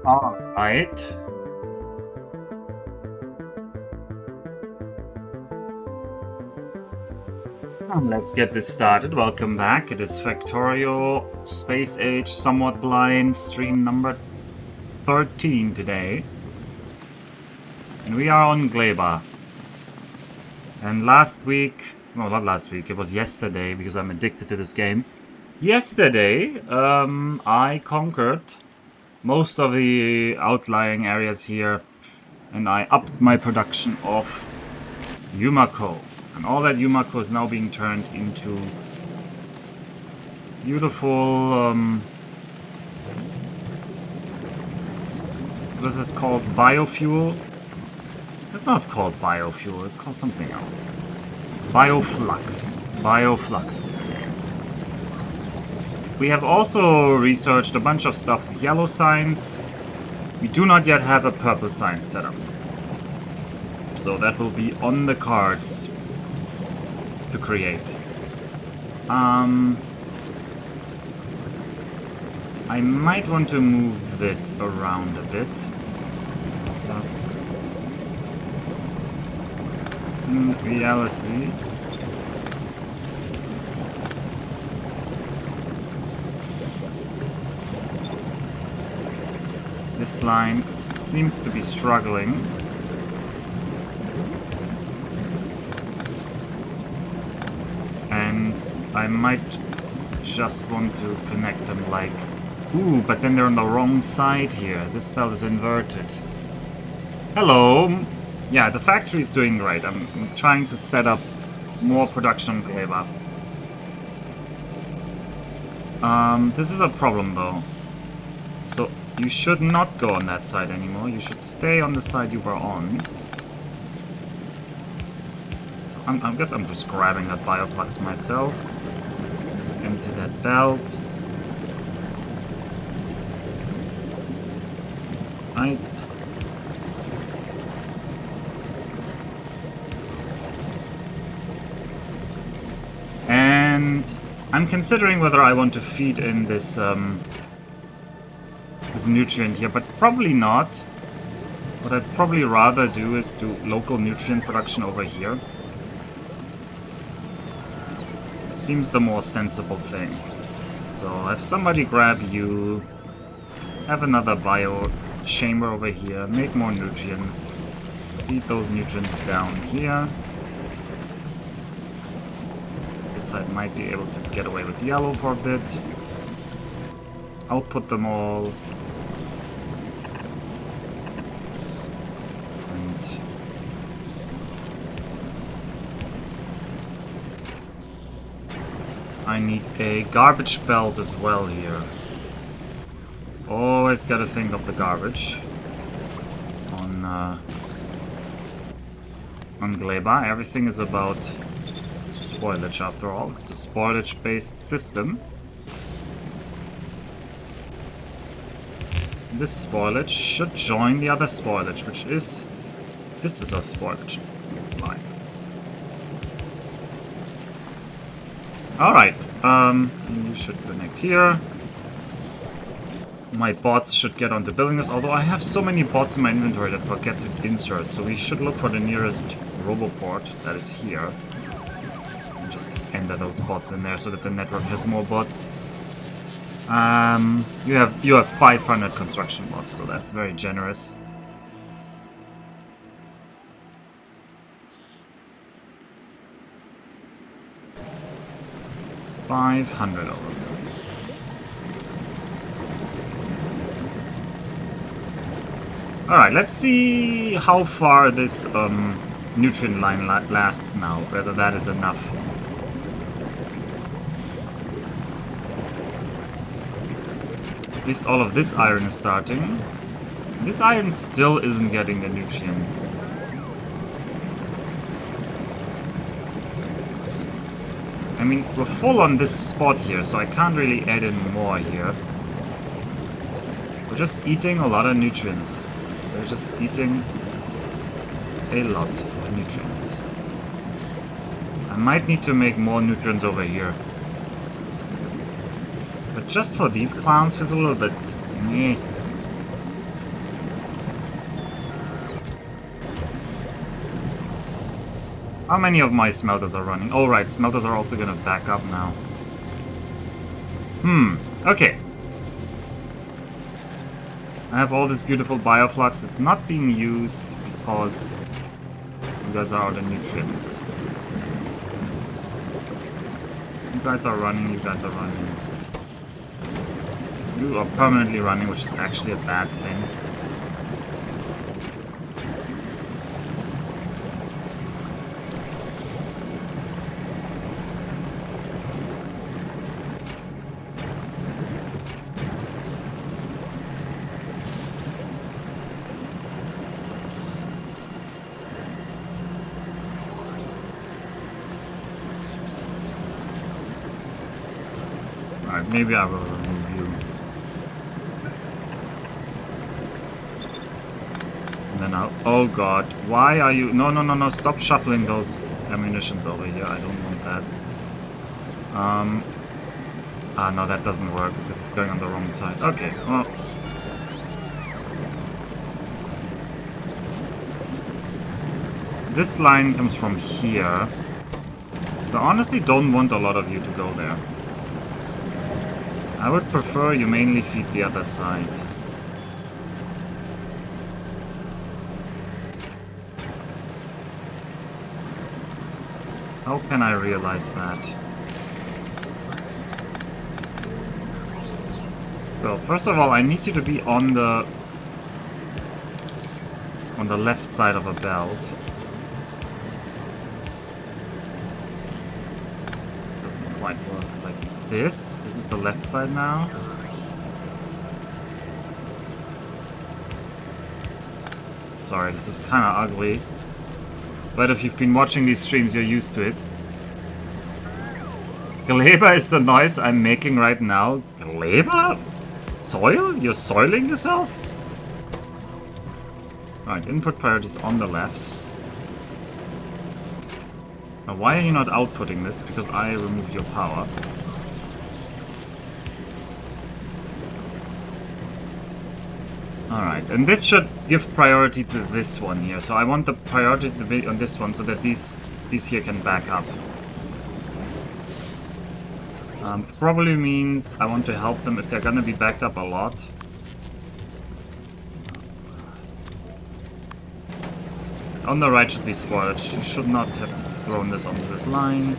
Alright. Let's get this started. Welcome back. It is Factorio Space Age Somewhat Blind stream number 13 today. And we are on Gleba. And last week, no, not last week, it was yesterday because I'm addicted to this game. Yesterday, I conquered most of the outlying areas here and I upped my production of Yumako. And all that Yumako is now being turned into beautiful, what is this called? Biofuel? It's not called biofuel, it's called something else. Bioflux. Bioflux is the name. We have also researched a bunch of stuff with yellow signs. We do not yet have a purple sign set up. So that will be on the cards to create. I might want to move this around a bit. Because in reality, this line seems to be struggling. And I might just want to connect them like... Ooh, but then they're on the wrong side here. This belt is inverted. Hello! Yeah, the factory is doing great. I'm trying to set up more production Gleba. This is a problem though. So, you should not go on that side anymore. You should stay on the side you were on. So, I guess I'm just grabbing that bioflux myself. Just empty that belt. Right. And I'm considering whether I want to feed in this this nutrient here, but probably not. What I'd probably rather do is do local nutrient production over here. Seems the more sensible thing. So have somebody grab you, have another bio chamber over here, make more nutrients, feed those nutrients down here. This side might be able to get away with yellow for a bit. Output them all. And I need a garbage belt as well here. Always gotta think of the garbage on Gleba. Everything is about spoilage after all. It's a spoilage-based system. This spoilage should join the other spoilage, which is... This is a spoilage line. Alright, you should connect here. My bots should get onto building this, although I have so many bots in my inventory that forget to insert, so we should look for the nearest roboport that is here. And just enter those bots in there so that the network has more bots. You have 500 construction bots, so that's very generous. $500 over there. Alright, let's see how far this nutrient line lasts now, whether that is enough. At least all of this iron is starting. This iron still isn't getting the nutrients. I mean, we're full on this spot here, so I can't really add in more here. We're just eating a lot of nutrients. We're just eating a lot of nutrients. I might need to make more nutrients over here. But just for these clowns, feels a little bit... meh. How many of my smelters are running? Oh, right, smelters are also gonna back up now. Okay. I have all this beautiful bioflux. It's not being used because you guys are out of nutrients. You guys are running, you guys are running. You are permanently running, which is actually a bad thing. Alright, maybe I will remove you. And then I'll... Oh god, why are you... No, no, no, no, stop shuffling those ammunitions over here. I don't want that. Ah, no, that doesn't work because it's going on the wrong side. Okay, well... This line comes from here. So I honestly don't want a lot of you to go there. I would prefer you mainly feed the other side. How can I realize that? So, first of all, I need you to be on the left side of a belt. Doesn't quite work like this. This is the left side now. Sorry, this is kind of ugly. But if you've been watching these streams, you're used to it. Gleba is the noise I'm making right now. Gleba? Soil? You're soiling yourself? Alright, input priorities on the left. Now, why are you not outputting this? Because I removed your power. Alright, and this should give priority to this one here. So I want the priority to be on this one so that these here can back up. Probably means I want to help them if they're gonna be backed up a lot. On the right should be spoilage. You should not have thrown this onto this line.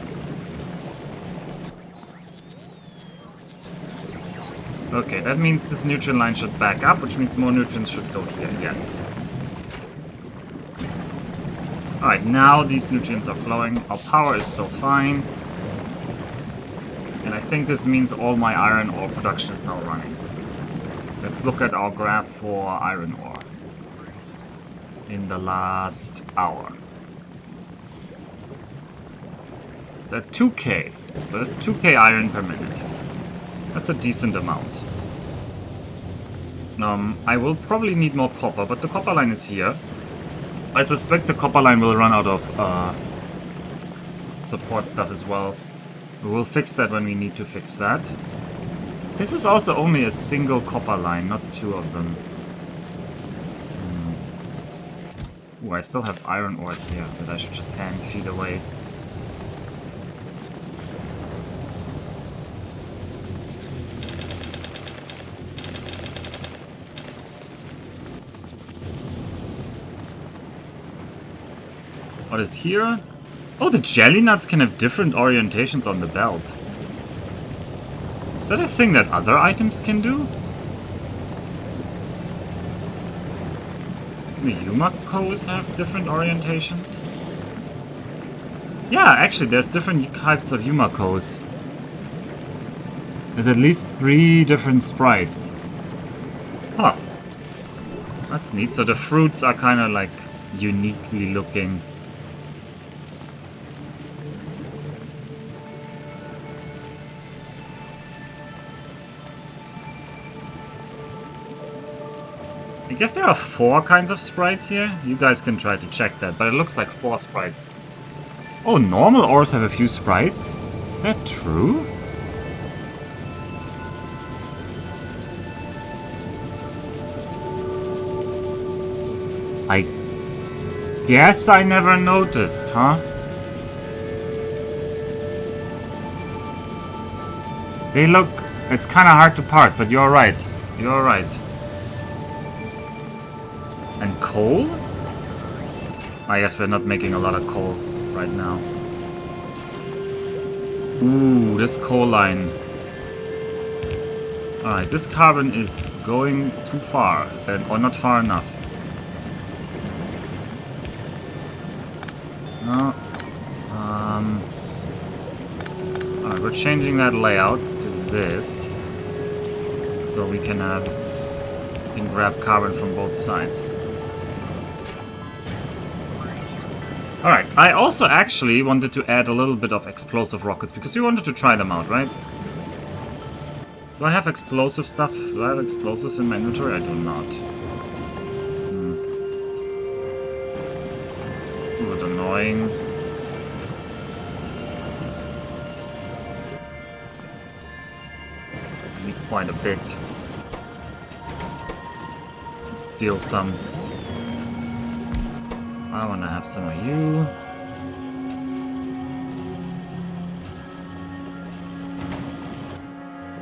Okay, that means this nutrient line should back up, which means more nutrients should go here, yes. Alright, now these nutrients are flowing. Our power is still fine. And I think this means all my iron ore production is now running. Let's look at our graph for iron ore in the last hour. It's at 2k, so that's 2k iron per minute. That's a decent amount. I will probably need more copper, but the copper line is here. I suspect the copper line will run out of support stuff as well. We'll fix that when we need to fix that. This is also only a single copper line, not two of them. Ooh, I still have iron ore here that I should just hand feed away. What is here? Oh, the jelly nuts can have different orientations on the belt. Is that a thing that other items can do? The Yumakos have different orientations? Yeah, actually, there's different types of Yumakos. There's at least 3 different sprites. Huh. That's neat. So the fruits are kind of like uniquely looking. I guess there are 4 kinds of sprites here. You guys can try to check that, but it looks like 4 sprites. Oh, normal ores have a few sprites? Is that true? I guess I never noticed, huh? They look... It's kind of hard to parse, but you're right. You're right. And coal? I guess we're not making a lot of coal right now. Ooh, this coal line. Alright, this carbon is going too far, or not far enough. No. Alright, we're changing that layout to this. So we can grab carbon from both sides. Alright, I also actually wanted to add a little bit of explosive rockets, because we wanted to try them out, right? Do I have explosive stuff? Do I have explosives in my inventory? I do not. A bit annoying. I need quite a bit. Let's steal some. I want to have some of you.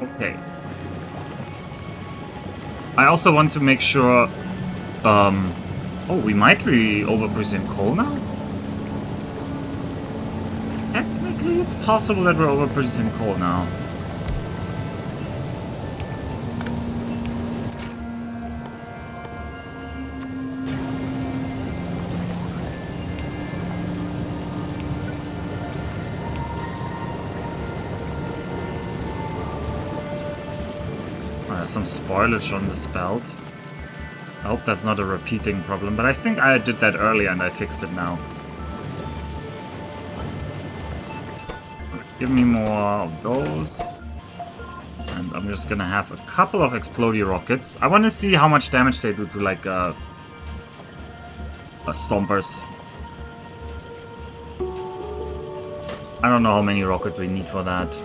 Okay. I also want to make sure... oh, we might be overproducing coal now? Technically, it's possible that we're overproducing coal now. Some spoilage on this belt. I hope that's not a repeating problem, but I think I did that earlier and I fixed it now. Give me more of those. And I'm just gonna have a couple of explodey rockets. I want to see how much damage they do to like stompers. I don't know how many rockets we need for that.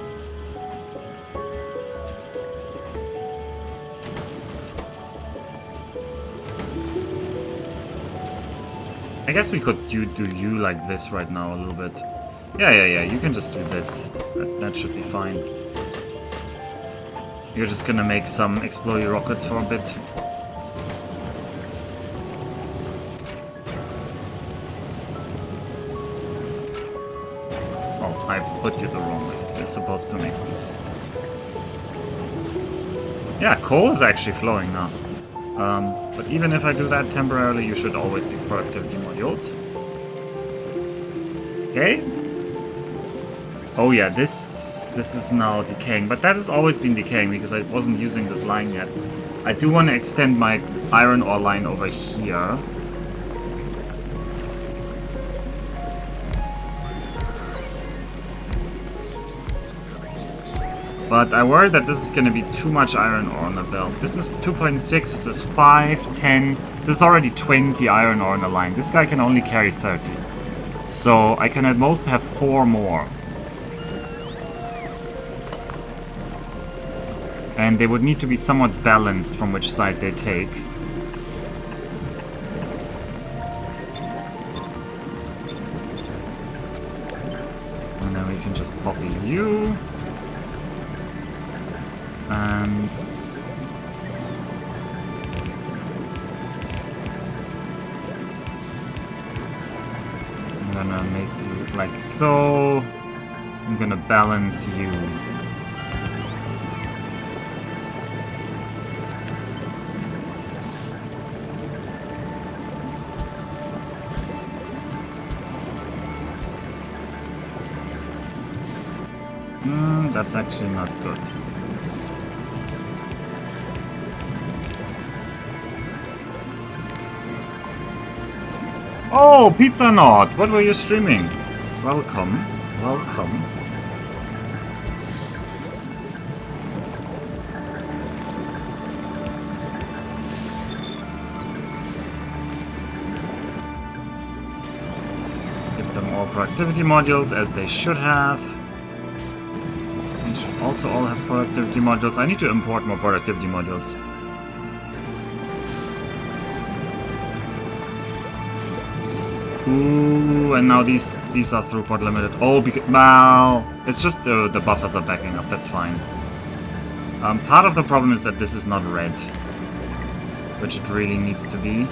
I guess we could do you like this right now a little bit. Yeah, you can just do this. That should be fine. You're just gonna make some explodey rockets for a bit. Oh, I put you the wrong way. You're supposed to make these. Yeah, coal is actually flowing now. But even if I do that temporarily, you should always be productivity moduled. Okay. Oh yeah, this is now decaying, but that has always been decaying because I wasn't using this line yet. I do want to extend my iron ore line over here. But I worry that this is going to be too much iron ore on the belt. This is 2.6, this is 5, 10. This is already 20 iron ore on the line. This guy can only carry 30. So I can at most have 4 more. And they would need to be somewhat balanced from which side they take. And then we can just copy you. And I'm gonna make you like so. I'm gonna balance you. That's actually not good. Oh, Pizza Nord! What were you streaming? Welcome. Welcome. Give them all productivity modules, as they should have. They should also all have productivity modules. I need to import more productivity modules. Ooh, and now these are throughput limited. Oh, wow. It's just the buffers are backing up. That's fine. Part of the problem is that this is not red, which it really needs to be.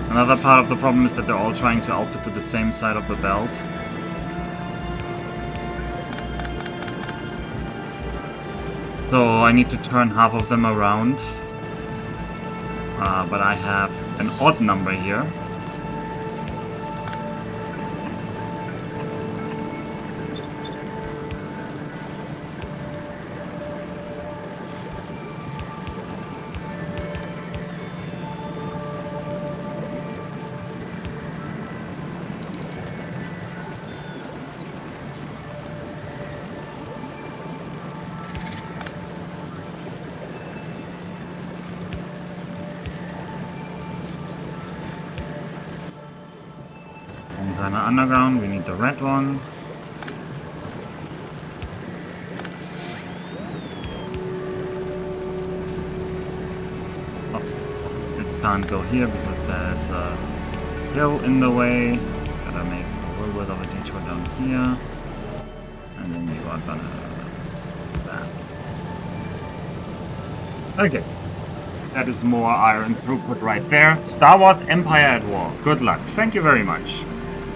Another part of the problem is that they're all trying to output to the same side of the belt. So I need to turn half of them around. But I have an odd number here. Underground, we need the red one. Oh, it can't go here because there's a hill in the way. Gotta make a little bit of a detour down here. And then you are gonna do that. Okay. That is more iron throughput right there. Star Wars Empire at War. Good luck. Thank you very much.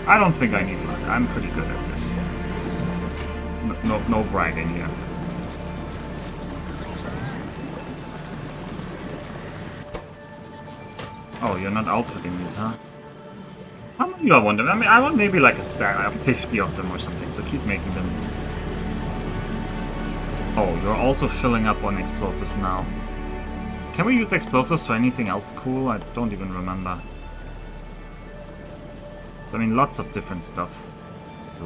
I don't think I need luck. I'm pretty good at this. No bragging here. Oh, you're not outputting these, huh? How many do I want them? I mean, I want maybe like a stack. I have 50 of them or something, so keep making them. Oh, you're also filling up on explosives now. Can we use explosives for anything else cool? I don't even remember. So, I mean, lots of different stuff.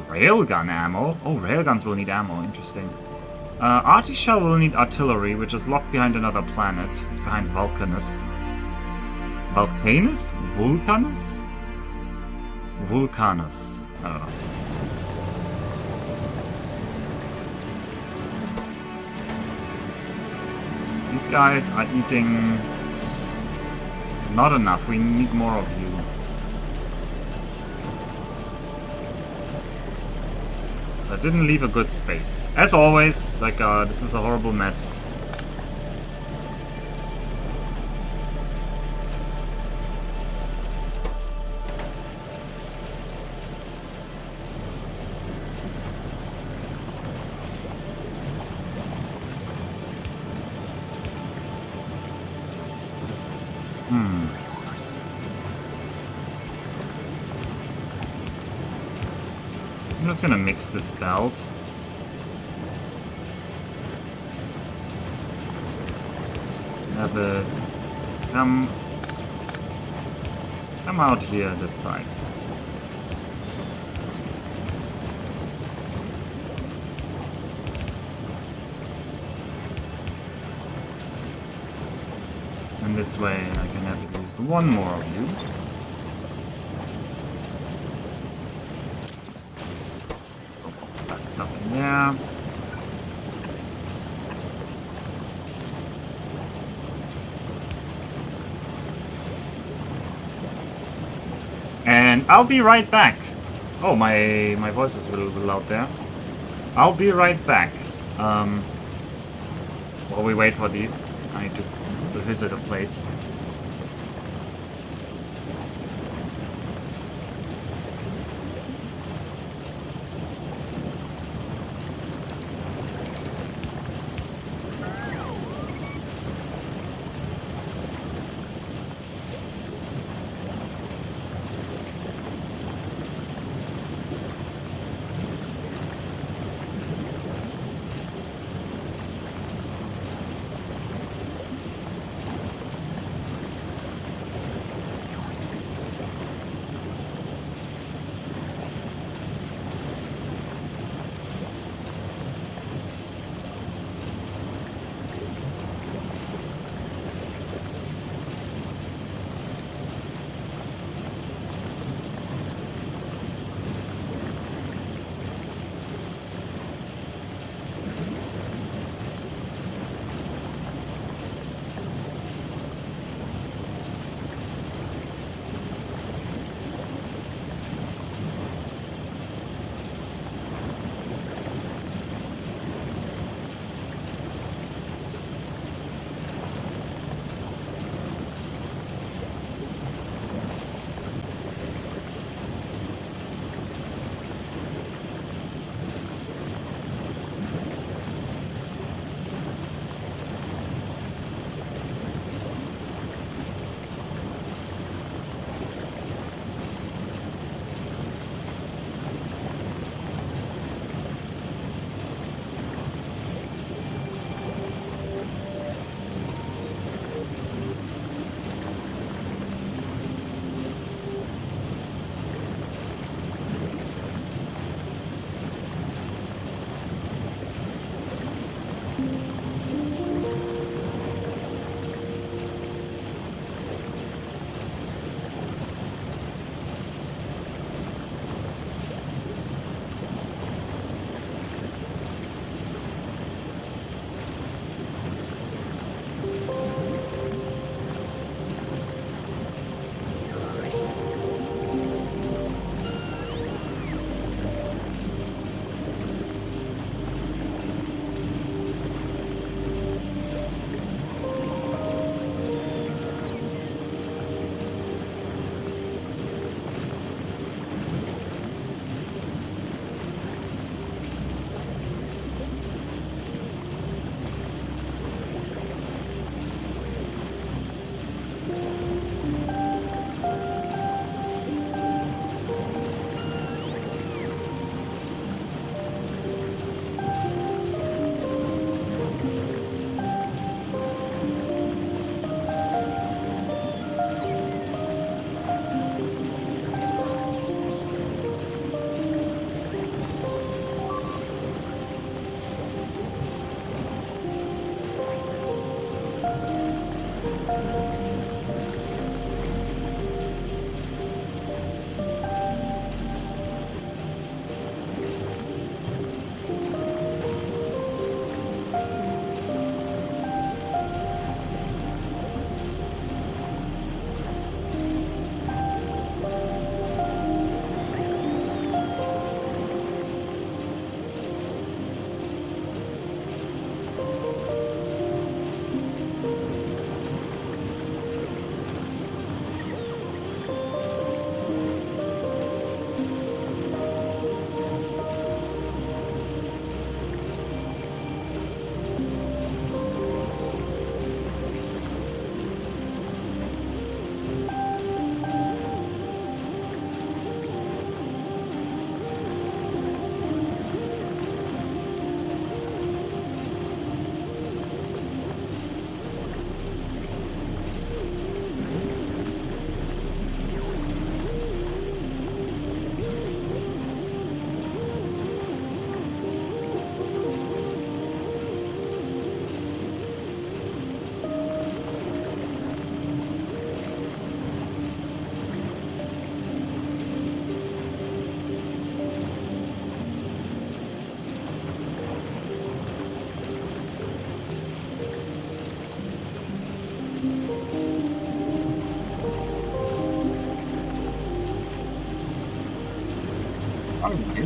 Railgun ammo? Oh, railguns will need ammo. Interesting. Arty Shell will need artillery, which is locked behind another planet. It's behind Vulcanus. Vulcanus? Vulcanus? Vulcanus. I don't know. These guys are eating... not enough. We need more of you. I didn't leave a good space. As always, like, this is a horrible mess. I'm just gonna mix this belt. Have it come out here this side. And this way I can have at least one more of you. Stuff in there. And I'll be right back. Oh, my voice was a little bit loud there. I'll be right back. While we wait for these, I need to visit a place.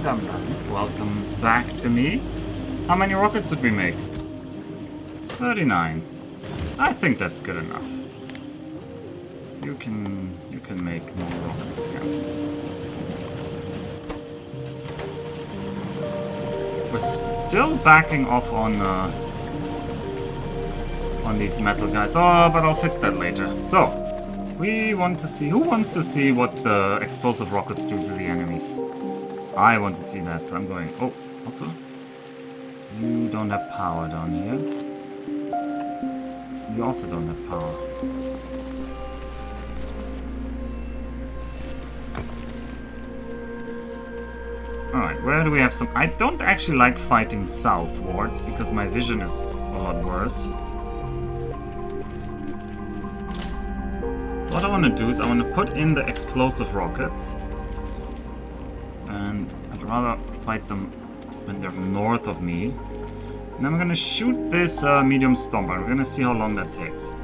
dum dum. Welcome back to me. How many rockets did we make? 39. I think that's good enough. You can make more rockets again. We're still backing off on these metal guys. Oh, but I'll fix that later. So, we want to see... Who wants to see what the explosive rockets do to the enemies? I want to see that, so I'm going... Oh, also... You don't have power down here. You also don't have power. Alright, where do we have some... I don't actually like fighting southwards, because my vision is a lot worse. What I want to do is I want to put in the explosive rockets. And I'd rather fight them when they're north of me. And I'm going to shoot this medium stomper. We're going to see how long that takes.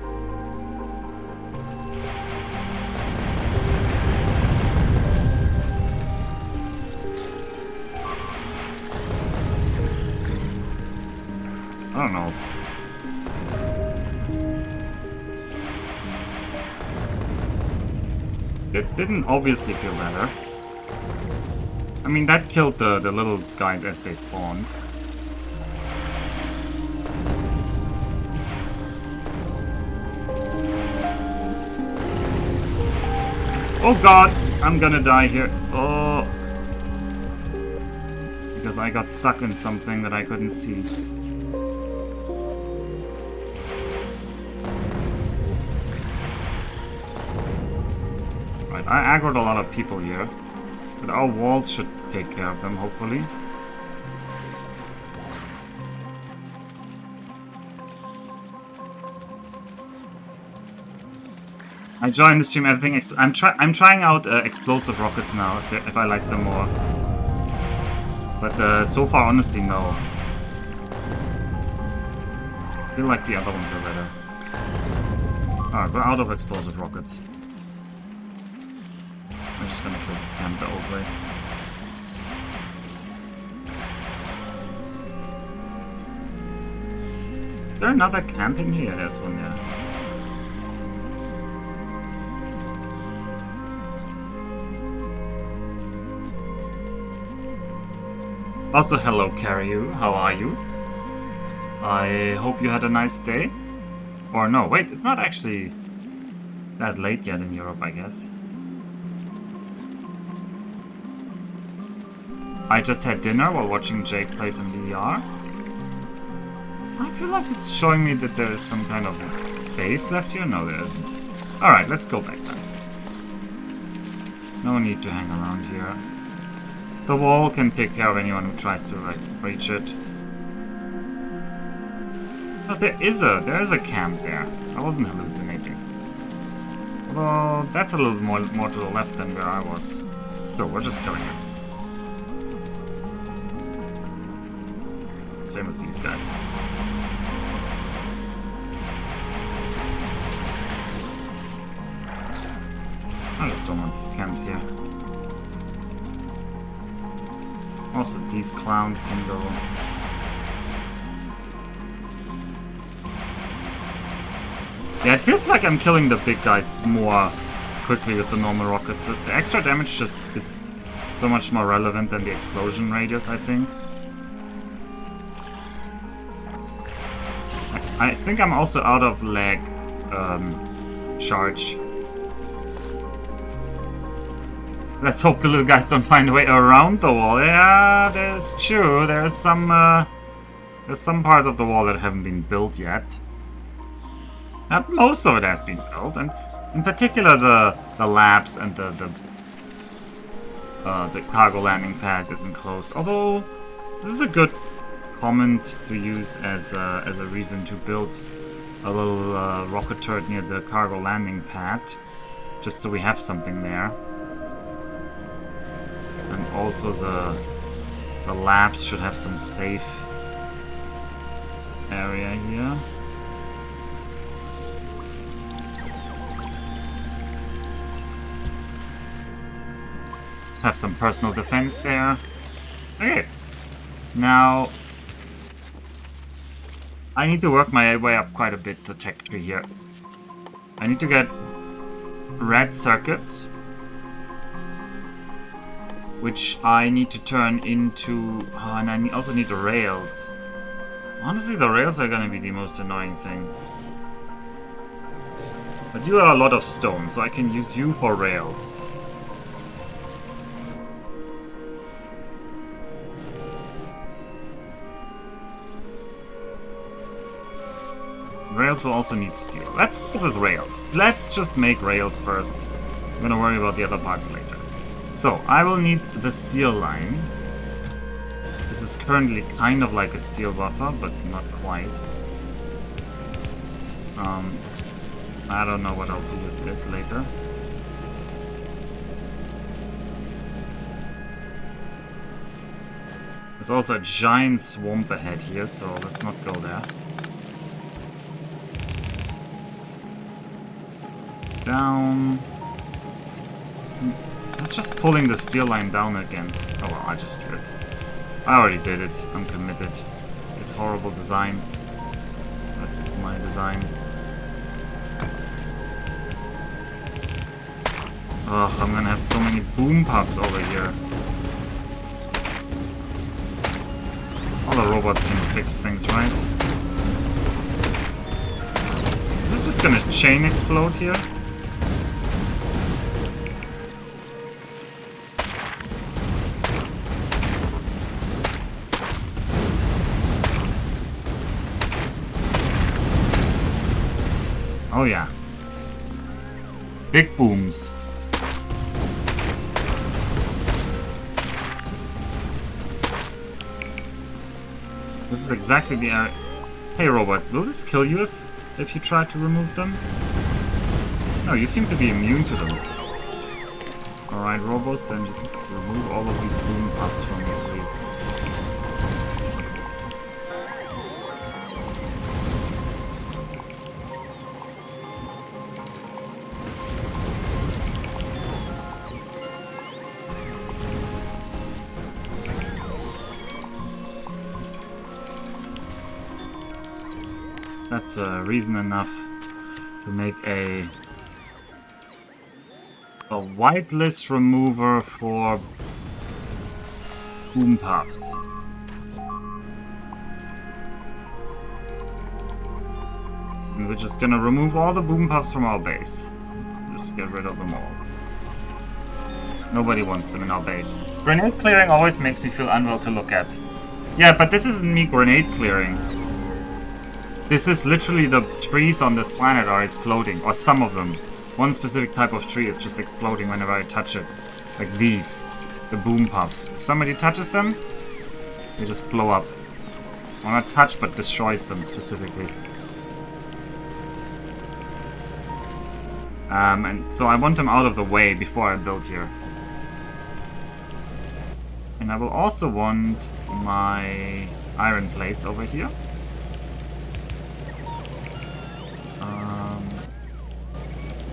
I don't know. It didn't obviously feel better. I mean, that killed the little guys as they spawned. Oh god! I'm gonna die here. Oh. Because I got stuck in something that I couldn't see. I aggroed a lot of people here, but our walls should take care of them, hopefully. I joined the stream, everything. I'm trying out explosive rockets now, if I like them more. But so far, honestly, no. I feel like the other ones were better. Alright, we're out of explosive rockets. I'm just gonna kill this camp the old way. Is there another camp in here? There's one there. Also, hello, Carryu. How are you? I hope you had a nice day. Or no, wait, it's not actually that late yet in Europe, I guess. I just had dinner while watching Jake play some DDR. I feel like it's showing me that there is some kind of base left here. No, there isn't. Alright, let's go back then. No need to hang around here. The wall can take care of anyone who tries to breach it. But there is a camp there. I wasn't hallucinating. Although that's a little more to the left than where I was. Still, we're just killing it. Same with these guys. I just don't want these camps here. Also, these clowns can go. Yeah, it feels like I'm killing the big guys more quickly with the normal rockets. The extra damage just is so much more relevant than the explosion radius, I think. I think I'm also out of lag charge. Let's hope the little guys don't find a way around the wall. Yeah, that's true. There's some parts of the wall that haven't been built yet. Most of it has been built, and in particular the labs and the cargo landing pad isn't closed. Although this is a good comment to use as a reason to build a little rocket turret near the cargo landing pad, just so we have something there. And also the labs should have some safe area here. Let's have some personal defense there. Okay. Now, I need to work my way up quite a bit to tech tree here. I need to get red circuits, which I need to turn into... Oh, and I also need the rails. Honestly, the rails are gonna be the most annoying thing. But you are a lot of stone, so I can use you for rails. Rails will also need steel. Let's stick with rails. Let's just make rails first. I'm gonna worry about the other parts later. So, I will need the steel line. This is currently kind of like a steel buffer, but not quite. I don't know what I'll do with it later. There's also a giant swamp ahead here, so let's not go there. Down. Let's just pulling the steel line down again. Oh well, I just do it. I already did it. I'm committed. It's horrible design, but it's my design. Ugh, I'm gonna have so many boom puffs over here. All the robots can fix things, right? Is this just gonna chain explode here? Oh yeah. Big booms. This is exactly the area. Hey robots, will this kill you if you try to remove them? No, you seem to be immune to them. Alright robots, then just remove all of these boom puffs from me, please. That's reason enough to make a whitelist remover for boom puffs. And we're just gonna remove all the boom puffs from our base. Just get rid of them all. Nobody wants them in our base. Grenade clearing always makes me feel unwell to look at. Yeah, but this isn't me grenade clearing. This is literally the trees on this planet are exploding, or some of them. One specific type of tree is just exploding whenever I touch it. Like these, the boom puffs. If somebody touches them, they just blow up. Well, not touch, but destroys them specifically. And so I want them out of the way before I build here. And I will also want my iron plates over here.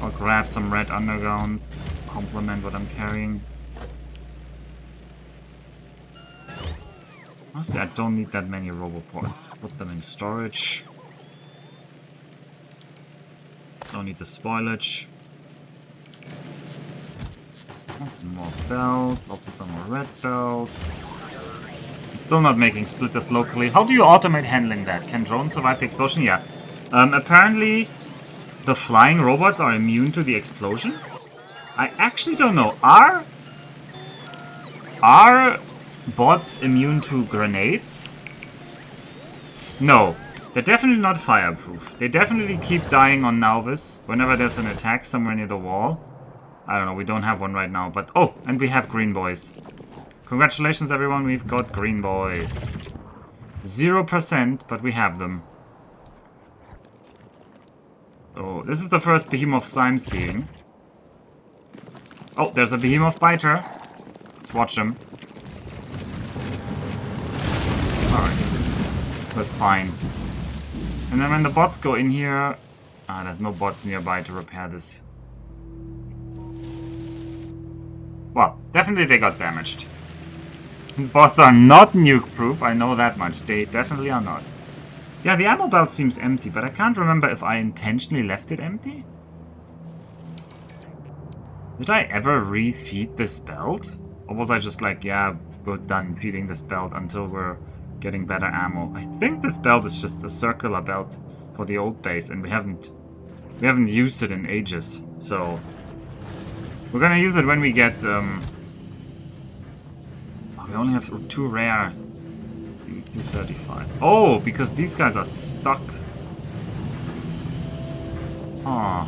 I'll grab some red undergrounds, complement what I'm carrying. Honestly, I don't need that many roboports. Put them in storage. Don't need the spoilage. Want some more belt, also some more red belt. I'm still not making splitters locally. How do you automate handling that? Can drones survive the explosion? Yeah. Apparently, the flying robots are immune to the explosion? I actually don't know. Are bots immune to grenades? No. They're definitely not fireproof. They definitely keep dying on Nauvis whenever there's an attack somewhere near the wall. I don't know, we don't have one right now, but... Oh, and we have green boys. Congratulations everyone, we've got green boys. 0%, but we have them. Oh, this is the first behemoth I'm seeing. Oh, there's a behemoth biter. Let's watch him. Alright, this was fine. And then when the bots go in here... Ah, there's no bots nearby to repair this. Well, definitely they got damaged. Bots are not nuke-proof, I know that much. They definitely are not. Yeah, the ammo belt seems empty, but I can't remember if I intentionally left it empty. Did I ever refeed this belt? Or was I just like, yeah, we're done feeding this belt until we're getting better ammo? I think this belt is just a circular belt for the old base, and we haven't used it in ages, so we're gonna use it when we get we only have 2 rare 235. Oh, because these guys are stuck. Aw.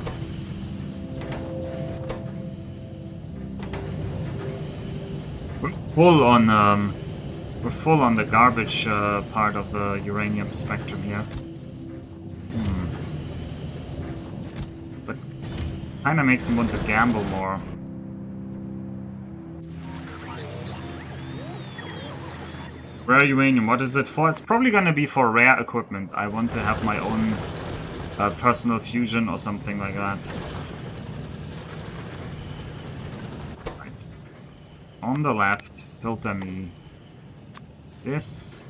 We're full on the garbage part of the uranium spectrum here. But kinda makes me want to gamble more. Rare uranium, what is it for? It's probably gonna be for rare equipment. I want to have my own personal fusion or something like that. Right. On the left, filter me this.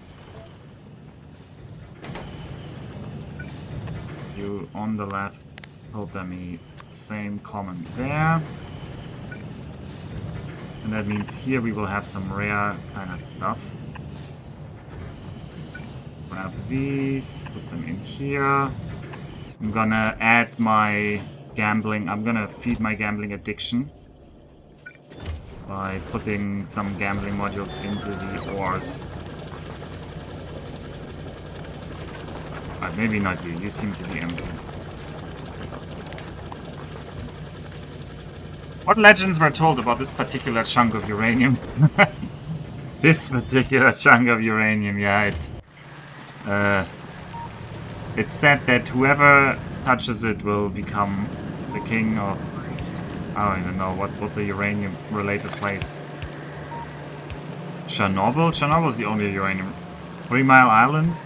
You on the left, filter me same comment there. And that means here we will have some rare kind of stuff. Grab these, put them in here. I'm gonna add my gambling, I'm gonna feed my gambling addiction by putting some gambling modules into the ores. Maybe not you, you seem to be empty. What legends were told about this particular chunk of uranium? This particular chunk of uranium, yeah, it's said that whoever touches it will become the king of... I don't even know, what's a uranium-related place? Chernobyl? Chernobyl's the only uranium... 3 Mile Island?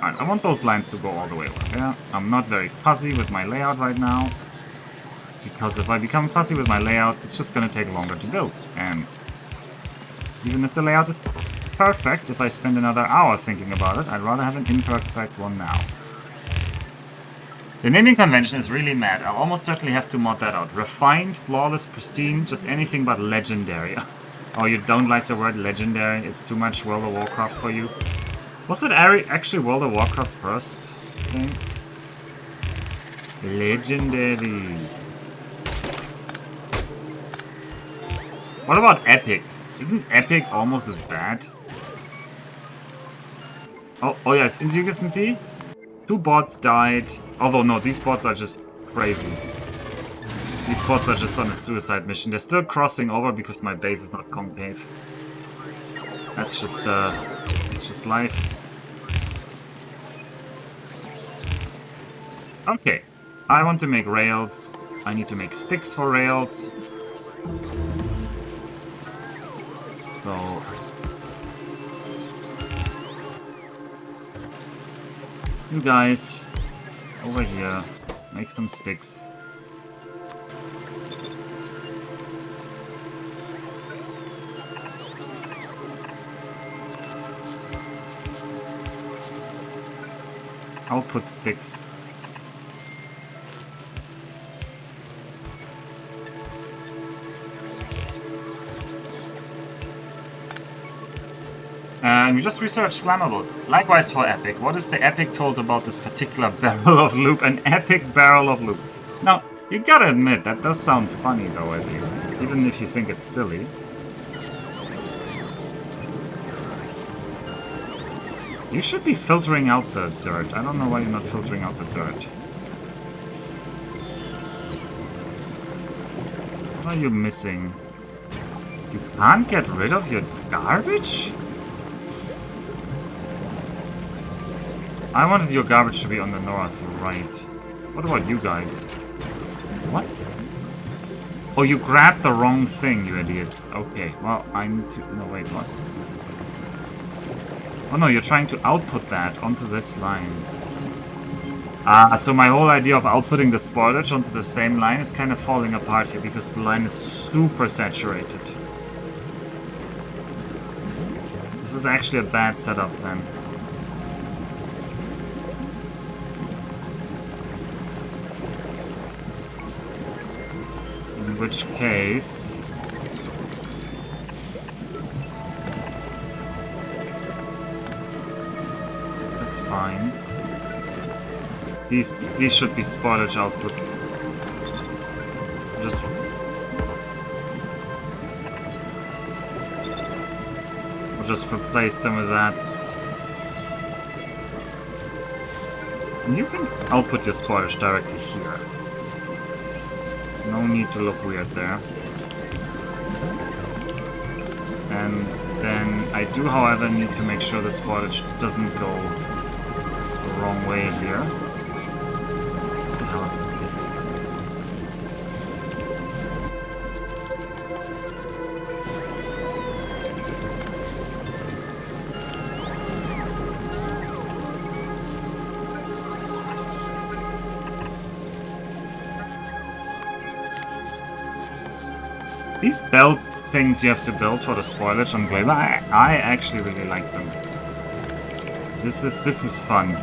Alright, I want those lines to go all the way over there. I'm not very fuzzy with my layout right now. Because if I become fussy with my layout, it's just gonna take longer to build. And even if the layout is perfect, if I spend another hour thinking about it, I'd rather have an imperfect one now. The naming convention is really mad. I'll almost certainly have to mod that out. Refined, flawless, pristine, just anything but legendary. Oh, you don't like the word legendary? It's too much World of Warcraft for you? Was it actually World of Warcraft first thing? Legendary. What about epic? Isn't epic almost as bad? Oh yes, as you can see, 2 bots died. Although no, these bots are just crazy. These bots are just on a suicide mission. They're still crossing over because my base is not concave. That's just it's just life. Okay, I want to make rails. I need to make sticks for rails. So you guys over here make some sticks. I'll put sticks. And we just researched flammables. Likewise for epic. What is the epic told about this particular barrel of loop? An epic barrel of loop. Now, you gotta admit, that does sound funny though, at least. Even if you think it's silly. You should be filtering out the dirt. I don't know why you're not filtering out the dirt. What are you missing? You can't get rid of your garbage? I wanted your garbage to be on the north, right. What about you guys? What? Oh, you grabbed the wrong thing, you idiots. Okay, well, I need to... No, wait, what? Oh no, you're trying to output that onto this line. So my whole idea of outputting the spoilage onto the same line is kind of falling apart here because the line is super saturated. This is actually a bad setup then. In which case... that's fine. These should be spoilage outputs. Just... we'll just replace them with that. And you can output your spoilage directly here. No need to look weird there. And then I do, however, need to make sure the spoilage doesn't go the wrong way here. What the hell is this? These belt things you have to build for the spoilage on Gleba, I actually really like them. This is fun.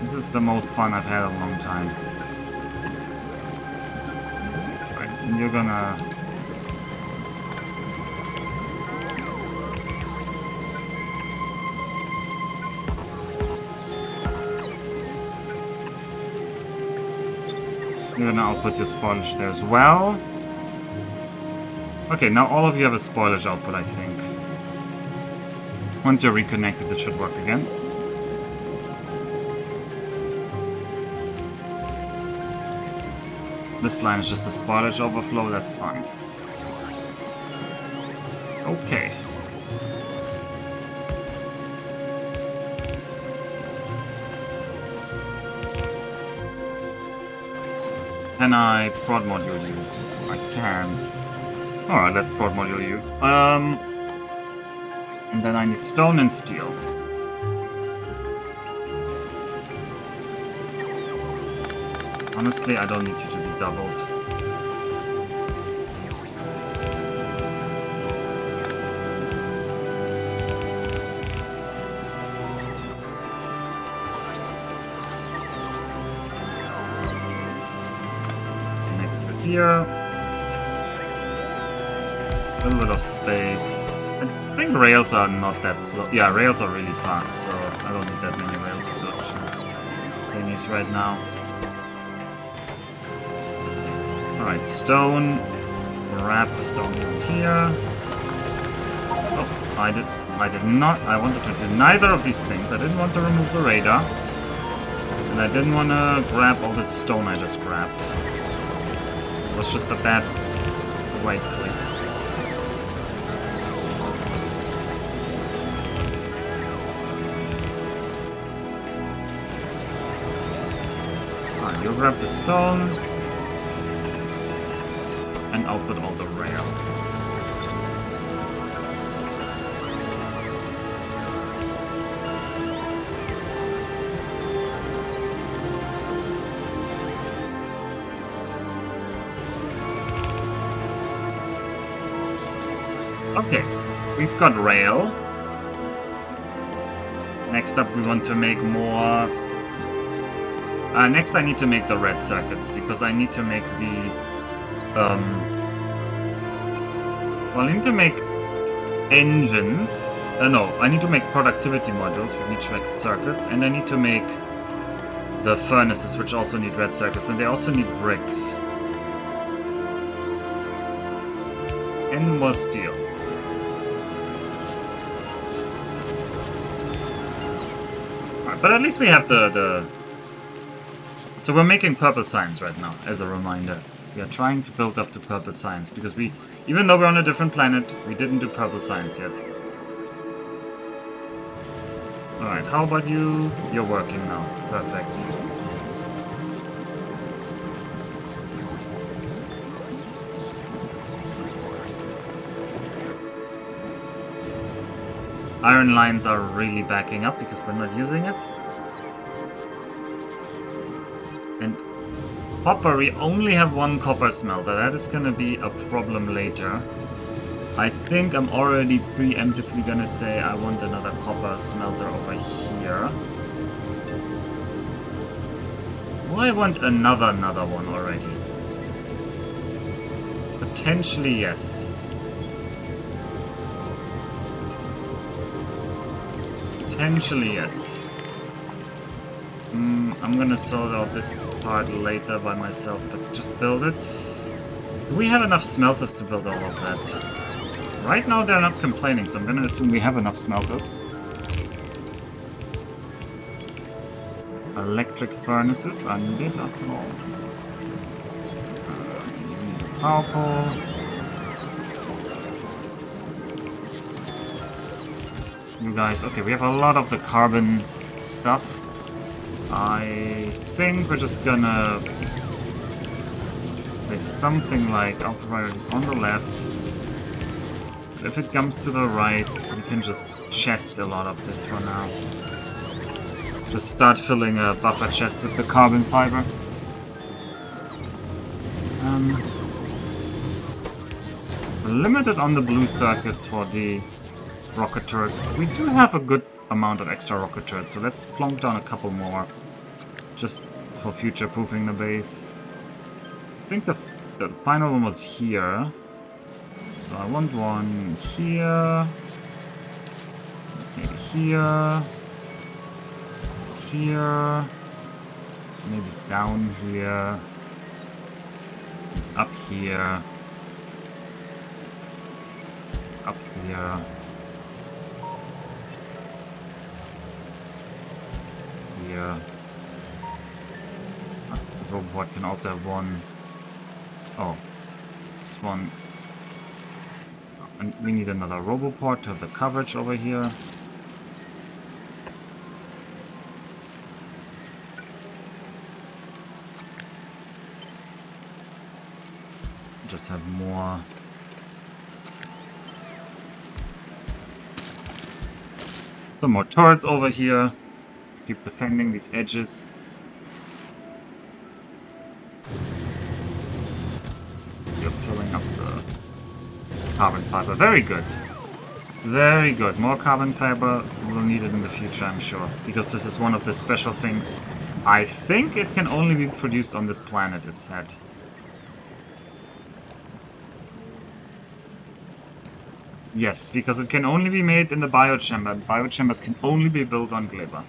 This is the most fun I've had in a long time. Right, and you're gonna... you're gonna output your spoilage there as well. Okay, now all of you have a spoilage output, I think. Once you're reconnected, this should work again. This line is just a spoilage overflow, that's fine. Okay. Can I prod module you? I can. Alright, let's prod module you. And then I need stone and steel. Honestly, I don't need you to be doubled. Connect to here. A little bit of space. I think rails are not that slow. Yeah, rails are really fast, so I don't need that many rail thingies right now. Alright, stone. Grab the stone from here. Oh, I did not. I wanted to do neither of these things. I didn't want to remove the radar. And I didn't want to grab all this stone I just grabbed. It was just a bad right click. You grab the stone and output all the rail. Okay, we've got rail. Next up, we want to make more. Next I need to make the red circuits, because I need to make the... well, I need to make engines. No, I need to make productivity modules for each red circuits, and I need to make the furnaces, which also need red circuits, and they also need bricks. And more steel. Alright, but at least we have the... So we're making purple science right now, as a reminder. We are trying to build up to purple science, because we, even though we're on a different planet, we didn't do purple science yet. Alright, how about you? You're working now. Perfect. Iron lines are really backing up because we're not using it. And copper, we only have one copper smelter. That is gonna be a problem later. I think I'm already preemptively gonna say I want another copper smelter over here. Oh, I want another one already. Potentially, yes. Potentially, yes. I'm gonna sort out this part later by myself, but just build it. Do we have enough smelters to build all of that? Right now they're not complaining, so I'm gonna assume we have enough smelters. Electric furnaces are needed after all. Power pole. You guys, okay, we have a lot of the carbon stuff. I think we're just gonna say something like our provider is on the left. If it comes to the right, we can just chest a lot of this for now. Just start filling a buffer chest with the carbon fiber. Limited on the blue circuits for the rocket turrets. We do have a good amount of extra rocket turrets, so let's plonk down a couple more. Just for future-proofing the base. I think the final one was here. So I want one here. Maybe here. Here. Maybe down here. Up here. Up here. Here. This robot can also have one. Oh, this one. And we need another roboport to have the coverage over here. Just have more. Some more turrets over here. Keep defending these edges. You're filling up the carbon fiber. Very good. Very good. More carbon fiber. We'll need it in the future, I'm sure. Because this is one of the special things. I think it can only be produced on this planet, it said. Yes, because it can only be made in the biochamber. Biochambers can only be built on Gleba.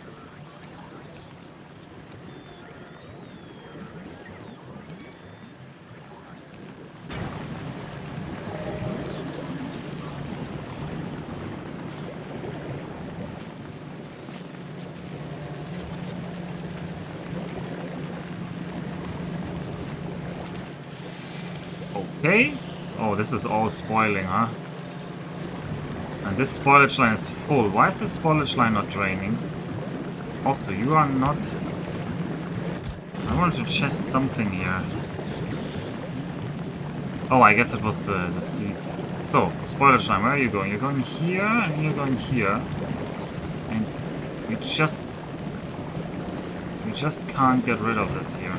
Okay. Oh, this is all spoiling, huh? And this spoilage line is full. Why is this spoilage line not draining? Also, you are not... I wanted to chest something here. Oh, I guess it was the seeds. So, spoilage line, where are you going? You're going here, and you're going here. And you just can't get rid of this here.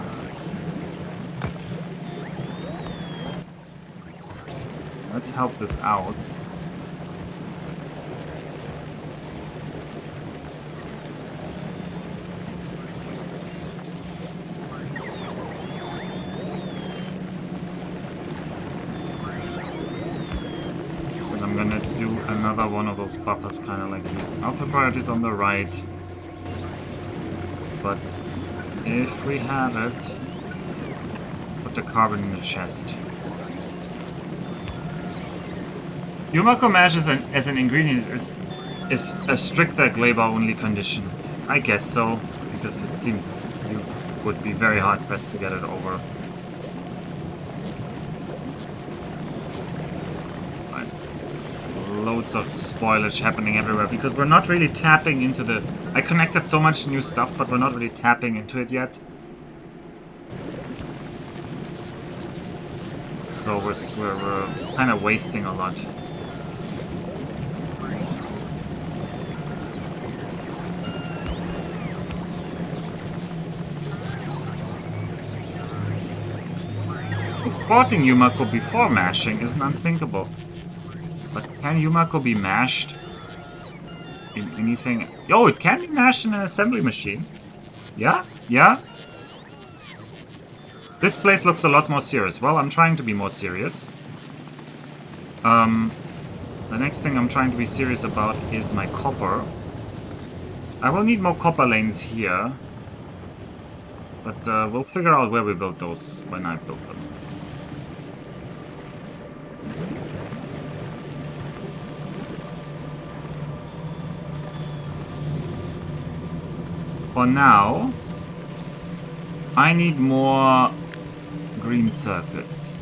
Let's help this out. Another one of those buffers, kind of like here. Our priority is on the right, but if we have it, put the carbon in the chest. Yumako mash as an ingredient is a stricter Gleba only condition. I guess so, because it seems you would be very hard pressed to get it over. Loads of spoilage happening everywhere because we're not really tapping into the... I connected so much new stuff, but we're not really tapping into it yet. So we're kind of wasting a lot. Exporting Yumako before mashing isn't unthinkable. But can Yumako be mashed in anything? Oh, it can be mashed in an assembly machine. Yeah, yeah. This place looks a lot more serious. Well, I'm trying to be more serious. The next thing I'm trying to be serious about is my copper. I will need more copper lanes here. But we'll figure out where we build those when I build them. For now, I need more green circuits.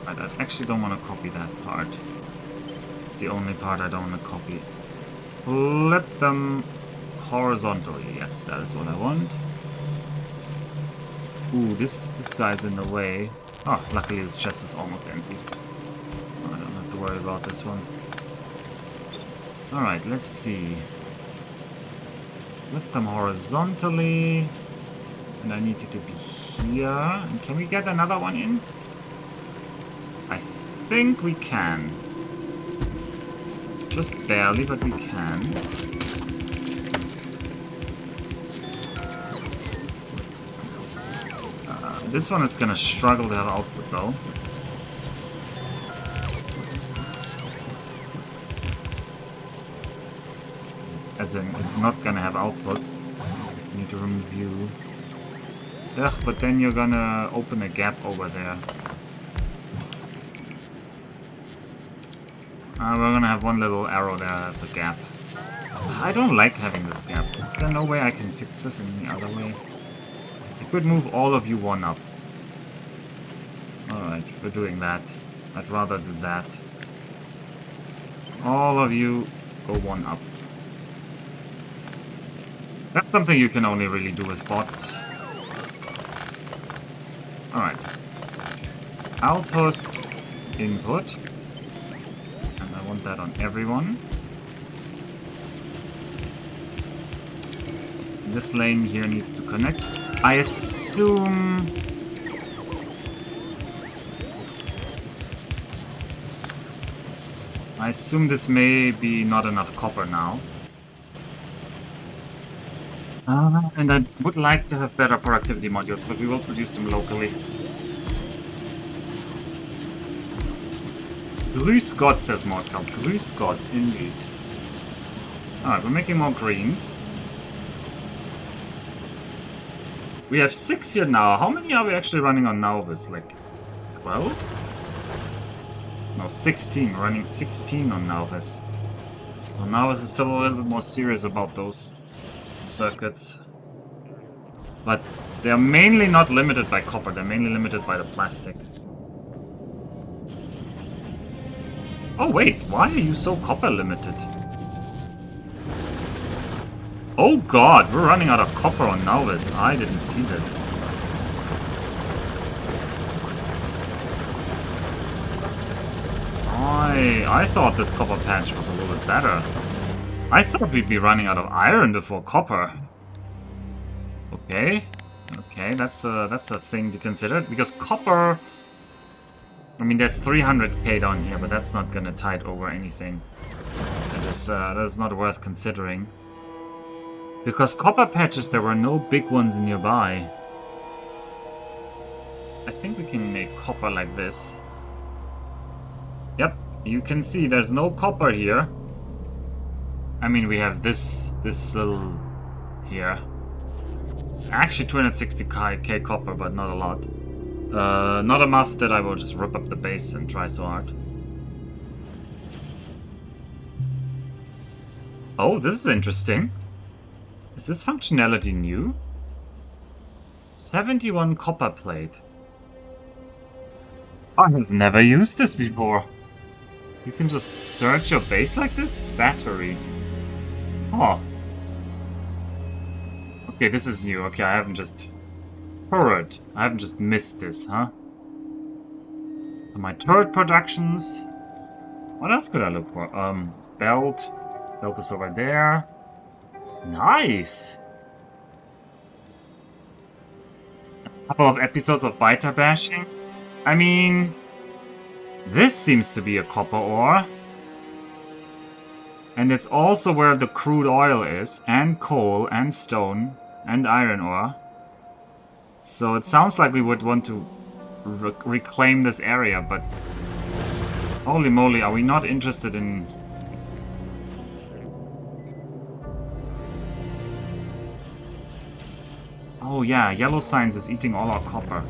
I actually don't want to copy that part. It's the only part I don't want to copy. Flip them horizontally. Yes, that is what I want. Ooh, this guy's in the way. Oh, luckily this chest is almost empty. I don't have to worry about this one. Alright, let's see. Flip them horizontally. And I need you to be here. And can we get another one in? I think we can. Just barely, but we can. This one is gonna struggle to have output though. As in, it's not gonna have output. You need to remove you. Ugh, but then you're gonna open a gap over there. We're gonna have one little arrow there, that's a gap. I don't like having this gap. Is there no way I can fix this in any other way? I could move all of you one up. Alright, we're doing that. I'd rather do that. All of you go one up. That's something you can only really do with bots. Alright. Output, input. And I want that on everyone. This lane here needs to connect. I assume... this may be not enough copper now. And I would like to have better productivity modules, but we will produce them locally. Grüß Gott, says Mordkamp. Grüß Gott, indeed. Alright, we're making more greens. We have 6 here now. How many are we actually running on Nauvis? Like 12? No, 16. We're running 16 on Nauvis. So Nauvis is still a little bit more serious about those circuits. But they're mainly not limited by copper. They're mainly limited by the plastic. Oh wait, why are you so copper limited? Oh god, we're running out of copper on Nauvis. I didn't see this. I thought this copper patch was a little bit better. I thought we'd be running out of iron before copper. Okay. Okay, that's a thing to consider. Because copper... I mean, there's 300k down here, but that's not gonna tide over anything. That's not worth considering. Because copper patches, there were no big ones nearby. I think we can make copper like this. Yep, you can see there's no copper here. I mean, we have this little here. It's actually 260k copper, but not a lot. Not enough that I will just rip up the base and try so hard. Oh, this is interesting. Is this functionality new? 71 copper plate. I have never used this before. You can just search your base like this? Battery. Oh. Okay, this is new. Okay, I haven't just heard. I haven't just missed this, huh? So my turret productions. What else could I look for? belt. Belt is over there. Nice! A couple of episodes of biter bashing. I mean, this seems to be a copper ore. And it's also where the crude oil is, and coal, and stone, and iron ore. So it sounds like we would want to reclaim this area, but holy moly, are we not interested in... Oh yeah, Yellow Signs is eating all our copper.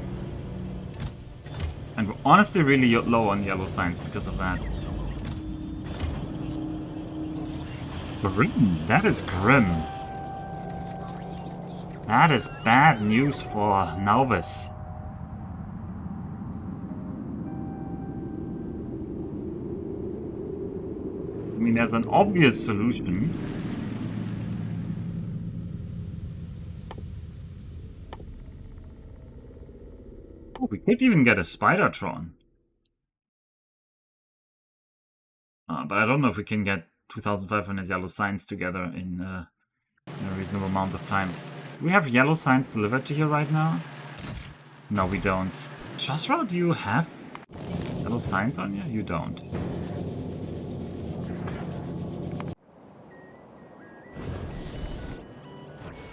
And we're honestly really low on Yellow Signs because of that. Grim, that is grim. That is bad news for Nauvis. I mean, there's an obvious solution. Oh, we could even get a Spidertron. But I don't know if we can get 2,500 Yellow Signs together in a reasonable amount of time. Do we have Yellow Signs delivered to here right now? No, we don't. Josra, do you have Yellow Signs on you? You don't.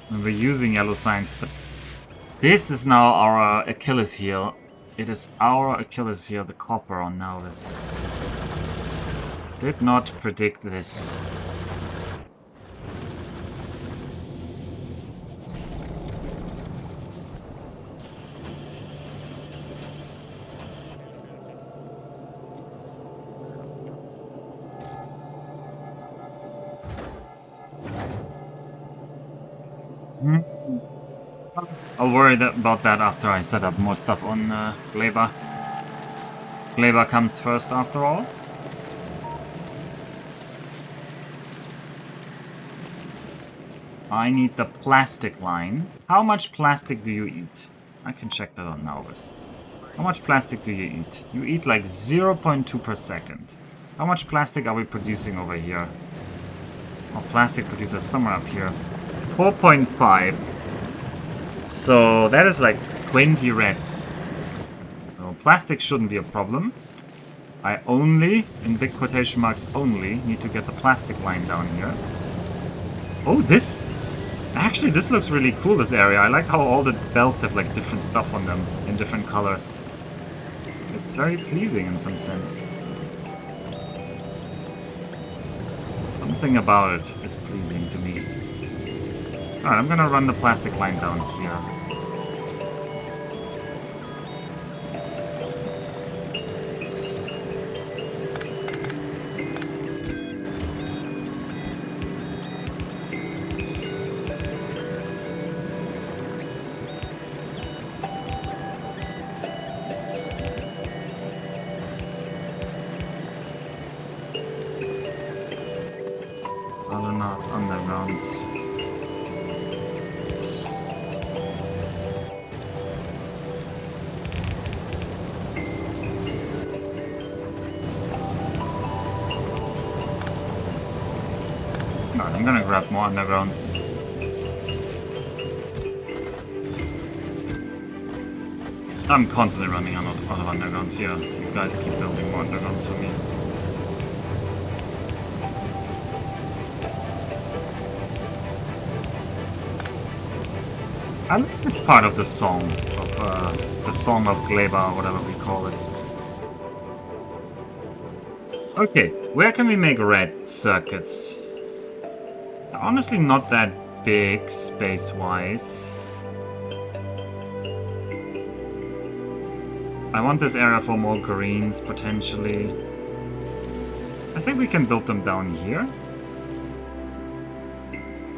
And we're using Yellow Signs, but this is now our Achilles heel. It is our Achilles heel, the copper on Nauvis. Did not predict this. I'll worry about that after I set up more stuff on Gleba. Gleba comes first after all. I need the plastic line. How much plastic do you eat? I can check that on Nauvis. How much plastic do you eat? You eat like 0.2 per second. How much plastic are we producing over here? Oh, plastic producer somewhere up here. 4.5. So that is like 20 reds. So plastic shouldn't be a problem. I only, in big quotation marks only, need to get the plastic line down here. Oh, this... Actually, this looks really cool, this area. I like how all the belts have like different stuff on them in different colors. It's very pleasing in some sense. Something about it is pleasing to me. Alright, I'm gonna run the plastic line down here. Not enough undergrounds. Alright, I'm gonna grab more undergrounds. I'm constantly running out of undergrounds here. You guys keep building more undergrounds for me. I like this part of the song of Gleba, or whatever we call it. Okay, where can we make red circuits? Honestly, not that big space-wise. I want this area for more greens, potentially. I think we can build them down here.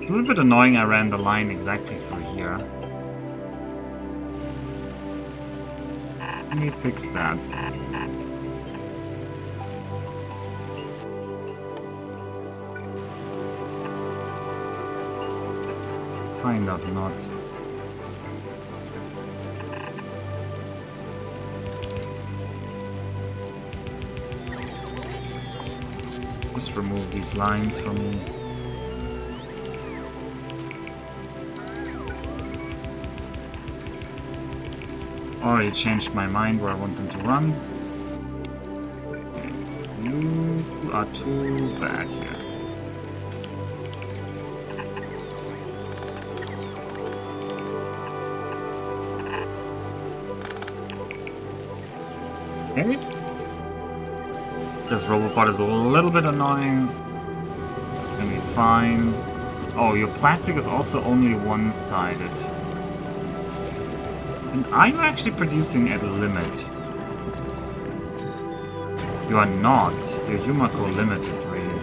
It's a little bit annoying I ran the line exactly through here. Let me fix that. Kind of not. Just remove these lines for me. Already changed my mind where I want them to run. You are too bad here. Okay. This robot is a little bit annoying. It's gonna be fine. Oh, your plastic is also only one-sided. And are you actually producing at limit? You are not. You're Yumako limited, really.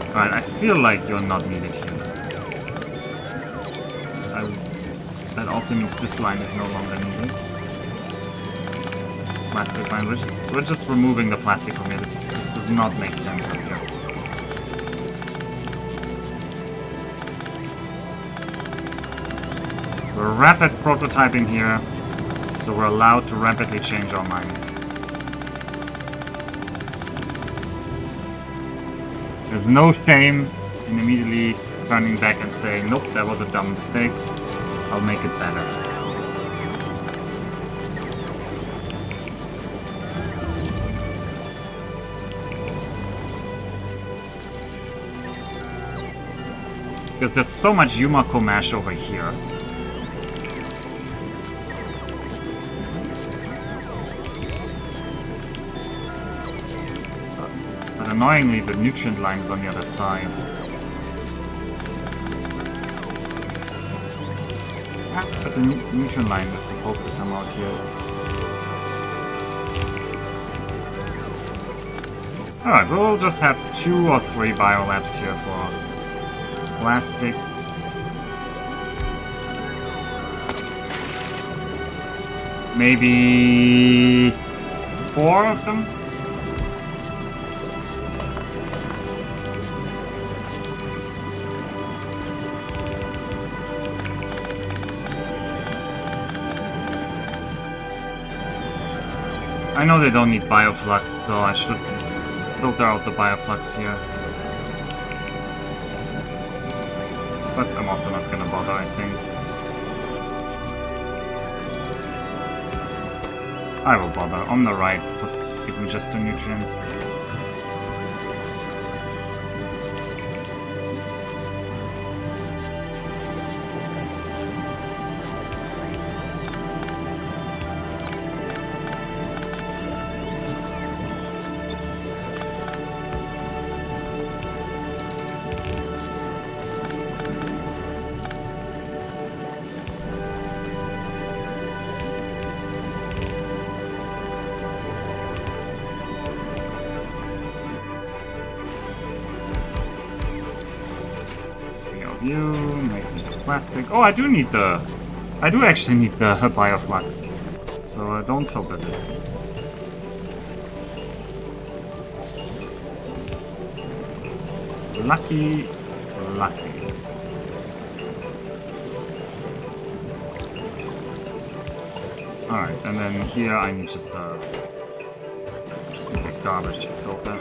Alright, I feel like you're not needed here. That also means this line is no longer needed. This plastic line, we're just removing the plastic from here. This does not make sense up here. We're rapid prototyping here, so we're allowed to rapidly change our minds. There's no shame in immediately turning back and saying, nope, that was a dumb mistake. I'll make it better. Because there's so much Yumako mash over here. But annoyingly, the nutrient line is on the other side. But the nutrient line was supposed to come out here. Alright, we'll just have 2 or 3 biolabs here for plastic. Maybe 4 of them? I know they don't need bioflux, so I should filter out the bioflux here. But I'm also not gonna bother, I think. I will bother. On the right, give me just a nutrient. You make me plastic. Oh, I do need the... I do actually need the bioflux. So don't filter this. Lucky. Alright, and then here I need just need the garbage filter.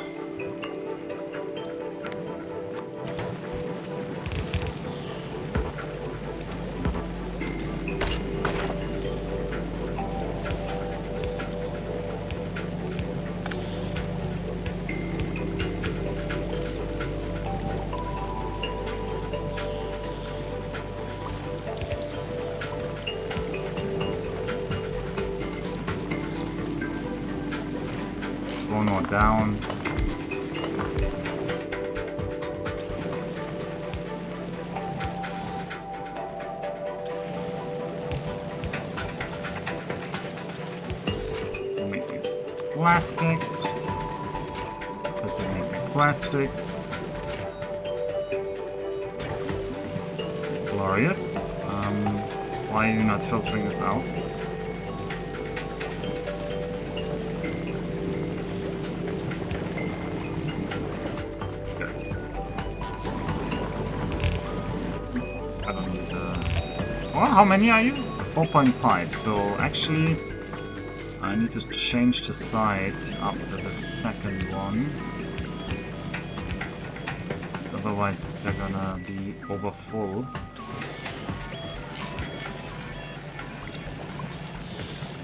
One more down. Make it plastic. Let's make it plastic. Glorious. Why are you not filtering this out? Well, how many are you? 4.5, so actually I need to change the side after the second one. Otherwise they're gonna be over full.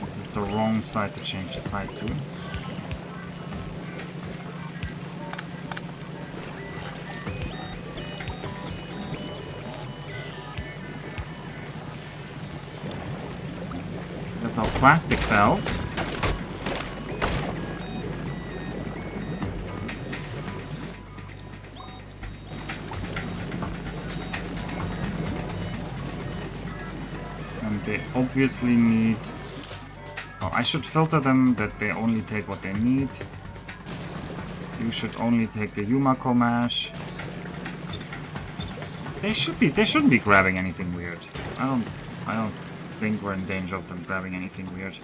This is the wrong side to change the side to. That's our plastic belt. And they obviously need... Well, I should filter them that they only take what they need. You should only take the Yumako mash. They shouldn't be grabbing anything weird. I don't think we're in danger of them grabbing anything weird.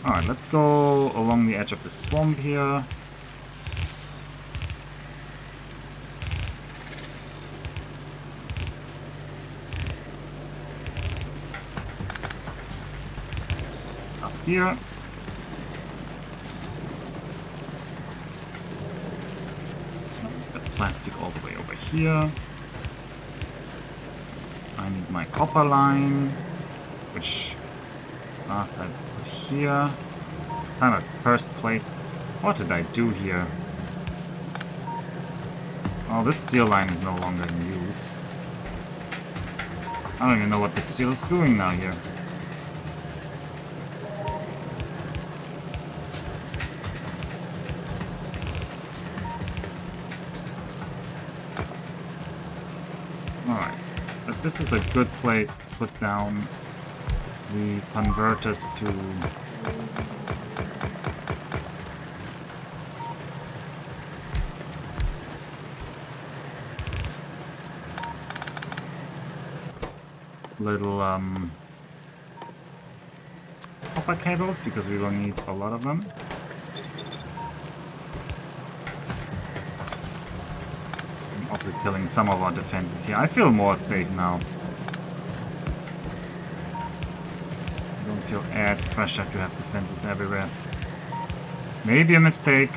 Alright, let's go along the edge of the swamp here. Up here. Plastic all the way over here. I need my copper line, which last I put here. It's kind of cursed place. What did I do here? Oh, this steel line is no longer in use. I don't even know what the steel is doing now here. Alright, but this is a good place to put down the converters to little copper cables, because we will need a lot of them. Also killing some of our defenses here. I feel more safe now. I don't feel as pressured to have defenses everywhere. Maybe a mistake.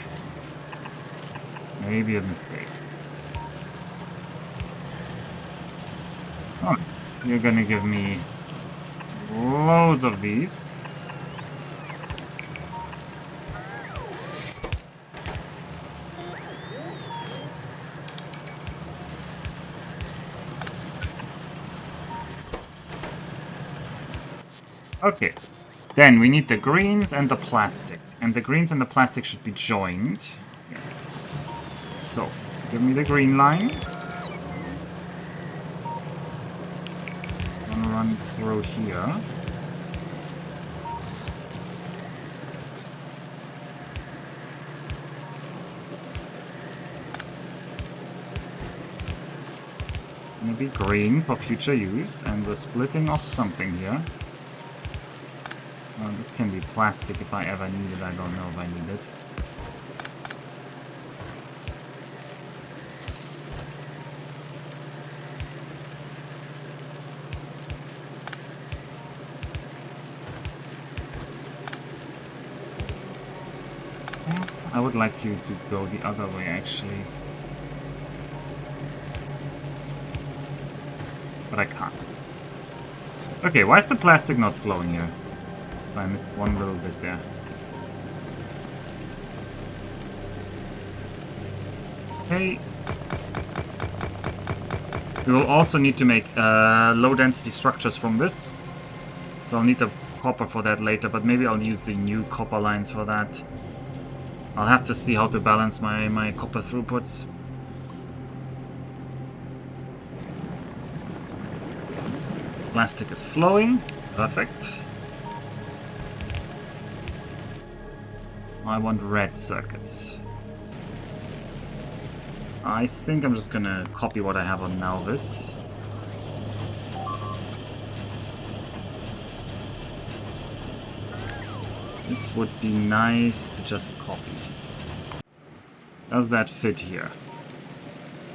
Maybe a mistake. Alright, you're gonna give me loads of these. Okay, then we need the greens and the plastic. And the greens and the plastic should be joined. Yes. So, give me the green line. I'm gonna run through here. Gonna be green for future use, and we're splitting off something here. This can be plastic if I ever need it. I don't know if I need it. I would like you to go the other way, actually. But I can't. Okay, why is the plastic not flowing here? So I missed one little bit there. Okay. We will also need to make low density structures from this. So I'll need the copper for that later, but maybe I'll use the new copper lines for that. I'll have to see how to balance my copper throughputs. Plastic is flowing. Perfect. I want red circuits. I think I'm just gonna copy what I have on Nalvis. This would be nice to just copy. Does that fit here?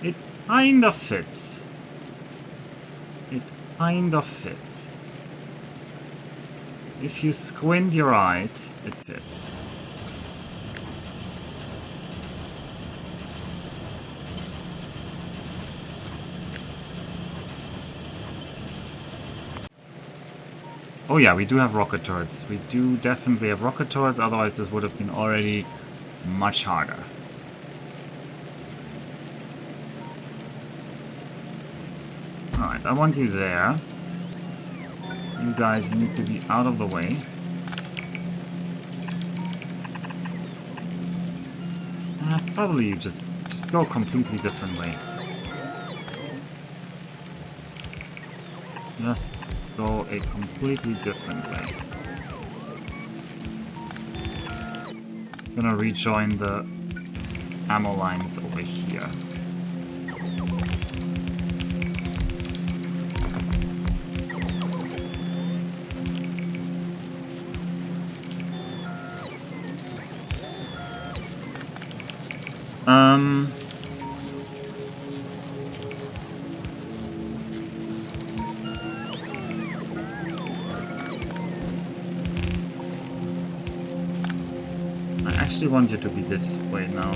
It kind of fits. It kind of fits. If you squint your eyes, it fits. Oh yeah, we do have rocket turrets. We do definitely have rocket turrets, otherwise this would have been already much harder. Alright, I want you there. You guys need to be out of the way. Probably you just go a completely different way. Just go a completely different way. Gonna rejoin the ammo lines over here. I actually want you to be this way now.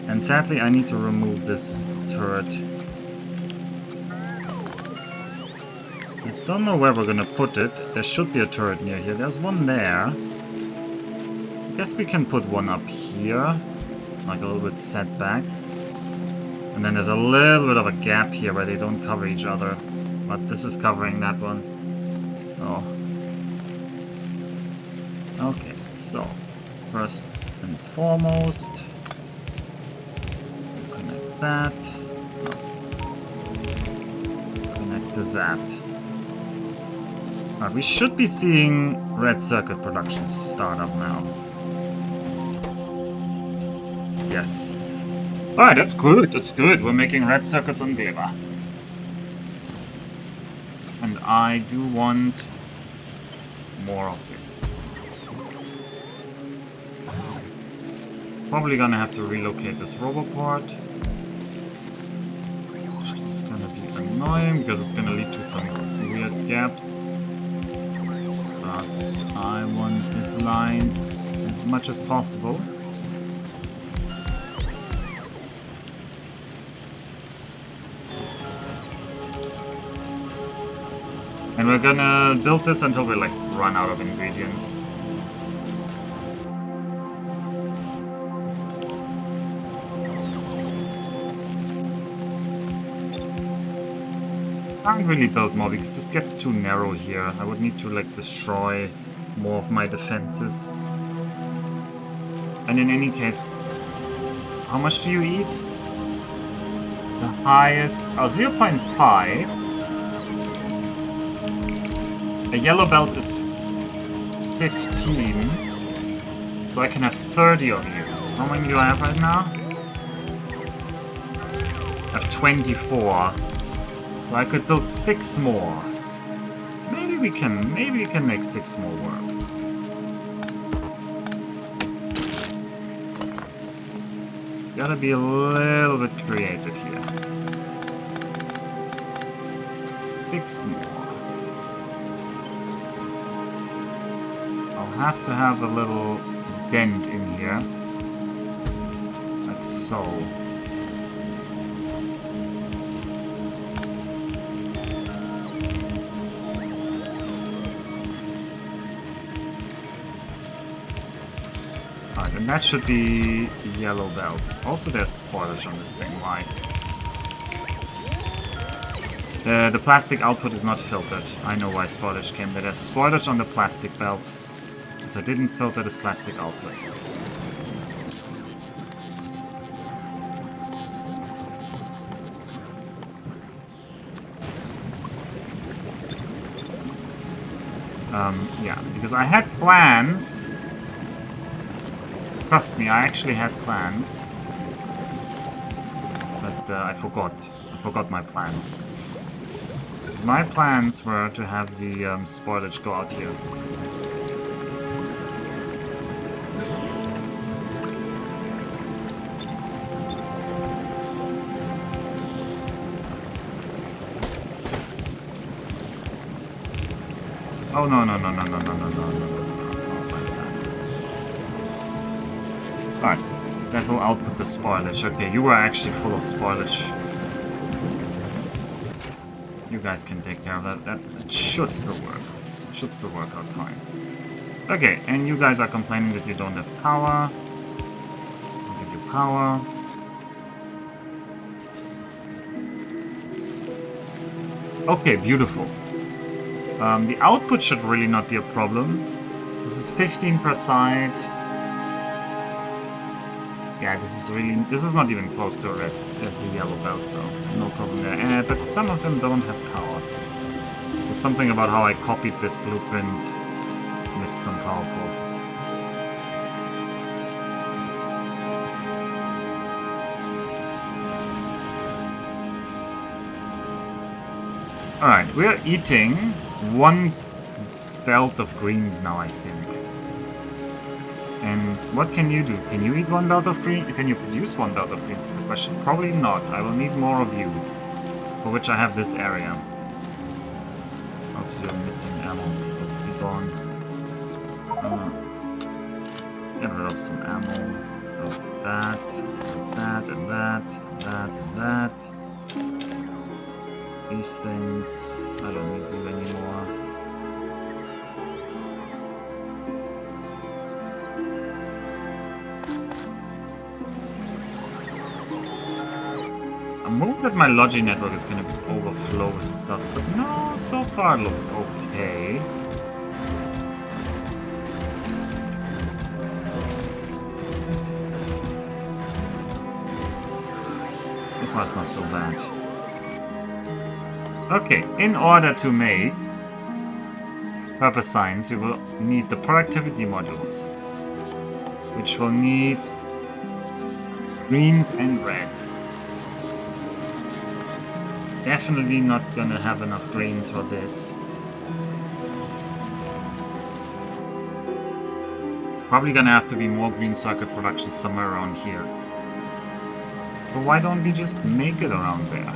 And sadly, I need to remove this turret. I don't know where we're gonna put it. There should be a turret near here. There's one there. I guess we can put one up here. Like a little bit set back. And then there's a little bit of a gap here where they don't cover each other. But this is covering that one. Oh. Okay, so first and foremost, connect that. No. Connect to that. Alright, we should be seeing red circuit production start up now. Yes. Alright, that's good, that's good. We're making red circuits on Gleba. And I do want more of this. Probably gonna have to relocate this roboport. Which is gonna be annoying because it's gonna lead to some weird gaps. But I want this line as much as possible. And we're gonna build this until we like run out of ingredients. I can't really build more because this gets too narrow here. I would need to like destroy more of my defenses. And in any case, how much do you eat? The highest, 0.5. A yellow belt is 15. So I can have 30 of you. How many do I have right now? I have 24. So I could build 6 more. Maybe we can make 6 more work. Gotta be a little bit creative here. 6 more. I'll have to have a little dent in here. Like so. And that should be yellow belts. Also, there's spoilage on this thing. Why? The plastic output is not filtered. I know why spoilage came there. There's spoilage on the plastic belt. Because I didn't filter this plastic output. Yeah, because I had plans. Trust me, I actually had plans. But I forgot. I forgot my plans. My plans were to have the spoilage go out here. Oh, no, no, no, no, no, no, no, no, no, no, no, not like that. Alright, that will output the spoilage. Okay, you were actually full of spoilage. You guys can take care of that. That should still work. Should still work out fine. Okay, and you guys are complaining that you don't have power. I'll give you power. Okay, beautiful. The output should really not be a problem. This is 15 per side. Yeah, this is not even close to a red, to yellow belt, so no problem there. But some of them don't have power. So something about how I copied this blueprint missed some power cord. Alright, we're eating one belt of greens now, I think. And what can you do? Can you eat one belt of green? Can you produce one belt of greens is the question. Probably not. I will need more of you. For which I have this area. Also, you're missing ammo, so be gone. Let's get rid of some ammo. That, that, and that, that, and that. These things, I don't need to anymore. I'm worried that my Logi network is going to overflow with stuff, but no, so far it looks okay. So far it's not so bad. Okay, in order to make purpose signs, we will need the productivity modules, which will need greens and reds. Definitely not gonna have enough greens for this. It's probably gonna have to be more green circuit production somewhere around here. So why don't we just make it around there?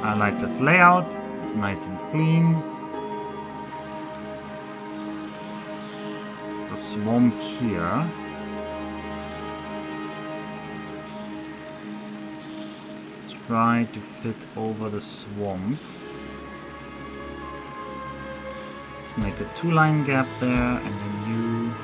I like this layout. This is nice and clean. There's a swamp here. Let's try to fit over the swamp. Let's make a 2-line gap there, and then you...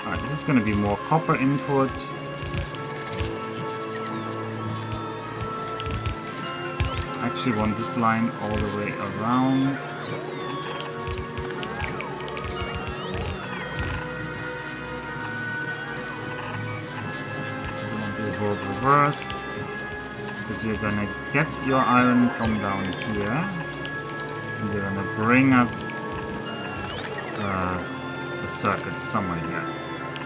Alright, this is going to be more copper input. I actually want this line all the way around. I want these balls reversed, because you're going to get your iron from down here, and you're going to bring us the circuits somewhere here.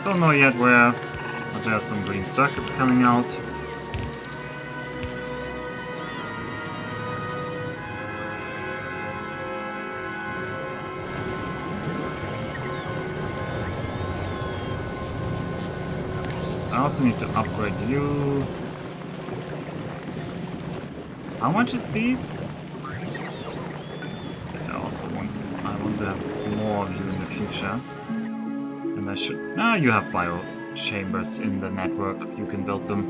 Don't know yet where, but there are some green circuits coming out. I also need to upgrade you. How much is these? I want to have more of you in the future. And I should... Ah, you have bio chambers in the network. You can build them.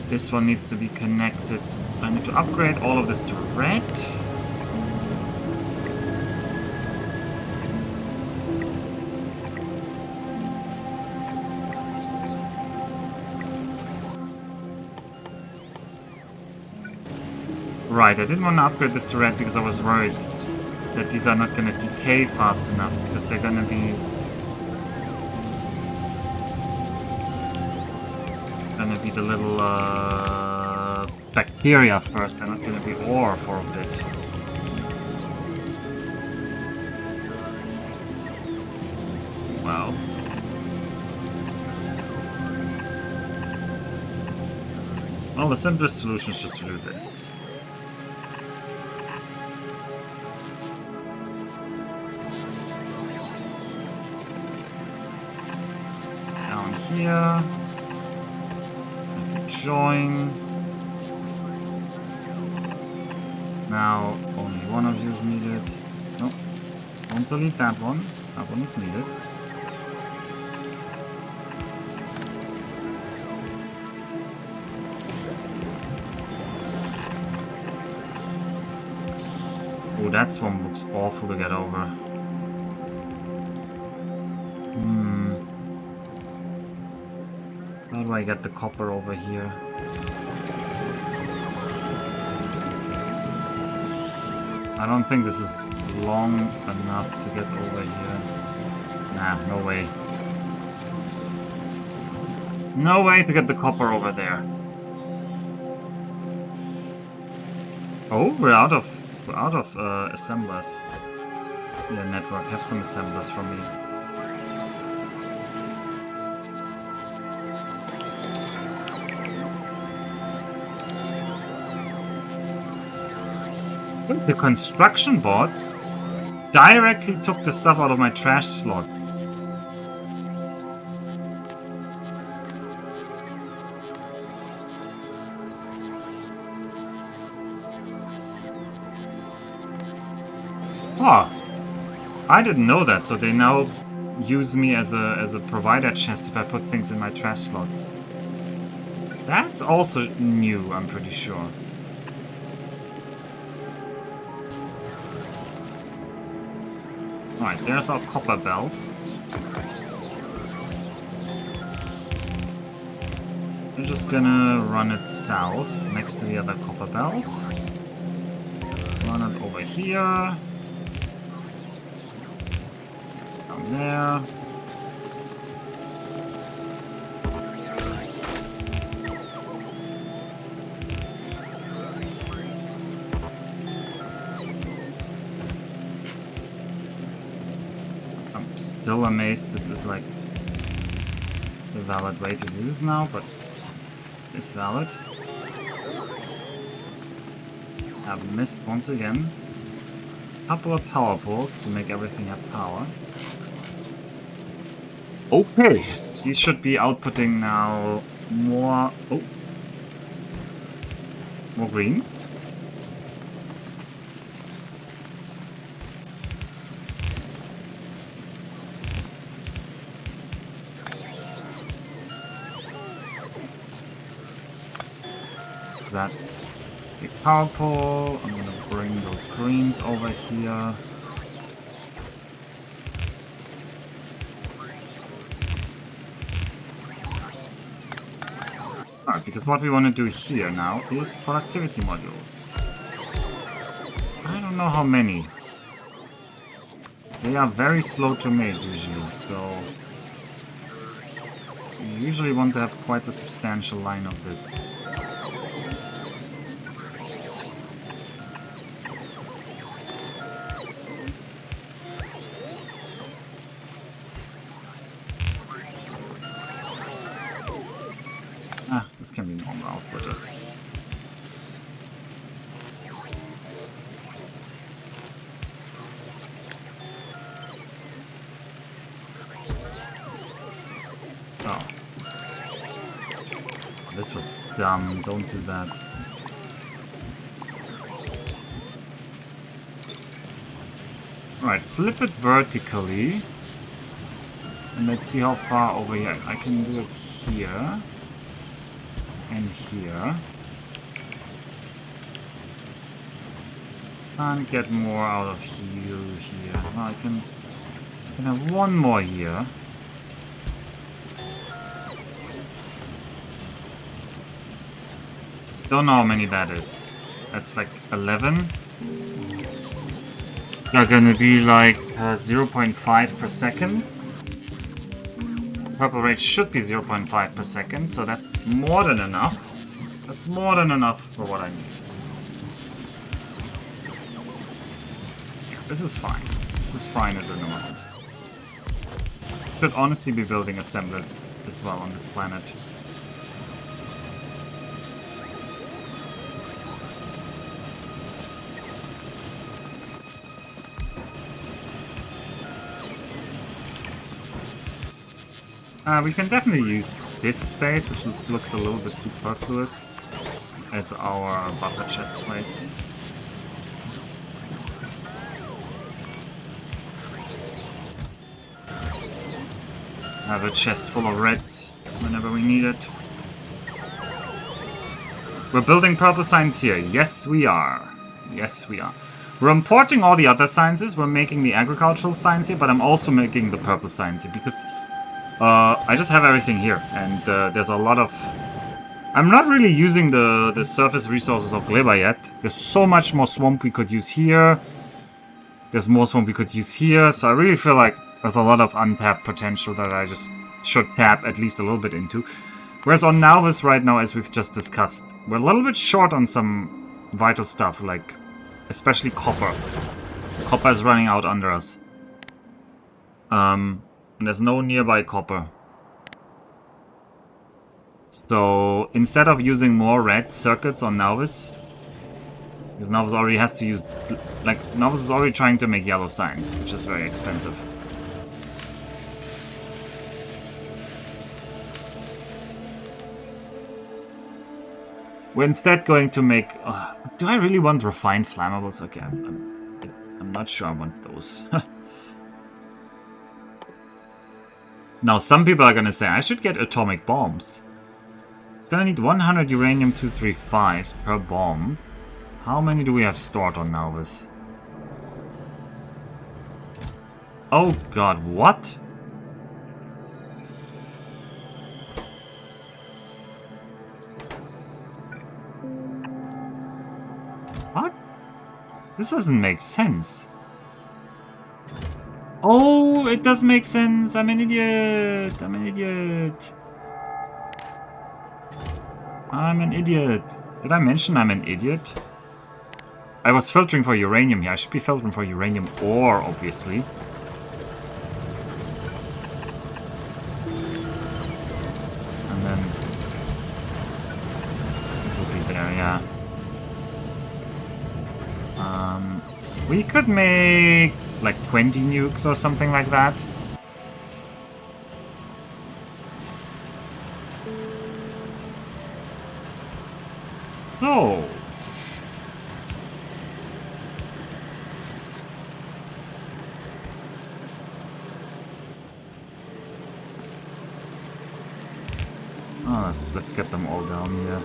This one needs to be connected. I need to upgrade all of this to red. Right, I didn't want to upgrade this to red because I was worried that these are not going to decay fast enough, because they're going to be the little bacteria first. They're not going to be ore for a bit. Wow. Well, the simplest solution is just to do this. Down here. Join. Now, only one of you is needed. Nope. Don't delete that one. That one is needed. Oh, that one looks awful to get over. How do I get the copper over here? I don't think this is long enough to get over here. Nah, no way. No way to get the copper over there. Oh, we're out of assemblers. Yeah, network, have some assemblers from me. The construction bots directly took the stuff out of my trash slots. Oh, I didn't know that, so they now use me as a provider chest if I put things in my trash slots. That's also new, I'm pretty sure. Alright, there's our copper belt. We're just gonna run it south, next to the other copper belt. Run it over here. Down there. Still amazed this is like the valid way to do this now, but it's valid. Have missed once again. Couple of power poles to make everything have power. Okay, these should be outputting now more. Oh, more greens. That big power pole. I'm gonna bring those greens over here. Alright, because what we want to do here now is productivity modules. I don't know how many. They are very slow to make usually, so you usually want to have quite a substantial line of this. This can be normal outputters. Oh. This was dumb. Don't do that. Alright, flip it vertically. And let's see how far over here. I can do it here. And here. Can't get more out of here. Well, I can have one more here. Don't know how many that is. That's like 11. They're gonna be like 0.5 per second. Purple rate should be 0.5 per second, so that's more than enough. That's more than enough for what I need. This is fine. This is fine as a node. Should honestly be building assemblers as well on this planet. We can definitely use this space, which looks a little bit superfluous, as our buffer chest place. Have a chest full of reds whenever we need it. We're building purple signs here. Yes, we are. Yes, we are. We're importing all the other sciences. We're making the agricultural science here, but I'm also making the purple science here because I just have everything here, and there's a lot of... I'm not really using the surface resources of Gleba yet. There's so much more swamp we could use here. There's more swamp we could use here, so I really feel like there's a lot of untapped potential that I just should tap at least a little bit into. Whereas on Nalvis right now, as we've just discussed, we're a little bit short on some vital stuff, like especially copper. Copper is running out under us. And there's no nearby copper. So instead of using more red circuits on Nalvis, because Nalvis already has to use... Like, Nalvis is already trying to make yellow signs, which is very expensive. We're instead going to make... do I really want refined flammables? Okay, I'm not sure I want those. Now, some people are gonna say, I should get atomic bombs. It's gonna need 100 uranium-235s per bomb. How many do we have stored on Nalvis? Oh god, what? What? This doesn't make sense. Oh, it does make sense. I'm an idiot. I'm an idiot. I'm an idiot. Did I mention I'm an idiot? I was filtering for uranium here. I should be filtering for uranium ore, obviously. And then it will be there, yeah. We could make like 20 nukes or something like that. Oh. Oh, let's get them all down here.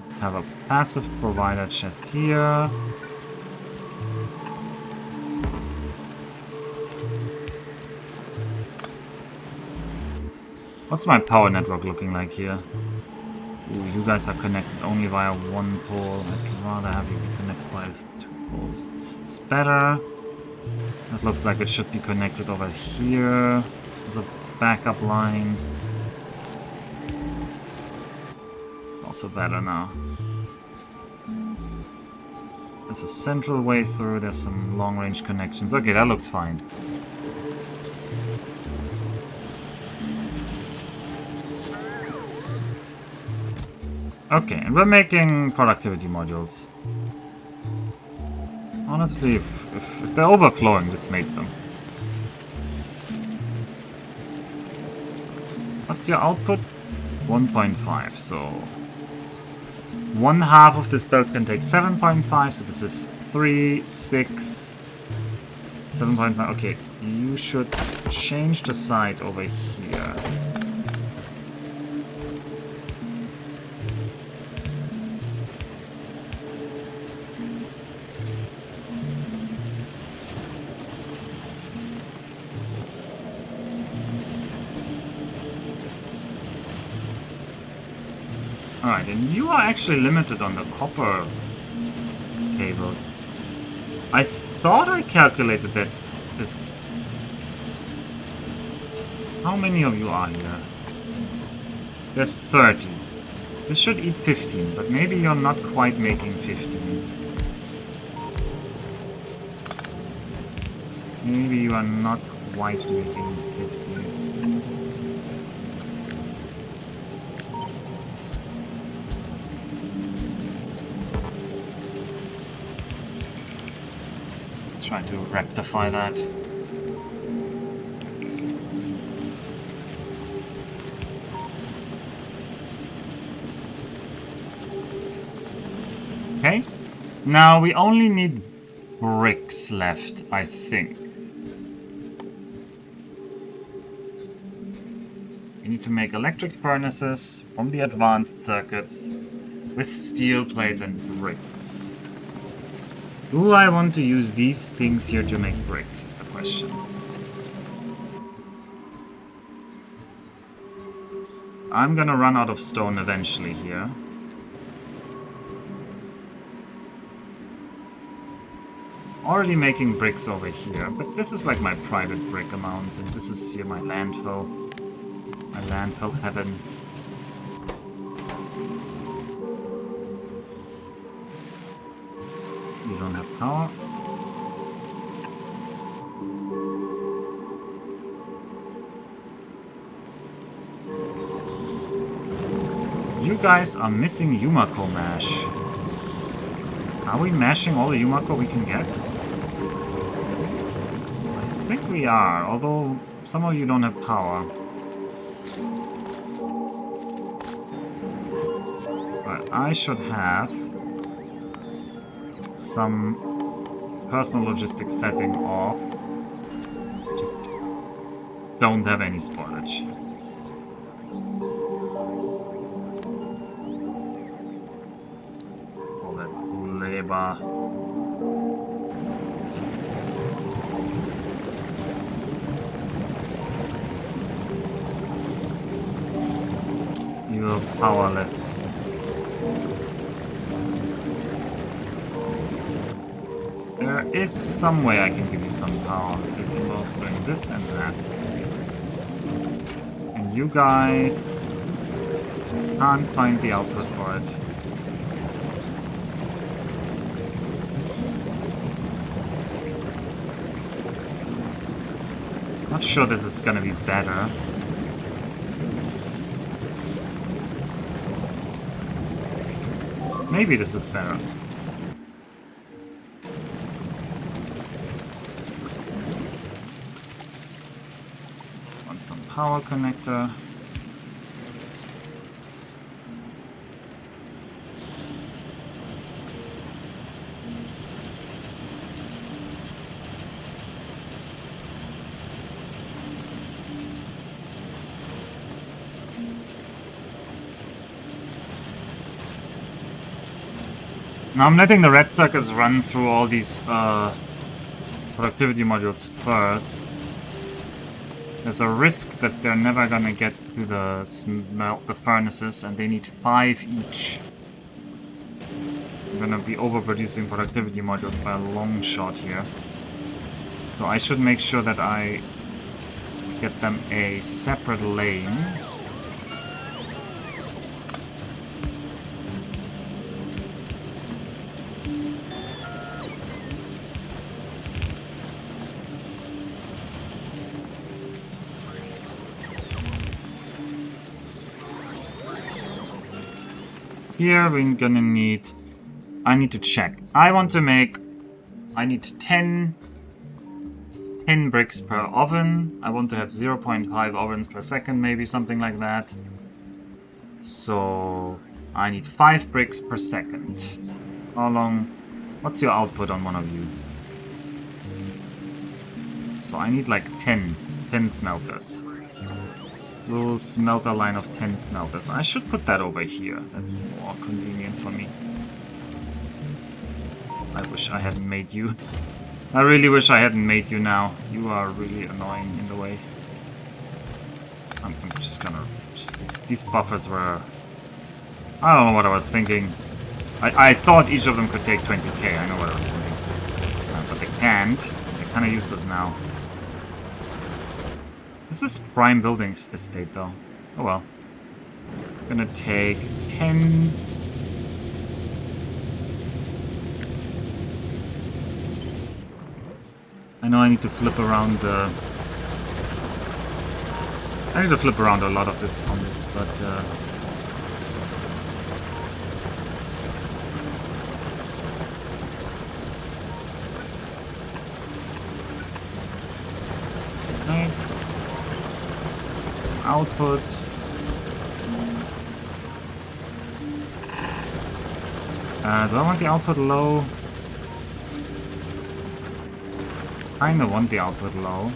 Let's have a passive provider chest here. What's my power network looking like here? Ooh, you guys are connected only via one pole. I'd rather have you be connected via 2 poles. It's better. That looks like it should be connected over here. There's a backup line. Also better now. There's a central way through, there's some long-range connections. Okay, that looks fine. Okay, and we're making productivity modules. Honestly, if they're overflowing, just make them. What's your output? 1.5, so... 1/2 of this belt can take 7.5, so this is 3, 6, 7.5. Okay, you should change the side over here. Alright, and you are actually limited on the copper cables. I thought I calculated that this... How many of you are here? There's 30. This should eat 15, but maybe you're not quite making 15. Maybe you are not quite making 15. Try to rectify that. Okay. Now we only need bricks left, I think. We need to make electric furnaces from the advanced circuits with steel plates and bricks. Do I want to use these things here to make bricks is the question. I'm gonna run out of stone eventually here. Already making bricks over here, but this is like my private brick amount, and this is here my landfill. My landfill heaven. You don't have power. You guys are missing Yumako mash. Are we mashing all the Yumako we can get? I think we are, although some of you don't have power. But I should have some personal logistics setting off. Just don't have any spoilage. All that Gleba. You're powerless. There is some way I can give you some power. It involves doing this and that. And you guys just can't find the output for it. Not sure this is gonna be better. Maybe this is better. Want some power connector. Now I'm letting the red circuits run through all these productivity modules first. There's a risk that they're never gonna get to the furnaces, and they need 5 each. I'm gonna be overproducing productivity modules by a long shot here. So I should make sure that I get them a separate lane. Here we're gonna need... I need to check. I need 10 bricks per oven. I want to have 0.5 ovens per second, maybe something like that. So I need 5 bricks per second. How long? What's your output on one of you? So I need like 10 smelters. Little smelter line of 10 smelters. I should put that over here. That's more convenient for me. I wish I hadn't made you. I really wish I hadn't made you now. You are really annoying in the way. I'm just gonna... these buffers were... I don't know what I was thinking. I thought each of them could take 20k. I know what I was thinking. But they can't. They're kinda useless now. This is prime buildings estate though. Oh well. Gonna take 10. I know I need to flip around the... I need to flip around a lot of this on this, but output. Do I want the output low? Kinda want the output low.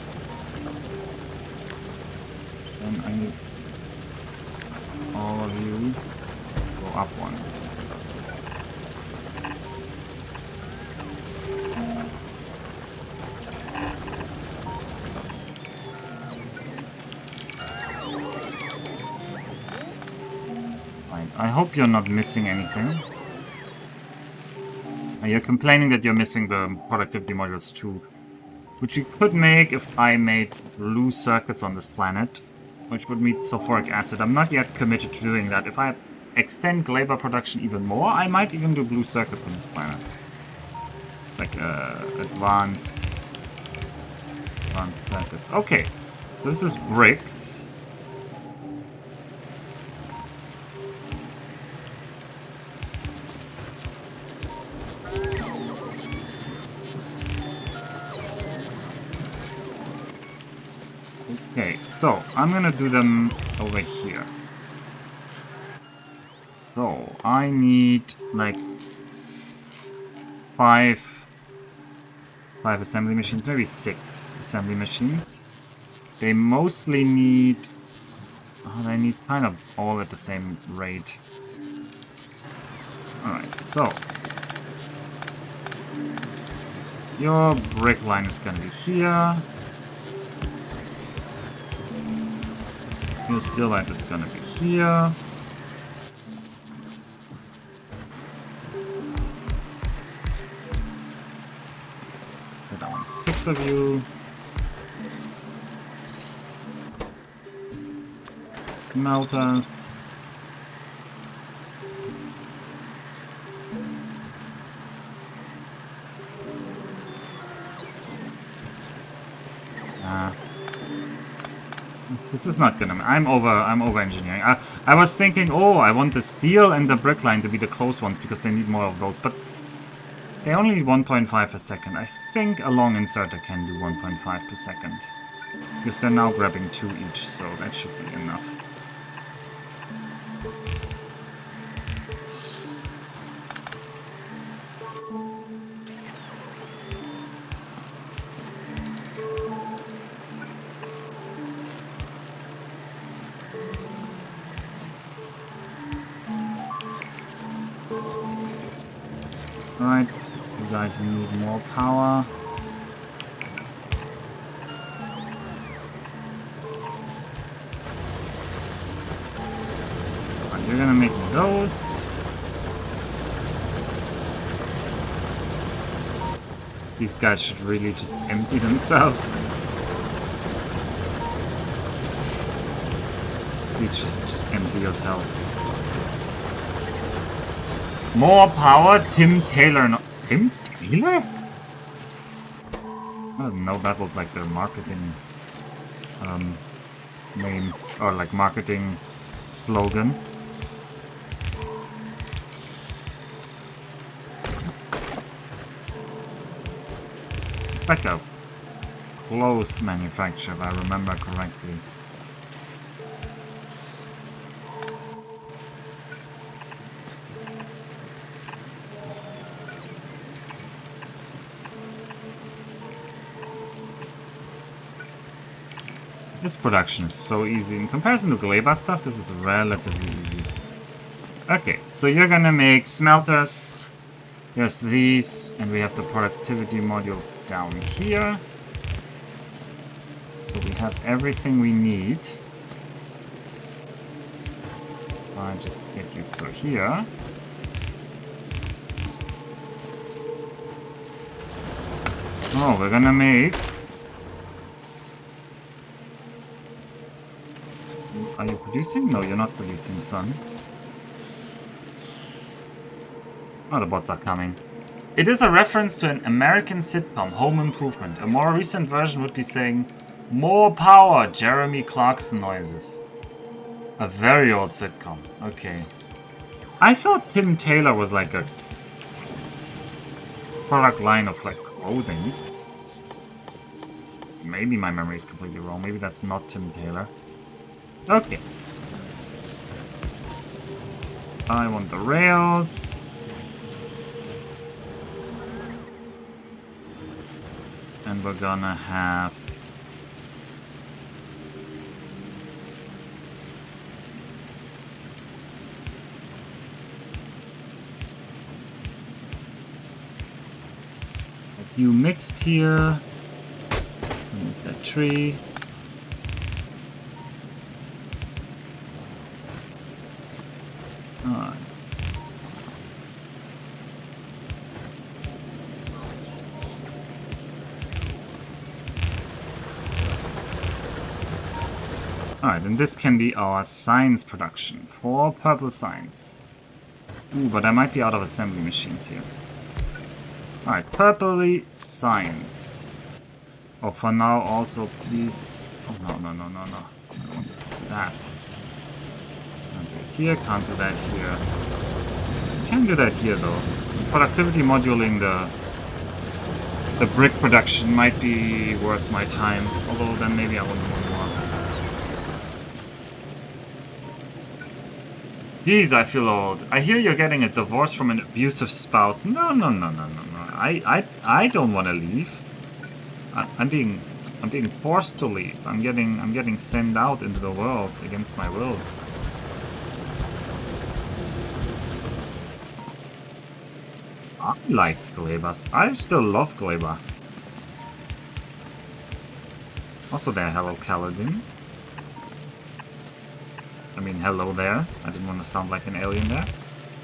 Then I need all of you go up one. Right, I hope you're not missing anything. You're complaining that you're missing the productivity modules too. Which we could make if I made blue circuits on this planet, which would meet sulfuric acid. I'm not yet committed to doing that. If I extend Gleba production even more, I might even do blue circuits on this planet. Like advanced circuits. Okay, so this is bricks. Okay, so I'm gonna do them over here. So I need like five assembly machines, maybe 6 assembly machines. They mostly need... Oh, they need kind of all at the same rate. Alright, so your brick line is gonna be here. Your steel line is gonna be here. I want 6 of you. Smelters. This is not gonna... I'm over engineering. I was thinking, oh, I want the steel and the brick line to be the close ones because they need more of those, but they only need 1.5 per second. I think a long inserter can do 1.5 per second. Because they're now grabbing 2 each, so that should be enough. Right, you guys need more power. Right, you're gonna make those. These guys should really just empty themselves. Please just empty yourself. More power, Tim Taylor. No, Tim Taylor? I didn't know that was like their marketing name or like marketing slogan. Like a clothes manufacturer, if I remember correctly. This production is so easy. In comparison to Gleba stuff, this is relatively easy. Okay, so you're gonna make smelters. There's these, and we have the productivity modules down here. So we have everything we need. I'll just get you through here. Oh, we're gonna make... Are you producing? No, you're not producing, son. Oh, the bots are coming. It is a reference to an American sitcom, Home Improvement. A more recent version would be saying, "More power, Jeremy Clarkson noises." A very old sitcom. Okay. I thought Tim Taylor was like a product line of like clothing. Maybe my memory is completely wrong. Maybe that's not Tim Taylor. Okay. I want the rails. And we're gonna have... you mixed here. Remove that tree. Alright. Alright, and this can be our science production. 4 purple signs. Ooh, but I might be out of assembly machines here. Alright, purpley science. Oh, for now also, please... Oh, no. I don't want to do that. Can't do it here, can't do that here. Can do that here, though. Productivity moduling the brick production might be worth my time. Although then maybe I wouldn't want more. Geez, I feel old. I hear you're getting a divorce from an abusive spouse. No. I don't want to leave. I'm being forced to leave. I'm getting sent out into the world against my will. I like Gleba. I still love Gleba. Also there, hello Kaladin. I mean, hello there. I didn't want to sound like an alien there.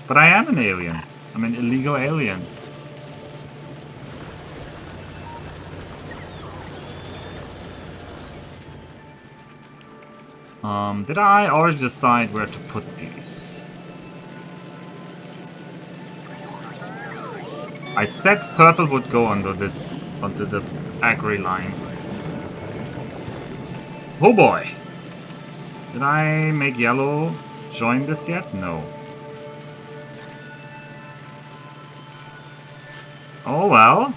But I am an alien. I'm an illegal alien. Did I already decide where to put these? I said purple would go onto the agri line. Oh boy! Did I make yellow join this yet? No. Oh well.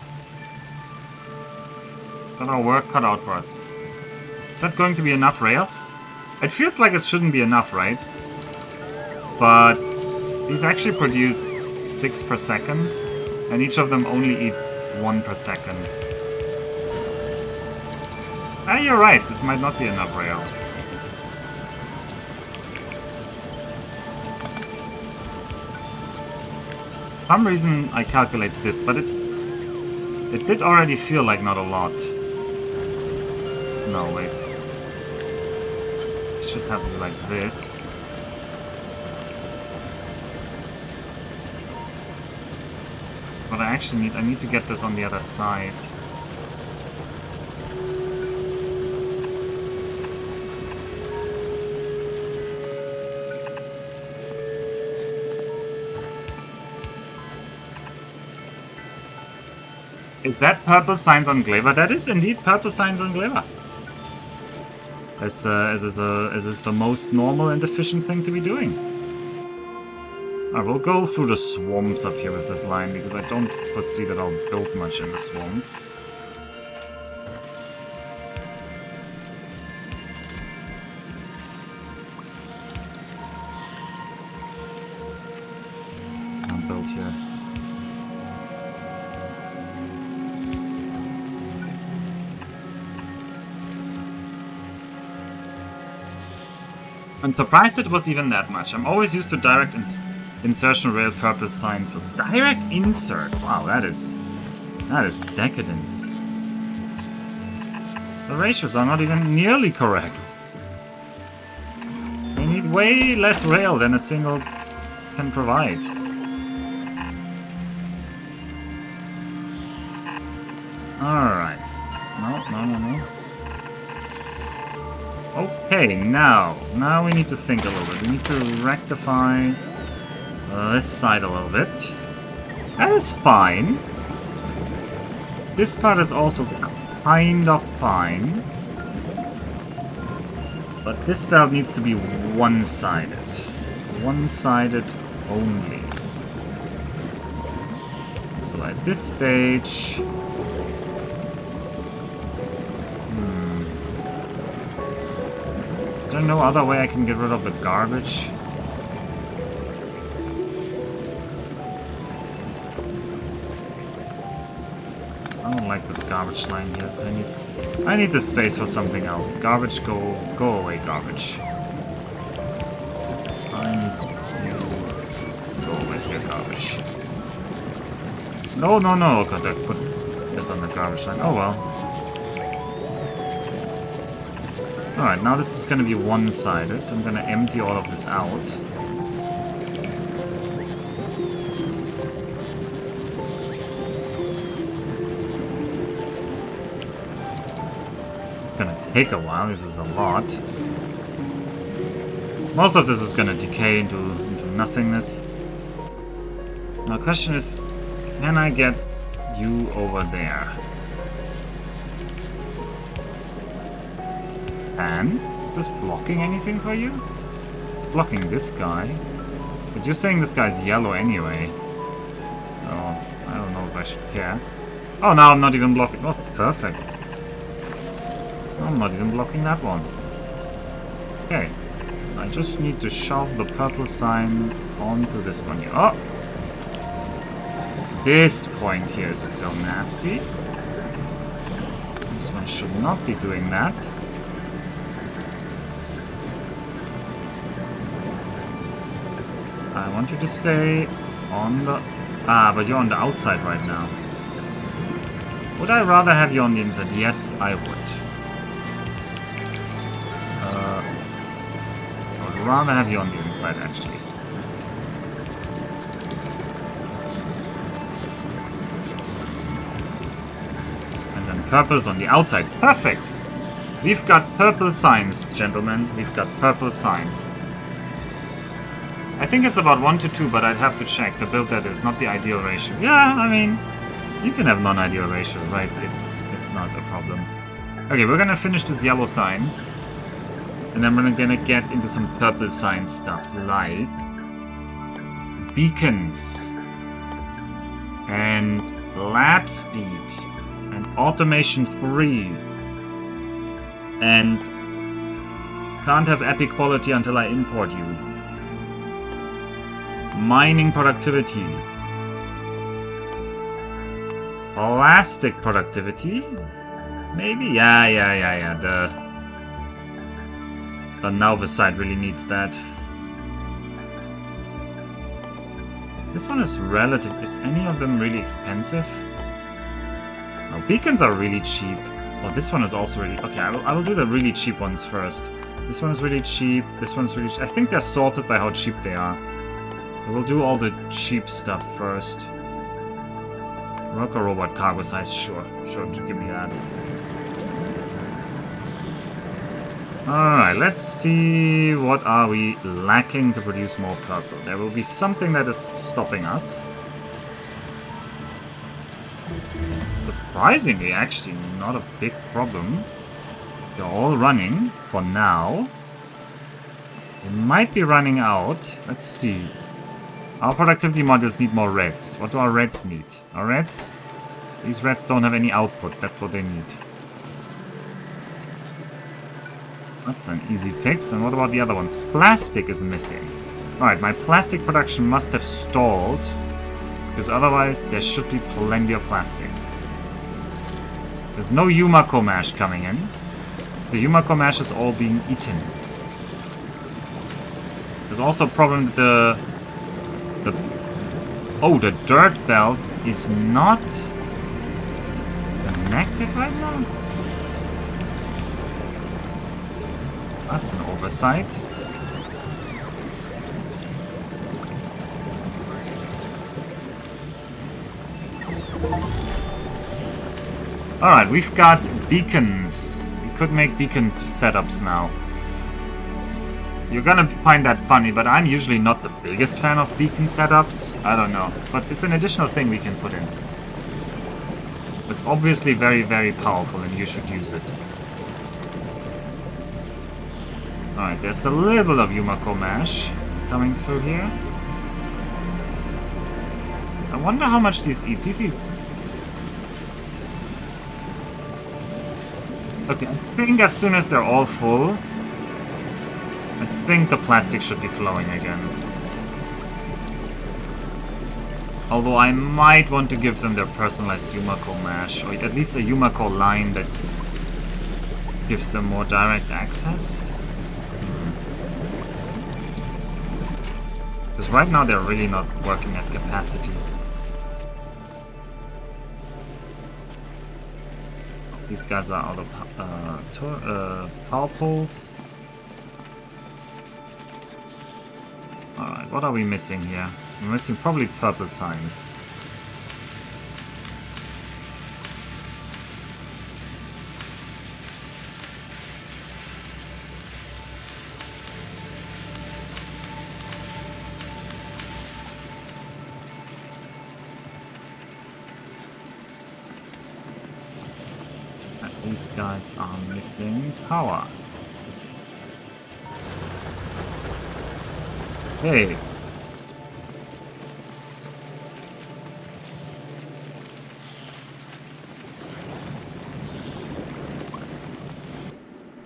Got our work cut out for us. Is that going to be enough rail? It feels like it shouldn't be enough, right? But these actually produce 6 per second, and each of them only eats 1 per second. Ah, you're right, this might not be enough rail. For some reason I calculated this, but it did already feel like not a lot. No, wait. It should have to be like this. But I need to get this on the other side. Is that purple signs on Gleba? That is indeed purple signs on Gleba. As is the most normal and efficient thing to be doing. I will go through the swamps up here with this line, because I don't foresee that I'll build much in the swamp. I'll build here. I'm surprised it was even that much. I'm always used to direct insertion rail purple signs, but direct insert? Wow, that is decadence. The ratios are not even nearly correct. They need way less rail than a single can provide. Alright. No. Okay, now we need to think a little bit. We need to rectify this side a little bit. That is fine. This part is also kind of fine. But this belt needs to be one-sided. One-sided only. So at this stage... Is there no other way I can get rid of the garbage? I don't like this garbage line here. I need this space for something else. Garbage, go away, garbage. I need you. Go away here, garbage. No, no, no. God, I put this on the garbage line. Oh well. Alright, now this is gonna be one-sided. I'm gonna empty all of this out. Gonna take a while, this is a lot. Most of this is gonna decay into nothingness. Now the question is, can I get you over there? And is this blocking anything for you? It's blocking this guy. But you're saying this guy's yellow anyway. So I don't know if I should care. Oh, now I'm not even blocking. Oh, perfect. I'm not even blocking that one. Okay. I just need to shove the purple signs onto this one here. Oh! This point here is still nasty. This one should not be doing that. I want you to stay on the... Ah, but you're on the outside right now. Would I rather have you on the inside? Yes, I would. I would rather have you on the inside, actually. And then purple's on the outside. Perfect! We've got purple signs, gentlemen. We've got purple signs. I think it's about 1 to 2, but I'd have to check. The build that is not the ideal ratio. Yeah, I mean, you can have non-ideal ratio, right? It's not a problem. Okay, we're gonna finish this yellow signs. And then we're gonna get into some purple sign stuff, like beacons and lab speed and automation 3 and can't have epic quality until I import you. Mining productivity, plastic productivity, maybe? Yeah. The Nauvis side really needs that. This one is relative. Is any of them really expensive? No, beacons are really cheap. Oh, this one is also really... Okay, I will do the really cheap ones first. This one is really cheap. This one's really cheap. I think they're sorted by how cheap they are. So we'll do all the cheap stuff first. Worker robot cargo size, sure, give me that. Alright, let's see what are we lacking to produce more purple. There will be something that is stopping us. Surprisingly, actually, not a big problem. They're all running for now. They might be running out. Let's see. Our productivity modules need more reds. What do our reds need? Our reds... These reds don't have any output. That's what they need. That's an easy fix. And what about the other ones? Plastic is missing. Alright, my plastic production must have stalled. Because otherwise there should be plenty of plastic. There's no Yumako mash coming in. Because the Yumako mash is all being eaten. There's also a problem that the dirt belt is not connected right now? That's an oversight. Alright, we've got beacons. We could make beacon setups now. You're gonna find that funny, but I'm usually not the biggest fan of beacon setups. I don't know. But it's an additional thing we can put in. It's obviously very, very powerful and you should use it. Alright, there's a little bit of Yumako mash coming through here. I wonder how much these eat. These eat... Okay, I think as soon as they're all full, think the plastic should be flowing again. Although I might want to give them their personalized Yumako mash, or at least a Yumako line that gives them more direct access. Because right now they're really not working at capacity. These guys are out of power poles. Alright, what are we missing here? We're missing probably purple signs. These guys are missing power. Hey.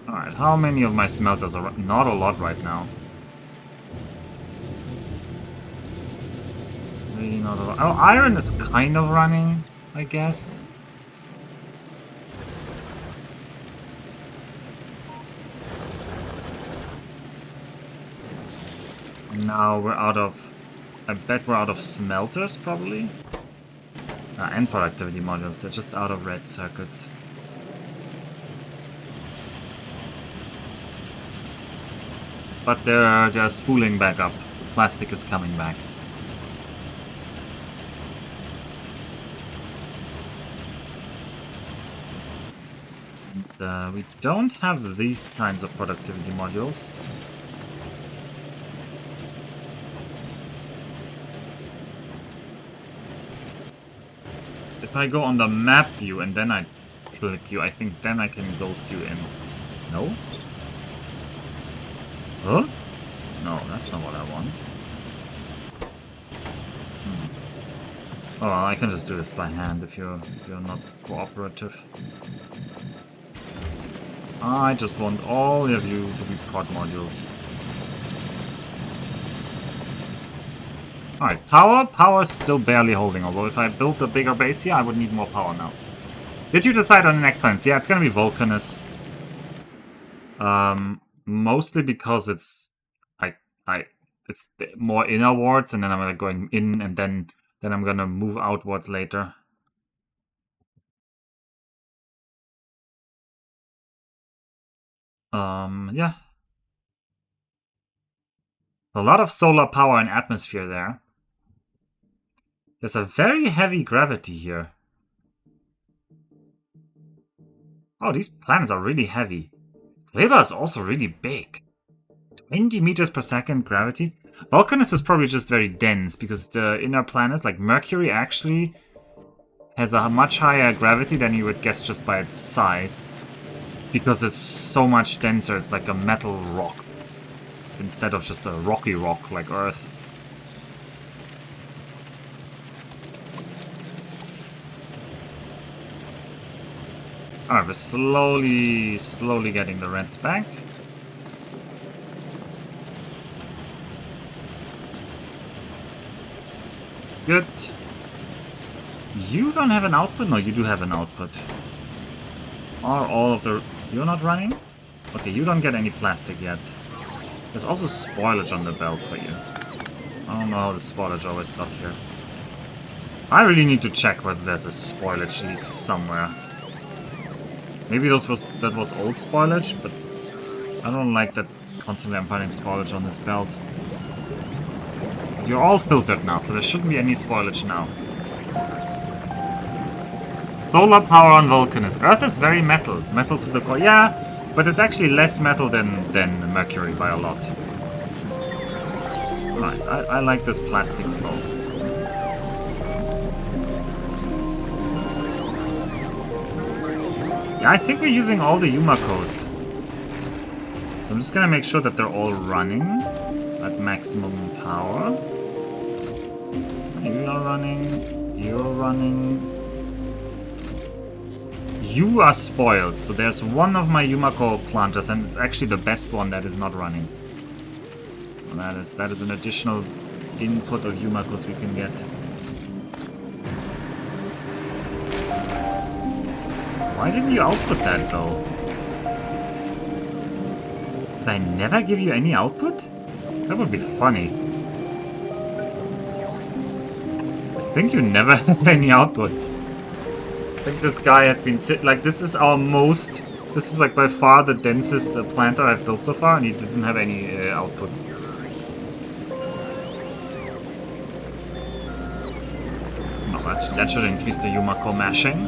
Alright, how many of my smelters are... Not a lot right now. Really not a lot. Oh, iron is kind of running, I guess. Now we're out of... I bet we're out of smelters, probably. And productivity modules, they're just out of red circuits. But they're spooling back up. Plastic is coming back. And, we don't have these kinds of productivity modules. If I go on the map view and then I click you, I think then I can ghost you in. No? Huh? No, that's not what I want. Oh, I can just do this by hand if you're not cooperative. I just want all of you to be prod modules. Alright, power? Power's still barely holding, although if I built a bigger base here, I would need more power now. Did you decide on the next plans? Yeah, it's gonna be Vulcanus. Mostly because it's it's more inner wards, and then I'm gonna going in, and then I'm gonna move outwards later. Yeah. A lot of solar power and atmosphere there. There's a very heavy gravity here. Oh, these planets are really heavy. Gleba is also really big. 20 meters per second gravity. Vulcanus is probably just very dense, because the inner planets, like Mercury, actually has a much higher gravity than you would guess just by its size. Because it's so much denser, it's like a metal rock. Instead of just a rocky rock like Earth. Alright, we're slowly getting the rents back. Good. You don't have an output? No, you do have an output. Are all of the... You're not running? Okay, you don't get any plastic yet. There's also spoilage on the belt for you. I don't know how the spoilage always got here. I really need to check whether there's a spoilage leak somewhere. Maybe that was old spoilage, but I don't like that constantly I'm finding spoilage on this belt. But you're all filtered now, so there shouldn't be any spoilage now. Solar power on Vulcanus. Earth is very metal. Metal to the core. Yeah, but it's actually less metal than Mercury by a lot. Right, I like this plastic flow. Yeah, I think we're using all the Yumakos. So I'm just gonna make sure that they're all running at maximum power. You are running. You're running. You are spoiled, so there's one of my Yumako planters, and it's actually the best one that is not running. That is an additional input of Yumakos we can get. Why didn't you output that though? Did I never give you any output? That would be funny. I think you never had any output. I think this guy has been like, this is our most... This is like by far the densest planter I've built so far, and he doesn't have any output. No, that should increase the Yumako mashing.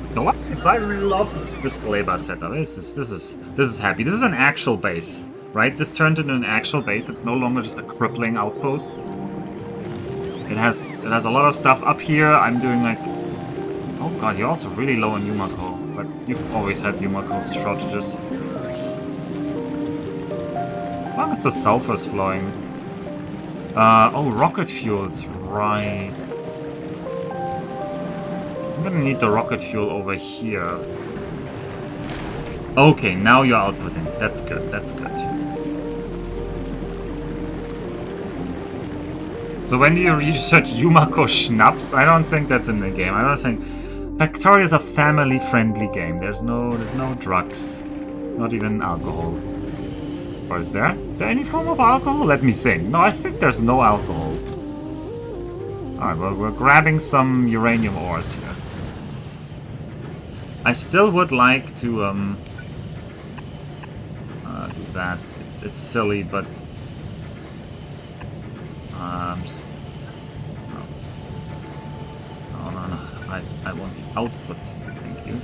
You know what? I really love this Gleba setup. This is happy. This is an actual base, right? This turned into an actual base. It's no longer just a crippling outpost. It has a lot of stuff up here. I'm doing like... Oh god, you're also really low on Yumako. But you've always had Yumako shortages. As long as the sulfur's flowing. Oh, rocket fuels, right. I'm gonna need the rocket fuel over here. Okay, now you're outputting. That's good, that's good. So when do you research Yumako Schnapps? I don't think that's in the game. I don't think... Factorio is a family-friendly game. There's no drugs. Not even alcohol. Or is there? Is there any form of alcohol? Let me think. No, I think there's no alcohol. Alright, well, we're grabbing some uranium ores here. I still would like to do that. It's silly, but... just... No. I want the output. Thank you.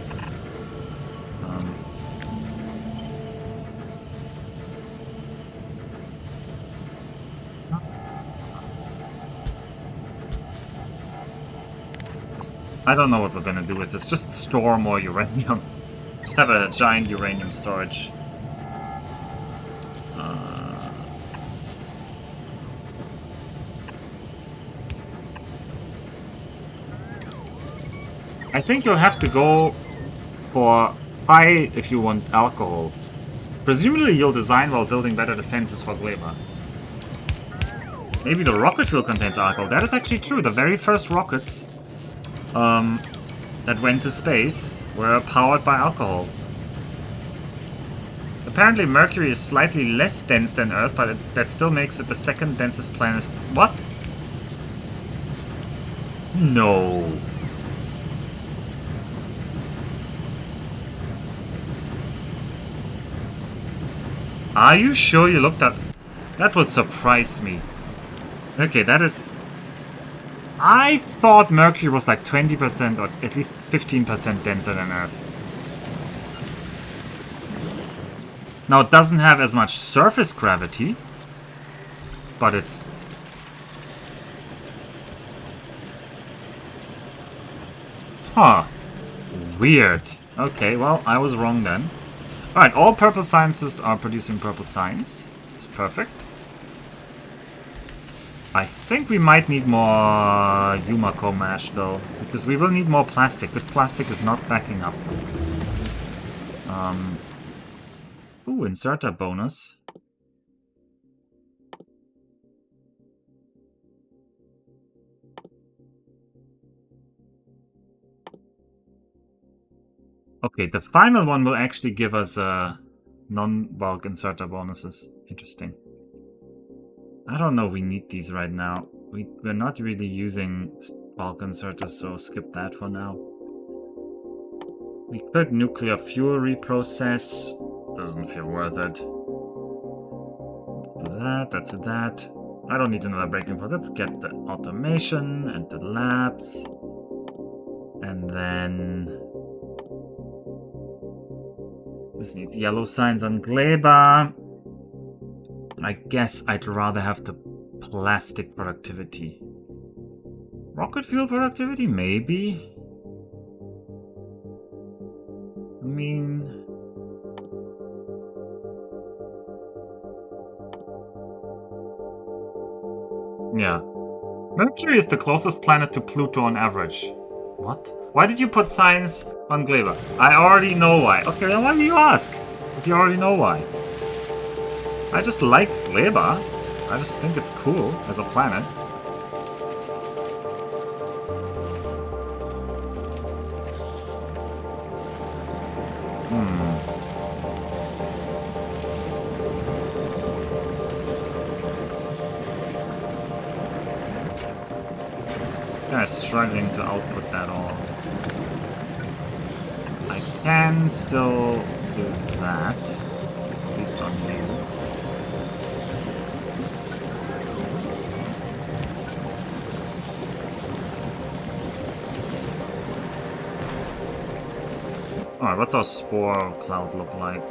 I don't know what we're gonna do with this. Just store more uranium. Just have a giant uranium storage. I think you'll have to go for high if you want alcohol. Presumably you'll design while building better defenses for Gleba. Maybe the rocket fuel contains alcohol. That is actually true. The very first rockets that went to space were powered by alcohol. Apparently Mercury is slightly less dense than Earth, but that still makes it the second densest planet. What? No. Are you sure you looked at... That would surprise me. Okay, that is... I thought Mercury was like 20% or at least 15% denser than Earth. Now, it doesn't have as much surface gravity, but it's... Huh. Weird. Okay, well, I was wrong then. Alright, all purple sciences are producing purple science. It's perfect. I think we might need more Yumako mash though, because we will need more plastic. This plastic is not backing up. Ooh, inserter bonus. Okay, the final one will actually give us non-bulk inserter bonuses. Interesting. I don't know if we need these right now. We're not really using bulk inserters, so skip that for now. We could nuclear fuel reprocess. Doesn't feel worth it. Let's do that, let's do that. I don't need another breaking point. Let's get the automation and the labs. And then... This needs yellow signs on Gleba. I guess I'd rather have the plastic productivity. Rocket fuel productivity? Maybe? I mean... Yeah. Mercury is the closest planet to Pluto on average. What? Why did you put science on Gleba. I already know why. Okay, then why do you ask? If you already know why. I just like Gleba. I just think it's cool as a planet. Struggling to output that all. I can still do that, at least on you. Alright, what's our spore cloud look like?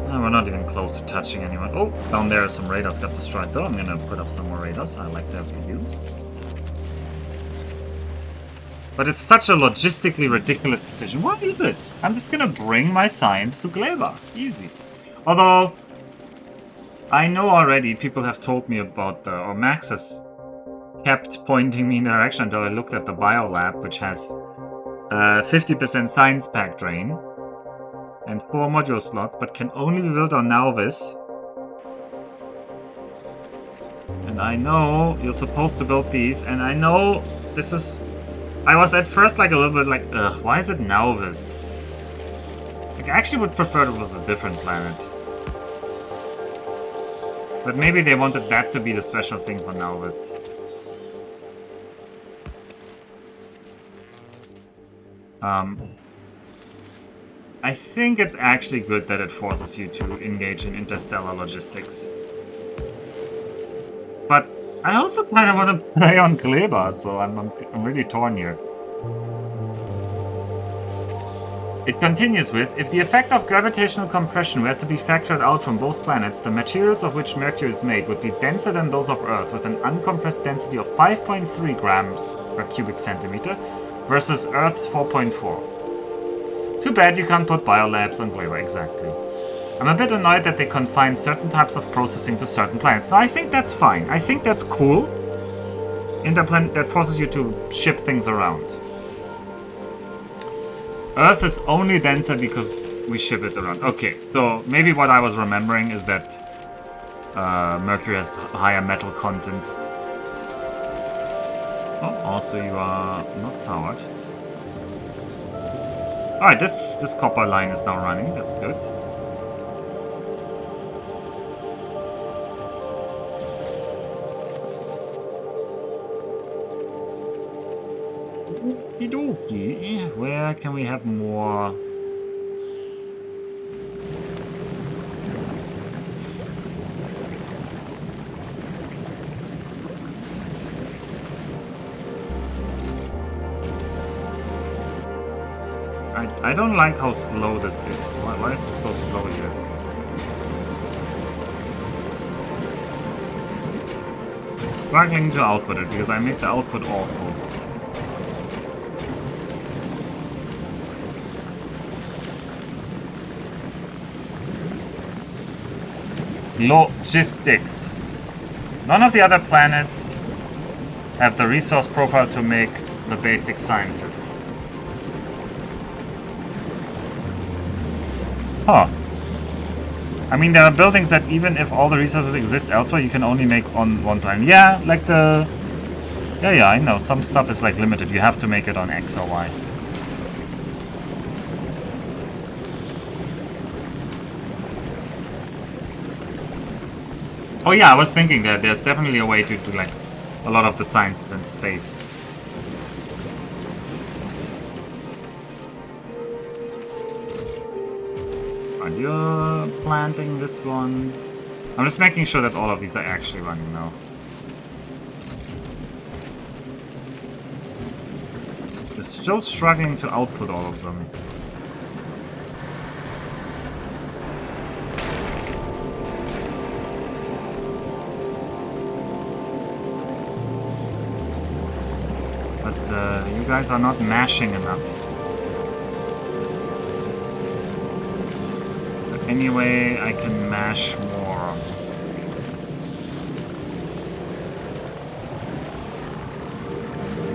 We're not even close to touching anyone. Oh, down there some radars got destroyed though. I'm gonna put up some more radars. I like their views. But it's such a logistically ridiculous decision. What is it? I'm just gonna bring my science to Gleba. Easy. Although, I know already people have told me about or Max has kept pointing me in the direction until I looked at the biolab, which has 50% science pack drain and 4 module slots, but can only be built on Nauvis. And I know you're supposed to build these, and I know this is... I was at first like a little bit like, ugh, why is it Nauvis? Like, I actually would prefer it was a different planet. But maybe they wanted that to be the special thing for Nauvis. I think it's actually good that it forces you to engage in interstellar logistics. But I also kind of want to play on Gleba, so I'm really torn here. It continues with, if the effect of gravitational compression were to be factored out from both planets, the materials of which Mercury is made would be denser than those of Earth, with an uncompressed density of 5.3 grams per cubic centimeter versus Earth's 4.4. Too bad you can't put biolabs on Gleba, exactly. I'm a bit annoyed that they confine certain types of processing to certain planets. Now, I think that's fine. I think that's cool. Interplanet that forces you to ship things around. Earth is only denser because we ship it around. Okay, so maybe what I was remembering is that Mercury has higher metal contents. Oh, also you are not powered. Alright, this copper line is now running. That's good. Okie-dokie. Where can we have more? I don't like how slow this is. Why is this so slow here? Struggling to output it because I made the output awful. Logistics. None of the other planets have the resource profile to make the basic sciences. Huh. I mean, there are buildings that even if all the resources exist elsewhere, you can only make on one planet. Yeah, like the... Yeah, I know. Some stuff is like limited. You have to make it on X or Y. Oh yeah, I was thinking that there's definitely a way to do like a lot of the sciences in space. You're planting this one. I'm just making sure that all of these are actually running now. They're still struggling to output all of them. But you guys are not mashing enough. Anyway, I can mash more.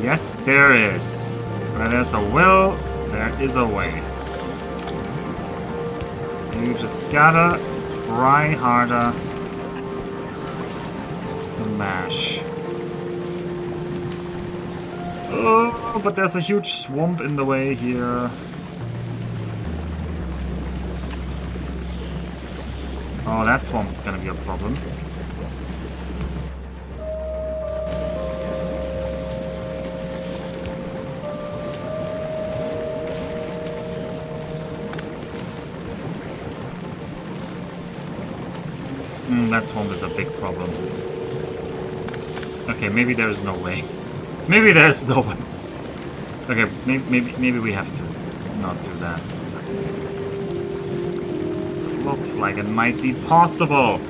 Yes, there is. Where there's a will, There is a way. You just gotta try harder to mash. Oh, but there's a huge swamp in the way here. Oh, that swamp is gonna be a problem. That swamp is a big problem. Okay, maybe there's no way. Maybe there's no way. Okay, maybe we have to not do that. Looks like it might be possible.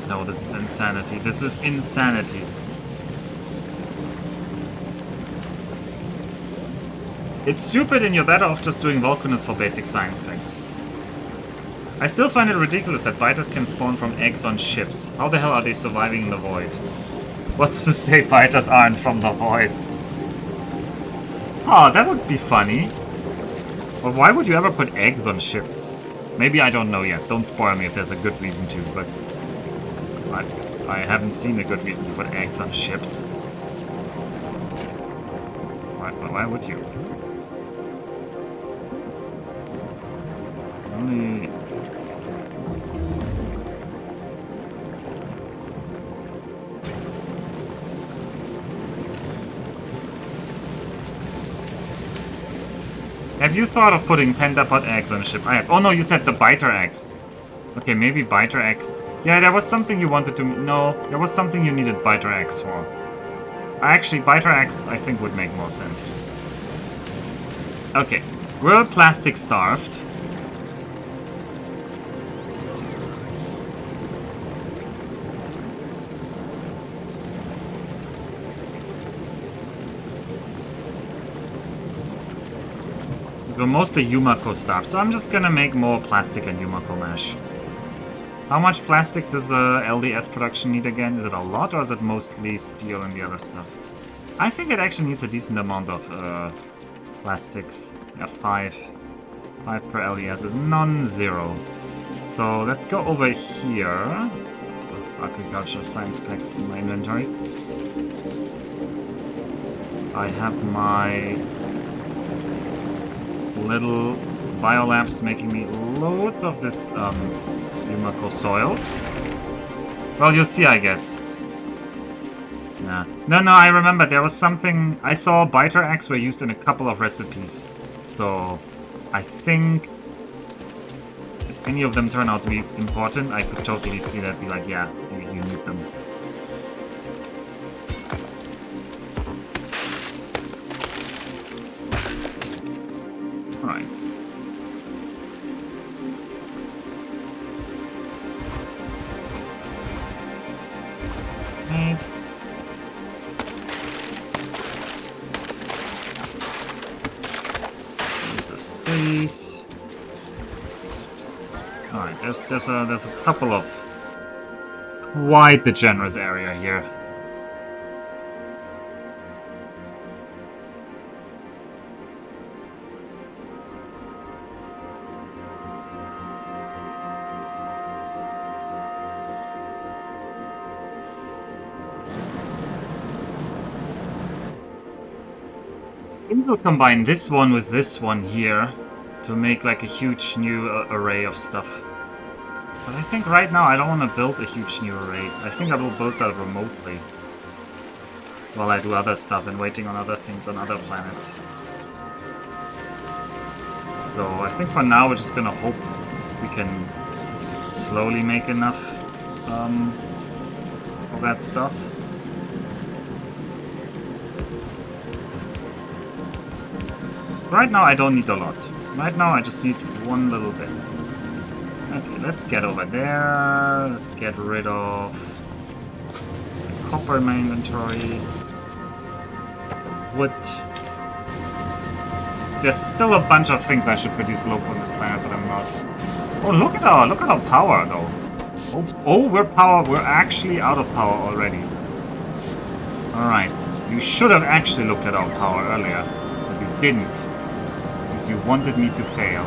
No, this is insanity. This is insanity. It's stupid and you're better off just doing Volcanus for basic science packs. I still find it ridiculous that biters can spawn from eggs on ships. How the hell are they surviving in the void? What's to say biters aren't from the void? Oh, that would be funny. But why would you ever put eggs on ships? Maybe I don't know yet. Don't spoil me if there's a good reason to, but I haven't seen a good reason to put eggs on ships. Why would you? Only... Have you thought of putting pentapod eggs on a ship? I have. Oh no, you said the biter eggs. Okay, maybe biter eggs. Yeah, there was something you wanted to... No, there was something you needed biter eggs for. Actually, biter eggs I think would make more sense. Okay, we're plastic starved. We're mostly Yumako stuff, so I'm just gonna make more plastic and Yumako mesh. How much plastic does LDS production need again? Is it a lot or is it mostly steel and the other stuff? I think it actually needs a decent amount of plastics. Yeah, 5 per LDS is non-zero. So let's go over here. Agricultural science packs in my inventory. I have my little biolabs making me loads of this Yumako soil. Well, you'll see, I guess. Nah. No, I remember there was something... I saw biter eggs were used in a couple of recipes. So, I think... if any of them turn out to be important, I could totally see that, be like, yeah, you need them. Alright. Okay. Use the space. Alright, there's a couple of... It's quite the generous area here. We'll combine this one with this one here to make like a huge new array of stuff. But I think right now I don't want to build a huge new array. I think I will build that remotely while I do other stuff and waiting on other things on other planets. So I think for now we're just gonna hope we can slowly make enough of that stuff. Right now I don't need a lot. Right now I just need one little bit. Okay, let's get over there. Let's get rid of the copper in my inventory. Wood. There's still a bunch of things I should produce local on this planet, but I'm not. Oh, look at our power though. Oh, we're actually out of power already. Alright. You should have actually looked at our power earlier. But you didn't. Because you wanted me to fail.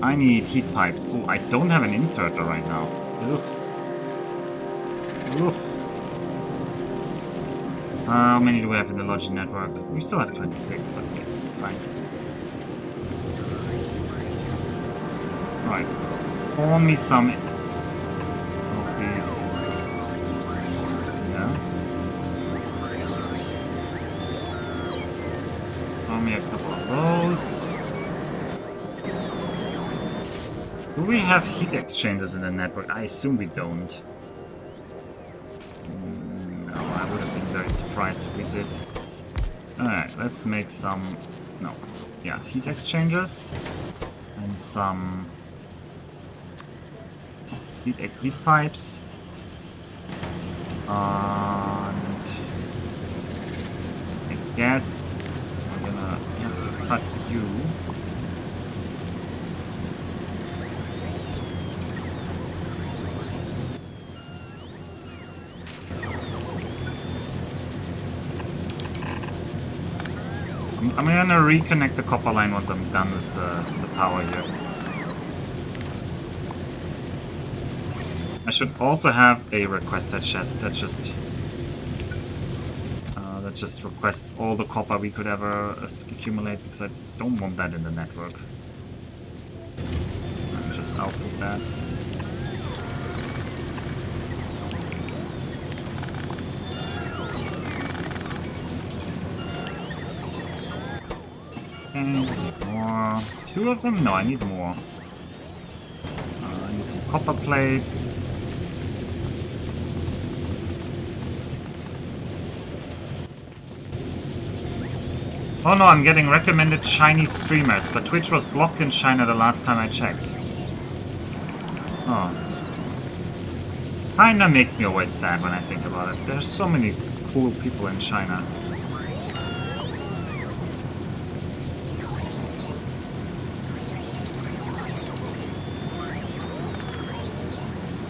I need heat pipes. Oh, I don't have an inserter right now. Ugh. Ugh. How many do we have in the Logi network? We still have 26. Okay, that's fine. Right. Pour me some of these. Yeah. Pour me a couple of those. Do we have heat exchangers in the network? I assume we don't. No, I would have been very surprised if we did. Alright, let's make some... No. Yeah, heat exchangers. And some... heat pipes. And... I guess... we're gonna have to cut you. I'm gonna reconnect the copper line once I'm done with the power here. I should also have a requester chest that just requests all the copper we could ever accumulate, because I don't want that in the network. I'll just output that. Okay, more. 2 of them? No, I need more. I need some copper plates. Oh no, I'm getting recommended Chinese streamers, but Twitch was blocked in China the last time I checked. Oh. Kinda makes me always sad when I think about it. There's so many cool people in China.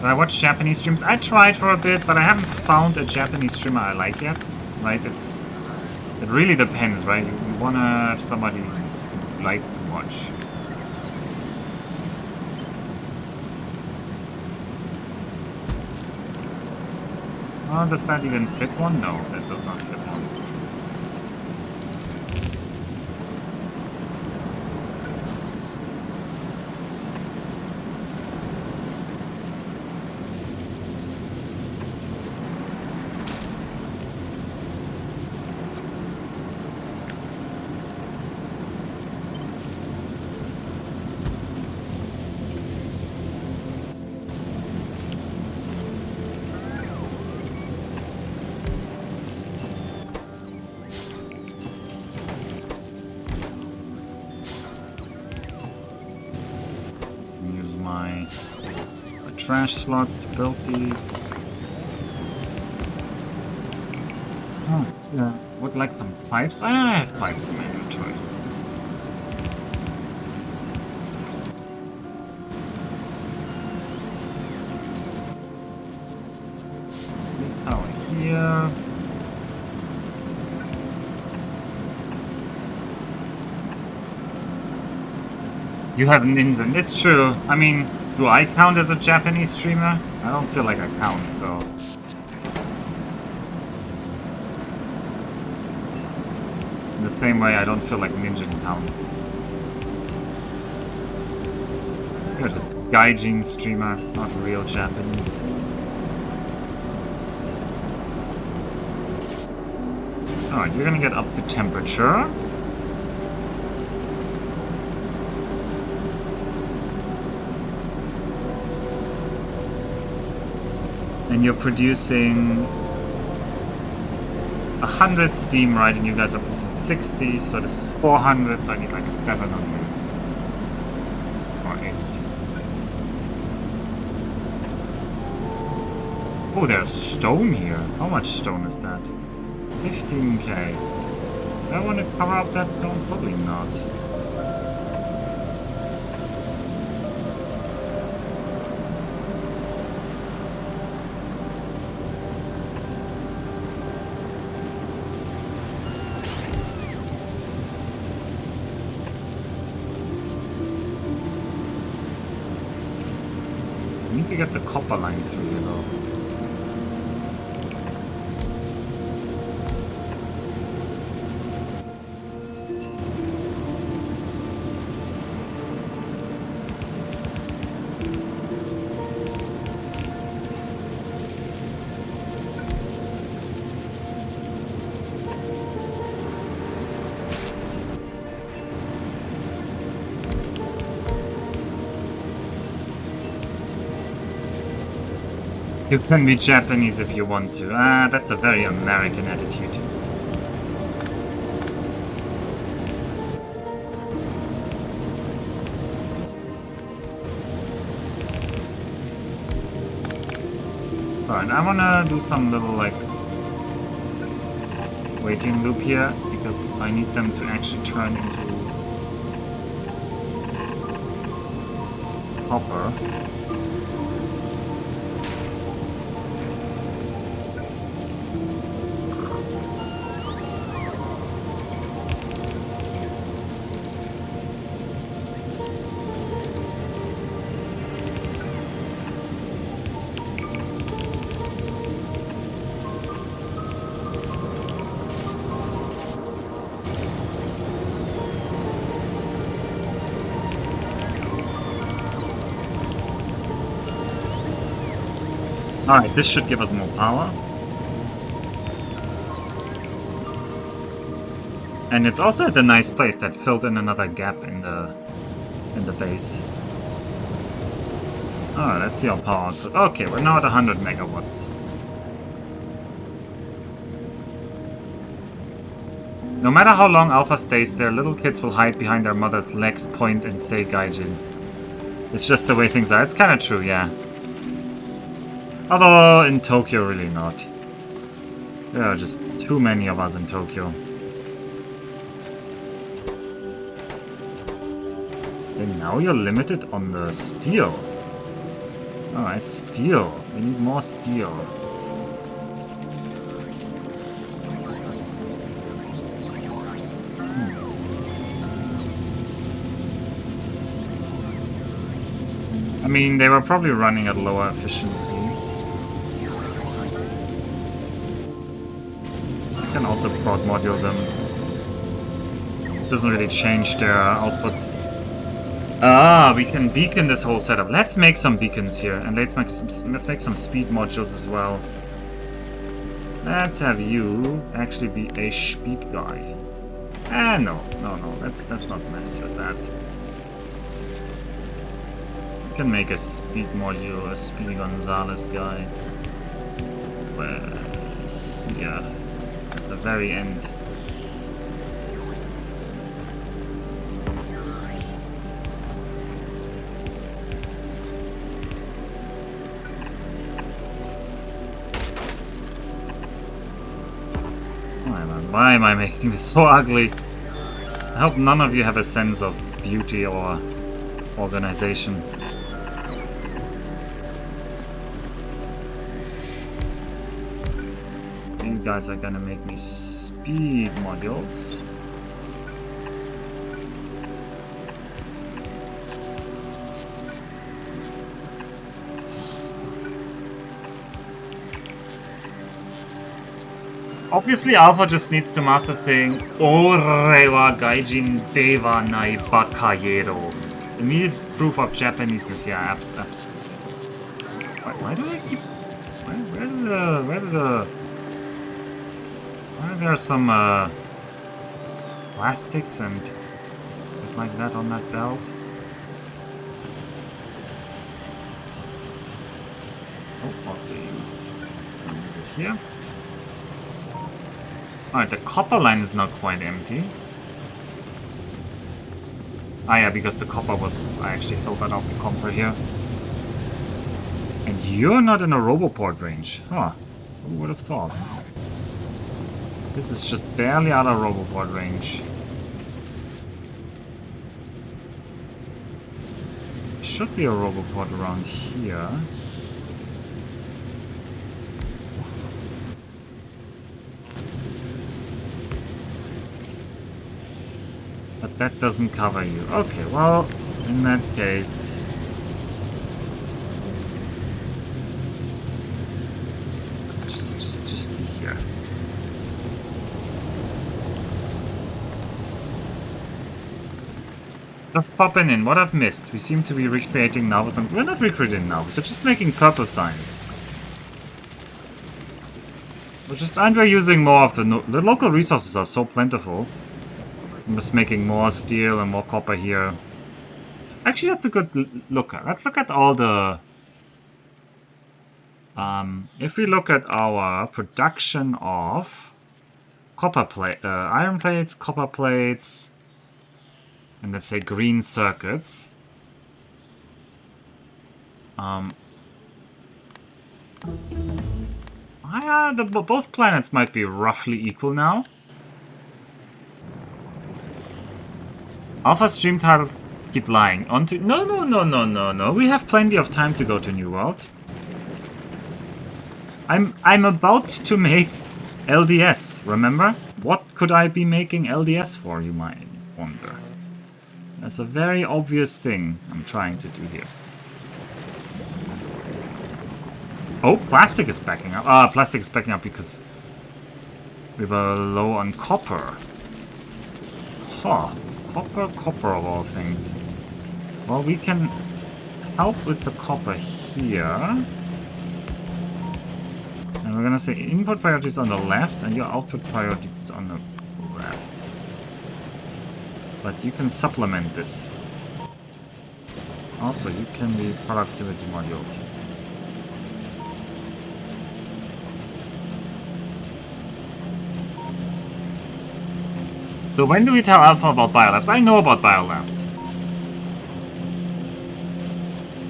Do I watch Japanese streams? I tried for a bit, but I haven't found a Japanese streamer I like yet. Right? It really depends, right? You wanna have somebody you like to watch. Oh, does that even fit one? No, that does not fit one. Trash slots to build these. Oh, yeah. Would like some pipes? I have pipes in my inventory. Tower here. You have ninja. It's true. I mean, do I count as a Japanese streamer? I don't feel like I count, so... In the same way, I don't feel like Ninja counts. You're just gaijin streamer, not real Japanese. Alright, you're gonna get up to temperature. And you're producing 100 steam, right? And you guys are producing 60, so this is 400, so I need like 700. Or 8. Oh, there's stone here. How much stone is that? 15k. Do I want to cover up that stone? Probably not. copper line through here, though. You can be Japanese if you want to. Ah, that's a very American attitude. Alright, I wanna do some little, like, waiting loop here, because I need them to actually turn into copper. Alright, this should give us more power. And it's also at a nice place that filled in another gap in the base. Alright, let's see our power output. Okay, we're now at 100 megawatts. No matter how long Alpha stays there, little kids will hide behind their mother's legs, point and say Gaijin. It's just the way things are. It's kinda true, yeah. Although, in Tokyo, really not. There are just too many of us in Tokyo. And now you're limited on the steel. Alright, steel. We need more steel. I mean, they were probably running at lower efficiency. Can also prod module them. Doesn't really change their outputs. Ah, we can beacon this whole setup. Let's make some beacons here, and let's make some speed modules as well. Let's have you actually be a speed guy. No, let's not mess with that. We can make a speed module, a Speedy Gonzalez guy. Well, here. The very end. Why am I making this so ugly? I hope none of you have a sense of beauty or organization. You guys are gonna make me speed modules. Obviously, Alpha just needs to master saying "Ore wa gaijin de wa nai bakayero." Immediate proof of Japaneseness. Yeah, absolutely. Why do I keep? Why are there some plastics and stuff like that on that belt? Oh, I'll see you. Over here. Alright, the copper line is not quite empty. Ah yeah, because the copper was... I actually filtered out the copper here. And you're not in a Roboport range. Huh. Who would have thought? This is just barely out of Roboport range. Should be a Roboport around here. But that doesn't cover you. Okay, well, in that case... here. Just popping in, what I've missed. We seem to be recreating Navus, and we're not recreating Navus, we're just making purple signs. And we're using more of the local resources are so plentiful. I'm just making more steel and more copper here. Actually, that's a good look. Let's look at all the... if we look at our production of iron plates, copper plates, and let's say green circuits. Both planets might be roughly equal now. Alpha stream titles keep lying. No. We have plenty of time to go to New World. I'm about to make LDS, remember? What could I be making LDS for, you might wonder. That's a very obvious thing I'm trying to do here. Oh, plastic is backing up. Plastic is backing up because we were low on copper. Huh. Copper of all things. Well, we can help with the copper here. And we're gonna say input priority is on the left and your output priority is on the left. But you can supplement this. Also, you can be productivity moduled. So when do we tell Alpha about biolabs? I know about biolabs.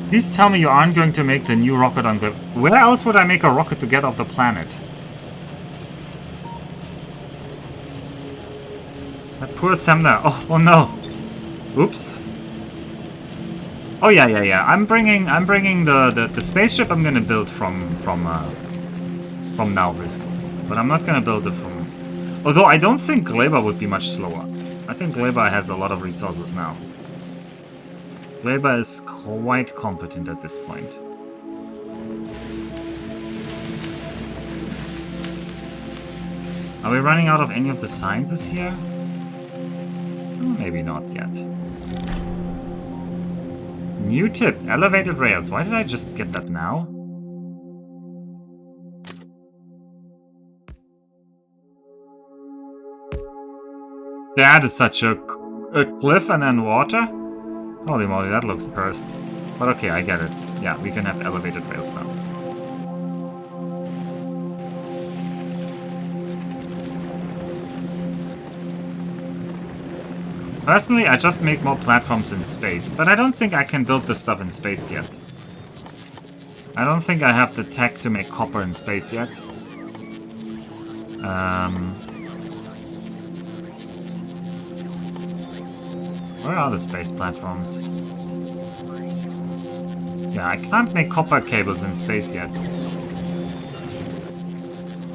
Please tell me you aren't going to make the new rocket on Gleba. Where else would I make a rocket to get off the planet? That poor Semna. Oh no. Oops. Oh yeah. I'm bringing the spaceship I'm gonna build from Nauvis, but I'm not gonna build it from. Although I don't think Gleba would be much slower. I think Gleba has a lot of resources now. Gleba is quite competent at this point. Are we running out of any of the sciences here? Maybe not yet. New tip, elevated rails. Why did I just get that now? That is such a cliff and then water? Holy moly, that looks cursed. But okay, I get it. Yeah, we can have elevated rails now. Personally, I just make more platforms in space, but I don't think I can build this stuff in space yet. I don't think I have the tech to make copper in space yet. Where are the space platforms? Yeah, I can't make copper cables in space yet.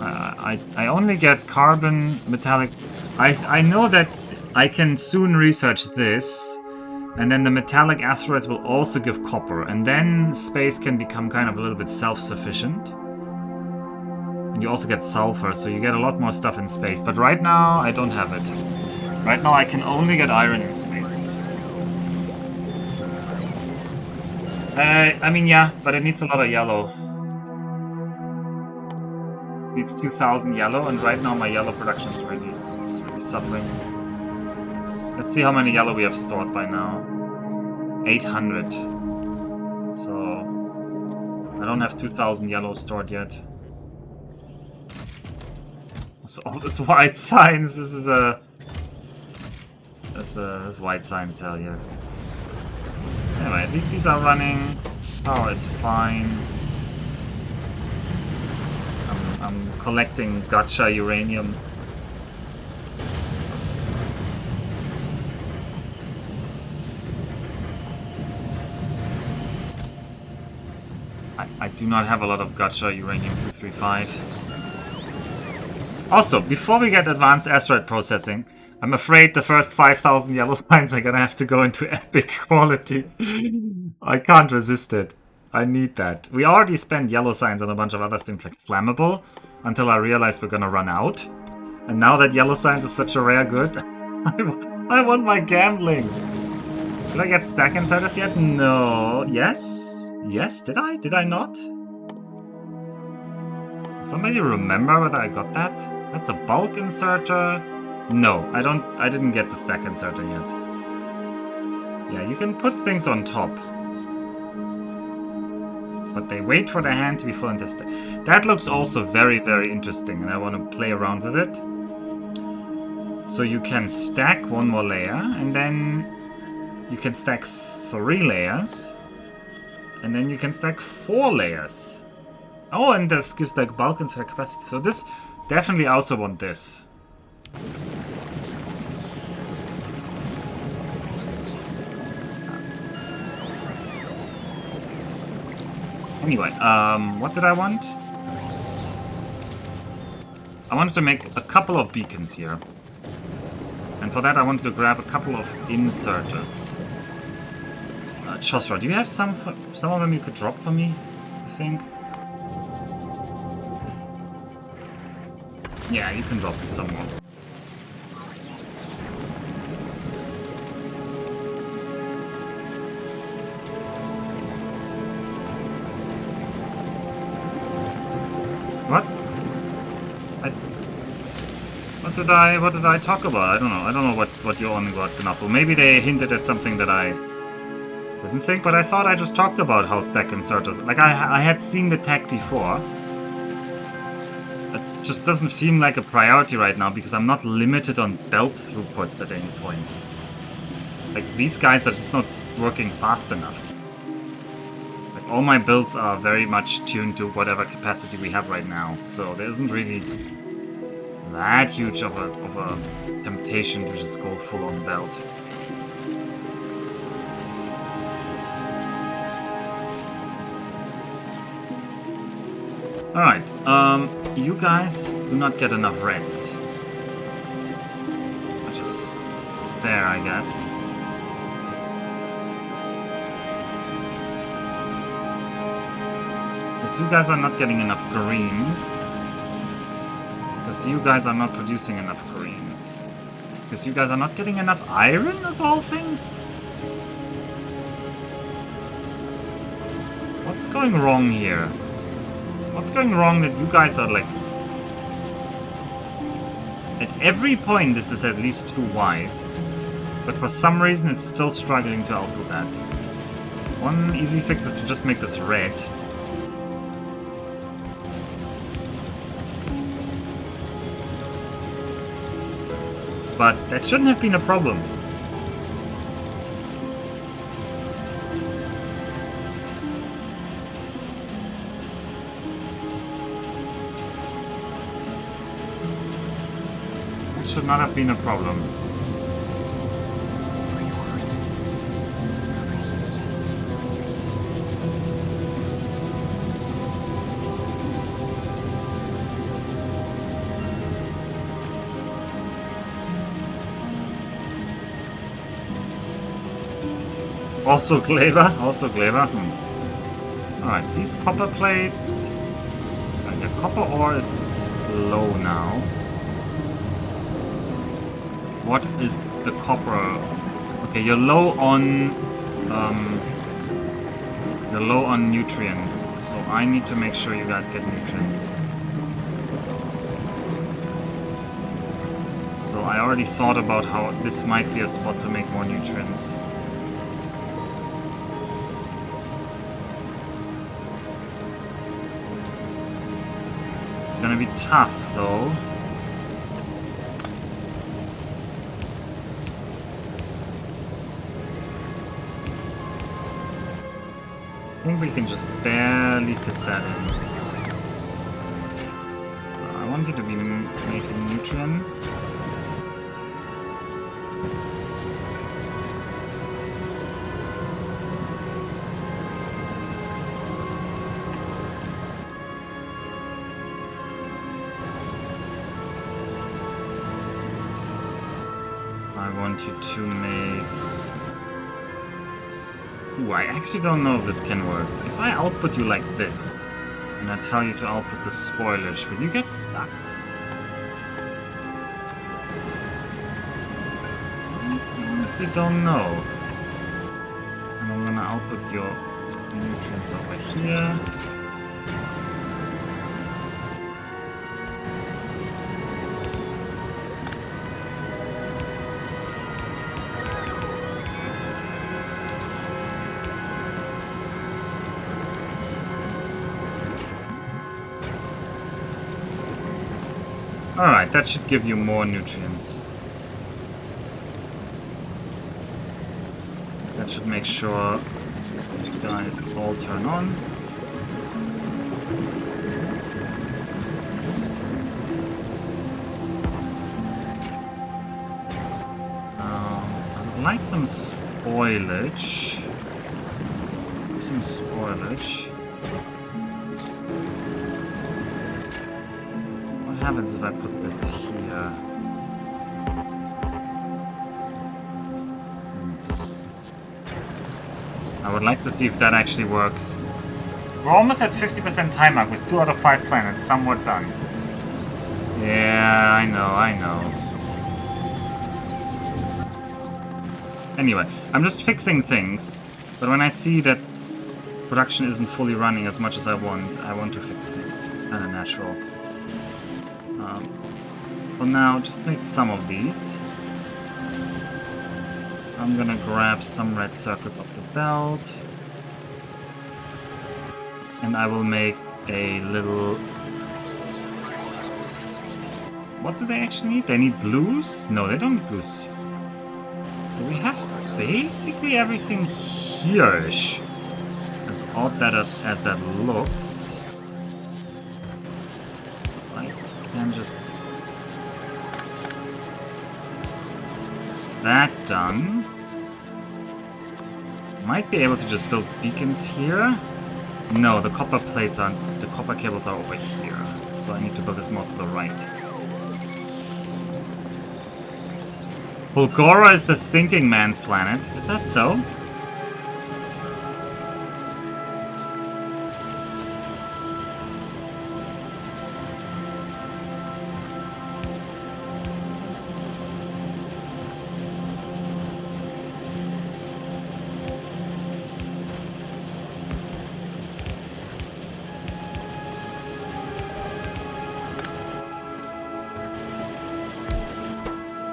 I only get carbon, metallic... I know that I can soon research this, and then the metallic asteroids will also give copper, and then space can become kind of a little bit self-sufficient. And you also get sulfur, so you get a lot more stuff in space. But right now, I don't have it. Right now I can only get iron in space. I mean, yeah, but it needs a lot of yellow. It needs 2000 yellow, and right now my yellow production is really suffering. Let's see how many yellow we have stored by now. 800. So I don't have 2000 yellow stored yet. So all this white signs, this is a... This white signs, hell yeah. Anyway, at least these are running. Power is fine. I'm collecting gotcha uranium. I do not have a lot of gotcha uranium-235. Also, before we get advanced asteroid processing, I'm afraid the first 5000 yellow signs are gonna have to go into epic quality. I can't resist it. I need that. We already spent yellow signs on a bunch of other things like flammable until I realized we're gonna run out. And now that yellow signs is such a rare good, I want my gambling. Did I get stack inserters yet? No. Yes? Yes? Did I? Did I not? Somebody remember whether I got that? That's a bulk inserter. No, I didn't get the stack inserter yet. Yeah, you can put things on top. But they wait for the hand to be full and tested. That looks also very, very interesting, and I want to play around with it. So you can stack one more layer, and then you can stack 3 layers, and then you can stack 4 layers. Oh, and this gives like bulk and stack capacity. So this definitely also want this. Anyway, what did I want? I wanted to make a couple of beacons here. And for that I wanted to grab a couple of inserters. Chosra, do you have some of them you could drop for me, I think? Yeah, you can drop me some more. What? What did I talk about? I don't know. I don't know what you're on about, Knuffle. Maybe they hinted at something that I didn't think, but I thought I just talked about how stack inserters. Like I had seen the tech before. It just doesn't seem like a priority right now because I'm not limited on belt throughputs at any points. Like these guys are just not working fast enough. Like all my builds are very much tuned to whatever capacity we have right now, so there isn't really that huge of a temptation to just go full on belt. Alright, you guys do not get enough reds. Which is fair, I guess. Because you guys are not getting enough greens. Because you guys are not producing enough greens. Because you guys are not getting enough iron, of all things? What's going wrong here? What's going wrong that you guys are like... At every point this is at least too wide. But for some reason it's still struggling to output that. One easy fix is to just make this red. But that shouldn't have been a problem. That should not have been a problem. Also Gleba? Also Gleba? Alright, these copper plates... The copper ore is low now. What is the copper? Okay, you're low on... you're low on nutrients, so I need to make sure you guys get nutrients. So I already thought about how this might be a spot to make more nutrients. Gonna be tough though. I think we can just barely fit that in. I want you to be making nutrients. I want you to make Ooh, I actually don't know if this can work. If I output you like this, and I tell you to output the spoilage, will you get stuck? I honestly don't know. And I'm gonna output your nutrients over here. Alright, that should give you more nutrients. That should make sure these guys all turn on. I'd like some spoilage. Some spoilage. What happens if I put this here? I would like to see if that actually works. We're almost at 50% time mark with 2 out of 5 planets somewhat done. Yeah, I know. Anyway, I'm just fixing things, but when I see that production isn't fully running as much as I want to fix things. It's kind of natural. For now, just make some of these. I'm gonna grab some red circuits off the belt. And I will make a little... What do they actually need? They need blues? No, they don't need blues. So we have basically everything here-ish. As odd as that looks. I can just... That done. Might be able to just build beacons here. No, the copper plates aren't... The copper cables are over here. So I need to build this more to the right. Bulgora is the thinking man's planet. Is that so?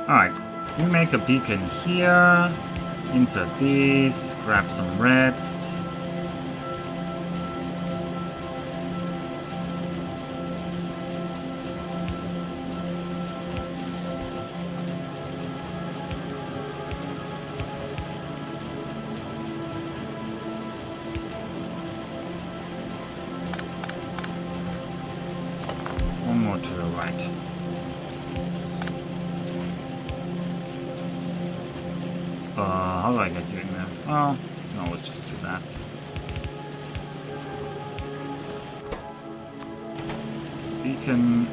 Alright, we make a beacon here, insert these, grab some reds. One more to the right. How do I get you in there? Well, no, let's just do that. Beacon.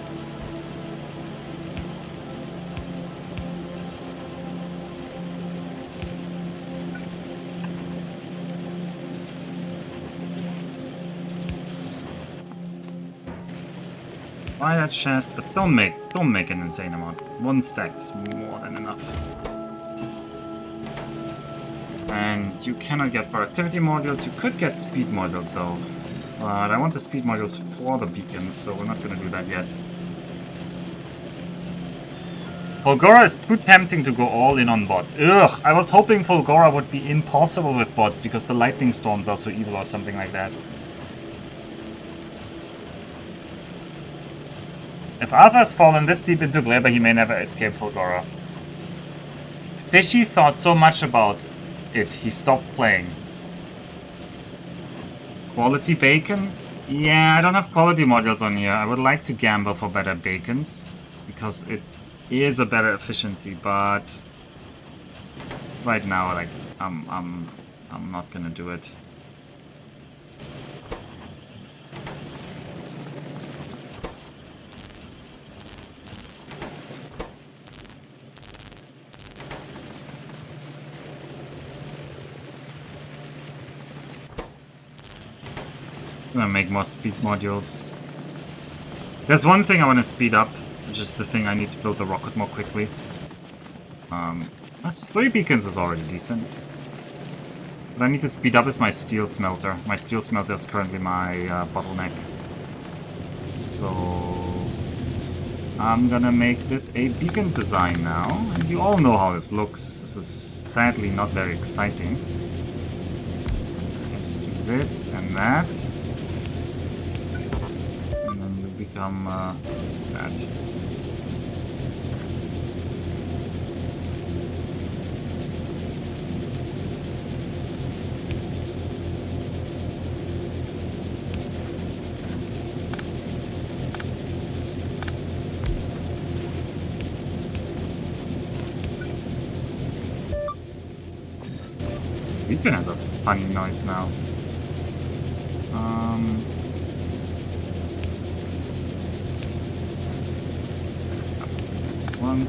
Buy that chest, but don't make an insane amount. 1 stack is more than enough. And you cannot get productivity modules. You could get speed modules though. But I want the speed modules for the beacons, so we're not going to do that yet. Fulgora is too tempting to go all in on bots. Ugh! I was hoping Fulgora would be impossible with bots because the lightning storms are so evil or something like that. If Arthur has fallen this deep into Gleba, he may never escape Fulgora. Fishy thought so much about it, he stopped playing. Quality bacon? Yeah, I don't have quality modules on here. I would like to gamble for better bacons because it is a better efficiency, but right now, like, I'm not gonna do it. I'm gonna make more speed modules. There's one thing I want to speed up, which is the thing I need to build the rocket more quickly. That's 3 beacons is already decent. What I need to speed up is my steel smelter. My steel smelter is currently my bottleneck. So I'm gonna make this a beacon design now. And you all know how this looks. This is sadly not very exciting. I just do this and that. And then you become that. Beacon has a funny noise now. One.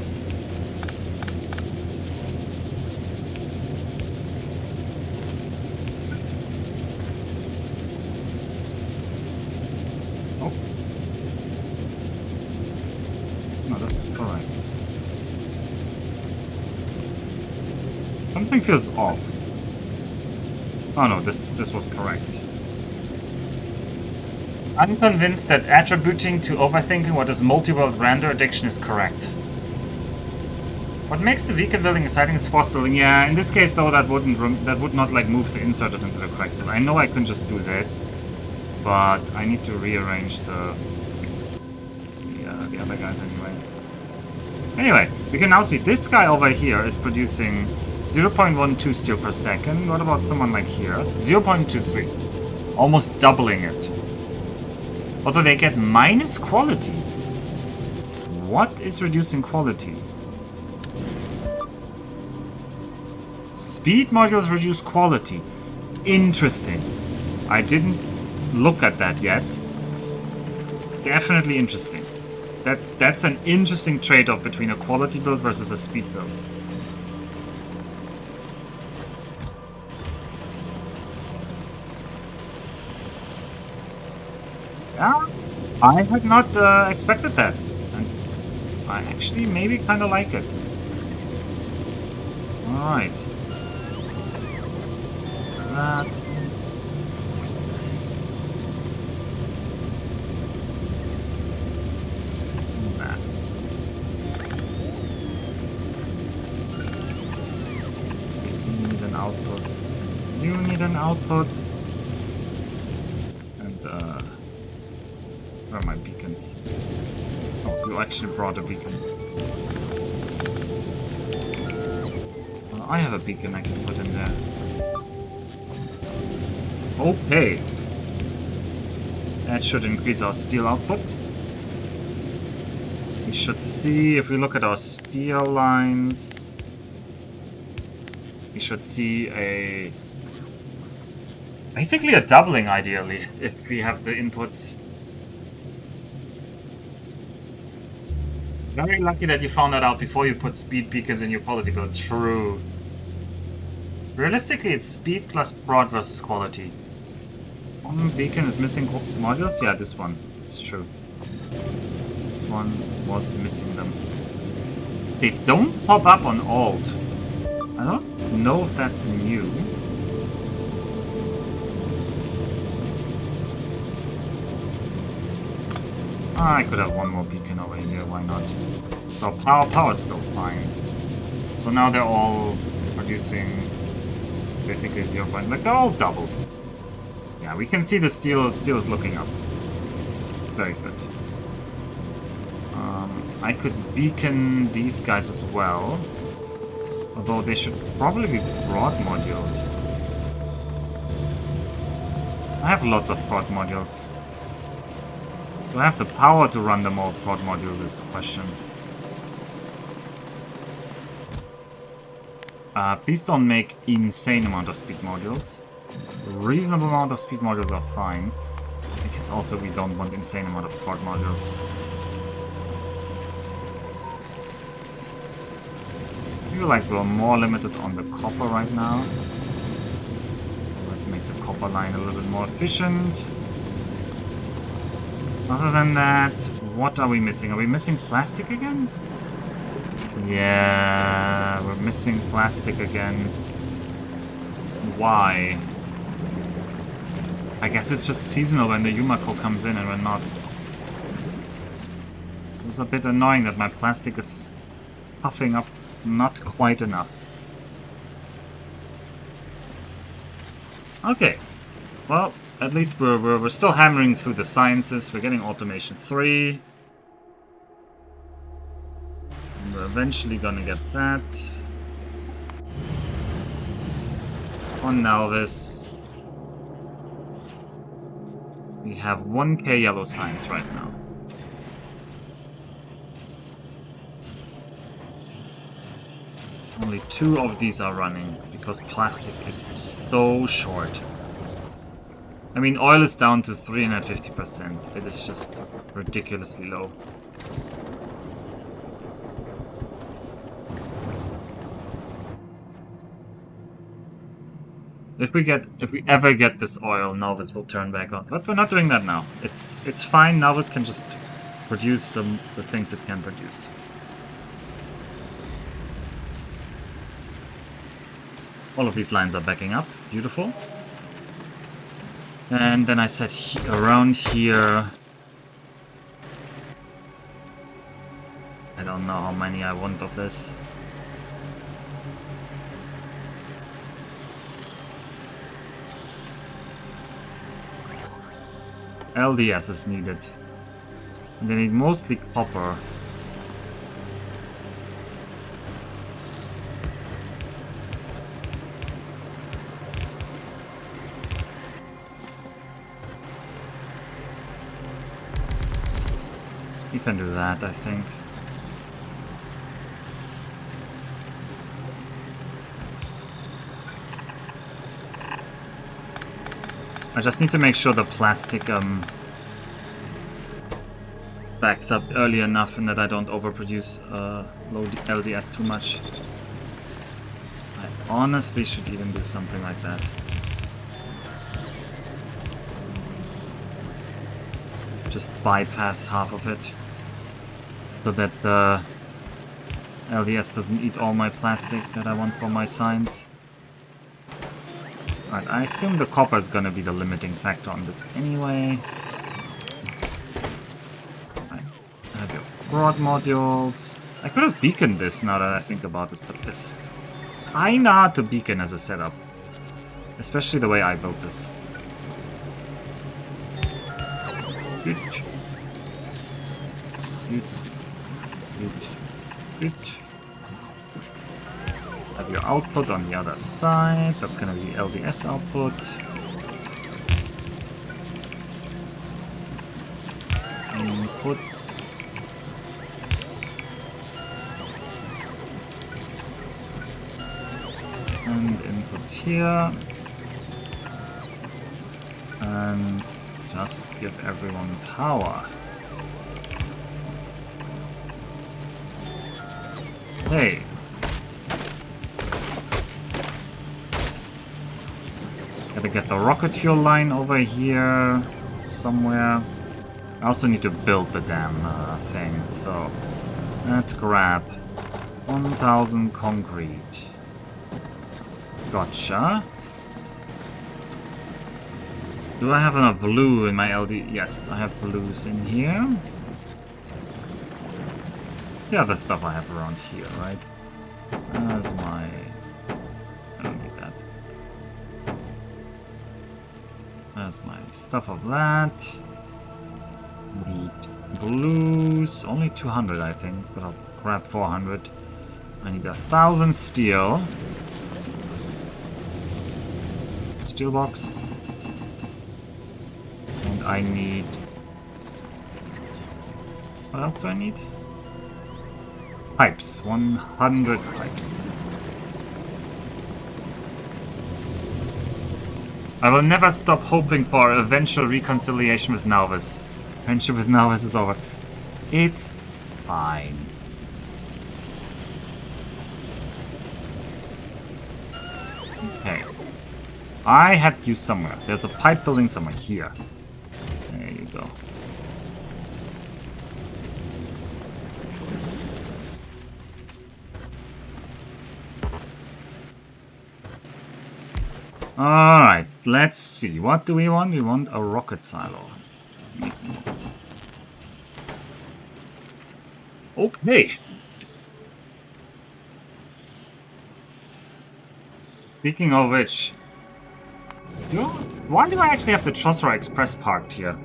Oh. No, this is correct. Something feels off. Oh no, this was correct. I'm convinced that attributing to overthinking what is multi-world render addiction is correct. What makes the beacon building exciting is force building. Yeah, in this case though, that would not like move the inserters into the correct build. I know I can just do this, but I need to rearrange the other guys anyway. Anyway, we can now see this guy over here is producing 0.12 steel per second. What about someone like here? 0.23. Almost doubling it. Although they get minus quality. What is reducing quality? Speed modules reduce quality. Interesting. I didn't look at that yet. Definitely interesting. That's an interesting trade-off between a quality build versus a speed build. Yeah, I had not expected that. I actually maybe kind of like it. Alright. That. That. You need an output. You need an output. And where are my beacons? Oh, you actually brought a beacon. I have a beacon I can put in there. Okay. That should increase our steel output. We should see, if we look at our steel lines, we should see basically a doubling ideally, if we have the inputs. Very lucky that you found that out before you put speed beacons in your quality build. True. Realistically, it's speed plus prod versus quality. One beacon is missing modules? Yeah, this one. It's true. This one was missing them. They don't pop up on alt. I don't know if that's new. I could have one more beacon over here, why not? So power's still fine. So now they're all producing basically 0. Like they're all doubled. Yeah, we can see the steel is looking up. It's very good. I could beacon these guys as well. Although they should probably be prod moduled. I have lots of prod modules. Do I have the power to run them all prod modules is the question. Please don't make insane amount of speed modules. Reasonable amount of speed modules are fine. I guess also we don't want insane amount of prod modules. I feel like we're more limited on the copper right now. So let's make the copper line a little bit more efficient. Other than that, what are we missing? Are we missing plastic again? Yeah, we're missing plastic again. Why? I guess it's just seasonal when the Yumako comes in and we're not. It's a bit annoying that my plastic is puffing up not quite enough. Okay. Well, at least we're still hammering through the sciences. We're getting automation 3. And we're eventually gonna get that. On Nalvis. We have 1k yellow science right now. Only 2 of these are running because plastic is so short. I mean, oil is down to 350%. It is just ridiculously low. If we ever get this oil, Nalvis will turn back on. But we're not doing that now. It's fine. Nalvis can just produce the things it can produce. All of these lines are backing up. Beautiful. And then I said around here. I don't know how many I want of this. LDS is needed. And they need mostly copper. You can do that, I think. I just need to make sure the plastic backs up early enough and that I don't overproduce low LDS too much. I honestly should even do something like that. Just bypass half of it so that the LDS doesn't eat all my plastic that I want for my signs. Alright, I assume the copper is gonna be the limiting factor on this anyway. Alright, I have your broad modules. I could have beaconed this now that I think about this, but this kinda hard to beacon as a setup. Especially the way I built this. Good. Good. Good. Good. Have your output on the other side. That's gonna be LDS output. Inputs. And inputs here. And just give everyone power. Hey. Gotta get the rocket fuel line over here somewhere. I also need to build the damn thing, so let's grab 1000 concrete. Gotcha. Do I have enough blue in my LD? Yes, I have blues in here. Yeah, the stuff I have around here, right? There's my... I don't need that. There's my stuff of that. Need blues. Only 200, I think, but I'll grab 400. I need 1000 steel. Steel box. And I need... What else do I need? Pipes. 100 pipes. I will never stop hoping for eventual reconciliation with Nalvis. Friendship with Nalvis is over. It's fine. Okay. I had you somewhere. There's a pipe building somewhere here. There you go. Alright, let's see. What do we want? We want a rocket silo. Okay. Speaking of which, why do I actually have the Chosra Express parked here?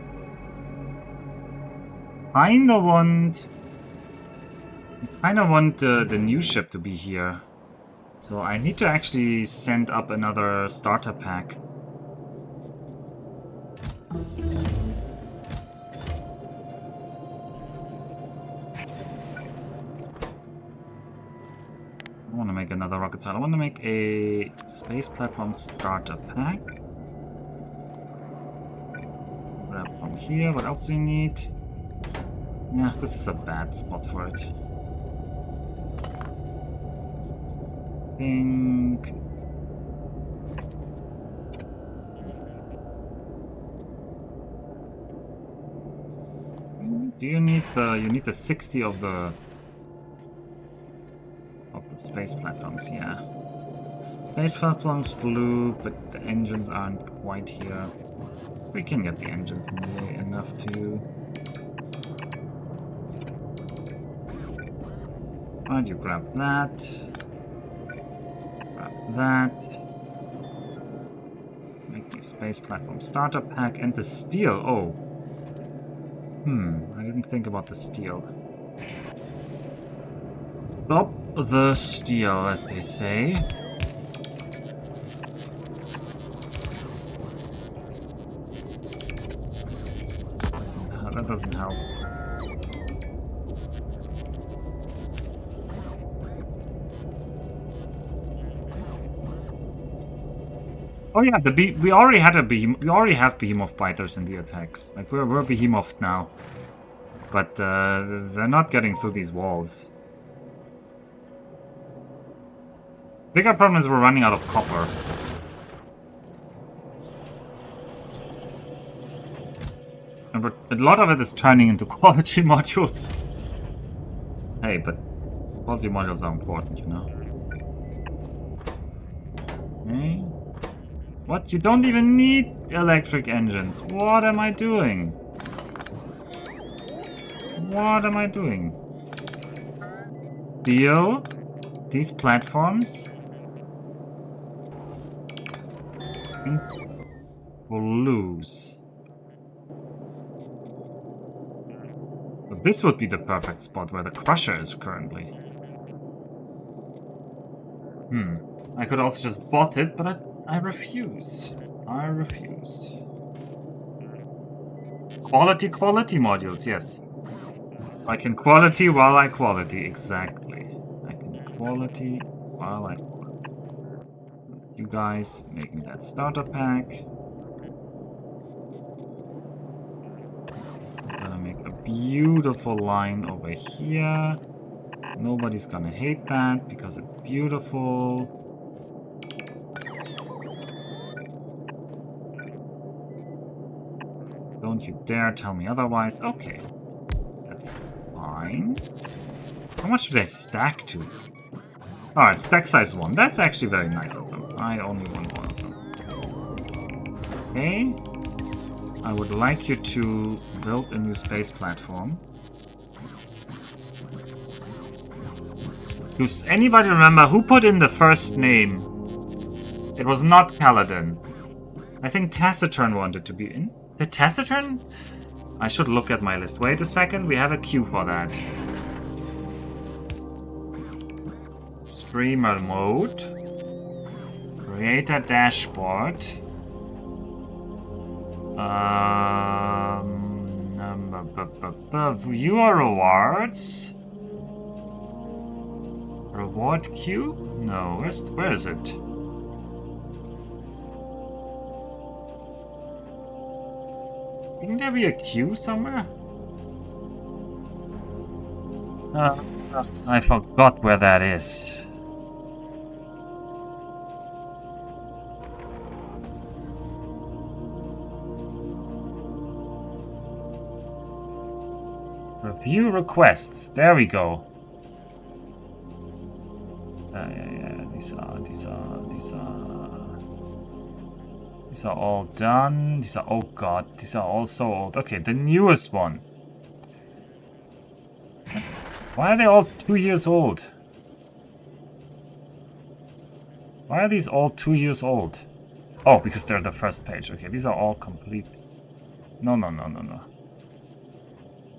I want the new ship to be here. So I need to actually send up another starter pack. I want to make another rocket silo. I want to make a space platform starter pack. Grab from here. What else do you need? Yeah, this is a bad spot for it. Think. Do you need the? You need the 60 of the space platforms. Yeah. Space platforms blue, but the engines aren't quite here. We can get the engines nearly enough to. Alright, you grab that. Grab that. Make the space platform starter pack and the steel. Oh. I didn't think about the steel. Stop the steel, as they say. That doesn't help. Oh yeah, we already had a we already have behemoth biters in the attacks. Like we're behemoths now, but they're not getting through these walls. Bigger problem is we're running out of copper. And a lot of it is turning into quality modules. Hey, but quality modules are important, you know. Okay. What? You don't even need electric engines. What am I doing? What am I doing? Steel? These platforms? Will lose. But this would be the perfect spot where the crusher is currently. I could also just bot it, but I refuse. I refuse. Quality modules, yes. I can quality while I quality, exactly. I can quality while I quality. You guys make me that starter pack. I'm gonna make a beautiful line over here. Nobody's gonna hate that because it's beautiful. Don't you dare tell me otherwise. Okay. That's fine. How much do they stack to? Alright, stack size 1. That's actually very nice of them. I only want one of them. Okay. I would like you to build a new space platform. Does anybody remember who put in the first name? It was not Paladin. I think Taciturn wanted to be in. The Taciturn? I should look at my list. Wait a second, we have a queue for that. Streamer mode. Create a dashboard. Viewer rewards. Reward queue? No, where is it? Shouldn't there be a queue somewhere? I forgot where that is. Review requests. There we go. Yeah. These are. These are all done. These are, oh god, these are all so old. Okay, the newest one. Why are they all 2 years old? Why are these all 2 years old? Oh, because they're the first page. Okay, these are all complete. No.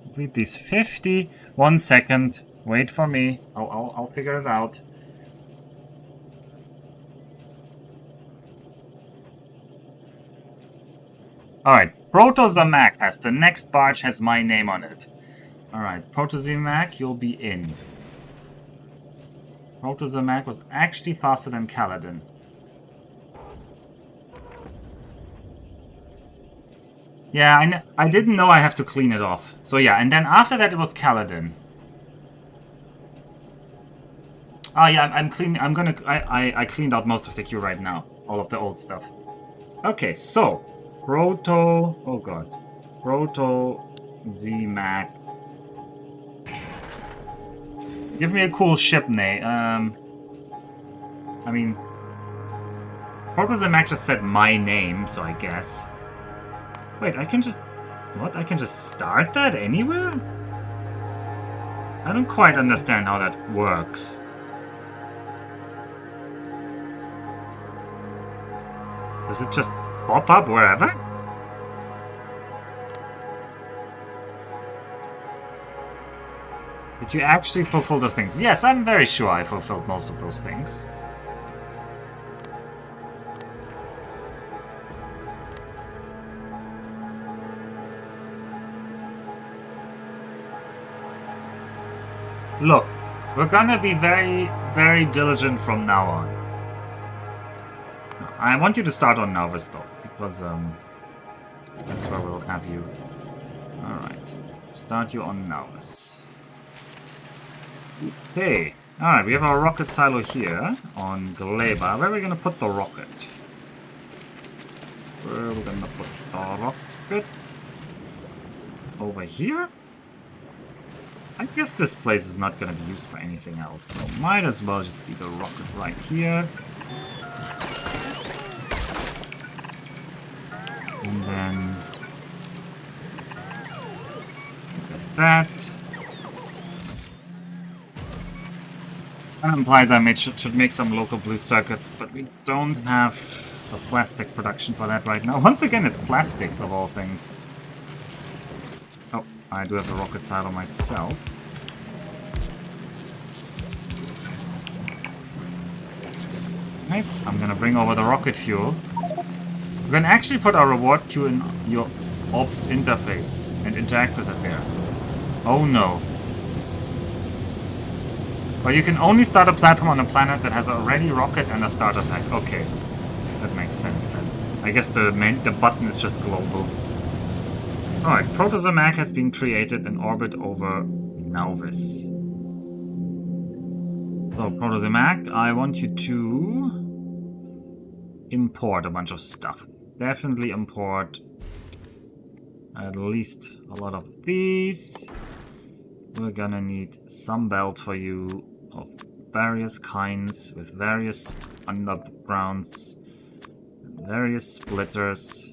Complete these 50. 1 second. Wait for me. I'll figure it out. Alright, Protozomac has the next barge has my name on it. Alright, Protozomac, you'll be in. Protozomac was actually faster than Kaladin. Yeah, I didn't know I have to clean it off. So yeah, and then after that it was Kaladin. Oh yeah, I'm clean. I cleaned out most of the queue right now. All of the old stuff. Okay, so Proto. Oh god, Protozomac. Give me a cool ship name. I mean, Protozomac just said my name, so I guess. Wait, I can just... What? I can just start that anywhere? I don't quite understand how that works. Does it just pop up wherever? Did you actually fulfill the things? Yes, I'm very sure I fulfilled most of those things. Look, we're gonna be very, very diligent from now on. I want you to start on Nauvis though, because that's where we'll have you. Alright, start you on Nauvis. Okay, alright, we have our rocket silo here on Gleba. Where are we gonna put the rocket? Where are we gonna put the rocket? Over here? I guess this place is not going to be used for anything else, so might as well just be the rocket right here. And then... look at that. That implies I should make some local blue circuits, but we don't have the plastic production for that right now. Once again, it's plastics of all things. Oh, I do have the rocket silo myself. Right, I'm gonna bring over the rocket fuel. We can actually put our reward queue in your ops interface and interact with it there. Oh no. But you can only start a platform on a planet that has a ready rocket and a starter pack. Okay, that makes sense then. I guess the button is just global. Alright, Protozomac has been created in orbit over Nauvis. So, Protozomac, I want you to import a bunch of stuff. Definitely import at least a lot of these. We're gonna need some belt for you of various kinds with various undergrounds, various splitters.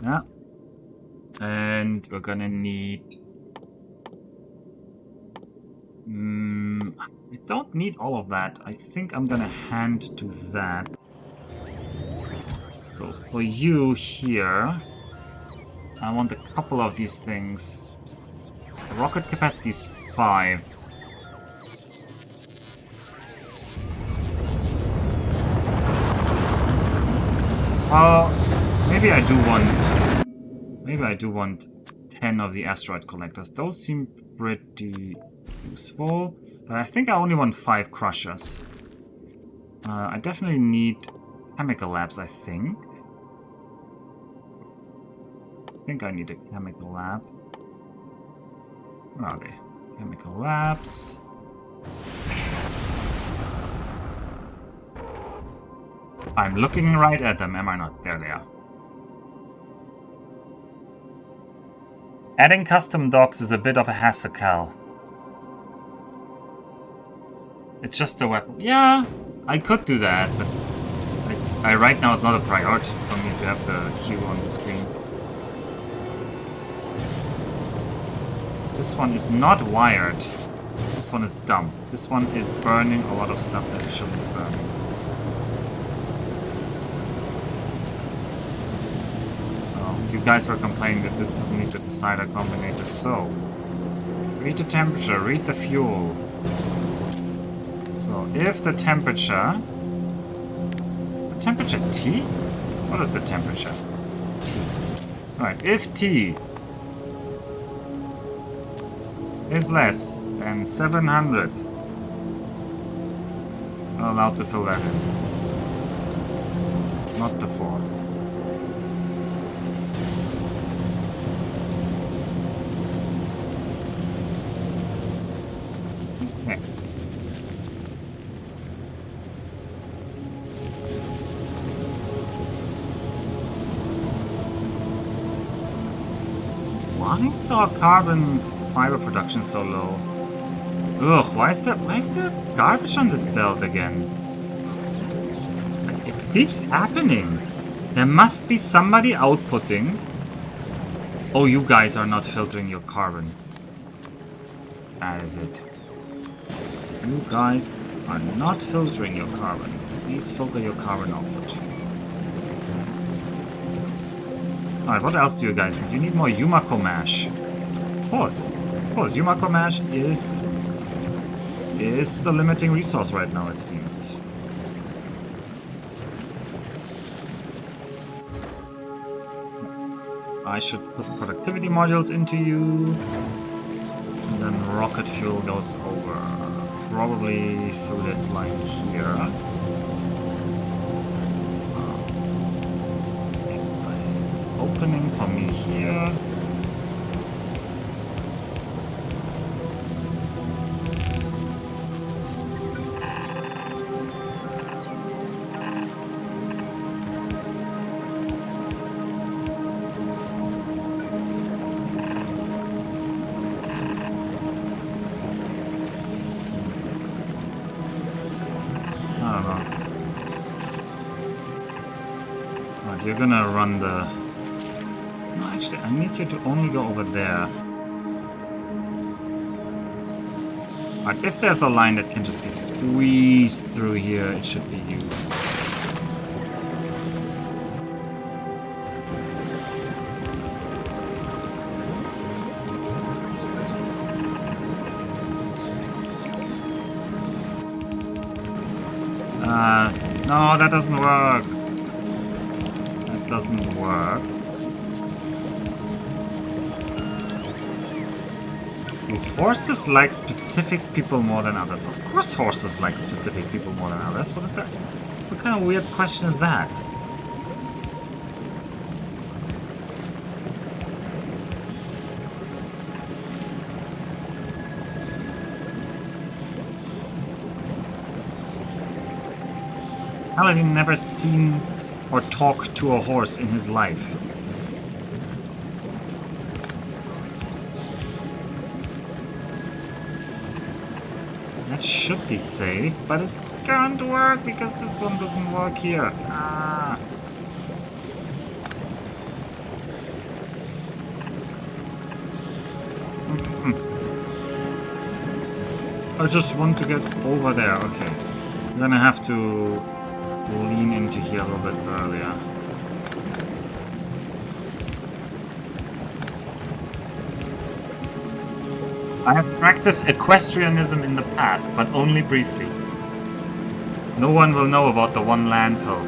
Yeah. And we're gonna need... I don't need all of that. I think I'm gonna hand to that. So for you here, I want a couple of these things. Rocket capacity is 5. Maybe I do want... maybe I do want 10 of the asteroid collectors. Those seem pretty useful. But I think I only want 5 crushers. I definitely need chemical labs, I think. I think I need a chemical lab. Where are they? Chemical labs. I'm looking right at them, am I not? There they are. Adding custom docks is a bit of a hassle. It's just a weapon. Yeah, I could do that, but Right now it's not a priority for me to have the queue on the screen. This one is not wired. This one is dumb. This one is burning a lot of stuff that it shouldn't be burning. Oh, you guys were complaining that this doesn't need the decider combinator, so... read the temperature, read the fuel. So, if the temperature... is the temperature T? What is the temperature? T. Alright, if T is less than 700, I'm allowed to fill that in. Not before. Okay. Why is our carbon fiber production so low? Ugh, why is there garbage on this belt again? It keeps happening. There must be somebody outputting. Oh, you guys are not filtering your carbon. That is it. You guys are not filtering your carbon. Please filter your carbon output. Alright, what else do you guys need? You need more Yumako mash. Of course, Yumako mash is the limiting resource right now, it seems. I should put productivity modules into you. And then rocket fuel goes over. Probably through this line here. Opening for me here. You're gonna run the... No, actually, I need you to only go over there. But if there's a line that can just be squeezed through here, it should be you. No, that doesn't work. Doesn't work. Do horses like specific people more than others? Of course horses like specific people more than others. What is that? What kind of weird question is that? How has he never seen or talk to a horse in his life? That should be safe, but it can't work because this one doesn't work here. Ah. I just want to get over there. Okay. I'm gonna have to lean into here a little bit earlier. I have practiced equestrianism in the past, but only briefly. No one will know about the one landfill.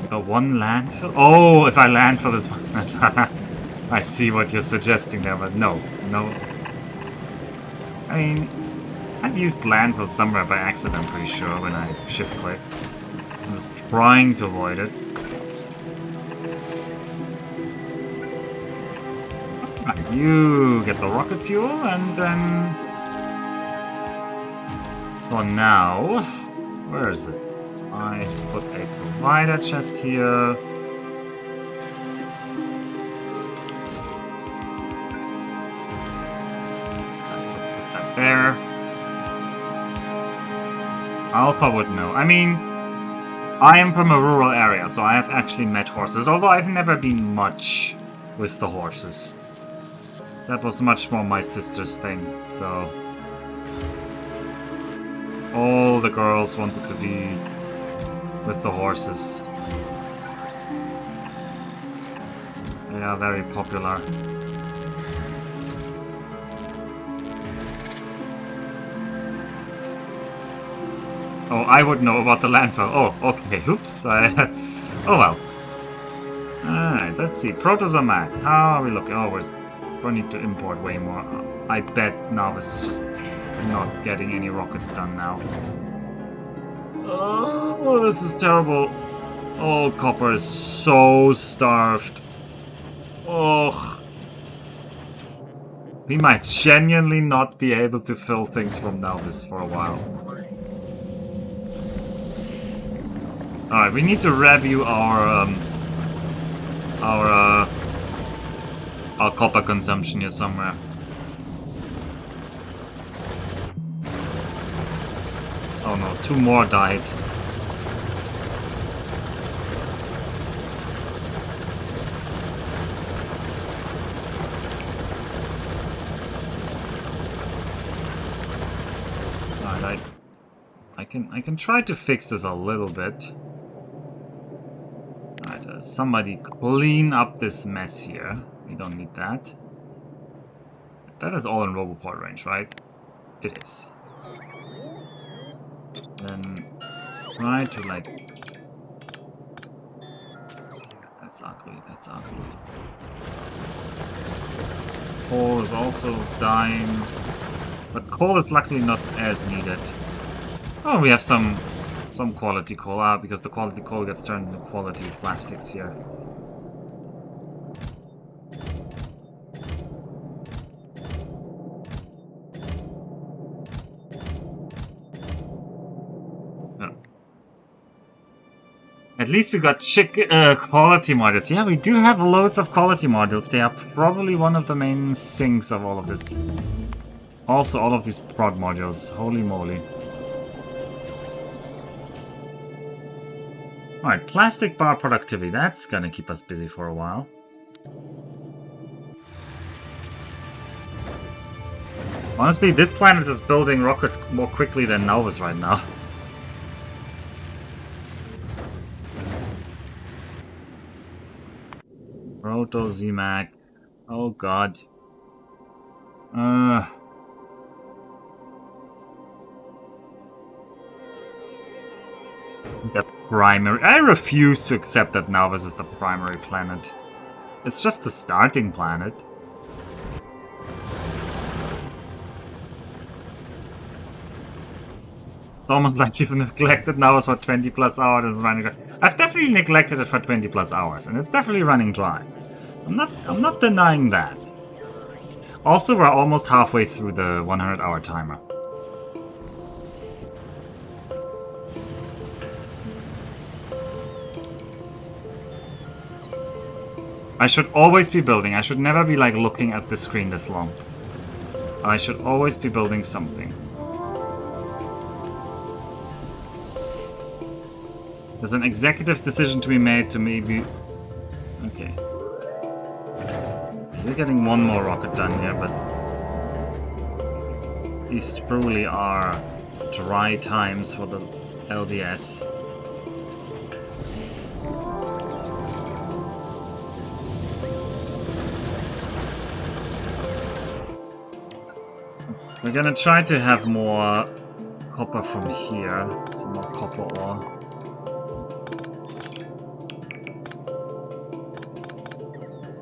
The one landfill? Oh, if I landfill this one. I see what you're suggesting there, but no. I mean, I've used landfill somewhere by accident, I'm pretty sure, when I shift click. I was trying to avoid it. Right, you get the rocket fuel, and then... For now... Where is it? I just put a provider chest here. There. Alpha would know. I mean, I am from a rural area, so I have actually met horses, although I've never been much with the horses. That was much more my sister's thing, so... All the girls wanted to be with the horses. They are very popular. Oh, I would know about the landfill. Oh, okay. Oops. Oh well. Alright, let's see. Protozomac. How are we looking? Oh, we need to import way more. I bet now this is just not getting any rockets done now. Oh, this is terrible. Oh, copper is so starved. Oh. We might genuinely not be able to fill things from Nauvis for a while. Alright, we need to review our copper consumption here somewhere. Oh no, 2 more died. Alright, I can try to fix this a little bit. Alright, somebody clean up this mess here. We don't need that. That is all in Roboport range, right? It is. Then try to like... That's ugly, that's ugly. Coal is also dying. But coal is luckily not as needed. Oh, we have some quality coal, because the quality coal gets turned into quality plastics here. Oh. At least we got quality modules. Yeah, we do have loads of quality modules. They are probably one of the main sinks of all of this. Also, all of these prod modules. Holy moly. Alright, plastic bar productivity. That's gonna keep us busy for a while. Honestly, this planet is building rockets more quickly than Nauvis right now. Proto-Z-Mac. Oh god. The primary... I refuse to accept that Nauvis is the primary planet. It's just the starting planet. It's almost like you've neglected Nauvis for 20 plus hours and it's running dry. I've definitely neglected it for 20 plus hours, and it's definitely running dry. I'm not denying that. Also, we're almost halfway through the 100-hour timer. I should always be building. I should never be like looking at the screen this long. I should always be building something. There's an executive decision to be made to maybe... Okay. We're getting one more rocket done here, but... These truly are dry times for the LDS. We're gonna try to have more copper from here. Some more copper ore.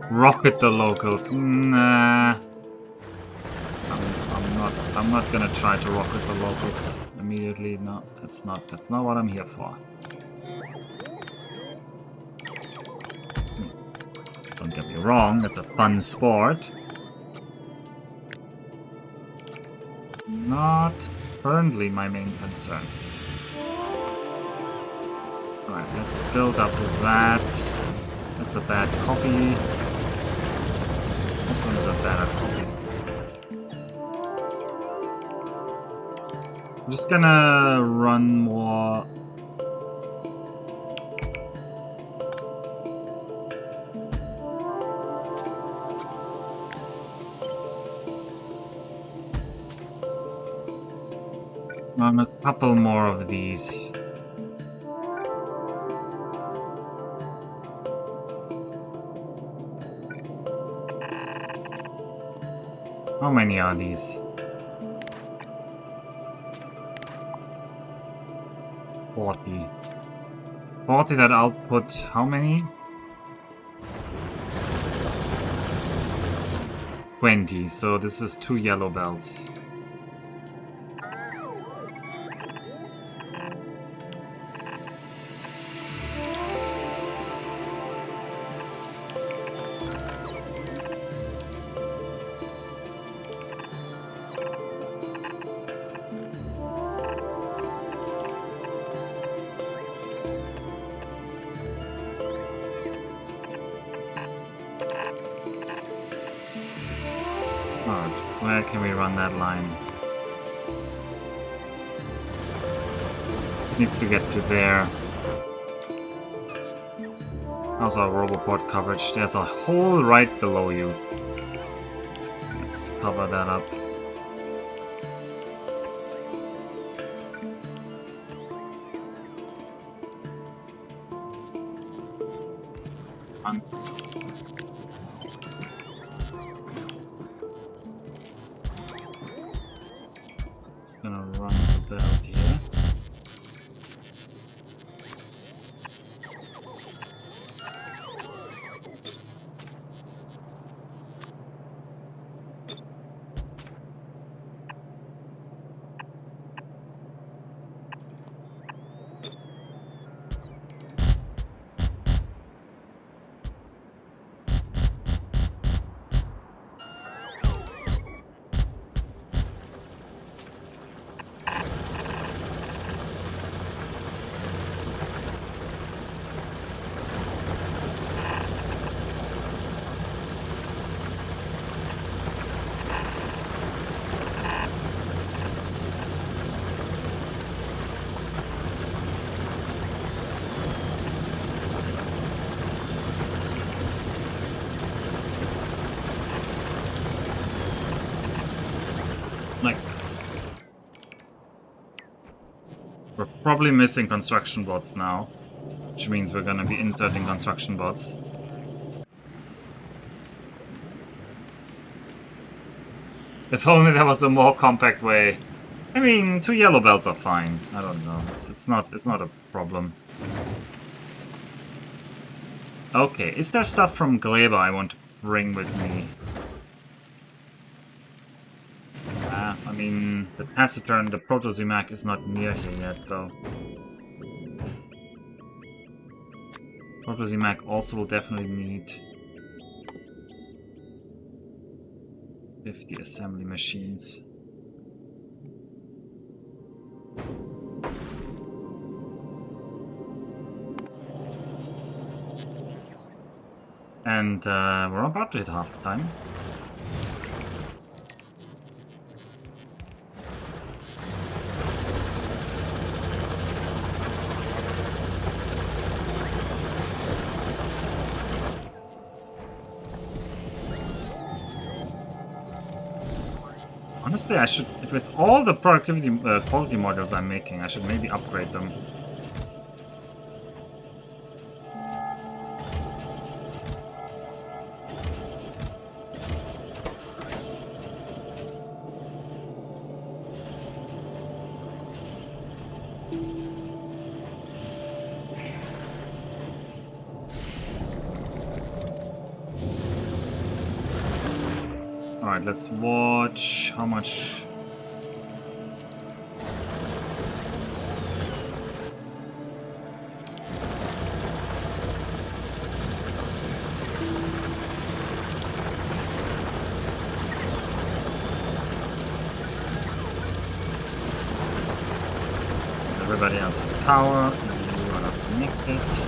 Rocket the locals. Nah. I'm not gonna try to rocket the locals immediately. No, that's not what I'm here for. Don't get me wrong, it's a fun sport. Not currently my main concern. Alright, let's build up that. That's a bad copy. This one is a better copy. I'm just gonna run more On a couple more of these. How many are these? 40. 40 that output how many? 20, so this is 2 yellow bells. Where can we run that line? Just needs to get to there. How's our Roboport coverage? There's a hole right below you. Let's cover that up. Gonna run the belt here. Like this. We're probably missing construction bots now, which means we're gonna be inserting construction bots. If only there was a more compact way. I mean, 2 yellow belts are fine. I don't know. It's not a problem. Okay, is there stuff from Gleba I want to bring with me? I mean, the taciturn, the proto-Zimac is not near here yet, though. Proto-Zimac also will definitely need 50 assembly machines. And we're about to hit half the time. Honestly, I should, with all the productivity quality models I'm making, I should maybe upgrade them. Alright, let's watch how much... Everybody else has power, you are not connected.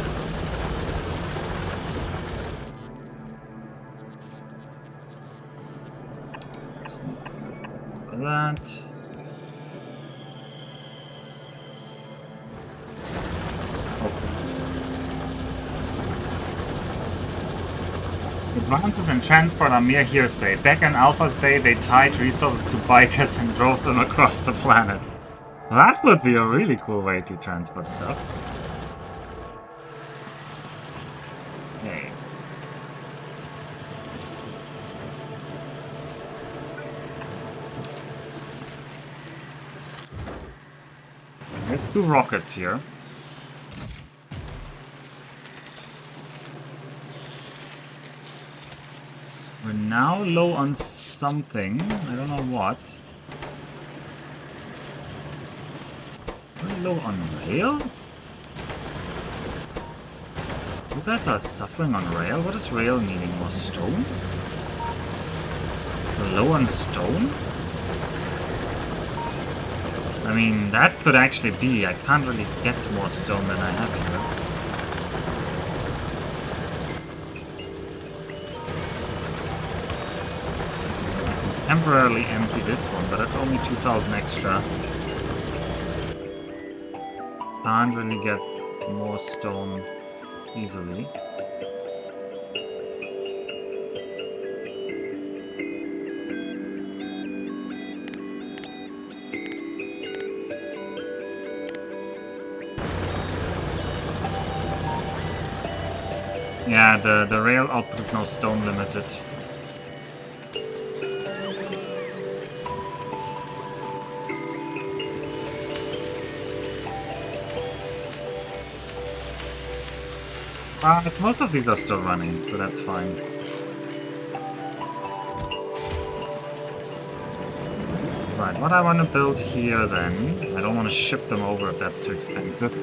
That. Advances in transport are mere hearsay. Back in Alpha's day, they tied resources to biters and drove them across the planet. That would be a really cool way to transport stuff. Okay. We have 2 rockets here. We're now low on something. I don't know what. We're low on rail? You guys are suffering on rail? What is rail needing? More stone? We're low on stone? I mean, that could actually be. I can't really get more stone than I have here. Temporarily empty this one, but that's only 2,000 extra. Can't really get more stone easily. Yeah, the rail output is now stone limited. But most of these are still running, so that's fine. Right, what I want to build here then, I don't want to ship them over if that's too expensive.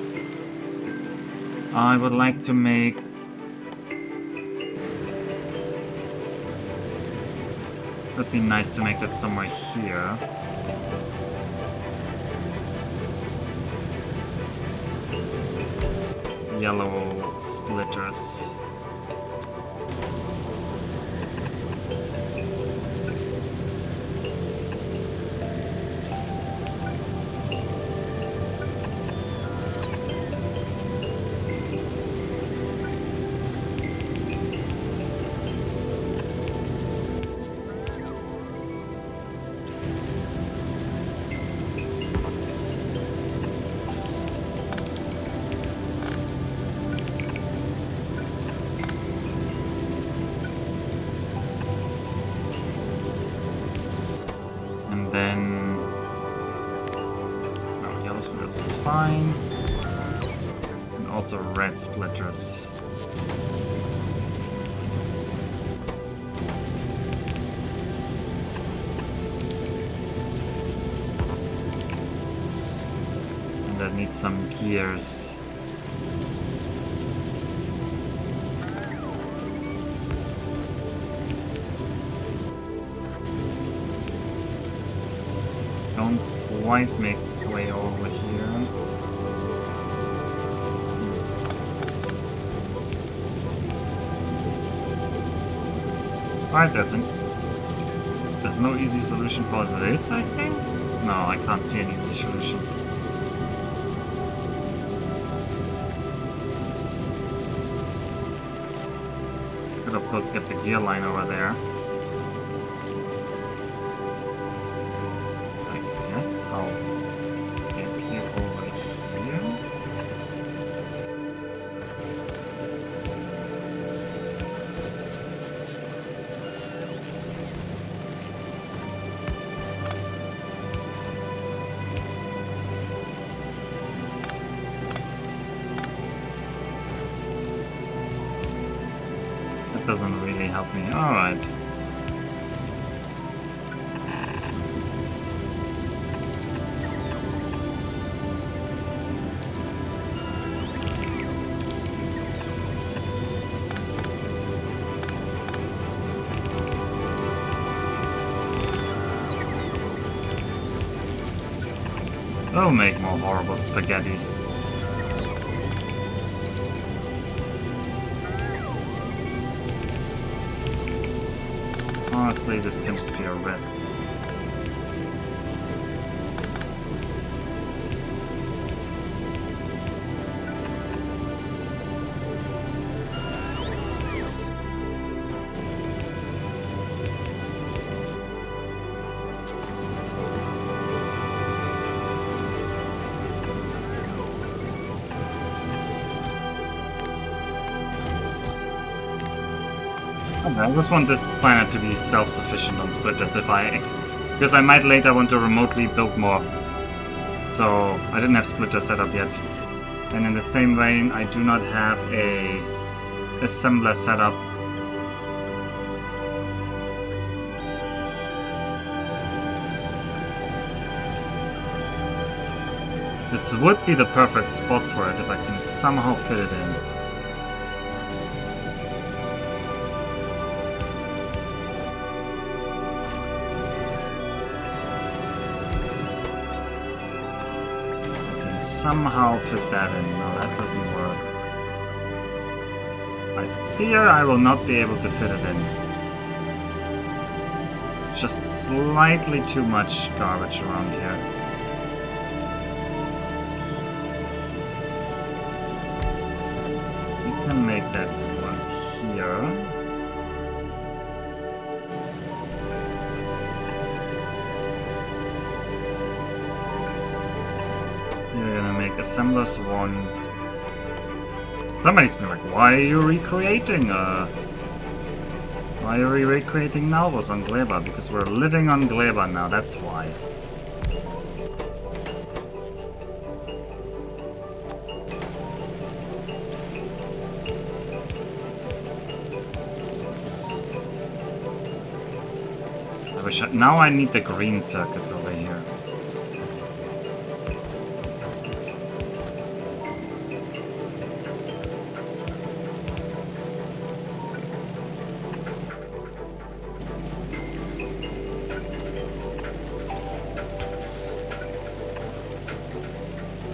I would like to make... It'd be nice to make that somewhere here. Yellow splitters. This is fine. And also red splitters. And that needs some gears. Don't quite make way over here. Alright, there's no easy solution for this, I think? No, I can't see an easy solution. Could of course get the gear line over there. I guess I'll get you over here. That doesn't really help me. Alright. That'll make more horrible spaghetti. Honestly, this can just be a rip. I just want this planet to be self-sufficient on splitters because I might later want to remotely build more. So I didn't have splitter set up yet. And in the same vein, I do not have a assembler set up. This would be the perfect spot for it if I can somehow fit it in. Somehow fit that in. No, that doesn't work. I fear I will not be able to fit it in. Just slightly too much garbage around here. We can make that one here. You're gonna make assemblers 1. Somebody's been like, why are you recreating why are we recreating Nalvos on Gleba? Because we're living on Gleba now, that's why. Now I need the green circuits over here.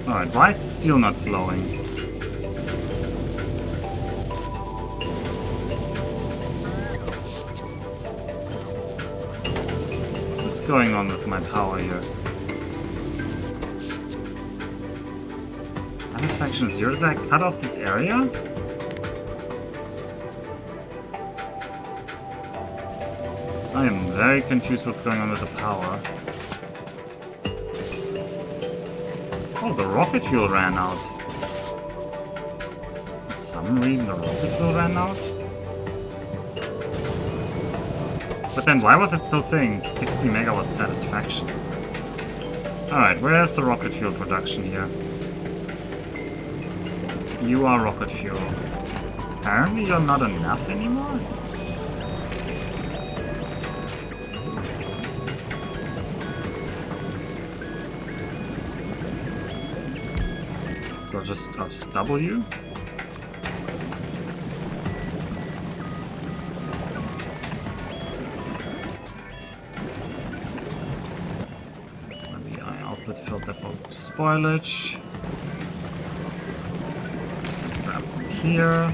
Alright, why is the steel not flowing? What's going on with my power here? Satisfaction 0. Did I cut off this area? I am very confused what's going on with the power. Oh, the rocket fuel ran out. For some reason the rocket fuel ran out? But then why was it still saying 60 megawatt satisfaction? Alright, where's the rocket fuel production here? You are rocket fuel. Apparently you're not enough anymore? So I'll just double you. Maybe I output filter for spoilage. Grab from here.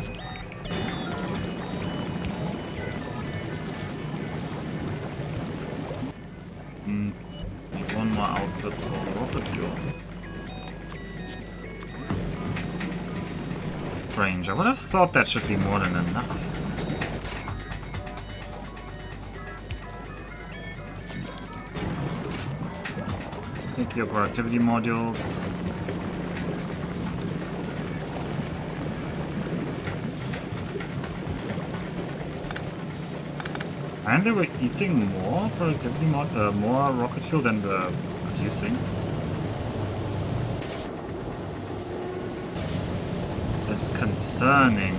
Need one more output for rocket fuel. Range. I would have thought that should be more than enough. Take your productivity modules. Apparently we're eating more productivity more rocket fuel than we're producing. Is concerning.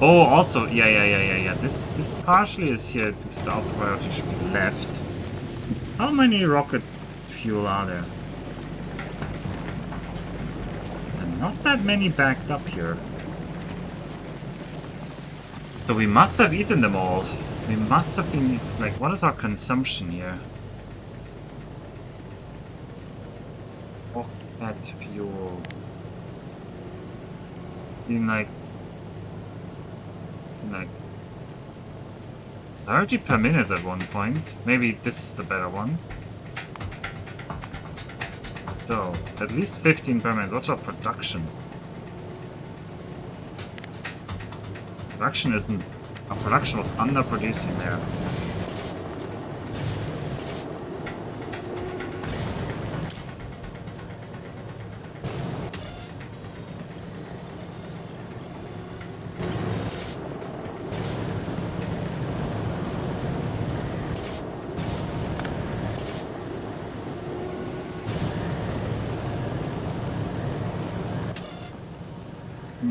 Oh, also, yeah. This partially is here because the output priority should be left. How many rocket fuel are there? And not that many backed up here. So we must have eaten them all. We must have been, like, what is our consumption here? Rocket fuel. In like 30 per minute at one point. Maybe this is the better one. Still, at least 15 per minute. What's our production? Production isn't... Our production was underproducing there.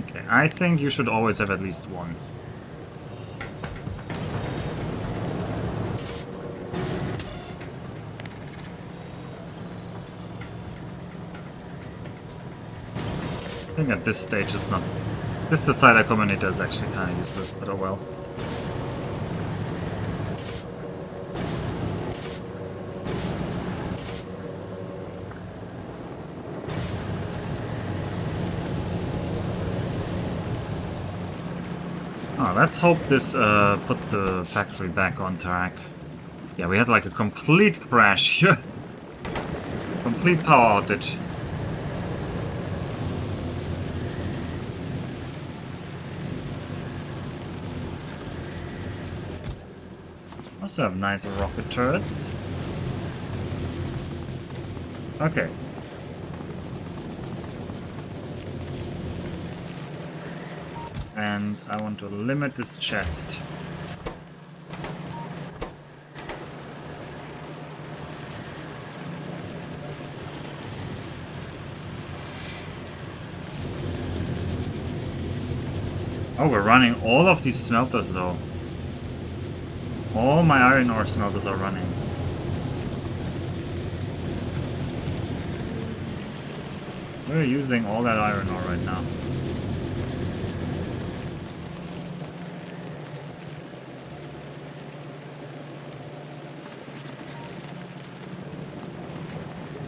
Okay, I think you should always have at least one. I think at this stage it's not... This decider combinator is actually kind of useless, but oh well. Oh, let's hope this puts the factory back on track. Yeah, we had like a complete crash here. Complete power outage. Also have nice rocket turrets. Okay. And I want to limit this chest. Oh, we're running all of these smelters though. All my iron ore smelters are running. We're using all that iron ore right now.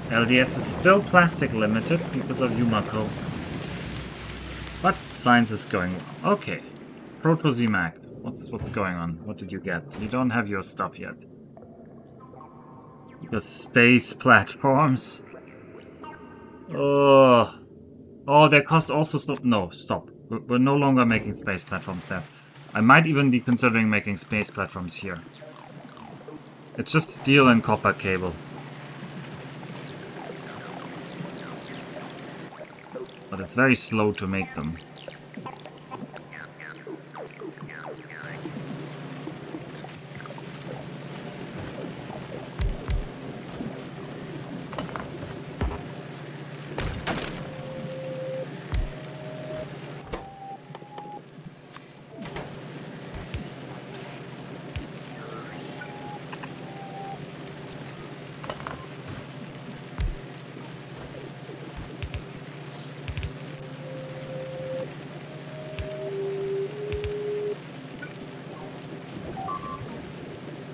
LDS is still plastic limited because of Yumako. But science is going well. Okay. Proto Z-Mac. What's going on? What did you get? You don't have your stuff yet. Your space platforms. Oh. Oh, they cost also so... No, stop. We're no longer making space platforms there. I might even be considering making space platforms here. It's just steel and copper cable. But it's very slow to make them.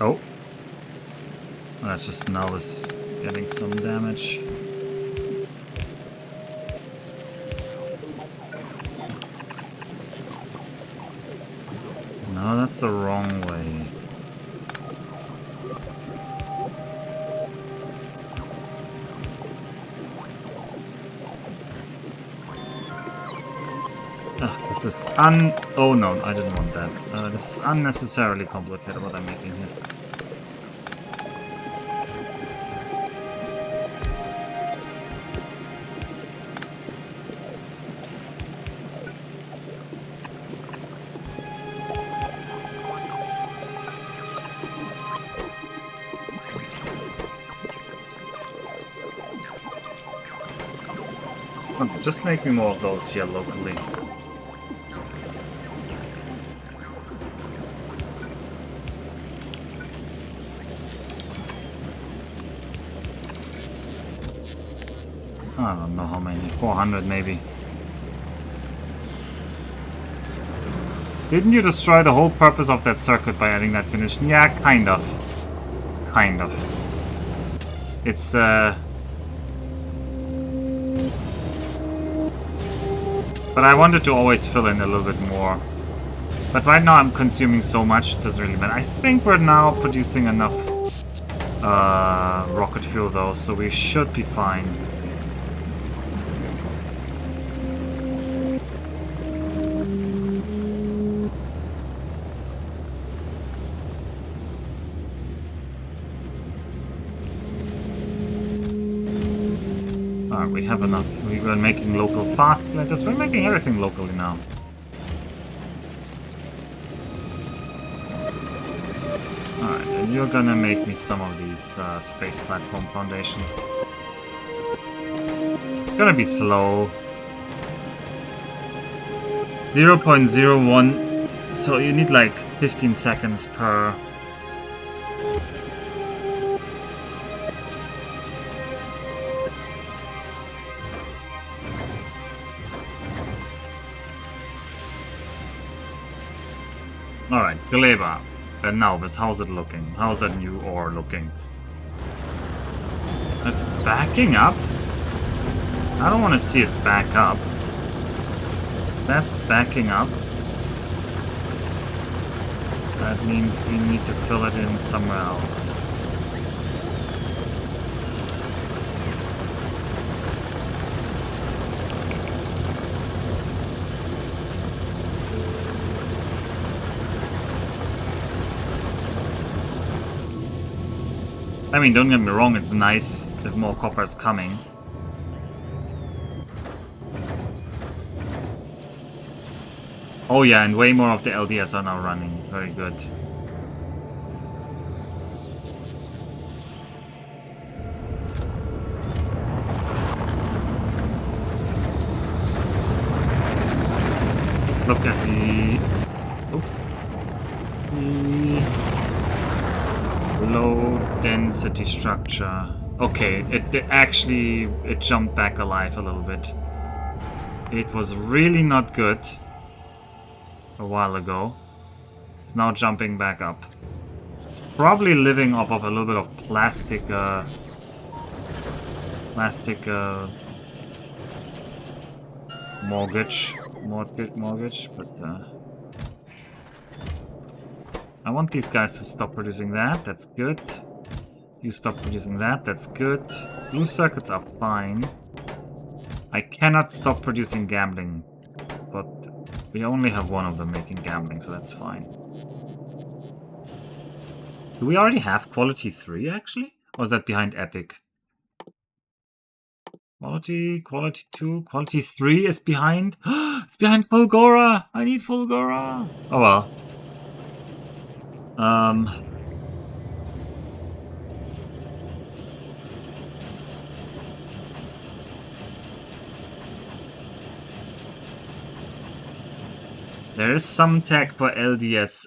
Oh. That just now is getting some damage. No, that's the wrong way. This is oh no, I didn't want that. This is unnecessarily complicated what I'm making here. Okay, just make me more of those here locally. I don't know how many. 400 maybe. Didn't you destroy the whole purpose of that circuit by adding that condition? Yeah, kind of. Kind of. It's but I wanted to always fill in a little bit more. But right now I'm consuming so much, it doesn't really matter. I think we're now producing enough rocket fuel though, so we should be fine. We have enough. We were making local fast splinters. We're making everything locally now. Alright, and you're gonna make me some of these space platform foundations. It's gonna be slow. 0.01, so you need like 15 seconds per. Alright, Gleba. And now this, how's it looking? How's that new ore looking? It's backing up? I don't want to see it back up. That's backing up. That means we need to fill it in somewhere else. I mean, don't get me wrong, it's nice if more copper is coming. Oh yeah, and way more of the LDS are now running. Very good. Look at the... Oops. Low density structure. Okay, it jumped back alive a little bit. It was really not good a while ago. It's now jumping back up. It's probably living off of a little bit of plastic mortgage, but I want these guys to stop producing that. That's good. You stop producing that. That's good. Blue circuits are fine. I cannot stop producing gambling, but we only have one of them making gambling, so that's fine. Do we already have quality 3 actually? Or is that behind Epic? Quality 2, quality 3 is behind. It's behind Fulgora! I need Fulgora! Oh well. There is some tech for LDS,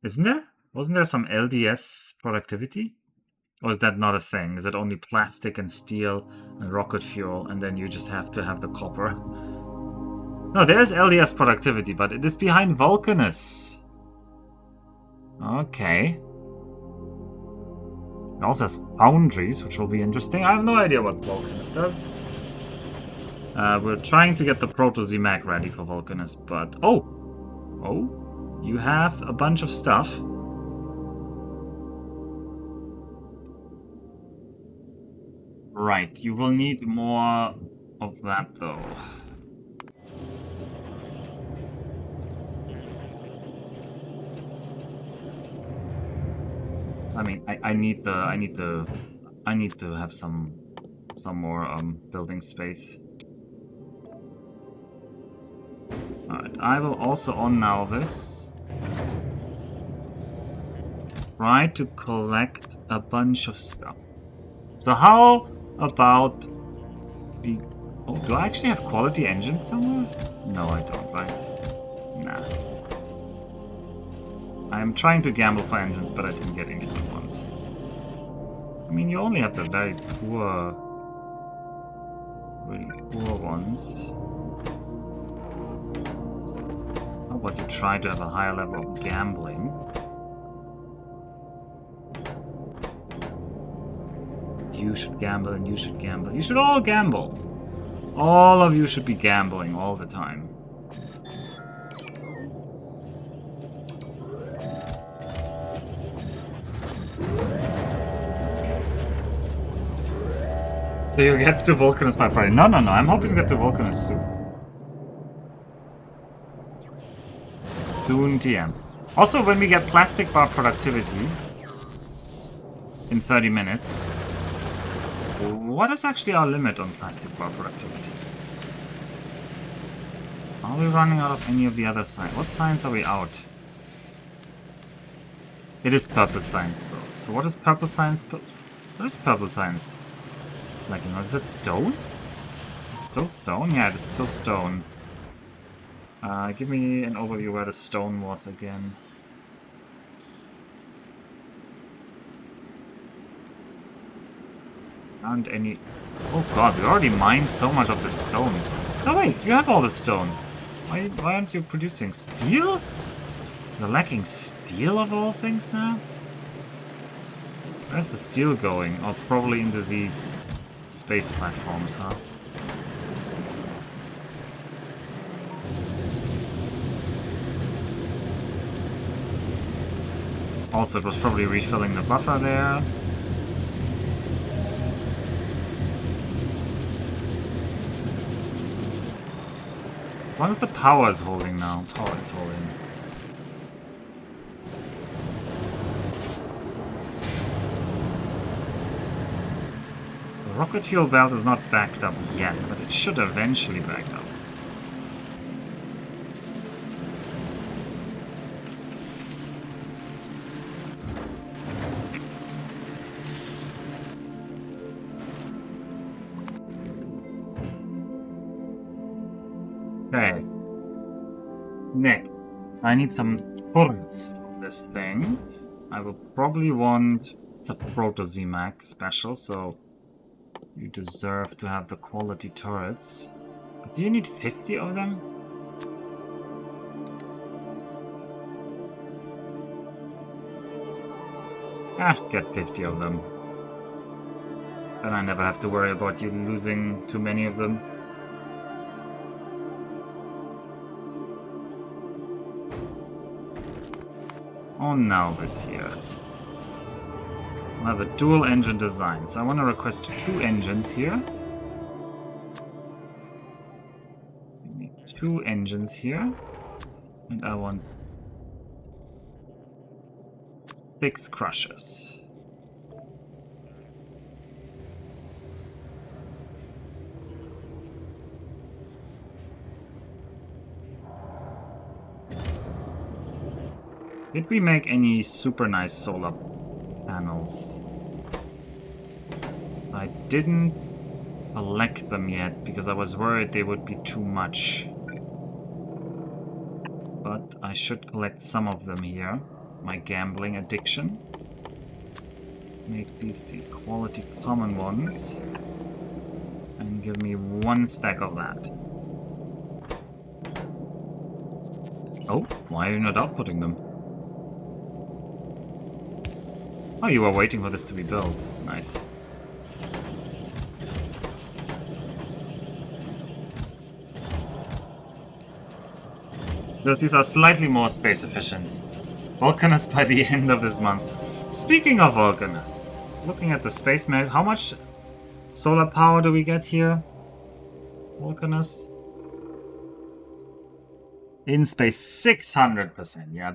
isn't there? Wasn't there some LDS productivity? Or is that not a thing? Is it only plastic and steel and rocket fuel, and then you just have to have the copper? No, there's LDS productivity, but it is behind Vulcanus. Okay. It also has foundries, which will be interesting. I have no idea what Vulcanus does. We're trying to get the Proto-Z-Mag ready for Vulcanus, but... Oh! You have a bunch of stuff. Right, you will need more of that, though. I mean, I need to have some more building space. Alright, I will also on now this try to collect a bunch of stuff. So how about we... Oh, do I actually have quality engines somewhere? No, I don't, right? Nah. I'm trying to gamble for engines, but I didn't get any good ones. I mean, you only have the very poor... really poor ones. How about you try to have a higher level of gambling? You should gamble and you should gamble. You should all gamble. All of you should be gambling all the time. Do you get to Vulcanus by Friday? No, I'm hoping to get to Vulcanus soon. Soon TM. Also, when we get plastic bar productivity in 30 minutes, what is actually our limit on plastic bar productivity? Are we running out of any of the other science? What science are we out? It is purple science though. So what is purple science? What is purple science? Like, you know, is it stone? Is it still stone? Yeah, it is still stone. Give me an overview where the stone was again. Aren't any... Oh god, we already mined so much of this stone. No wait, you have all the stone. Why aren't you producing steel? You're lacking steel of all things now? Where's the steel going? Oh, probably into these space platforms, huh? Also, it was probably refilling the buffer there. As long as the power is holding now. Power is holding. The rocket fuel belt is not backed up yet, but it should eventually back up. Okay. Next, I need some turrets on this thing. I will probably want... It's a Proto-Z-Mac special, so you deserve to have the quality turrets. But do you need 50 of them? Ah, get 50 of them. Then I never have to worry about you losing too many of them. Oh no, this here. I have a dual engine design, so I want to request 2 engines here. Give me 2 engines here. And I want 6 crushers. Did we make any super nice solar panels? I didn't collect them yet because I was worried they would be too much. But I should collect some of them here. My gambling addiction. Make these the quality common ones. And give me 1 stack of that. Oh, why are you not outputting them? Oh, you were waiting for this to be built. Nice. These are slightly more space efficient. Vulcanus by the end of this month. Speaking of Vulcanus, looking at the space map, how much solar power do we get here? Vulcanus? In space, 600%. Yeah,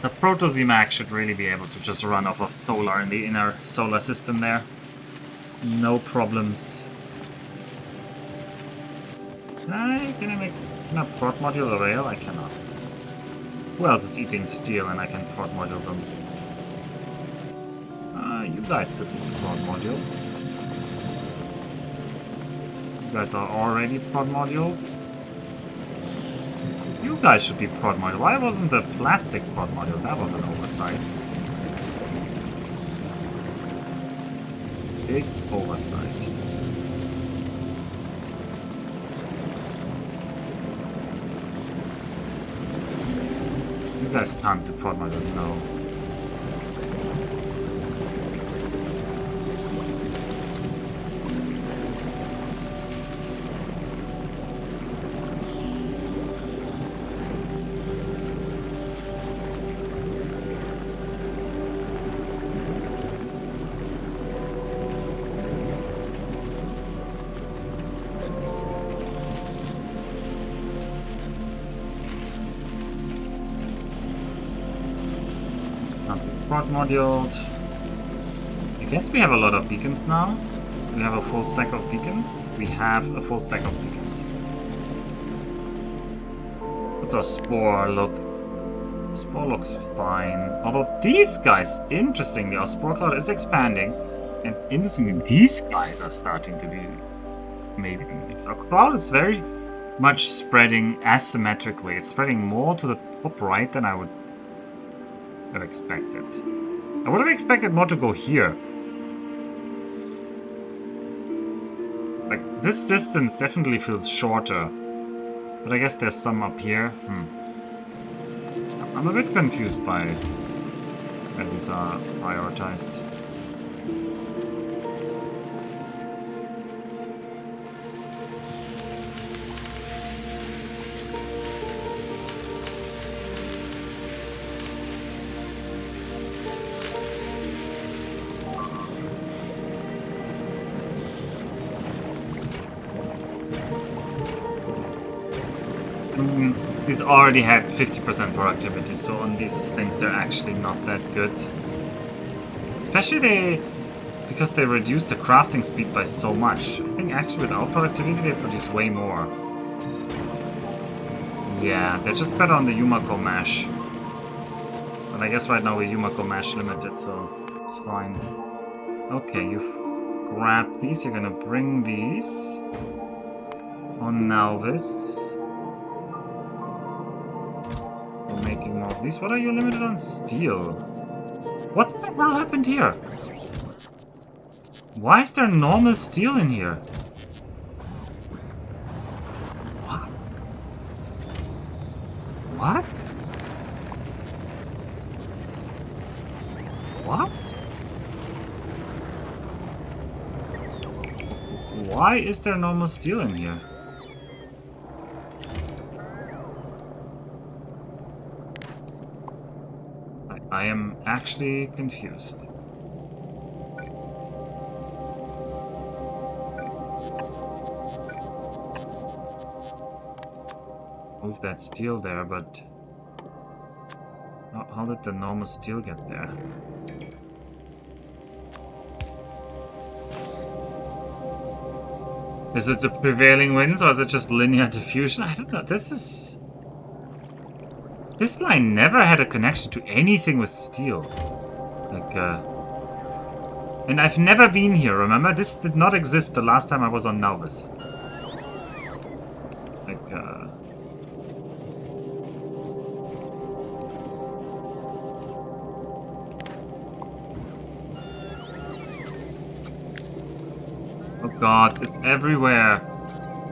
the Proto-Z-Mac should really be able to just run off of solar in the inner solar system there. No problems. Can I prod module a rail? I cannot. Who else is eating steel and I can prod module them? You guys could be prod module. You guys are already prod moduled. You guys should be prod module. Why wasn't the plastic prod module? That was an oversight. Big oversight. You guys can't be prod module, no. Moduled. I guess we have a lot of beacons now. We have a full stack of beacons. We have a full stack of beacons. What's our spore look? Spore looks fine. Although these guys, interestingly, our spore cloud is expanding. And interestingly, these guys are starting to be maybe mixed. Our cloud is very much spreading asymmetrically. It's spreading more to the top right than I would have expected. I would have expected more to go here. Like, this distance definitely feels shorter. But I guess there's some up here. I'm a bit confused by where these are prioritized. These already had 50% productivity, so on these things they're actually not that good. Especially because they reduced the crafting speed by so much. I think actually without productivity they produce way more. Yeah, they're just better on the Yumako mash. But I guess right now we're Yumako mash limited, so it's fine. Okay, you've grabbed these, you're gonna bring these on Nalvis. Making more of these. What are you limited on? Steel. What the hell happened here? Why is there normal steel in here? What? What? What? Why is there normal steel in here? I am actually confused. Move that steel there, but how did the normal steel get there? Is it the prevailing winds or is it just linear diffusion? I don't know. This line never had a connection to anything with steel. Like, and I've never been here, remember? This did not exist the last time I was on Nalvis. Like, oh god, it's everywhere.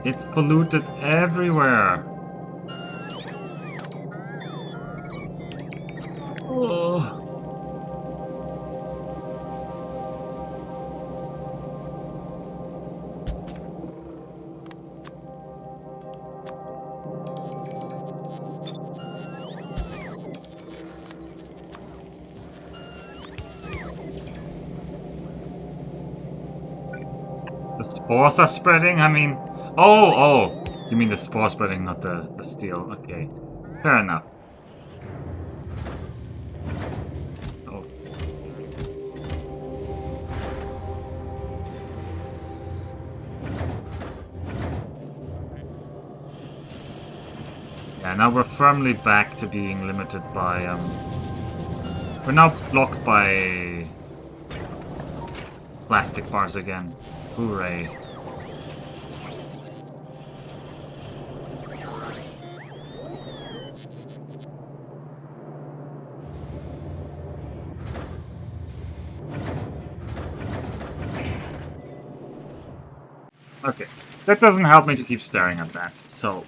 It's polluted everywhere. Oh. The spores are spreading? I mean... Oh! You mean the spore spreading, not the steel. Okay. Fair enough. Oh. Yeah, now we're firmly back to being limited by... We're now blocked by... plastic bars again. Hooray. Okay, that doesn't help me to keep staring at that, so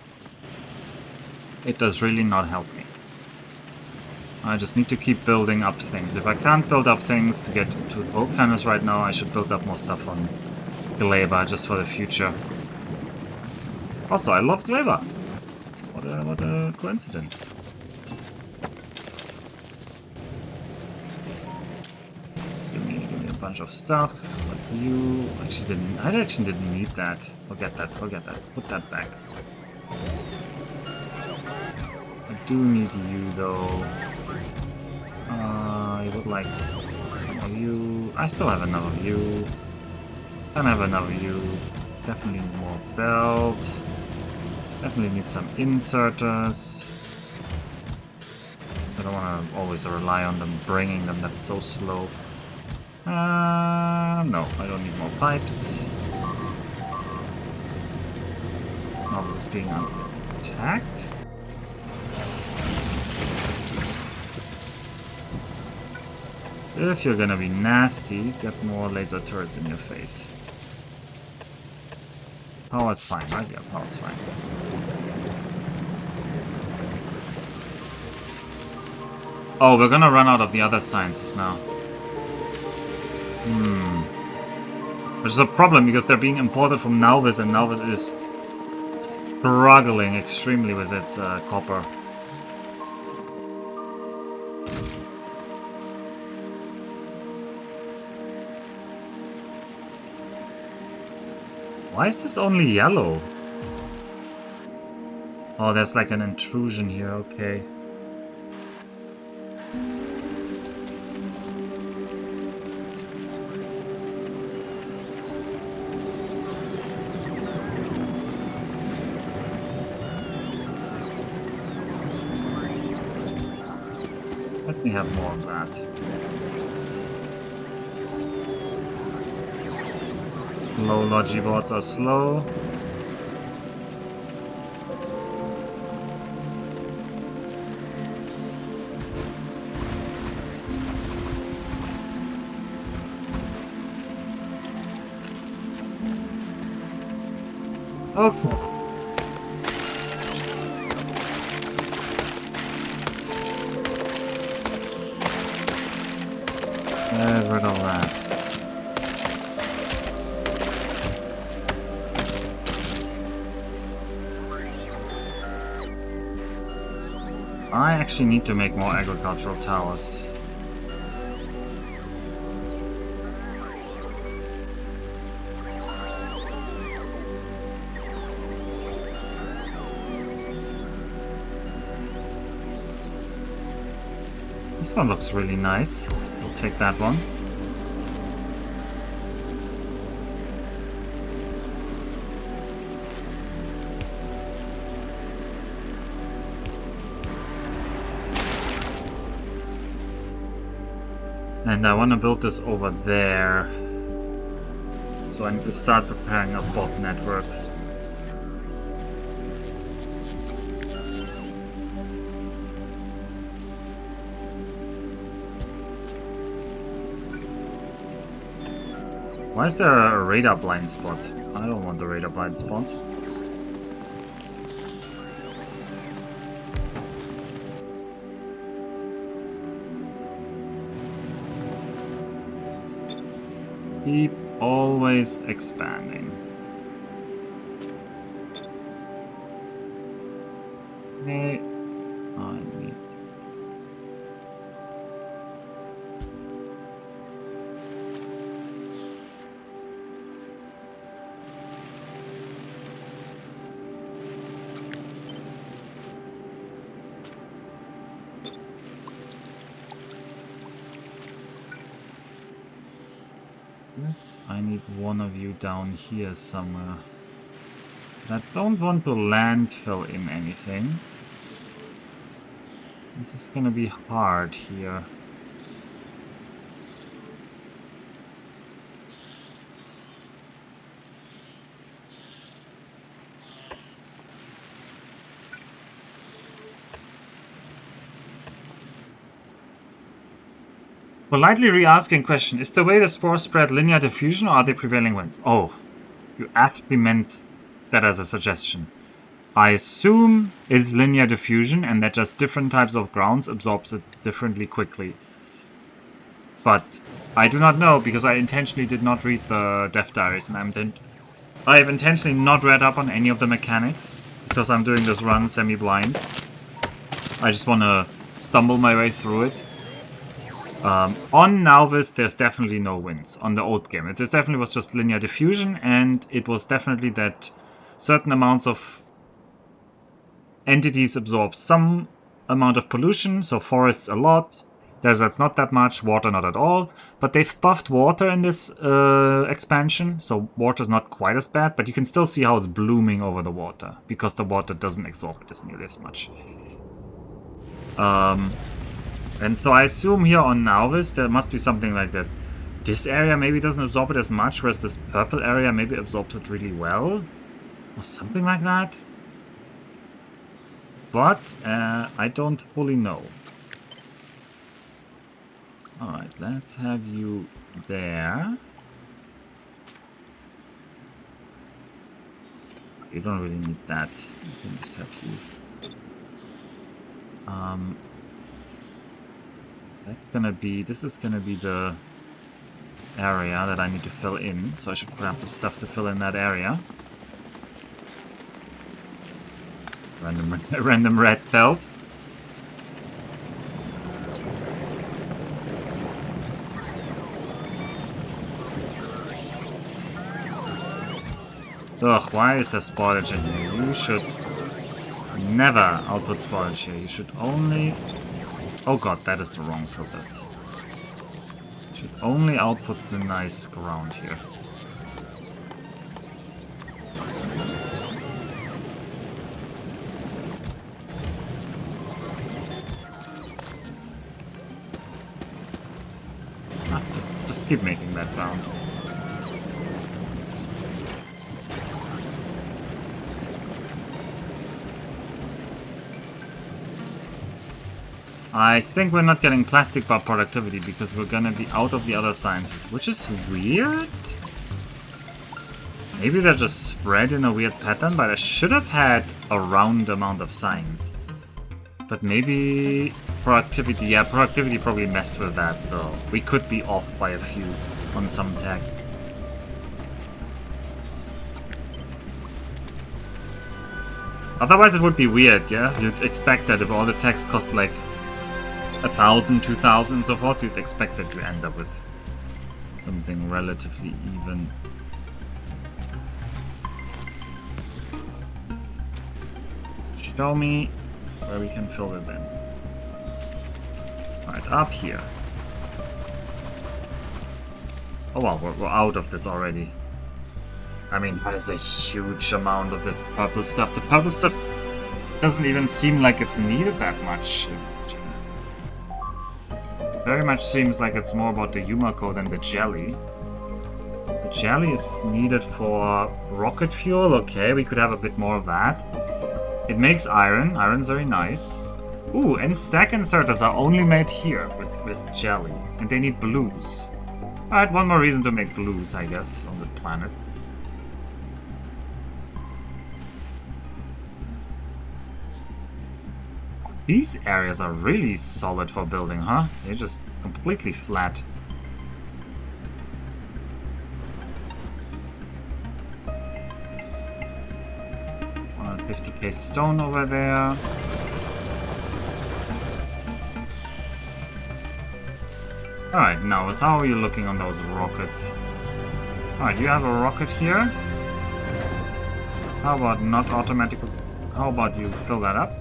it does really not help me. I just need to keep building up things. If I can't build up things to get to Volcanus right now, I should build up more stuff on Gleba just for the future. Also, I love Gleba. What a coincidence. Give me a bunch of stuff. Like you I actually didn't need that. Forget that. Put that back. I do need you though. I would like some of you. I still have enough of you. Don't have enough of you. Definitely need more belt. Definitely need some inserters. I don't want to always rely on them bringing them. That's so slow. No, I don't need more pipes. Now this is being attacked. If you're gonna be nasty, get more laser turrets in your face. Power's fine, right? Yeah, power's fine. Oh, we're gonna run out of the other sciences now. Which is a problem because they're being imported from Nauvis, and Nauvis is struggling extremely with its copper. Why is this only yellow? Oh, there's like an intrusion here, okay. Let me have more of that. Low logi bots are slow. Okay. Get rid of that. I actually need to make more agricultural towers. This one looks really nice. We'll take that one. And I want to build this over there. So I need to start preparing a bot network. Why is there a radar blind spot? I don't want the radar blind spot. Keep always expanding. Okay, I need. Yes, I need one of you down here somewhere. I don't want to landfill in anything. This is gonna be hard here. Politely re-asking question, is the way the spores spread linear diffusion or are they prevailing winds? Oh, you actually meant that as a suggestion. I assume it's linear diffusion and that just different types of grounds absorbs it differently quickly. But I do not know because I intentionally did not read the dev diaries and I have intentionally not read up on any of the mechanics because I'm doing this run semi-blind. I just want to stumble my way through it. On Nauvis, there's definitely no winds on the old game. It definitely was just linear diffusion, and it was definitely that certain amounts of entities absorb some amount of pollution, so forests a lot, deserts not that much, water not at all, but they've buffed water in this expansion, so water's not quite as bad, but you can still see how it's blooming over the water, because the water doesn't absorb it as nearly as much. And so I assume here on Nauvis there must be something like that. This area maybe doesn't absorb it as much, whereas this purple area maybe absorbs it really well. Or something like that. but I don't fully know. Alright, let's have you there. You don't really need that. You can just have you. This is gonna be the area that I need to fill in, so I should grab the stuff to fill in that area. Random red belt. Ugh, why is there spoilage in here? You should never output spoilage here. You should only... Oh god, that is the wrong filters. You should only output the nice ground here. Ah, just keep making that ground. I think we're not getting plastic bar productivity because we're gonna be out of the other sciences, which is weird. Maybe they're just spread in a weird pattern, but I should have had a round amount of science. But maybe productivity, yeah, productivity probably messed with that, so we could be off by a few on some tech. Otherwise it would be weird, yeah? You'd expect that if all the techs cost like 1,000, 2,000 and so forth, you'd expect that you end up with something relatively even. Show me where we can fill this in. Right, up here. Oh wow, we're out of this already. I mean, that is a huge amount of this purple stuff. The purple stuff doesn't even seem like it's needed that much. Very much seems like it's more about the Yumako than the jelly. The jelly is needed for rocket fuel. Okay, we could have a bit more of that. It makes iron. Iron's very nice. Ooh, and stack inserters are only made here with jelly. And they need blues. Alright, one more reason to make blues, I guess, on this planet. These areas are really solid for building, huh? They're just completely flat. 150k stone over there. Alright, now, how are you looking on those rockets? Alright, you have a rocket here. How about not automatic? How about you fill that up?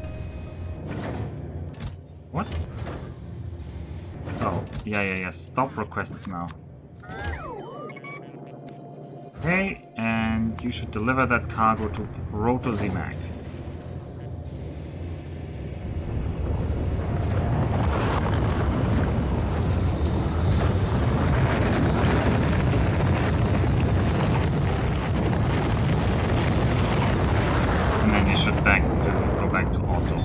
What? Oh, yeah. Stop requests now. Okay, and you should deliver that cargo to Proto-Zimac. And then you should go back to Auto.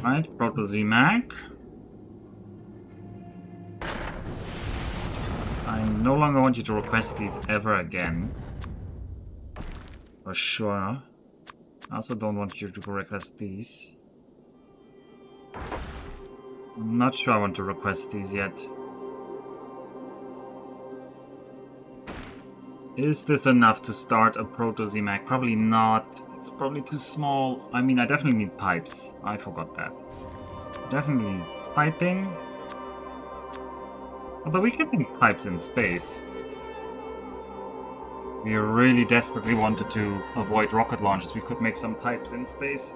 Right, Proto-Zimac. I no longer want you to request these ever again. For sure. I also don't want you to request these. I'm not sure I want to request these yet. Is this enough to start a Proto-Zimac? Probably not. It's probably too small. I mean, I definitely need pipes. I forgot that. Definitely need piping. Although we can make pipes in space. We really desperately wanted to avoid rocket launches. We could make some pipes in space.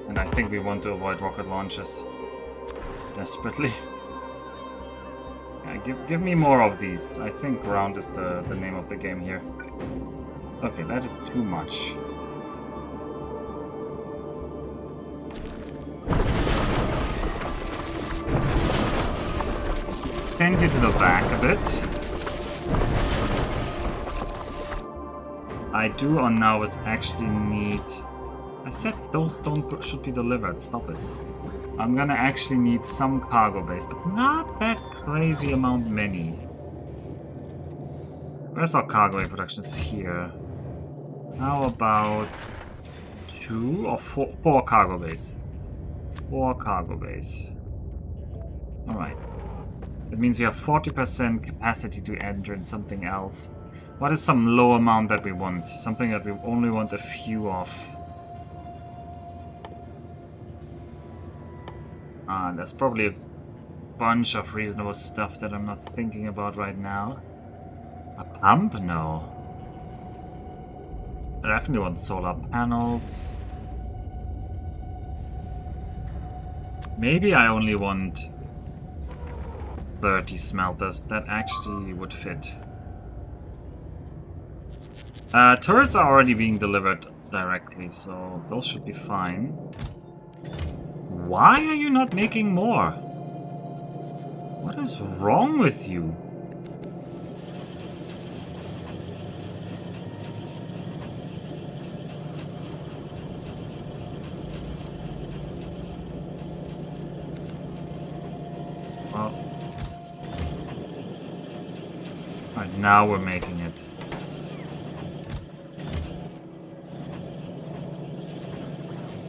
And I think we want to avoid rocket launches. Desperately. Yeah, give me more of these. I think round is the name of the game here. Okay, that is too much. extend you to the back a bit. I do on now is actually need... I said those should be delivered, stop it. I'm gonna actually need some cargo base, but not that crazy amount many. Where's our cargo bay production? Is here. How about 2 or 4 cargo bays? 4 cargo bays. Alright. That means we have 40% capacity to enter in something else. What is some low amount that we want? Something that we only want a few of. There's probably a bunch of reasonable stuff that I'm not thinking about right now. A pump? No. I definitely want solar panels. Maybe I only want 30 smelters. That actually would fit. Turrets are already being delivered directly, so those should be fine. Why are you not making more? What is wrong with you? Well, right, now we're making it.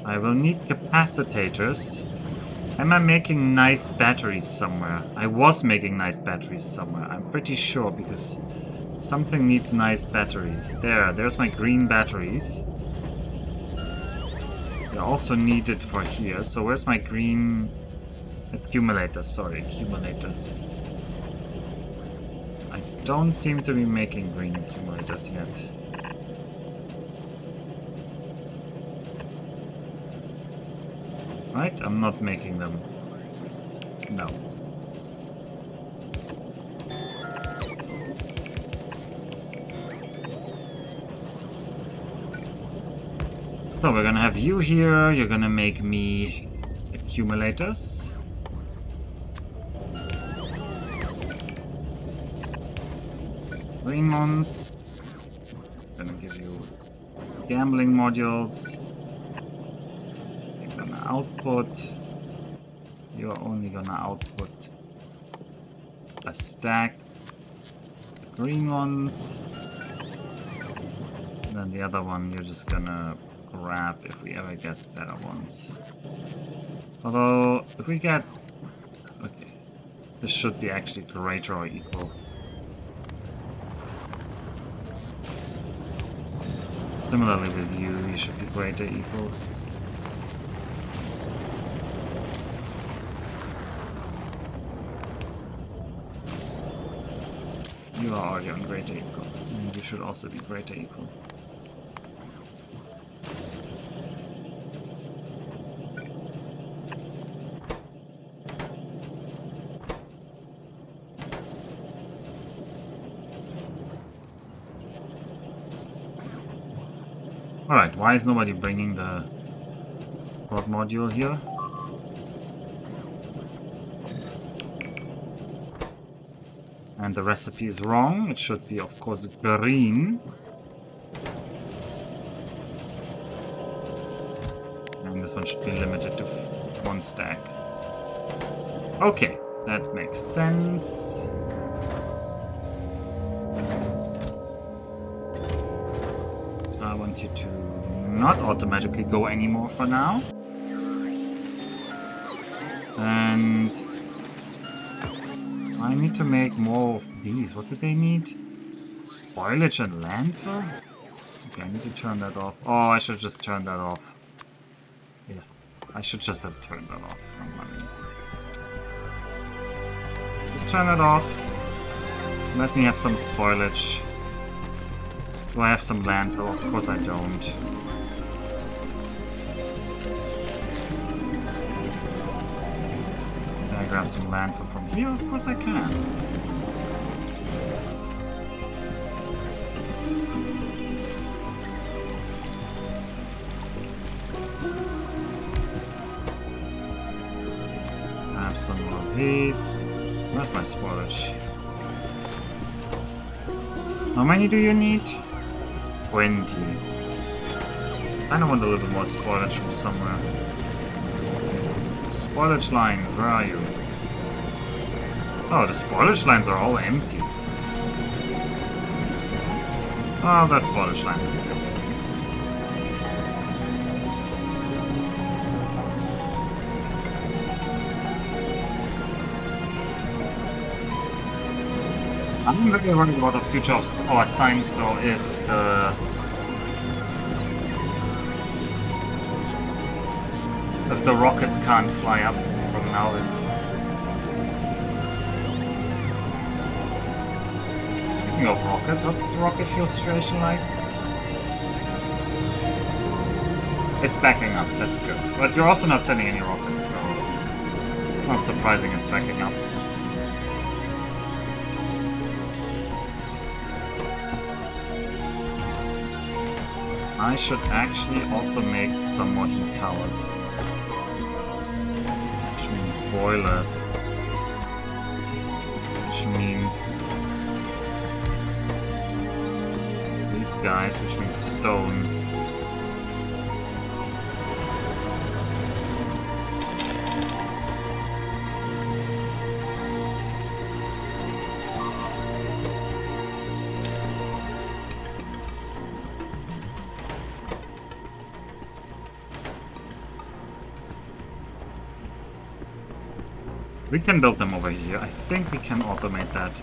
I will need capacitors. Am I making nice batteries somewhere? I was making nice batteries somewhere. I'm pretty sure because something needs nice batteries. There's my green batteries. They're also needed for here. So where's my green accumulators? Sorry, accumulators. I don't seem to be making green accumulators yet. Right? I'm not making them. No. So we're gonna have you here. You're gonna make me accumulators. Green ones. Gonna give you gambling modules. Output. You're only gonna output a stack. The green ones. And then the other one you're just gonna grab if we ever get better ones. Although, if we get... Okay. This should be actually greater or equal. Similarly with you, you should be greater equal. You are already on greater equal, and you should also be greater equal. Alright, why is nobody bringing the pod module here? And the recipe is wrong. It should be, of course, green. And this one should be limited to 1 stack. Okay, that makes sense. I want you to not automatically go anymore for now. And I need to make more of these. What do they need? Spoilage and landfill? Okay, I need to turn that off. Oh, I should just turn that off. Yeah, I should just have turned that off. Just turn that off. Let me have some spoilage. Do I have some landfill? Of course I don't. Can I grab some landfill from here? Of course I can. Grab some more of these. Where's my spoilage? How many do you need? 20. I want a little bit more spoilage from somewhere. Spoilage lines, where are you? Oh, the spoilage lines are all empty. Oh, that spoilage line isn't empty. I'm very worried about the future of our science, though, if the rockets can't fly up from now. Speaking of rockets, what's the rocket fuel situation like? It's backing up, that's good. But you're also not sending any rockets, so it's not surprising it's backing up. I should actually also make some more heat towers. Which means boilers. Which means these guys, which means stone. We can build them over here. I think we can automate that.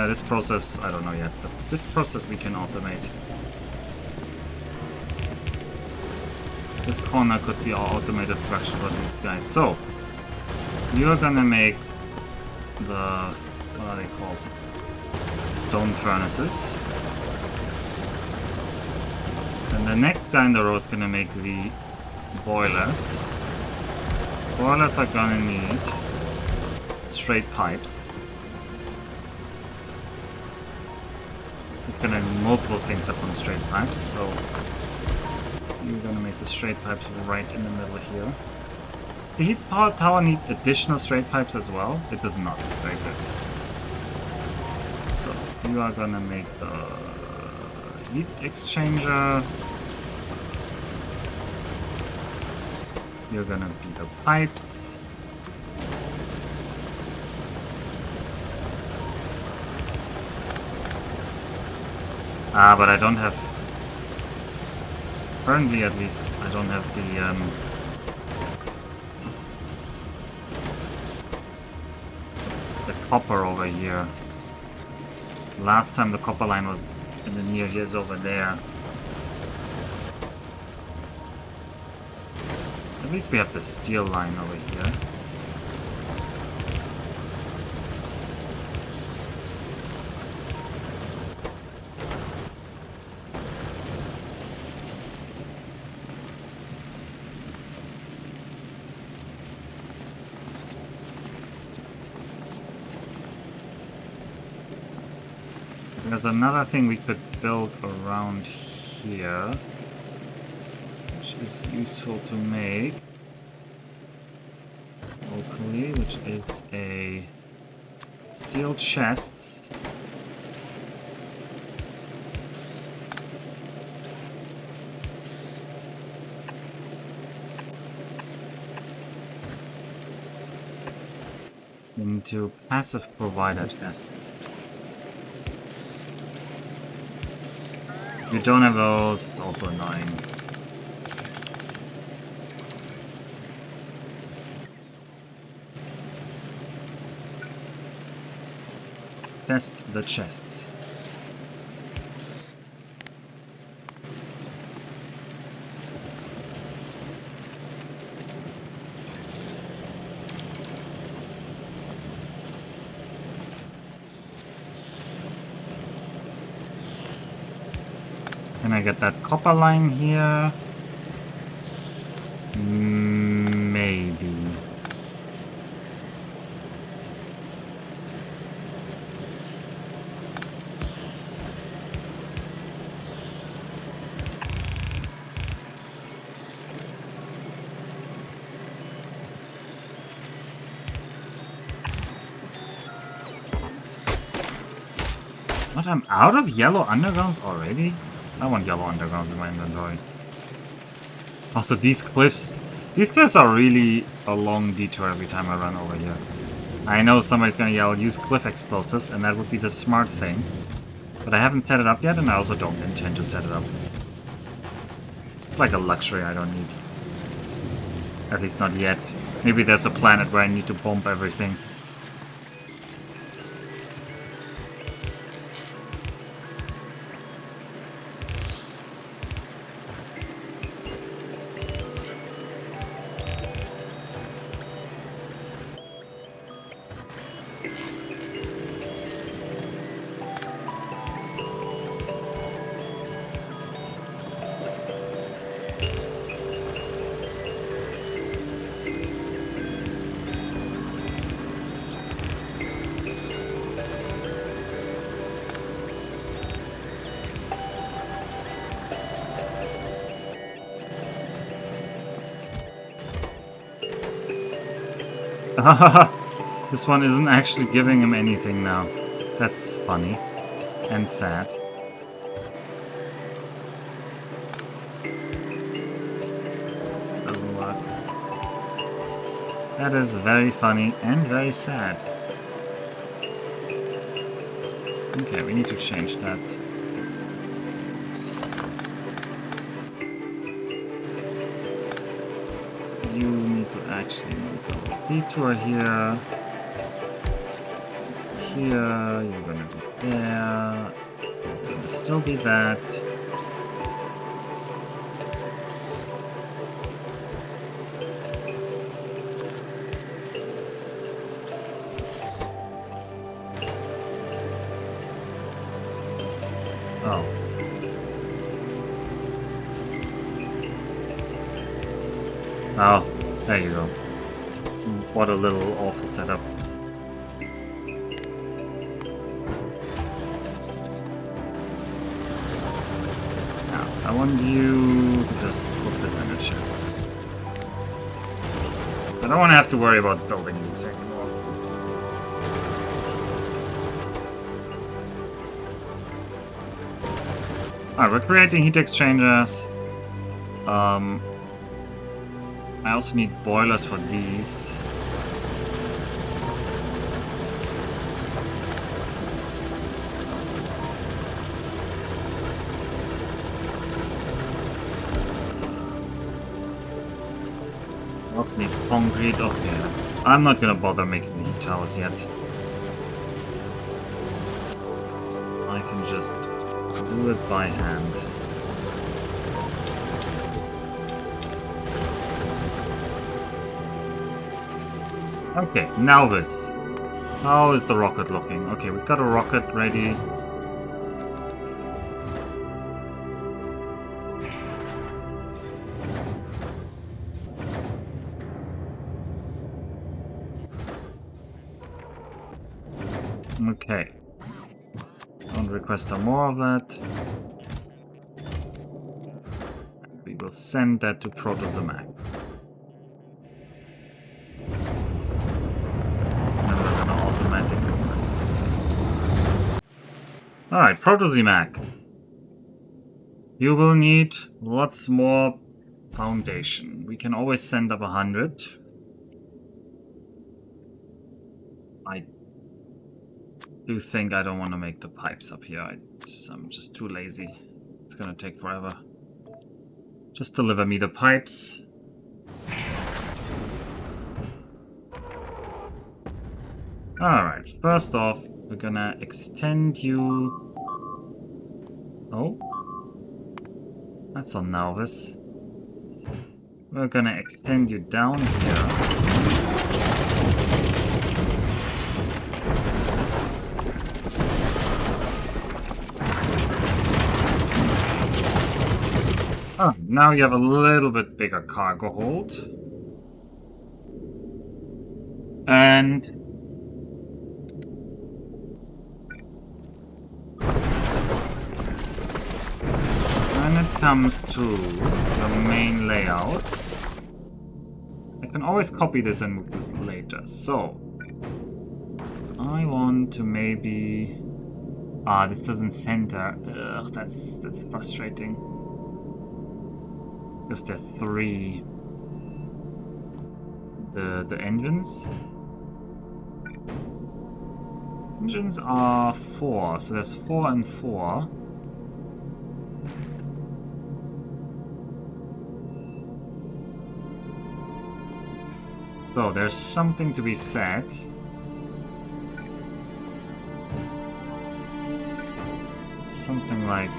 This process, I don't know yet, but this process we can automate. This corner could be our automated production for these guys. So, you're gonna make the, what are they called? Stone furnaces. And the next guy in the row is gonna make the boilers. Boilers are gonna need straight pipes. It's gonna need multiple things up on straight pipes, so you're gonna make the straight pipes right in the middle here. Does the heat power tower need additional straight pipes as well? It does not. Very good. So you are gonna make the heat exchanger. You're gonna be the pipes. But I don't have... Currently, at least, I don't have the copper over here. Last time the copper line was in the near years over there. At least we have the steel line over here. There's another thing we could build around here, which is useful to make locally, which is a steel chests. Into passive provider chests. If you don't have those, it's also annoying. Test the chests. Can I get that copper line here? Maybe. What, I'm out of yellow undergrounds already? I want yellow undergrounds in my inventory. Also, these cliffs are really a long detour every time I run over here. I know somebody's gonna yell, use cliff explosives, and that would be the smart thing. But I haven't set it up yet, and I also don't intend to set it up. It's like a luxury I don't need. At least not yet. Maybe there's a planet where I need to bomb everything. This one isn't actually giving him anything now. That's funny. And sad. Doesn't work. That is very funny and very sad. Okay, we need to change that. You need to actually go detour here. Here, you're gonna be there. You're gonna still be that. Oh. Oh, there you go. What a little awful setup. Now, I want you to just put this in a chest. I don't want to have to worry about building these anymore. Alright, we're creating heat exchangers. I also need boilers for these. I also need concrete. Okay, I'm not gonna bother making the heat towers yet. I can just do it by hand. Okay, now this. How is the rocket looking? Okay, we've got a rocket ready. Okay. Don't request more of that. We will send that to Protozomac. Alright, Protozomac. You will need lots more foundation. We can always send up 100. I do think I don't want to make the pipes up here. I'm just too lazy. It's gonna take forever. Just deliver me the pipes. Alright, first off, we're gonna extend you... Oh. That's on Nauvis. We're gonna extend you down here. Oh, now you have a little bit bigger cargo hold. And when it comes to the main layout, I can always copy this and move this later. So I want to maybe... Ah, this doesn't center. Ugh, that's frustrating. Because there are 3. The engines? Engines are 4, so there's 4 and 4. So there's something to be said. Something like...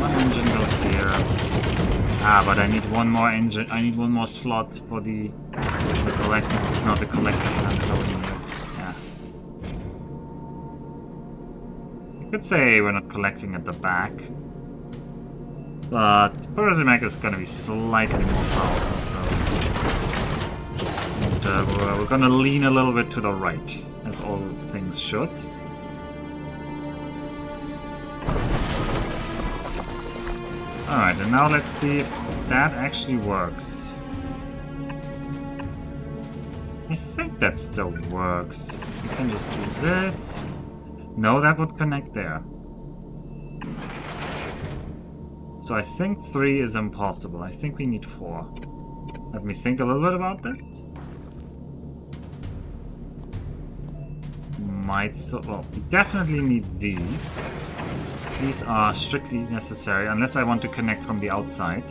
one engine goes here. Ah, but I need one more engine. I need one more slot for the collector. It's not the collector plant loading here. Yeah. You could say we're not collecting at the back. But Persimac is gonna be slightly more powerful, so... And, we're gonna lean a little bit to the right, as all things should. Alright, and now let's see if that actually works. I think that still works. We can just do this. No, that would connect there. So I think 3 is impossible. I think we need 4. Let me think a little bit about this. Might still... well, we definitely need these. These are strictly necessary, unless I want to connect from the outside.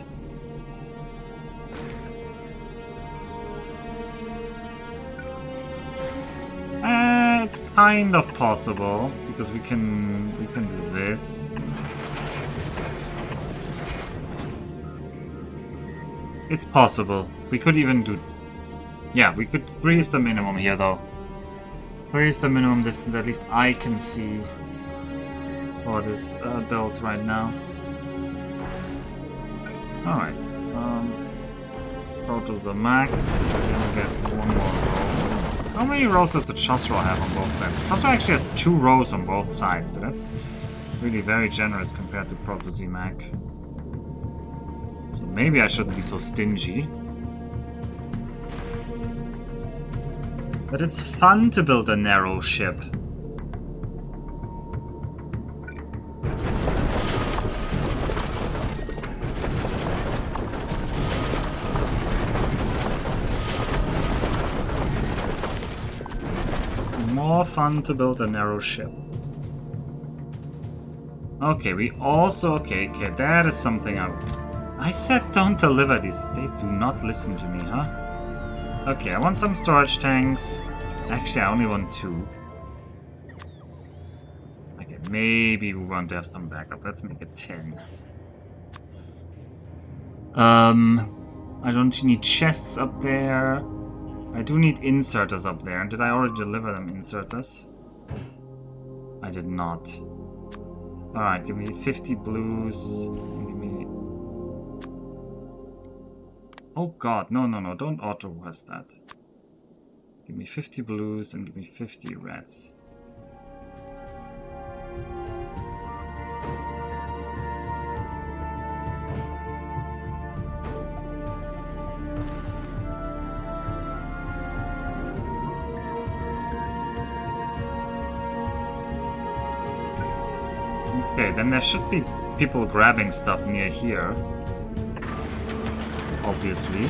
It's kind of possible, because we can do this. It's possible. We could even do... yeah, we could... 3 is the minimum here, though. 3 is the minimum distance, at least I can see for this build right now. Alright. Proto's a Mac. We're gonna get one more row. How many rows does the Chosro have on both sides? The Chosro actually has 2 rows on both sides, so that's really very generous compared to Proto Z-Mac. So maybe I shouldn't be so stingy. But it's fun to build a narrow ship. More fun to build a narrow ship. Okay, we also... okay, that is something I said don't deliver these. They do not listen to me, huh? Okay, I want some storage tanks. Actually, I only want 2. Okay, maybe we want to have some backup. Let's make it 10. I don't need chests up there. I do need inserters up there. Did I already deliver them inserters? I did not. Alright, give me 50 blues. Give me... oh god, no, don't auto-request that. Give me 50 blues and give me 50 reds. Okay, then there should be people grabbing stuff near here. Obviously.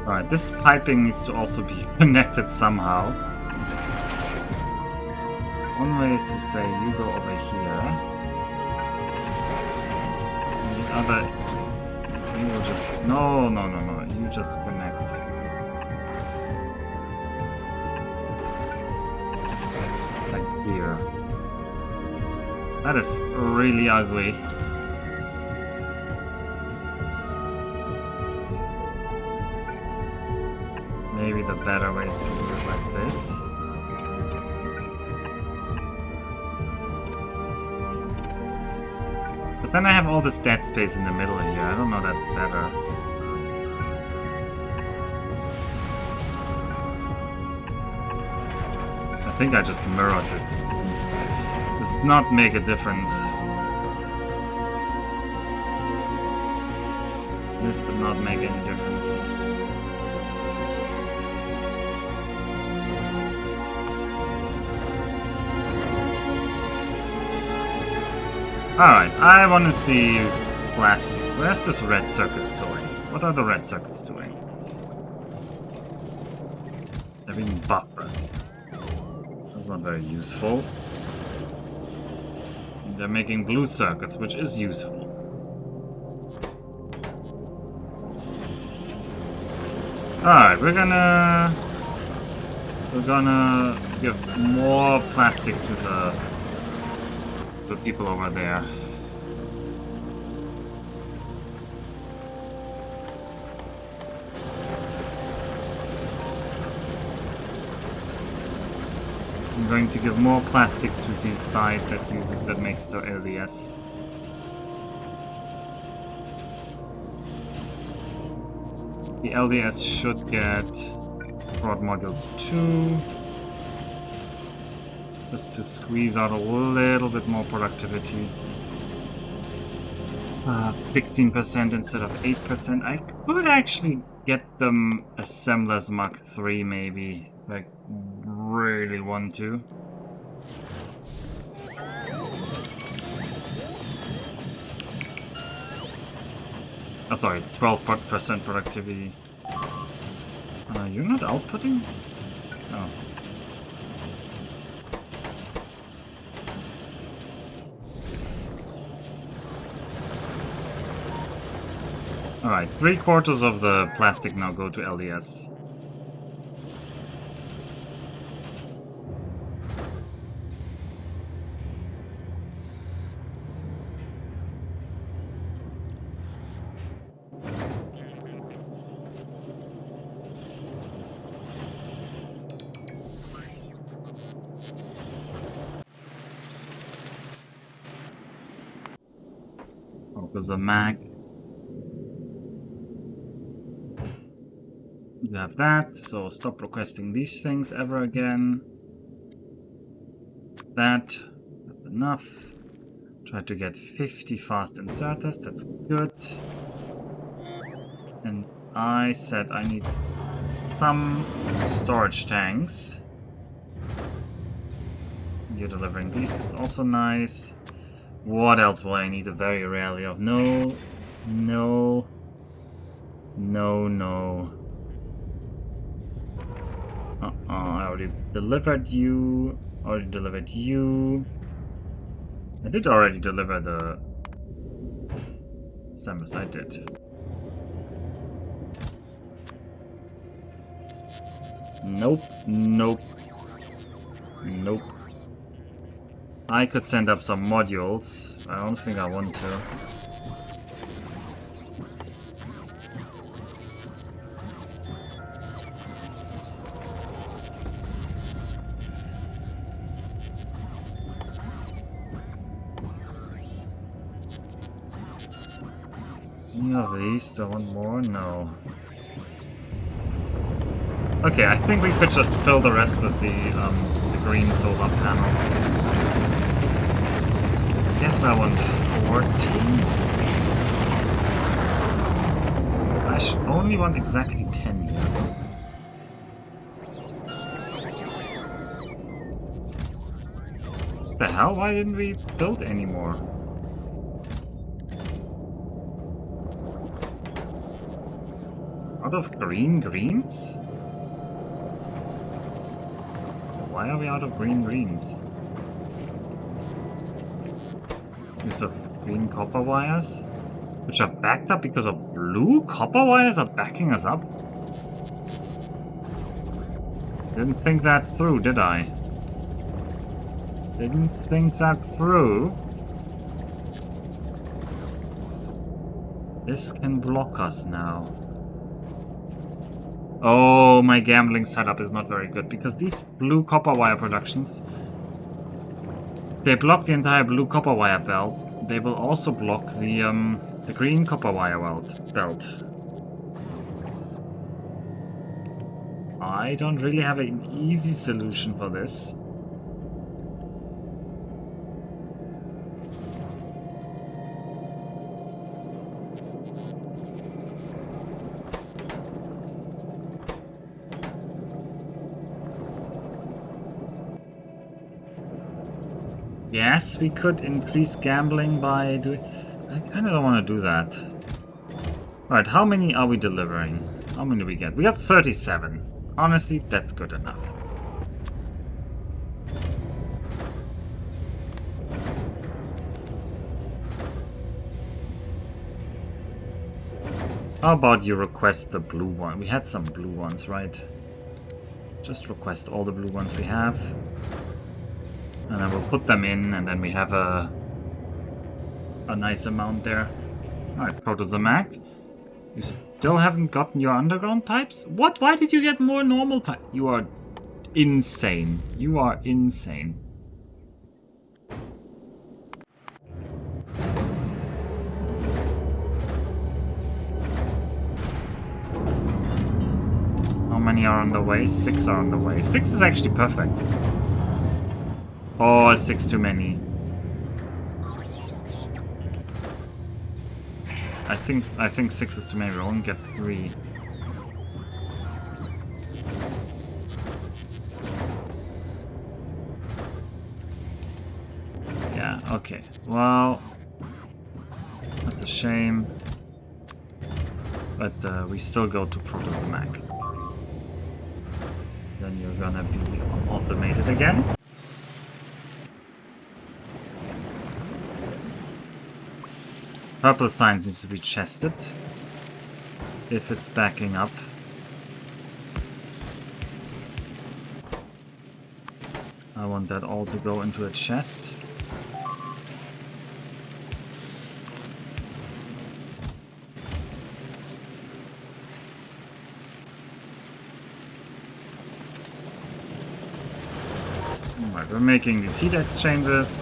Alright, this piping needs to also be connected somehow. One way is to say you go over here. And the other... you will just... no, you just connect. here. That is really ugly. Maybe the better way is to do it like this. But then I have all this dead space in the middle here. I don't know that's better. I think I just mirrored this. This does not make a difference. This did not make any difference. Alright, I want to see plastic. Where's this red circuits going? What are the red circuits doing? They're being buffered. That's not very useful. They're making blue circuits, which is useful. Alright, we're gonna give more plastic to the people over there. I'm going to give more plastic to the side that makes the LDS. The LDS should get prod modules too. Just to squeeze out a little bit more productivity. 16% instead of 8%. I could actually get them assemblers Mark III maybe. Like, really want to. Oh, sorry, it's 12% productivity. You're not outputting? Oh. Alright, 3/4 of the plastic now go to LDS. Focus the mag. You have that, so stop requesting these things ever again. That's enough. Try to get 50 fast inserters, that's good. And I said I need some storage tanks. You're delivering these, that's also nice. What else will I need very rarely of? No. I already delivered you. I did already deliver the Samus, I did. Nope. I could send up some modules. I don't think I want to. Any of these? Do I want more? No. Okay, I think we could just fill the rest with the green solar panels. I guess I want 14. I should only want exactly 10 here. What the hell? Why didn't we build any more? Out of greens? Why are we out of greens? Use of green copper wires? Which are backed up because of blue copper wires are backing us up? Didn't think that through, did I? Didn't think that through. This can block us now. Oh, my gambling setup is not very good because these blue copper wire productions, they block the entire blue copper wire belt. They will also block the green copper wire belt. I don't really have an easy solution for this. Yes, we could increase gambling by doing... I kind of don't want to do that. Alright, how many are we delivering? How many do we get? We got 37. Honestly, that's good enough. How about you request the blue one? We had some blue ones, right? Just request all the blue ones we have. And then we'll put them in, and then we have a nice amount there. Alright, Protozomac. You still haven't gotten your underground pipes? What? Why did you get more normal pipes? You are insane. You are insane. How many are on the way? 6 are on the way. 6 is actually perfect. Oh, 6 too many. I think 6 is too many. We'll only get 3. Yeah, okay. Well, that's a shame. But we still go to Protozomac. Then you're gonna be automated again. Purple signs needs to be chested if it's backing up. I want that all to go into a chest. Alright, we're making these heat exchangers.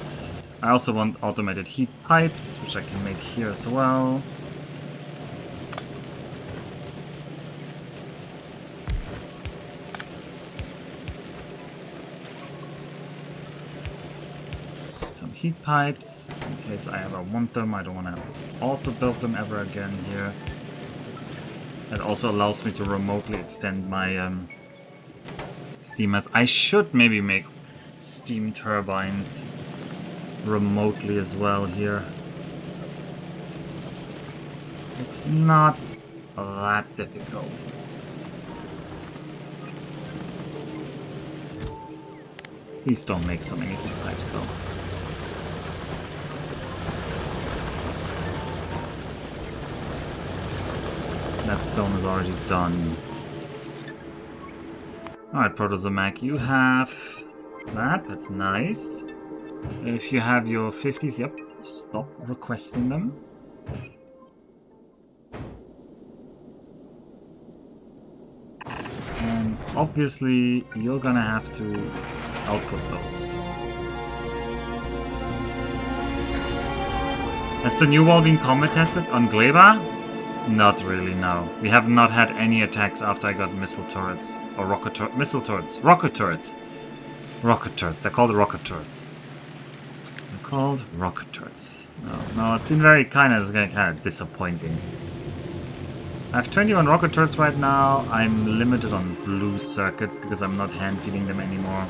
I also want automated heat pipes, which I can make here as well. Some heat pipes, in case I ever want them. I don't want to have to auto-build them ever again here. It also allows me to remotely extend my steam as I should maybe make steam turbines remotely as well here. It's not that difficult. Please don't make so many heat pipes though. That stone is already done. Alright, Protozomac, you have that. That's nice. If you have your 50s, yep, stop requesting them. And obviously, you're gonna have to output those. Has the new wall been combat tested on Gleba? Not really, no. We have not had any attacks after I got missile turrets. Or rocket turrets. Missile turrets. Rocket turrets. Rocket turrets. They're called rocket turrets. They're called rocket turrets. No, it's been very kind of disappointing. I have 21 rocket turrets right now. I'm limited on blue circuits because I'm not hand feeding them anymore.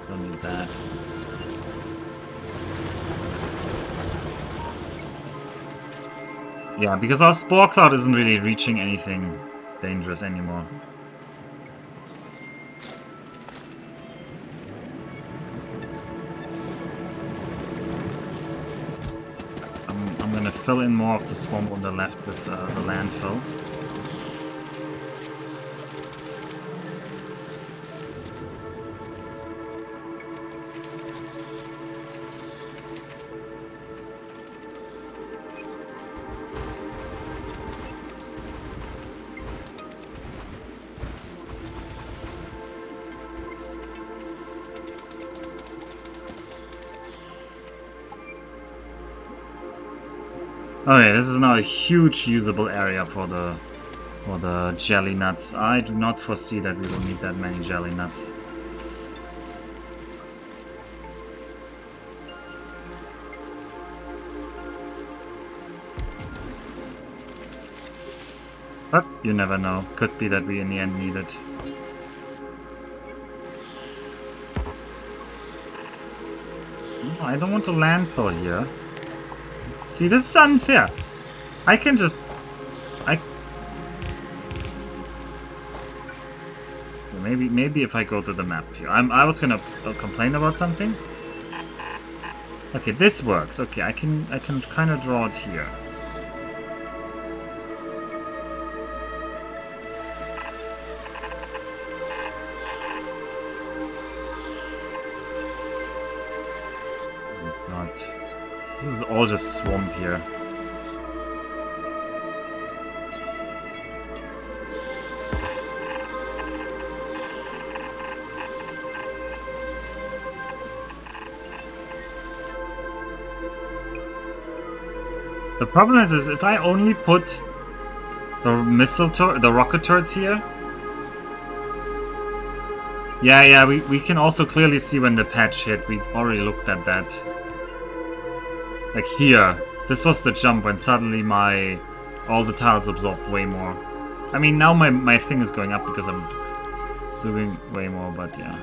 Don't need that. Yeah, because our spore cloud isn't really reaching anything dangerous anymore. I'm gonna fill in more of the swamp on the left with the landfill. Okay, this is now a huge usable area for the jelly nuts. I do not foresee that we will need that many jelly nuts. But you never know. Could be that we in the end need it. No, I don't want to landfill here. See, this is unfair. I can just... Maybe if I go to the map here. I was gonna complain about something. Okay, this works. Okay, I can kind of draw it here. Not. This is all just swamp here. The problem is if I only put the rocket turrets here. Yeah, we can also clearly see when the patch hit. We already looked at that. Like here, this was the jump when suddenly all the tiles absorbed way more. I mean, now my thing is going up because I'm zooming way more, but yeah.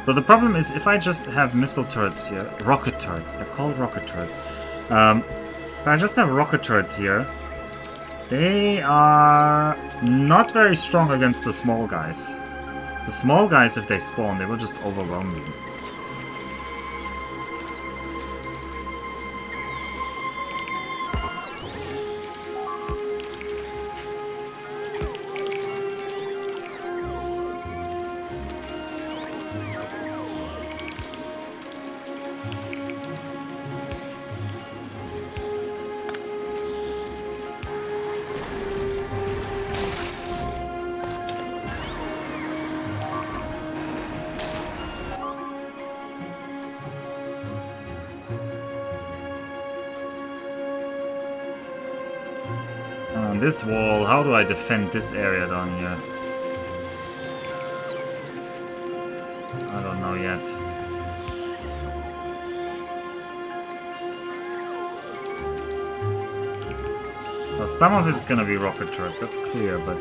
So the problem is if I just have missile turrets here, rocket turrets, they're called rocket turrets. If I just have rocket turrets here, they are not very strong against the small guys. The small guys, if they spawn, they will just overwhelm me. This wall, how do I defend this area down here? I don't know yet. Well, some of it is gonna be rocket turrets, that's clear, but...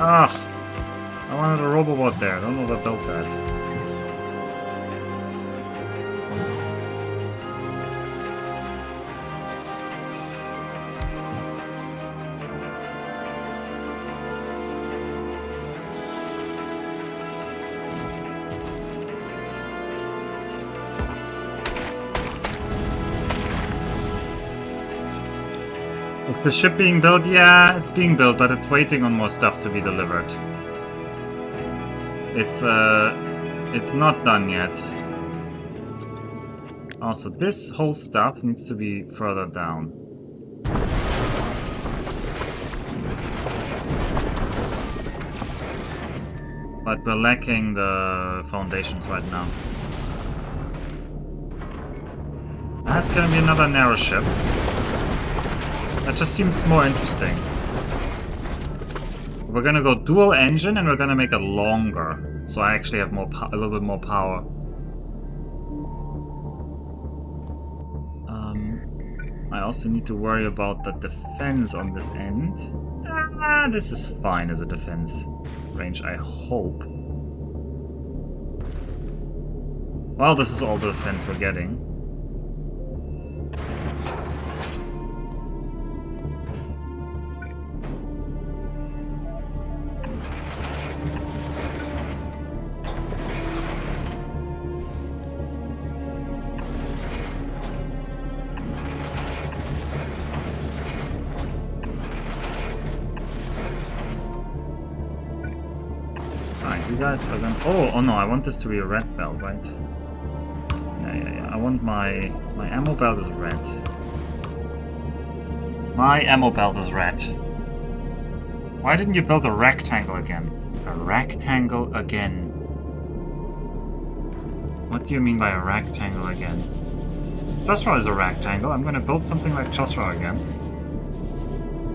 Ah, I wanted a robobot there. I don't know what built that. Is the ship being built? Yeah, it's being built, but it's waiting on more stuff to be delivered. It's not done yet. Also, this whole stuff needs to be further down. But we're lacking the foundations right now. That's gonna be another narrow ship. That just seems more interesting. We're gonna go dual engine and we're gonna make it longer. So I actually have a little bit more power. I also need to worry about the defense on this end. This is fine as a defense range, I hope. Well, this is all the defense we're getting. You guys are going. Oh no! I want this to be a red belt, right? Yeah. I want my ammo belt is red. My ammo belt is red. Why didn't you build a rectangle again? A rectangle again. What do you mean by a rectangle again? Chosra is a rectangle. I'm gonna build something like Chosra again.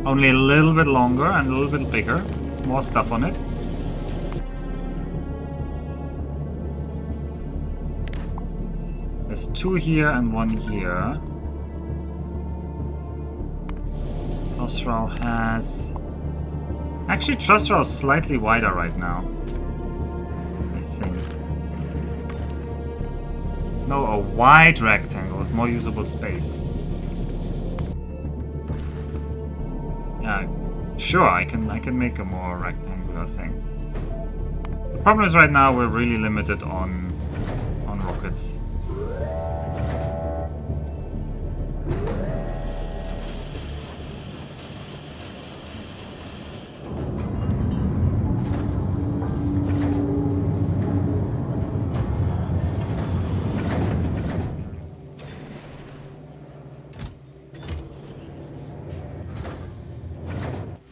Only a little bit longer and a little bit bigger. More stuff on it. There's 2 here and 1 here. Chosra has... Actually, Chosra is slightly wider right now. I think. No, a wide rectangle with more usable space. Yeah, sure, I can make a more rectangular thing. The problem is right now we're really limited on rockets.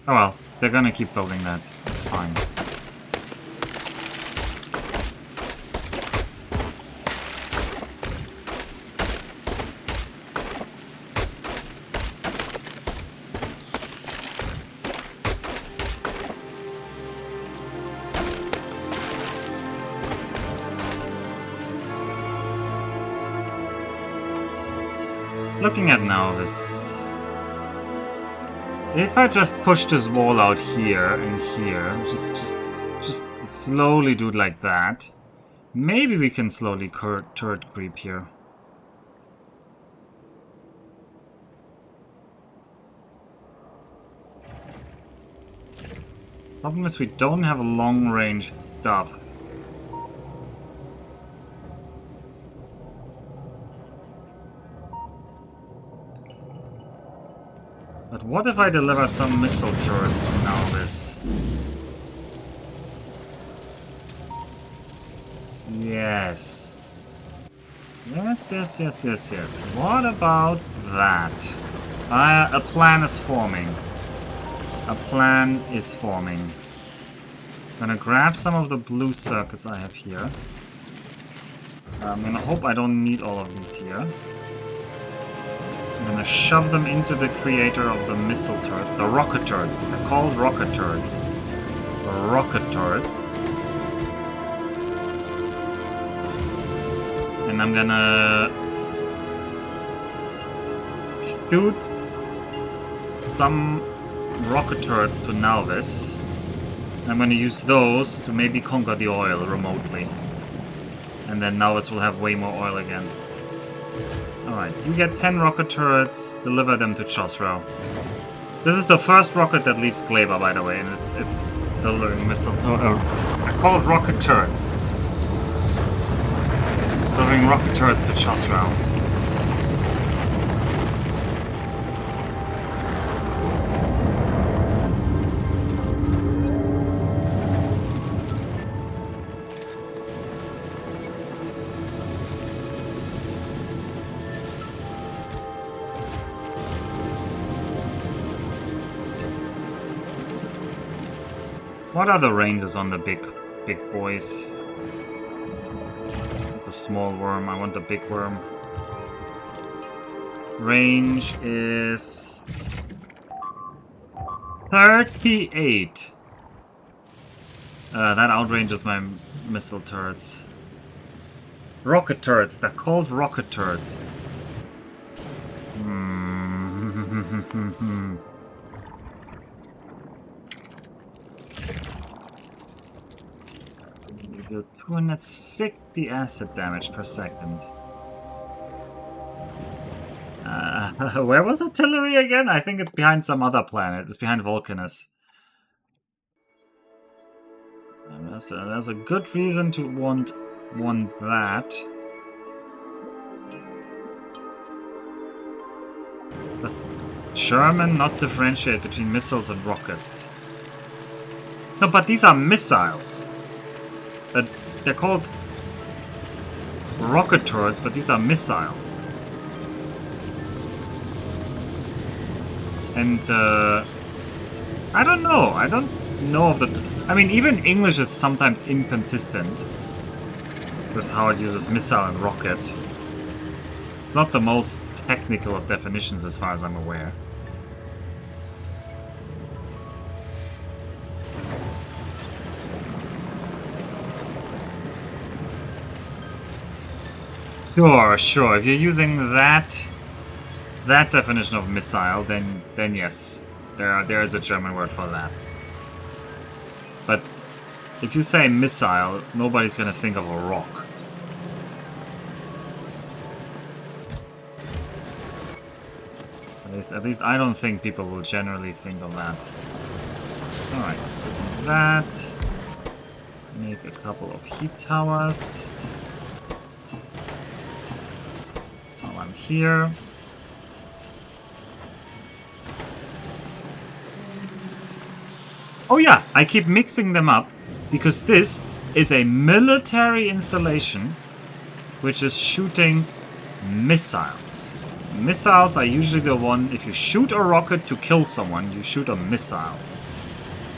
Oh well, they're gonna keep building that. It's fine. Looking at now this... If I just push this wall out here and here, just slowly do it like that, maybe we can slowly turret creep here. Problem is we don't have a long-range stuff. But what if I deliver some missile turrets to Nalvis? Yes. Yes. What about that? A plan is forming. A plan is forming. Gonna grab some of the blue circuits I have here. I'm gonna hope I don't need all of these here. I'm gonna shove them into the creator of the missile turrets, the rocket turrets. They're called rocket turrets. The rocket turrets. And I'm gonna shoot some rocket turrets to Nalvis. I'm gonna use those to maybe conquer the oil remotely. And then Nalvis will have way more oil again. Alright, you get 10 rocket turrets, deliver them to Chosra. This is the first rocket that leaves Gleba, by the way, and it's delivering missile I call it rocket turrets. It's delivering rocket turrets to Chosra. What are the ranges on the big boys? It's a small worm. I want the big worm. Range is 38. That outranges my missile turrets. Rocket turrets. They're called rocket turrets. You do 260 acid damage per second. Where was artillery again? I think it's behind some other planet. It's behind Vulcanus. There's a good reason to want that. Does Sherman not differentiate between missiles and rockets? No, but these are missiles. they're called rocket turrets, but these are missiles. And I don't know. I don't know of the. I mean, even English is sometimes inconsistent with how it uses missile and rocket. It's not the most technical of definitions as far as I'm aware. Sure. If you're using that definition of missile, then yes, there is a German word for that. But if you say missile, nobody's gonna think of a rock. At least I don't think people will generally think of that. Alright, that. Make a couple of heat towers. While I'm here. Oh yeah, I keep mixing them up because this is a military installation which is shooting missiles. Missiles are usually the one, if you shoot a rocket to kill someone, you shoot a missile.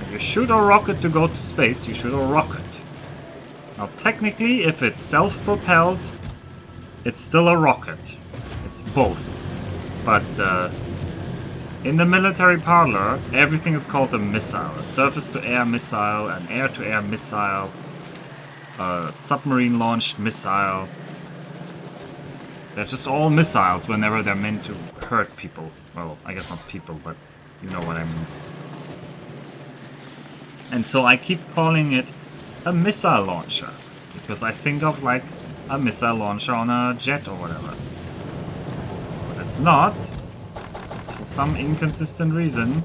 If you shoot a rocket to go to space, you shoot a rocket. Now technically, if it's self-propelled, it's still a rocket. It's both. But in the military parlor, everything is called a missile. A surface-to-air missile, an air-to-air missile, a submarine-launched missile. They're just all missiles whenever they're meant to hurt people. Well, I guess not people, but you know what I mean. And so I keep calling it a missile launcher, because I think of like a missile launcher on a jet or whatever. But it's not. It's for some inconsistent reason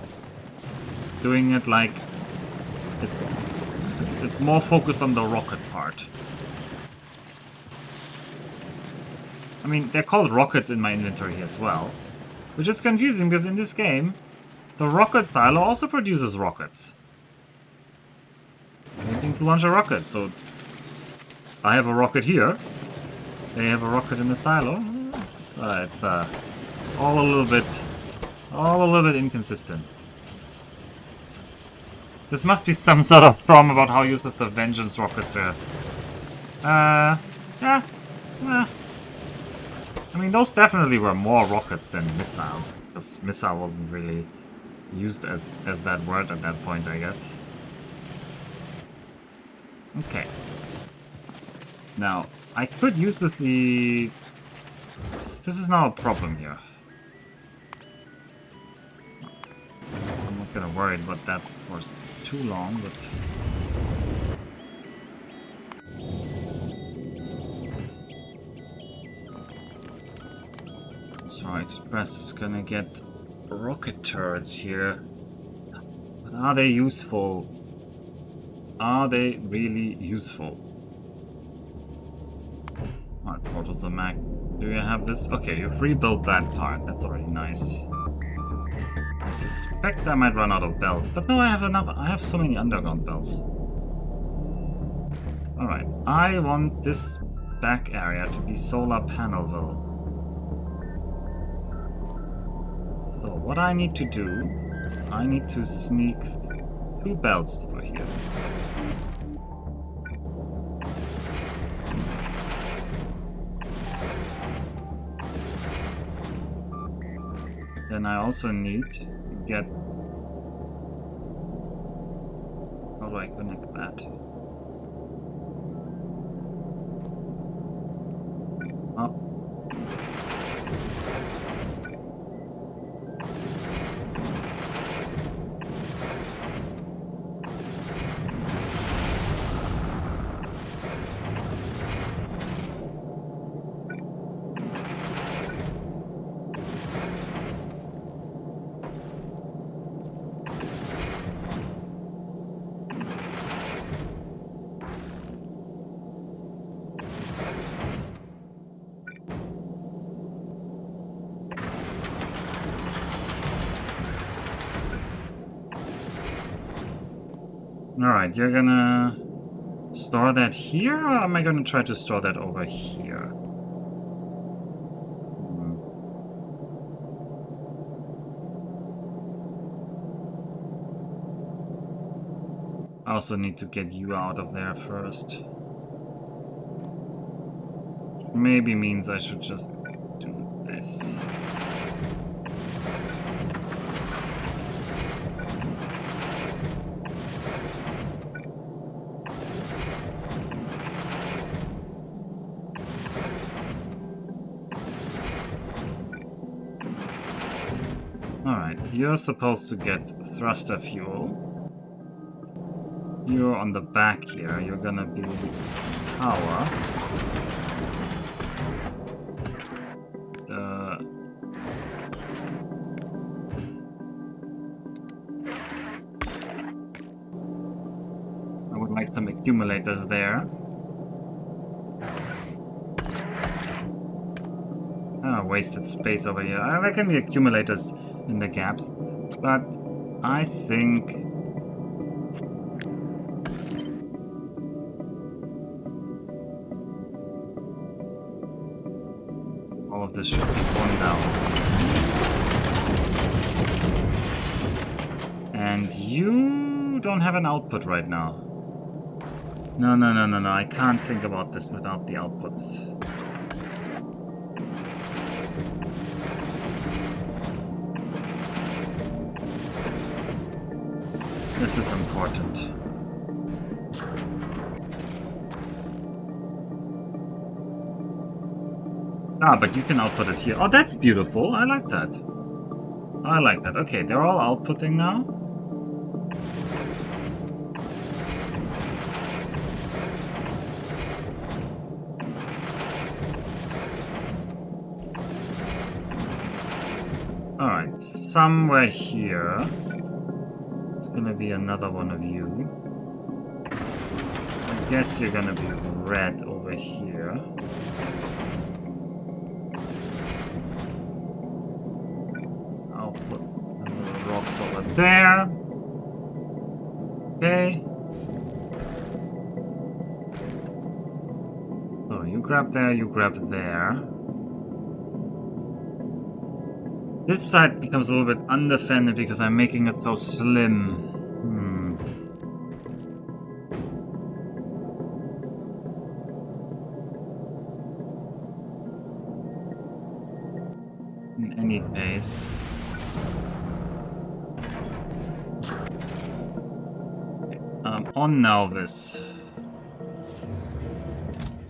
doing it like it's more focused on the rocket part. I mean, they're called rockets in my inventory as well, which is confusing because in this game, the rocket silo also produces rockets. I need to launch a rocket, so I have a rocket here. They have a rocket in the silo. It's all a little bit inconsistent. This must be some sort of storm about how useless the vengeance rockets are. Yeah. I mean, those definitely were more rockets than missiles, because missile wasn't really used as that word at that point, I guess. Okay. Now, I could use this This is now a problem here. I'm not gonna worry about that for too long, but... So Express is gonna get rocket turrets here. But are they useful? Are they really useful? Alright, Portals of Mac. Do you have this? Okay, you've rebuilt that part. That's already nice. I suspect I might run out of bells. But no, I have enough. I have so many underground bells. Alright, I want this back area to be solar panelville. So what I need to do is I need to sneak 2 bells through here. Then I also need to get... How do I connect that? Oh. Alright, you're gonna Store that here, or am I going to try to store that over here? I also need to get you out of there first. Maybe means I should just do this. Alright, you're supposed to get thruster fuel. You're on the back here, you're gonna be power. I would like some accumulators there. Ah, wasted space over here. I reckon the accumulators in the gaps, but I think all of this should be going down. And you don't have an output right now. No, I can't think about this without the outputs. This is important. Ah, but you can output it here. Oh, that's beautiful. I like that. I like that. Okay, they're all outputting now. Alright, somewhere here. Gonna be another one of you. I guess you're gonna be red over here. I'll put rocks over there. Okay. So you grab there, you grab there. This side becomes a little bit undefended because I'm making it so slim. In any case. On Nalvis.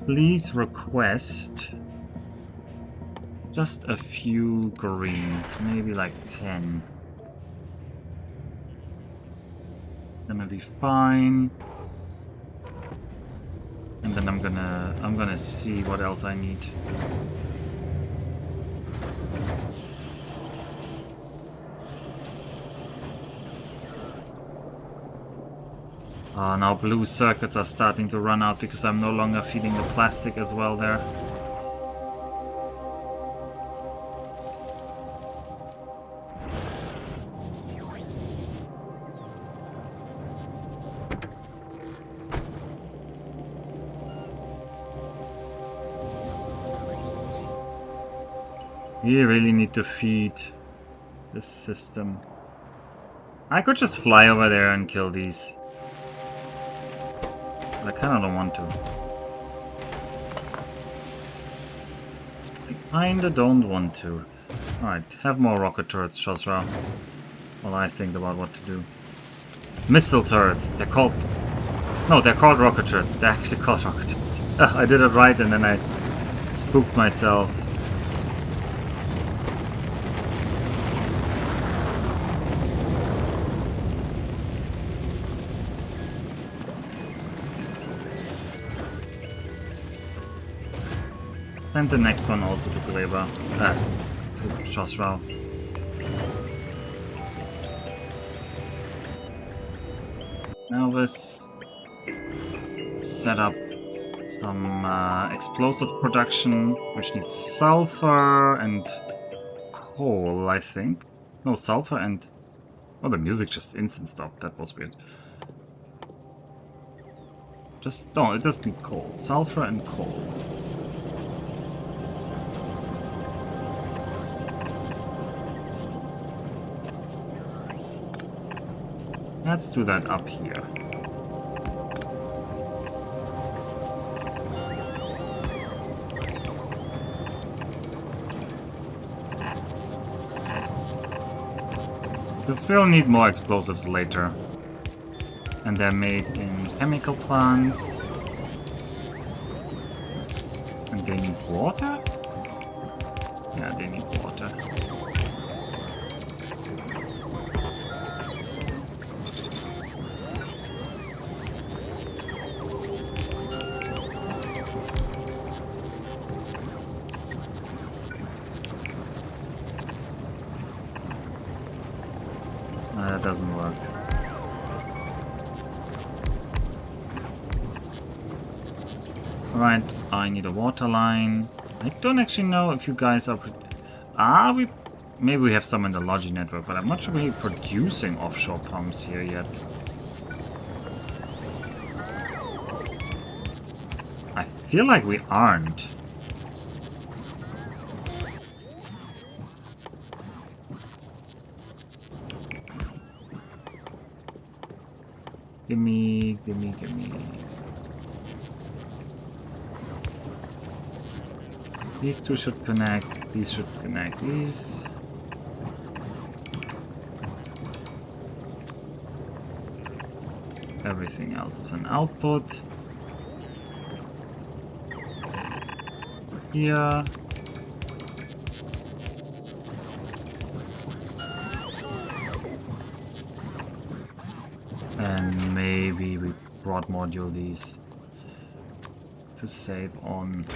Please request just a few greens, maybe like 10. Gonna be fine. And then I'm gonna see what else I need. Now blue circuits are starting to run out because I'm no longer feeding the plastic as well there. You really need to feed this system. I could just fly over there and kill these. But I kinda don't want to. I kinda don't want to. Alright, have more rocket turrets, Chosra. While I think about what to do. Missile turrets, they're called... No, they're called rocket turrets. They're actually called rocket turrets. I did it right and then I spooked myself. And the next one also to Gleba. To Chosra. Now let's set up some explosive production, which needs sulfur and coal, I think. No, sulfur and... Oh, the music just instant stopped. That was weird. Just don't. It does need coal. Sulfur and coal. Let's do that up here. Because we'll need more explosives later. And they're made in chemical plants. And they need water? Yeah, they need water. That doesn't work. Alright, I need a water line. I don't actually know if you guys are... maybe we have some in the Logi network, but I'm not sure we're producing offshore pumps here yet. I feel like we aren't. Gimme. These two should connect, these should connect, these. Everything else is an output. Here. And maybe we broad module these to save on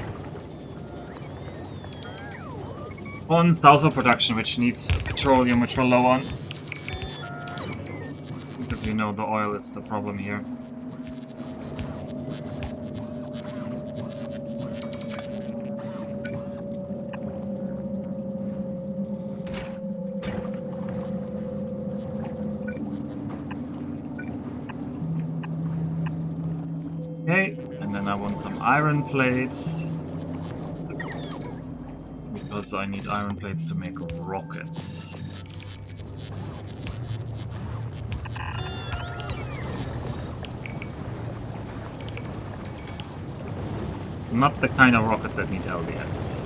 sulfur production, which needs petroleum, which we're low on. Because you know the oil is the problem here. Okay, and then I want some iron plates. Because I need iron plates to make rockets. Not the kind of rockets that need LDS.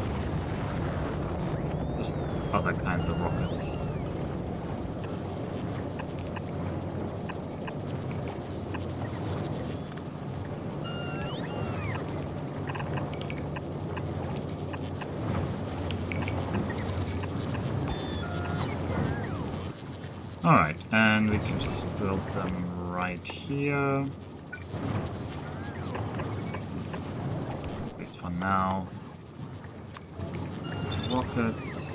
Just other kinds of rockets. Alright, and we can just build them right here. At least for now. Rockets.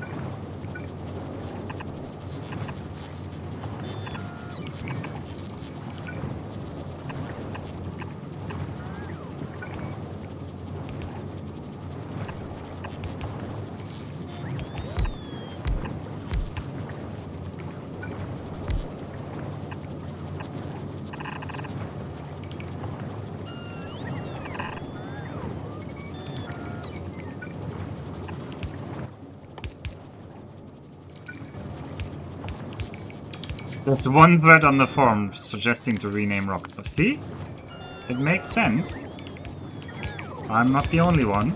There's one thread on the forum suggesting to rename rocket. See? It makes sense. I'm not the only one.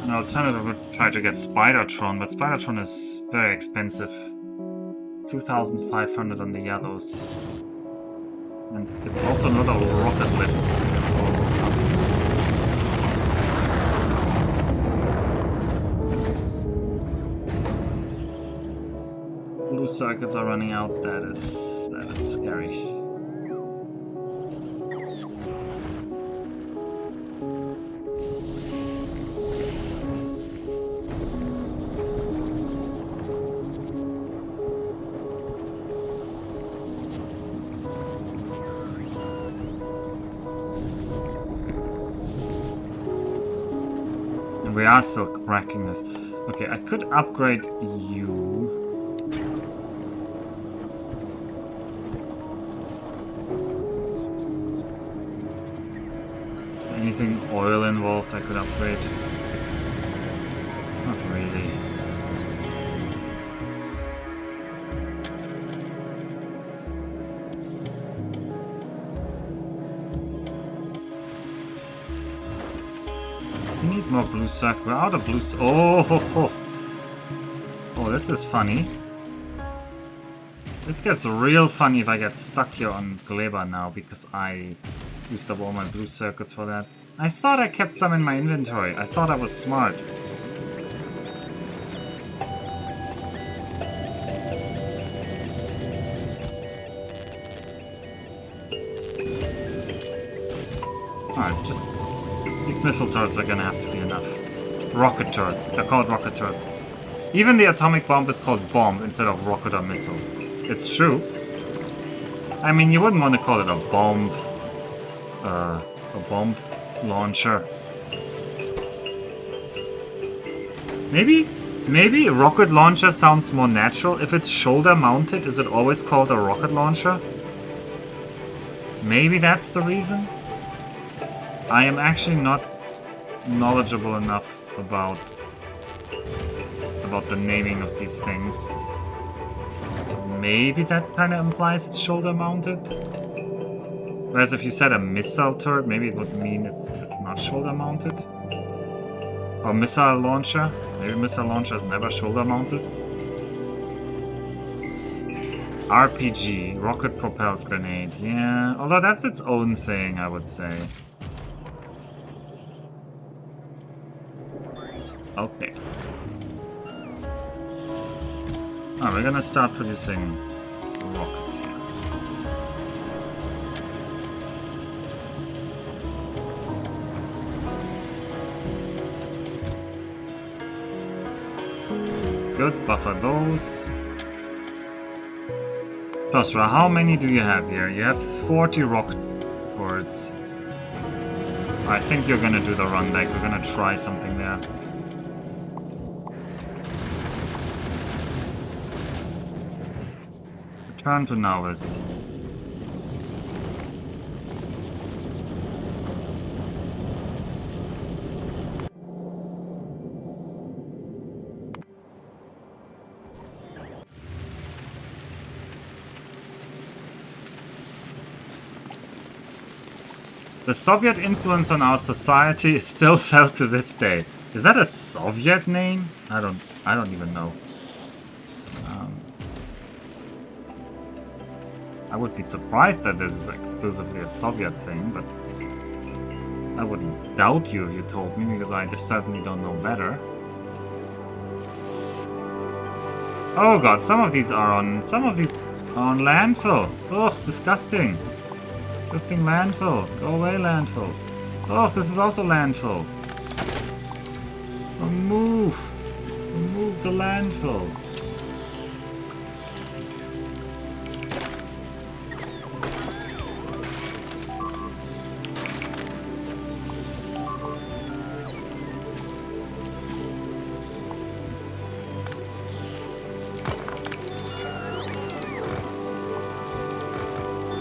An alternative would try to get Spidertron, but Spidertron is very expensive. It's 2,500 on the yellows. And it's also not a rocket lifts. Blue circuits are running out. That is scary. And we are still cracking this. Okay, I could upgrade you. Anything oil involved I could upgrade? Not really. We need more blue sack. We're out of blue. Oh, ho, ho. Oh, this is funny. This gets real funny if I get stuck here on Gleba now because I used up all my blue circuits for that. I thought I kept some in my inventory. I thought I was smart. Alright, just... These missile turrets are gonna have to be enough. Rocket turrets. They're called rocket turrets. Even the atomic bomb is called bomb instead of rocket or missile. It's true. I mean, you wouldn't want to call it a bomb. A bomb launcher. Maybe a rocket launcher sounds more natural. If it's shoulder mounted, is it always called a rocket launcher? Maybe that's the reason? I am actually not knowledgeable enough about the naming of these things. Maybe that kind of implies it's shoulder mounted. Whereas if you said a missile turret, maybe it would mean it's not shoulder mounted. Or missile launcher. Maybe missile launcher is never shoulder mounted. RPG, rocket propelled grenade. Yeah, although that's its own thing, I would say. Okay. Oh, we're gonna start producing rockets here. That's good, buffer those. Tosra, how many do you have here? You have 40 rocket turrets. I think you're gonna do the run deck. We're gonna try something there. Return to Nauvis. The Soviet influence on our society is still felt to this day. Is that a Soviet name? I don't even know. I would be surprised that this is exclusively a Soviet thing, but I wouldn't doubt you if you told me, because I just certainly don't know better. Oh god, some of these are on landfill. Ugh, disgusting. Disgusting landfill. Go away, landfill. Oh, this is also landfill. Remove. Remove the landfill.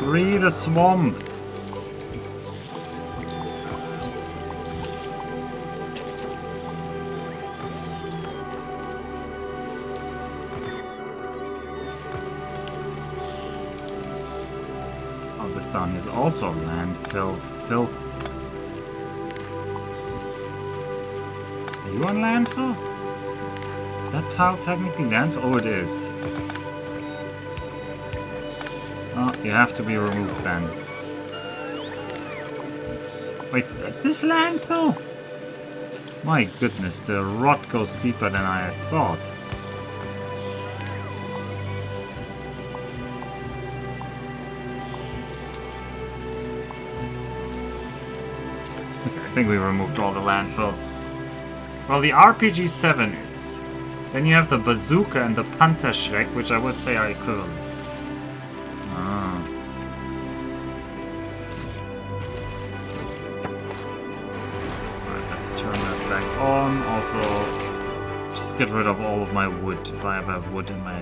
Free the swamp. Oh, this down is also landfill. Filth. Are you on landfill? Is that tile technically landfill? Oh, it is. Oh, you have to be removed then. Wait, is this landfill? My goodness, the rot goes deeper than I had thought. I think we removed all the landfill. Well, the RPG-7 is. Then you have the bazooka and the Panzerschreck, which I would say are equivalent. Also, just get rid of all of my wood if I have wood in my...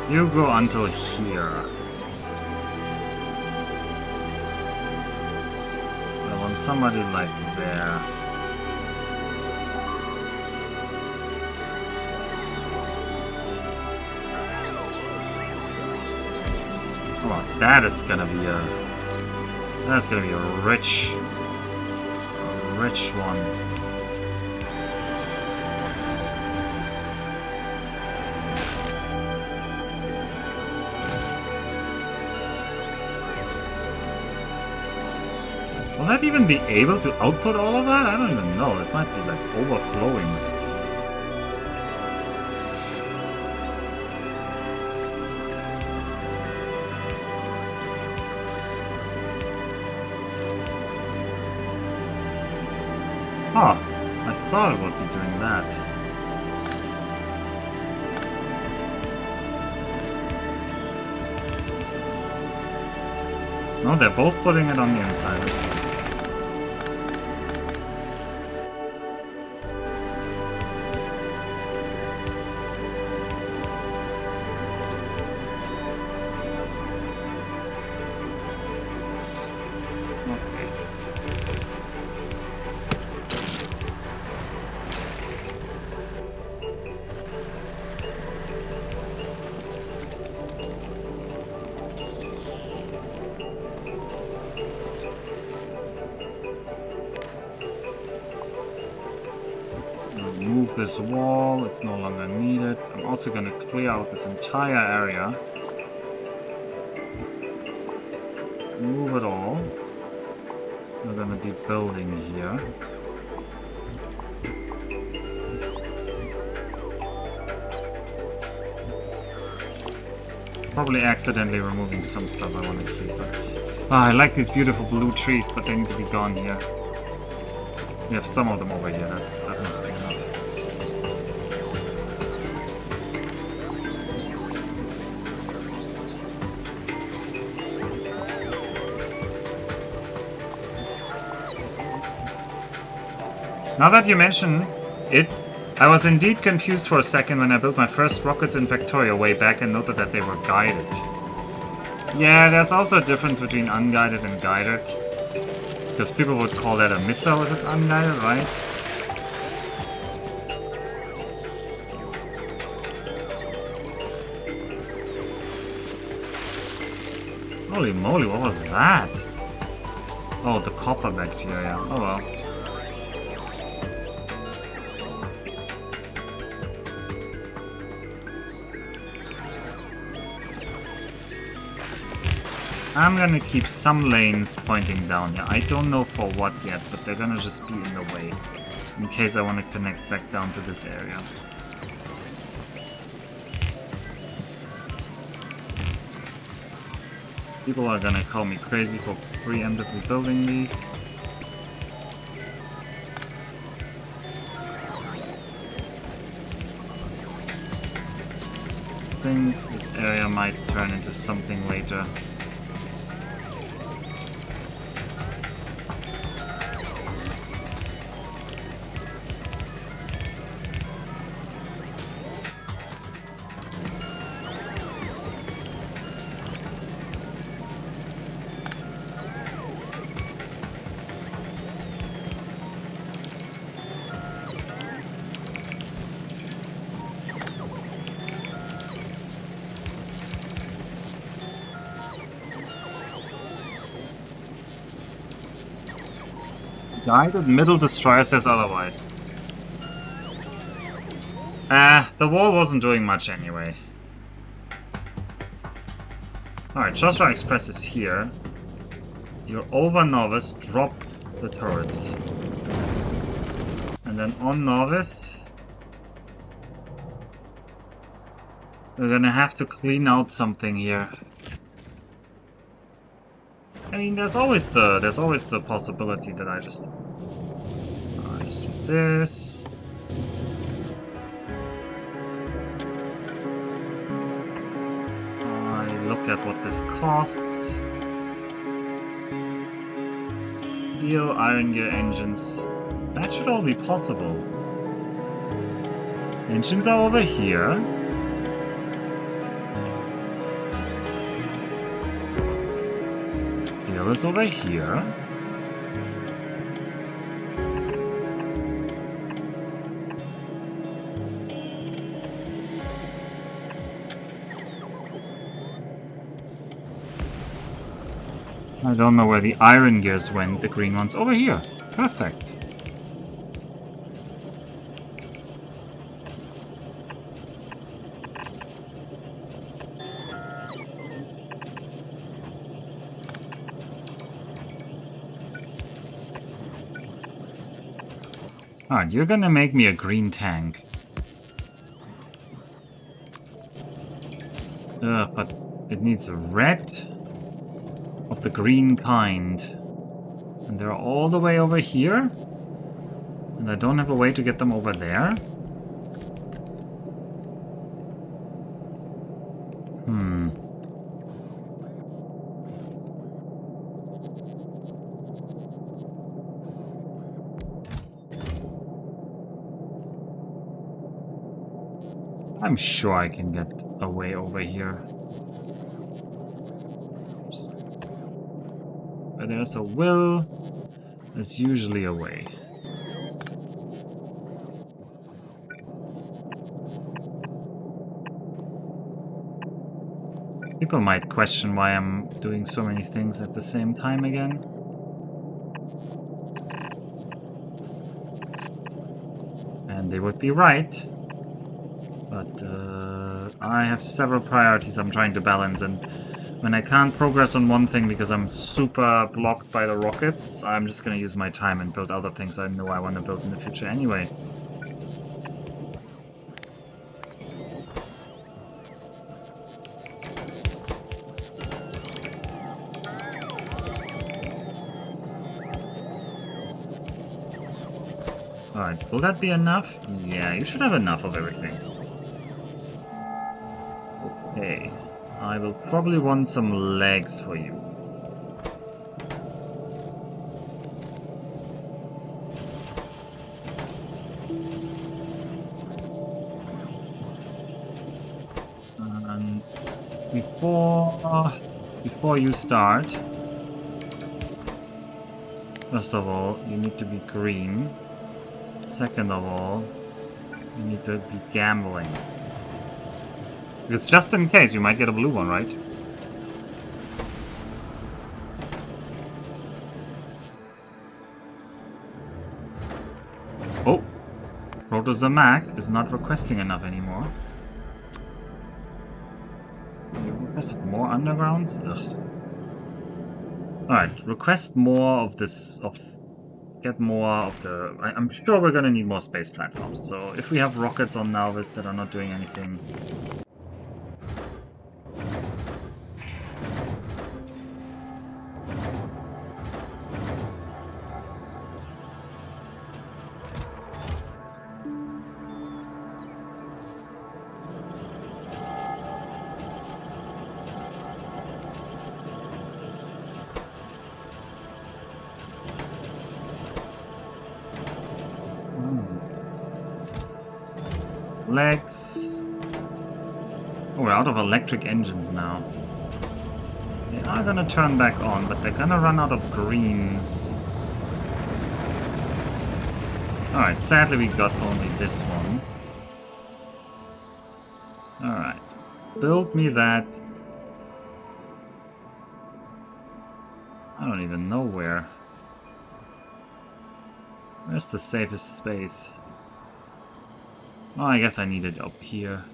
You go until here. I want somebody like there. Oh, that's gonna be a rich one. Will that even be able to output all of that? I don't even know. This might be like overflowing. Huh. I thought it would be doing that. No, they're both putting it on the inside. Move this wall, it's no longer needed. I'm also going to clear out this entire area. Move it all. We're going to be building here. Probably accidentally removing some stuff I want to keep. I like these beautiful blue trees, but they need to be gone here. We have some of them over here. That must be enough. Now that you mention it, I was indeed confused for a second when I built my first rockets in Factorio way back and noted that they were guided. Yeah, there's also a difference between unguided and guided. Because people would call that a missile if it's unguided, right? Holy moly, what was that? Oh, the copper bacteria. Oh well. I'm gonna keep some lanes pointing down here. I don't know for what yet, but they're gonna just be in the way. In case I want to connect back down to this area. People are gonna call me crazy for preemptively building these. I think this area might turn into something later. Guided middle destroyer says otherwise. The wall wasn't doing much anyway. Alright, Joshua Express is here. You're over Novice, drop the turrets. And then on Novice, we're gonna have to clean out something here. I mean, there's always the possibility that I just do this. I look at what this costs. Steel, iron gear, engines. That should all be possible. Engines are over here. was over here. I don't know where the iron gears went, the green ones. Over here. Perfect. Alright, you're gonna make me a green tank. But it needs a red of the green kind. And they're all the way over here? And I don't have a way to get them over there? I'm sure I can get a way over here. Where there's a will, there's usually a way. People might question why I'm doing so many things at the same time again. And they would be right. But I have several priorities I'm trying to balance, and when I can't progress on one thing because I'm super blocked by the rockets, I'm just gonna use my time and build other things I know I want to build in the future anyway. Alright, will that be enough? Yeah, you should have enough of everything. Okay, I will probably want some legs for you. And before you start, first of all, you need to be green. Second of all, you need to be gambling. Because just in case, you might get a blue one, right? Oh! Protozamak is not requesting enough anymore. You requested more undergrounds? Ugh. Alright, request more of this, get more of the... I'm sure we're gonna need more space platforms, so if we have rockets on Nauvis that are not doing anything... Legs. Oh, we're out of electric engines now. They are gonna turn back on, but they're gonna run out of greens. Alright, sadly we got only this one. Alright. Build me that. I don't even know where. Where's the safest space? Oh, I guess I need it up here.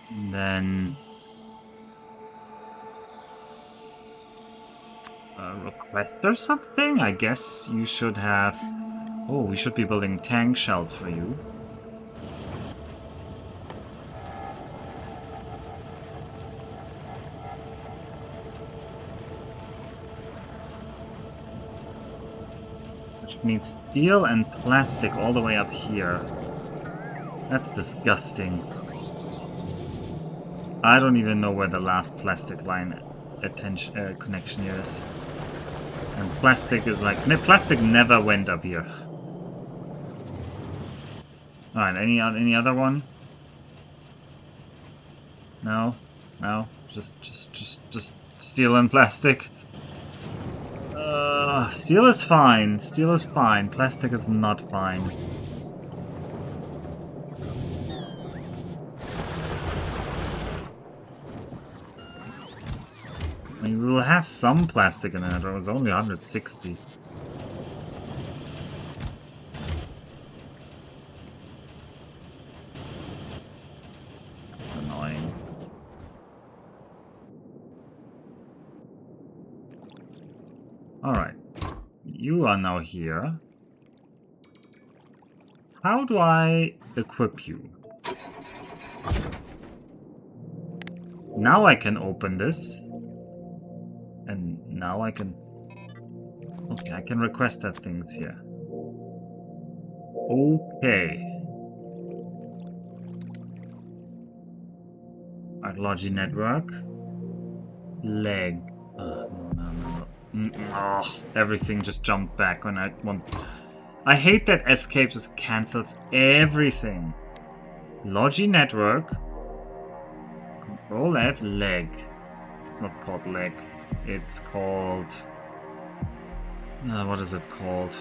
And then... a request or something? I guess you should have... Oh, we should be building tank shells for you. Which means steel and plastic all the way up here. That's disgusting. I don't even know where the last plastic line connection here is. And plastic is like... plastic never went up here. Alright, any other one? No? No? Just Steel and plastic. Steel is fine. Steel is fine. Plastic is not fine. I mean, we will have some plastic in it. It was only 160. Annoying. Alright. You are now here. How do I equip you? Now I can open this. And now I can... Okay, I can request that things here. Okay. Logi network. Leg. No. Everything just jumped back when I want... I hate that escape just cancels everything. Logi network. Control F, leg. It's not called leg. It's called... what is it called?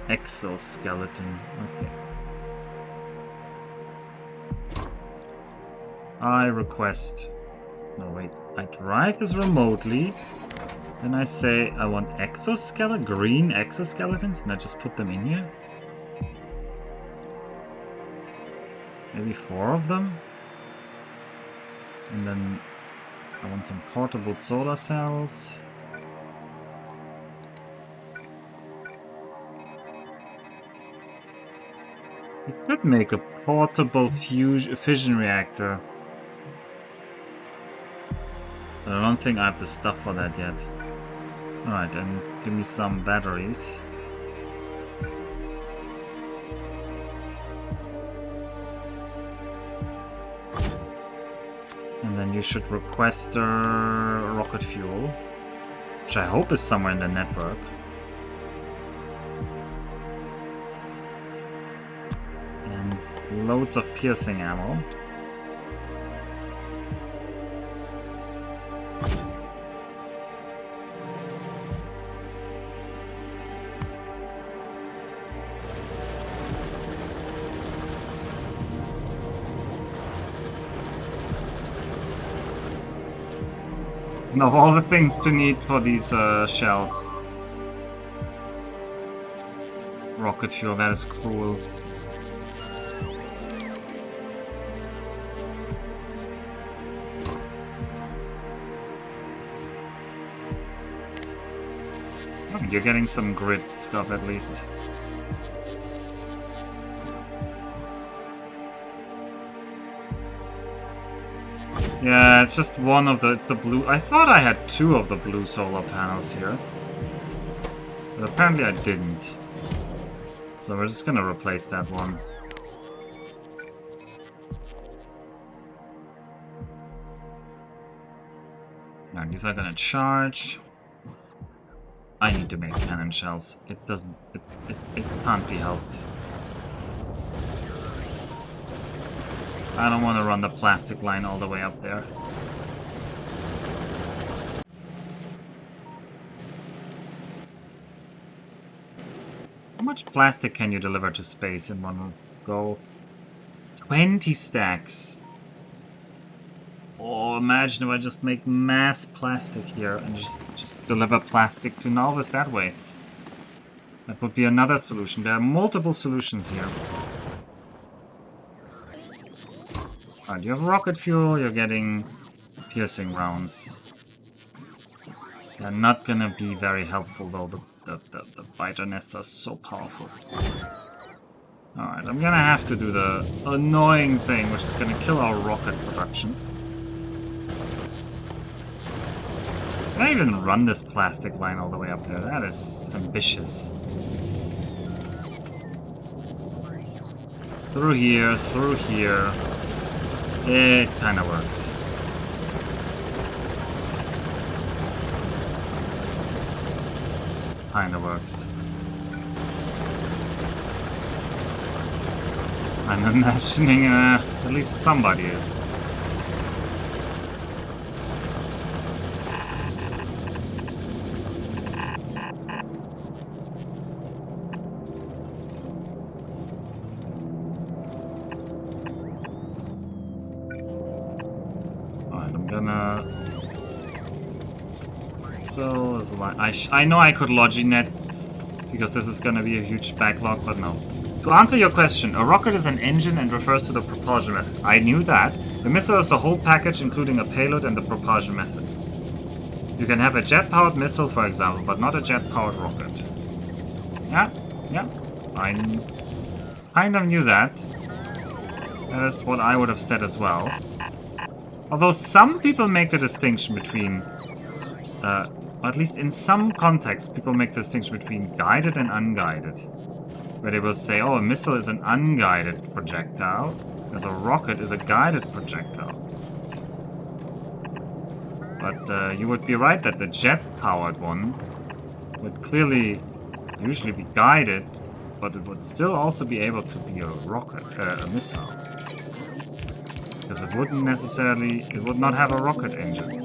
Exoskeleton. Okay. I request... No, wait. I drive this remotely. Then I say I want exoskeleton, green exoskeletons, and I just put them in here. Maybe 4 of them. And then I want some portable solar cells. We could make a portable fission reactor. But I don't think I have the stuff for that yet. Alright, and give me some batteries. And then you should request rocket fuel, which I hope is somewhere in the network. And loads of piercing ammo. And of all the things to need for these shells. Rocket fuel, that is cruel. Oh, you're getting some grid stuff at least. Yeah, it's just one of it's the blue. I thought I had 2 of the blue solar panels here. But apparently I didn't. So we're just gonna replace that one. Now these are gonna charge. I need to make cannon shells. It doesn't... It can't be helped. I don't want to run the plastic line all the way up there. How much plastic can you deliver to space in one go? 20 stacks! Oh, imagine if I just make mass plastic here and just deliver plastic to Novus that way. That would be another solution. There are multiple solutions here. Alright, you have rocket fuel, you're getting piercing rounds. They're not gonna be very helpful though, the biter nests are so powerful. Alright, I'm gonna have to do the annoying thing, which is gonna kill our rocket production. Can I even run this plastic line all the way up there? That is ambitious. Through here. It kinda works. Kinda works. I'm imagining at least somebody is. is I know I could Loginet because this is gonna be a huge backlog, but no. To answer your question, a rocket is an engine and refers to the propulsion method. I knew that. The missile is a whole package including a payload and the propulsion method. You can have a jet-powered missile, for example, but not a jet-powered rocket. Yeah, I kind of knew that. That is what I would have said as well. Although some people make the distinction between, at least in some contexts, people make the distinction between guided and unguided. Where they will say, oh, a missile is an unguided projectile, whereas a rocket is a guided projectile. But you would be right that the jet-powered one would clearly usually be guided, but it would still also be able to be a rocket, a missile. Because it wouldn't necessarily, it would not have a rocket engine.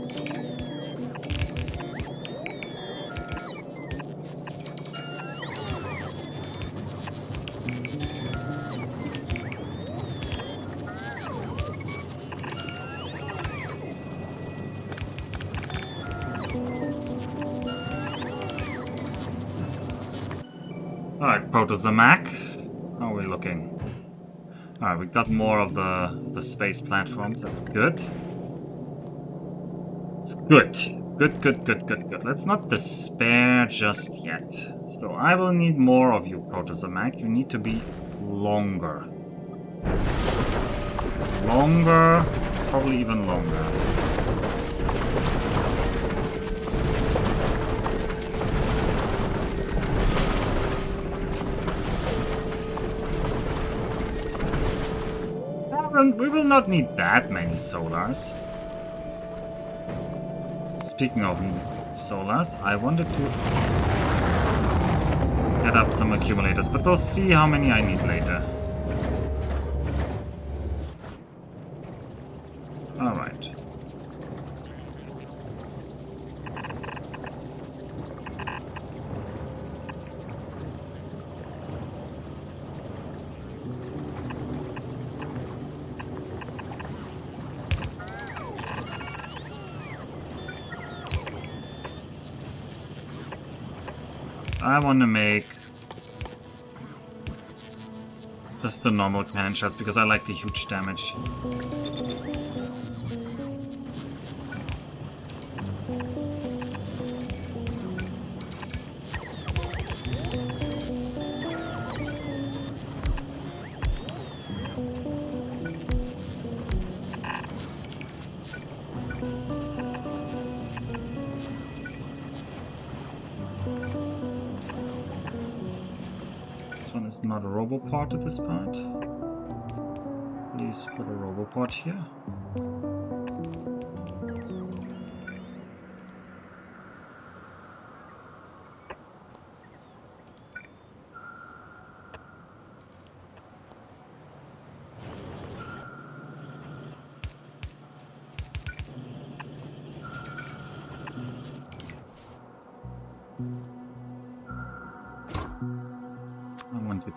Alright, Protozomac. How are we looking? Alright, we got more of the space platforms. That's good. It's good. Good. Let's not despair just yet. So I will need more of you, Protozomac. You need to be longer. Longer. Probably even longer. We will not need that many solars. Speaking of solars, I wanted to get up some accumulators, but we'll see how many I need later. Alright. I want to make just the normal cannon shots because I like the huge damage. Not a roboport at this point. Please put a roboport here.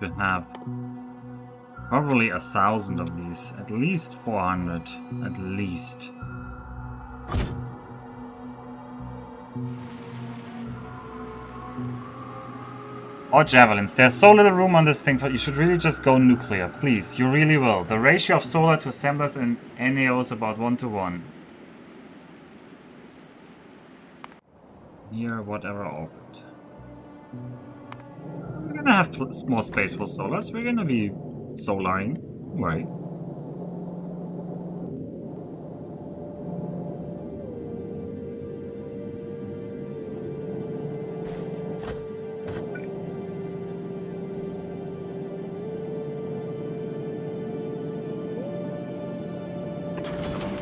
To have probably 1,000 of these, at least 400, at least. Or javelins. There's so little room on this thing, but you should really just go nuclear, please. You really will. The ratio of solar to assemblers in NAO is about 1:1. Near whatever orbit. We're gonna have more space for solars. We're gonna be solaring, right?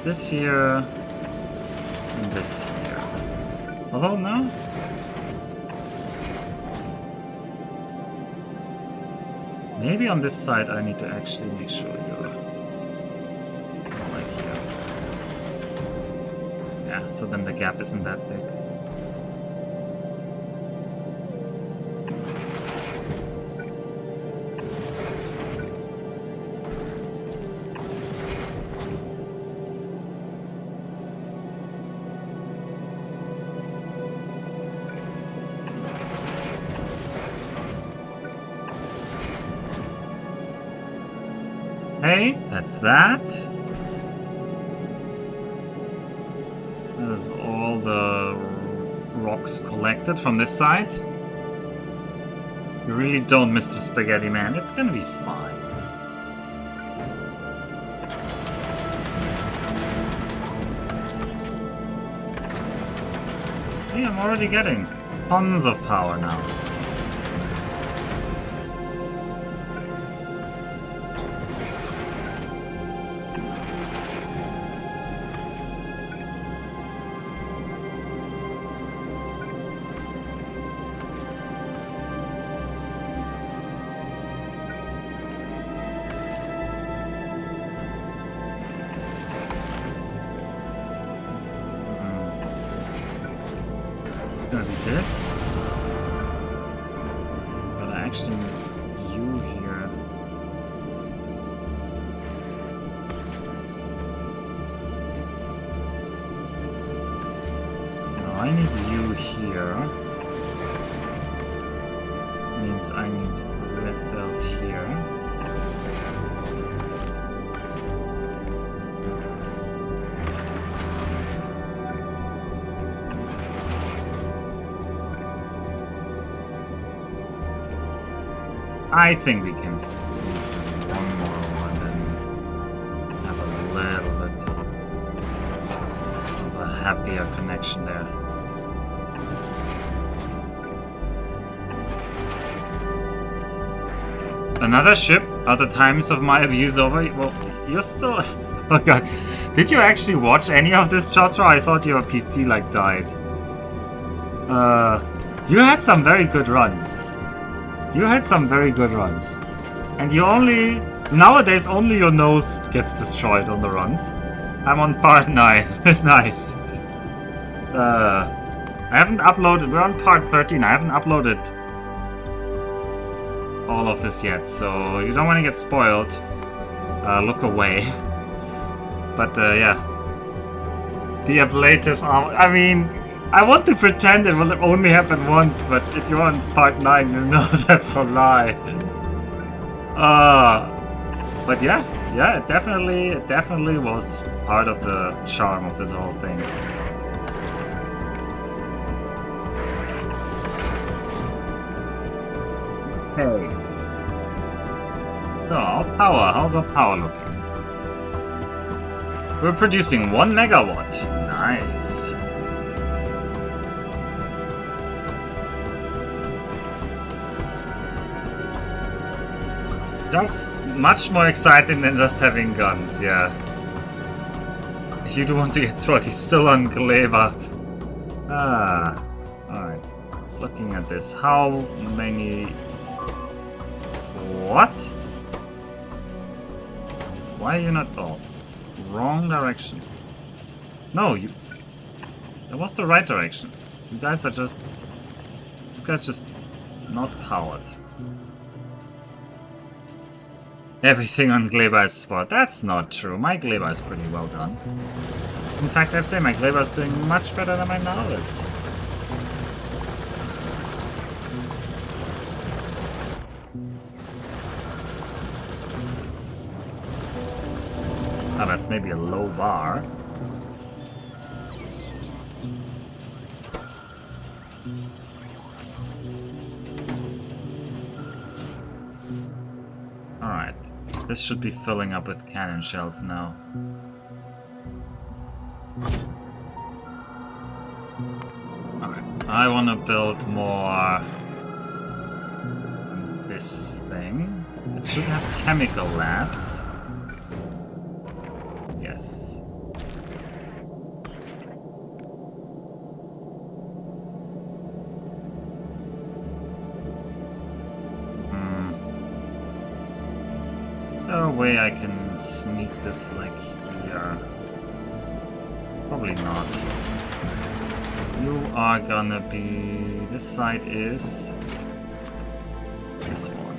This here and this here. Although no. Maybe on this side I need to actually make sure you're like here. Yeah, so then the gap isn't that big. Hey, that's that. There's all the rocks collected from this side. You really don't, Mr. Spaghetti Man. It's gonna be fine. Hey, I'm already getting tons of power now. Gonna be this. But I actually need you here. No, I need you here. Means I need red belt here. I think we can squeeze this one more and then have a little bit of a happier connection there. Another ship? Are the times of my abuse over? Well, you're still... Oh god. Did you actually watch any of this, Joshua? I thought your PC like died. You had some very good runs. You had some very good runs. And you only... Nowadays, only your nose gets destroyed on the runs. I'm on part 9. Nice. I haven't uploaded... We're on part 13. I haven't uploaded all of this yet, so you don't want to get spoiled. Look away. But, yeah. The ablative... I mean... I want to pretend it will only happen once, but if you're on part 9, you know that's a lie. But yeah, it definitely was part of the charm of this whole thing. Hey. So, our power, how's our power looking? We're producing 1 megawatt. Nice. That's much more exciting than just having guns, yeah. If you do want to get spoiled, he's still on Gleba. Alright. Looking at this, how many... What? Why are you not... Oh, wrong direction. No, you... That was the right direction. You guys are just... This guy's just not powered. Everything on Gleba is spot. That's not true. My Gleba is pretty well done. In fact, I'd say my Gleba is doing much better than my Nautilus. Oh, that's maybe a low bar. Alright. This should be filling up with cannon shells now. Alright, I want to build more this thing. It should have chemical labs. Yes. No way I can sneak this like here. Probably not. You are gonna be... This side is... this one.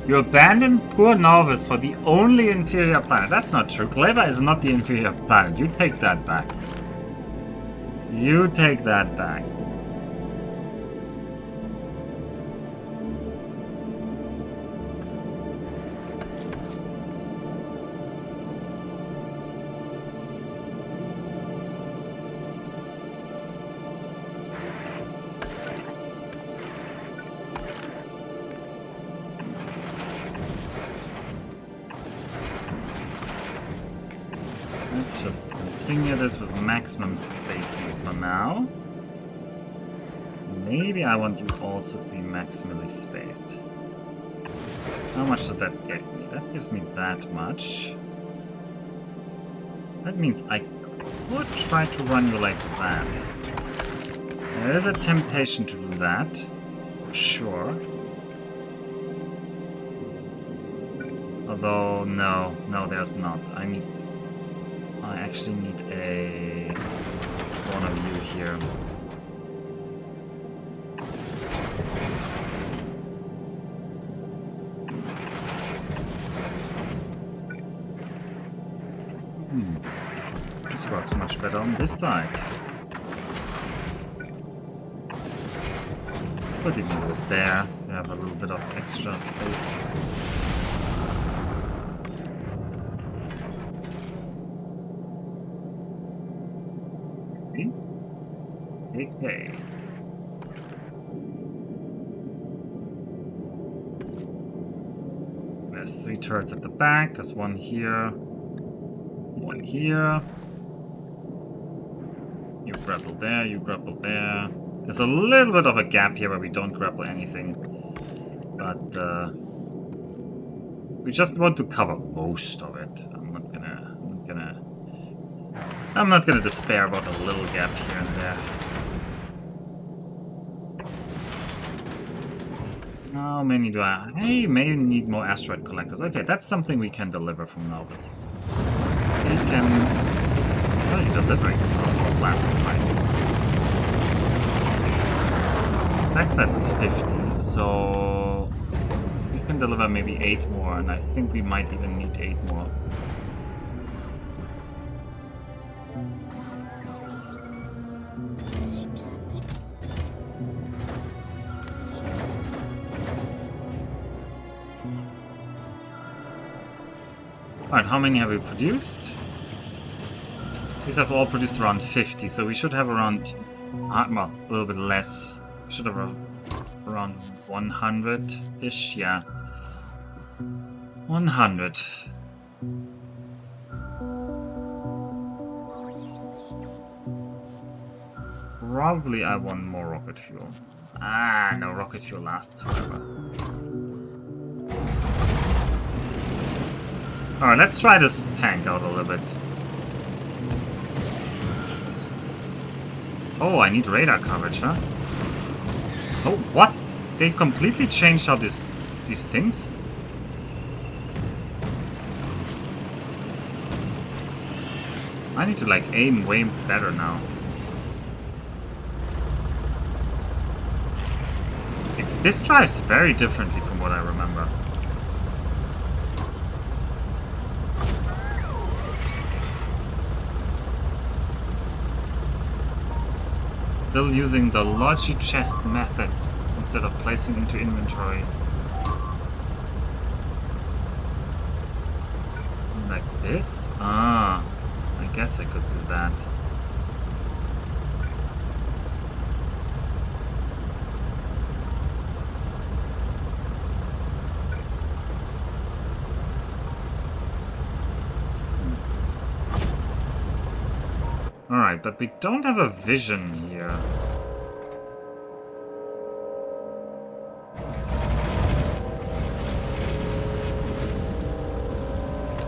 You abandoned poor Norvis for the only inferior planet. That's not true. Gleba is not the inferior planet. You take that back. You take that back. Let's just continue this with maximum spacing for now. Maybe I want you also to be maximally spaced. How much does that give me? That gives me that much. That means I could try to run you like that. There is a temptation to do that. Sure. Although, no, there's not. I actually need one of you here. This works much better on this side. Put it over there. We have a little bit of extra space. Okay. There's 3 turrets at the back. There's one here. One here. You grapple there, you grapple there. There's a little bit of a gap here where we don't grapple anything. But we just want to cover most of it. I'm not gonna despair about a little gap here and there. How many do I... Hey, may need more asteroid collectors. Okay, that's something we can deliver from Novus. We can... Oh, you're delivering more platinum, right? Pack size is 50, so... We can deliver maybe 8 more, and I think we might even need 8 more. Alright, how many have we produced? These have all produced around 50, so we should have around... well, a little bit less. We should have around 100-ish, yeah. 100. Probably I want more rocket fuel. Ah, no, rocket fuel lasts forever. Alright, let's try this tank out a little bit. Oh, I need radar coverage, huh? Oh, what? They completely changed how these things... I need to, like, aim way better now. This drives very differently from what I remember. Still using the logi chest methods instead of placing into inventory. Like this? Ah, I guess I could do that. Alright, but we don't have a vision here.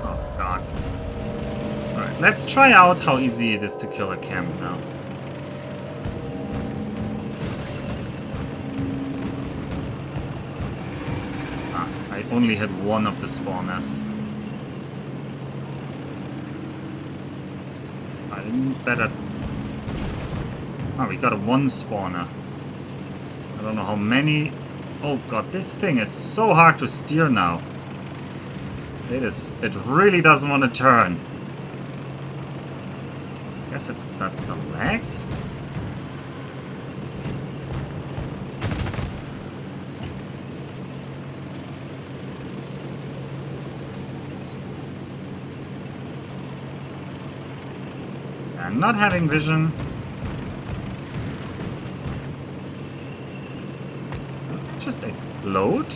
Oh god. Alright, let's try out how easy it is to kill a camp now. Ah, I only hit one of the spawners. Better. Oh, we got a 1 spawner. I don't know how many Oh god, this thing is so hard to steer now. It really doesn't want to turn. I guess that's the legs? I'm not having vision. Just explode?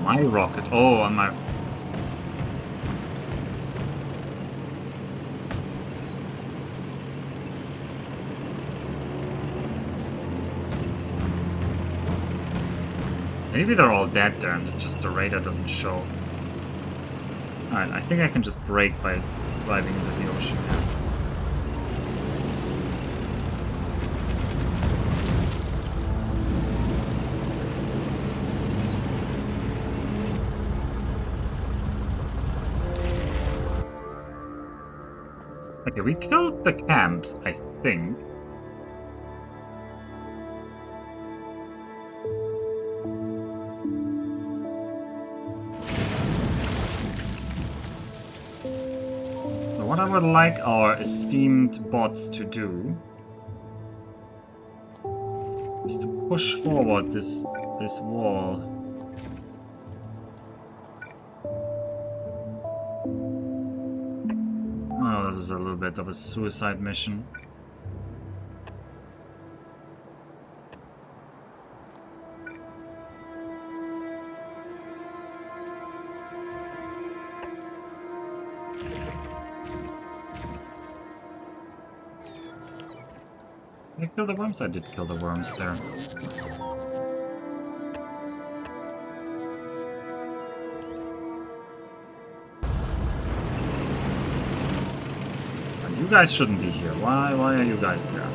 My rocket. Oh, on my... Maybe they're all dead there and just the radar doesn't show. Alright, I think I can just brake by driving into the ocean now. Okay, we killed the camps, I think. So what I would like our esteemed bots to do is to push forward this wall. Oh, this is a little bit of a suicide mission. Did I kill the worms? I did kill the worms there. You guys shouldn't be here. Why are you guys there?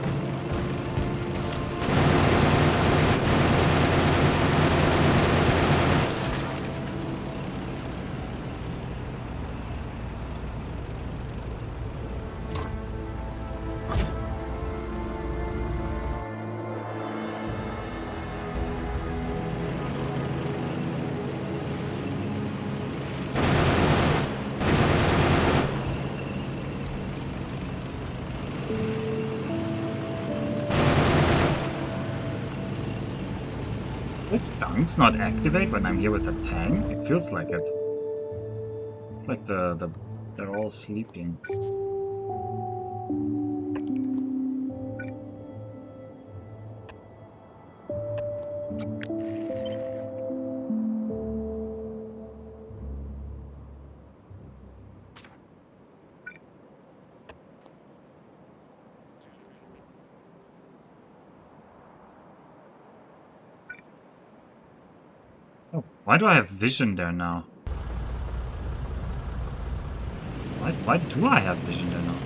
Tanks not activate when I'm here with a tank? It feels like it. It's like they're all sleeping. Why do I have vision there now? Why do I have vision there now?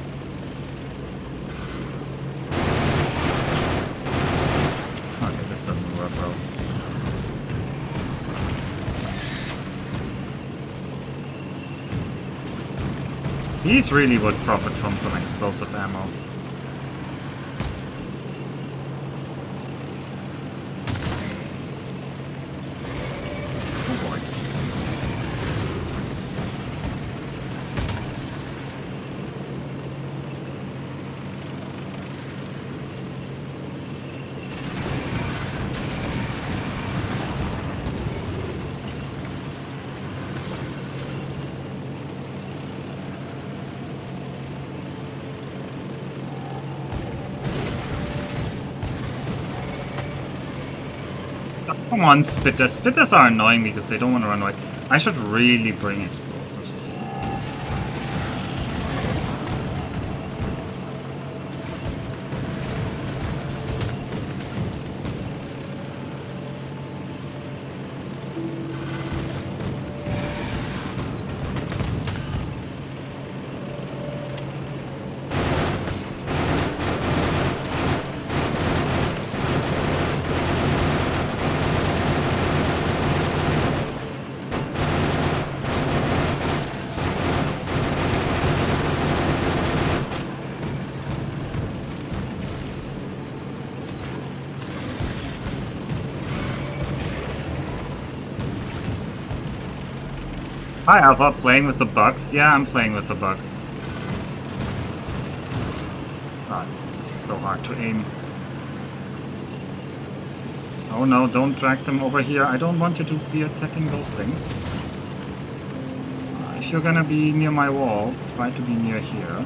Okay, this doesn't work well. These really would profit from some explosive ammo. Come on, Spitters. Spitters are annoying because they don't want to run away. I should really bring explosives. Hi, Alpha. Playing with the bugs? Yeah, I'm playing with the bugs. Oh, it's so hard to aim. Oh no, don't drag them over here. I don't want you to be attacking those things. If you're gonna be near my wall, try to be near here.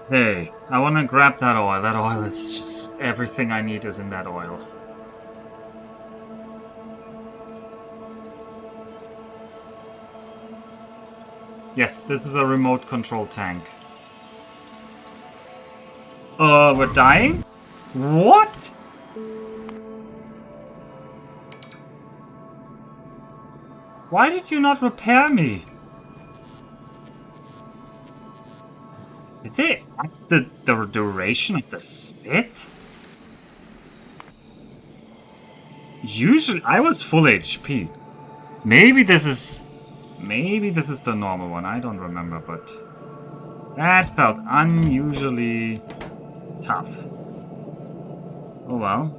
Hey, I want to grab that oil. That oil is just everything I need is in that oil. Yes, this is a remote control tank. We're dying? What? Why did you not repair me? Did they up the duration of the spit? Usually, I was full HP. Maybe this is the normal one. I don't remember, but that felt unusually tough. Oh well.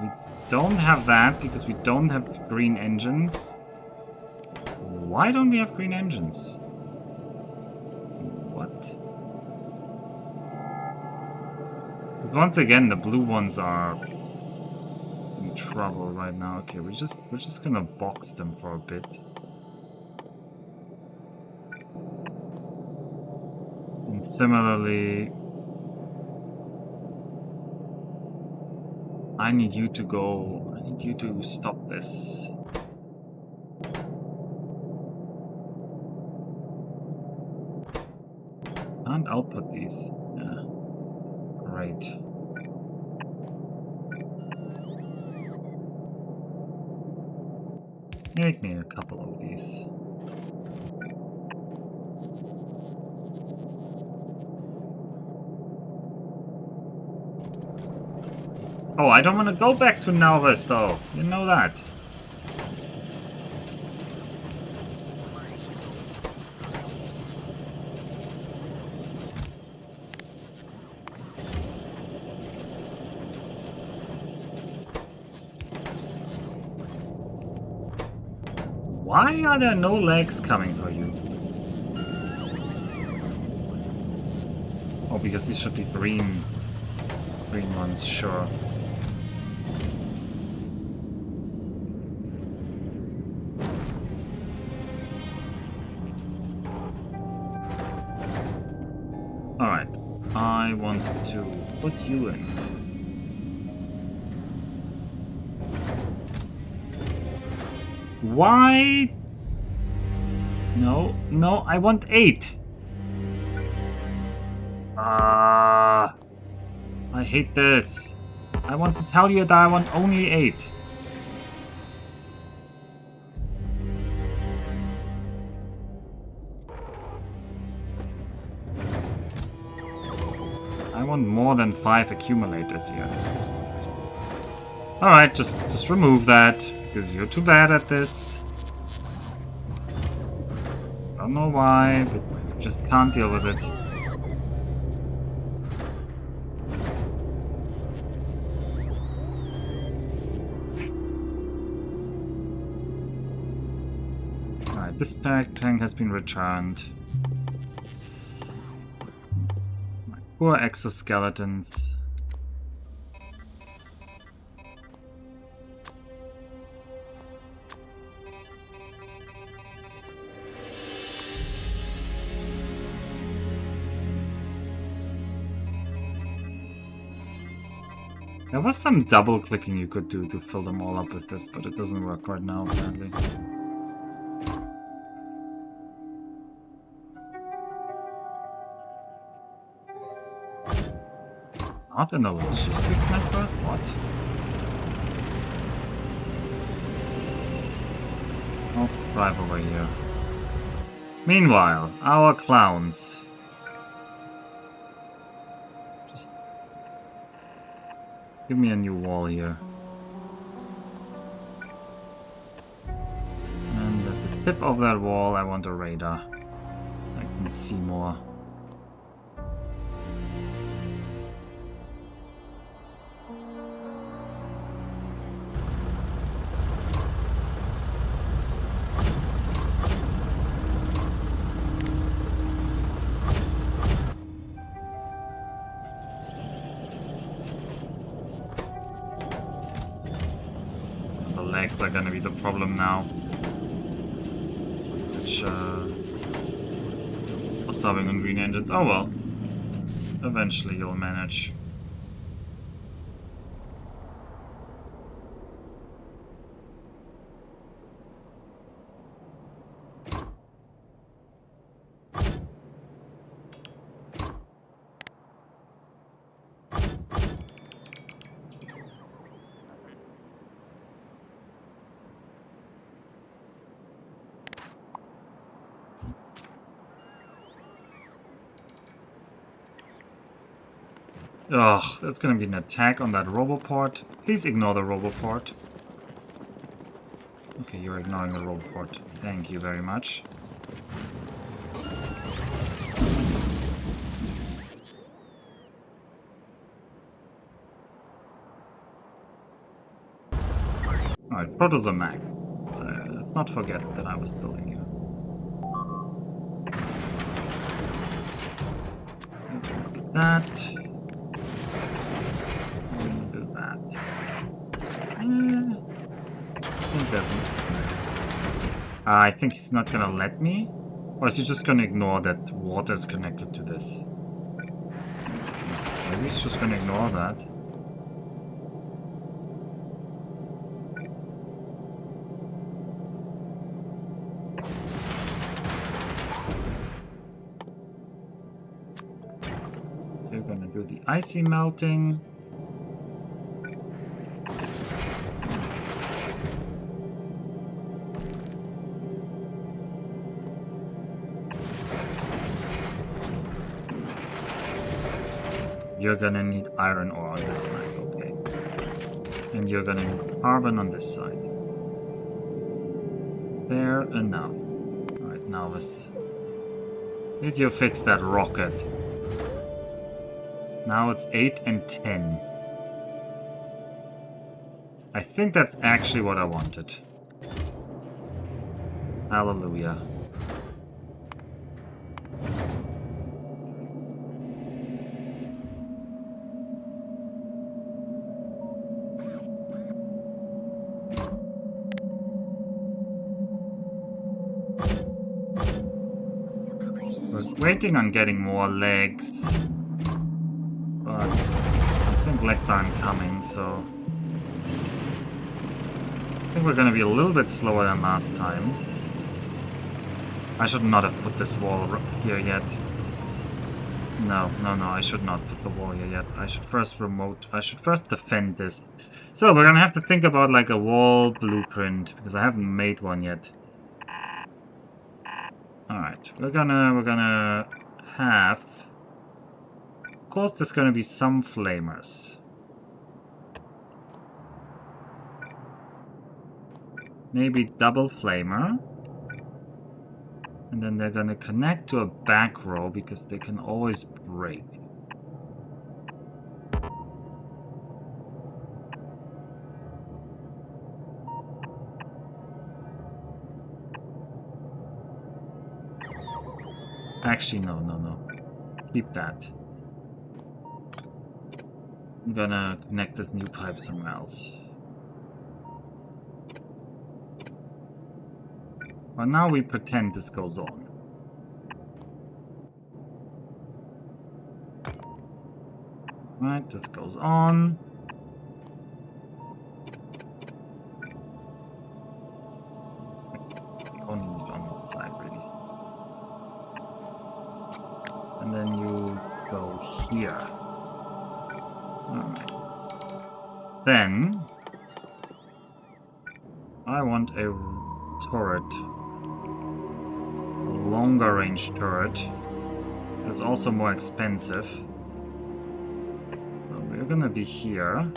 We don't have that because we don't have green engines. Why don't we have green engines? What? Once again, the blue ones are in trouble right now. Okay, we're just gonna box them for a bit. And similarly, I need you to go. I need you to stop this. Can't output these. Yeah. Great. Make me a couple of these. Oh, I don't want to go back to Nalvis, though. You know that. Why are there no legs coming for you? Oh, because these should be green. Green ones, sure. Alright. I want to put you in. Why? No, no, I want 8. I hate this. I want to tell you that I want only 8. I want more than 5 accumulators here. Alright, just remove that, because you're too bad at this. Don't know why, but just can't deal with it. Alright, this tank has been returned. My poor exoskeletons. There was some double clicking you could do to fill them all up with this, but it doesn't work right now, apparently. Not in the logistics network? What? Oh, drive over here. Meanwhile, our clowns. Just give me a new wall here. Tip of that wall, I want a radar. I can see more. The legs are gonna be the problem now. Which, stopping on green engines. Oh well. Eventually you'll manage. Ugh, there's gonna be an attack on that roboport. Please ignore the roboport. Okay, you're ignoring the roboport. Thank you very much. Alright, Proto's a Mac. Let's not forget that I was building you. That. Do that. He doesn't. I think he's not gonna let me? Or is he just gonna ignore that water is connected to this? Maybe he's just gonna ignore that. You're gonna do the icy melting. You're gonna need iron ore on this side, okay. And you're gonna need carbon on this side. Fair enough. Alright, now this. Did you fix that rocket? Now it's 8 and 10. I think that's actually what I wanted. Hallelujah. Waiting on getting more legs, but I think legs aren't coming, so I think we're gonna be a little bit slower than last time. I should not have put this wall here yet. No, I should not put the wall here yet. I should first defend this. So we're gonna have to think about like a wall blueprint, because I haven't made one yet. Alright, we're gonna have... Of course there's gonna be some flamers. Maybe double flamer. And then they're gonna connect to a back row because they can always break. Actually, no. Keep that. I'm gonna connect this new pipe somewhere else. But now we pretend this goes on. Right, this goes on. Only need on one side, really. And then you go here. Alright. Then I want a turret. A longer range turret. It's also more expensive. So we're gonna be here.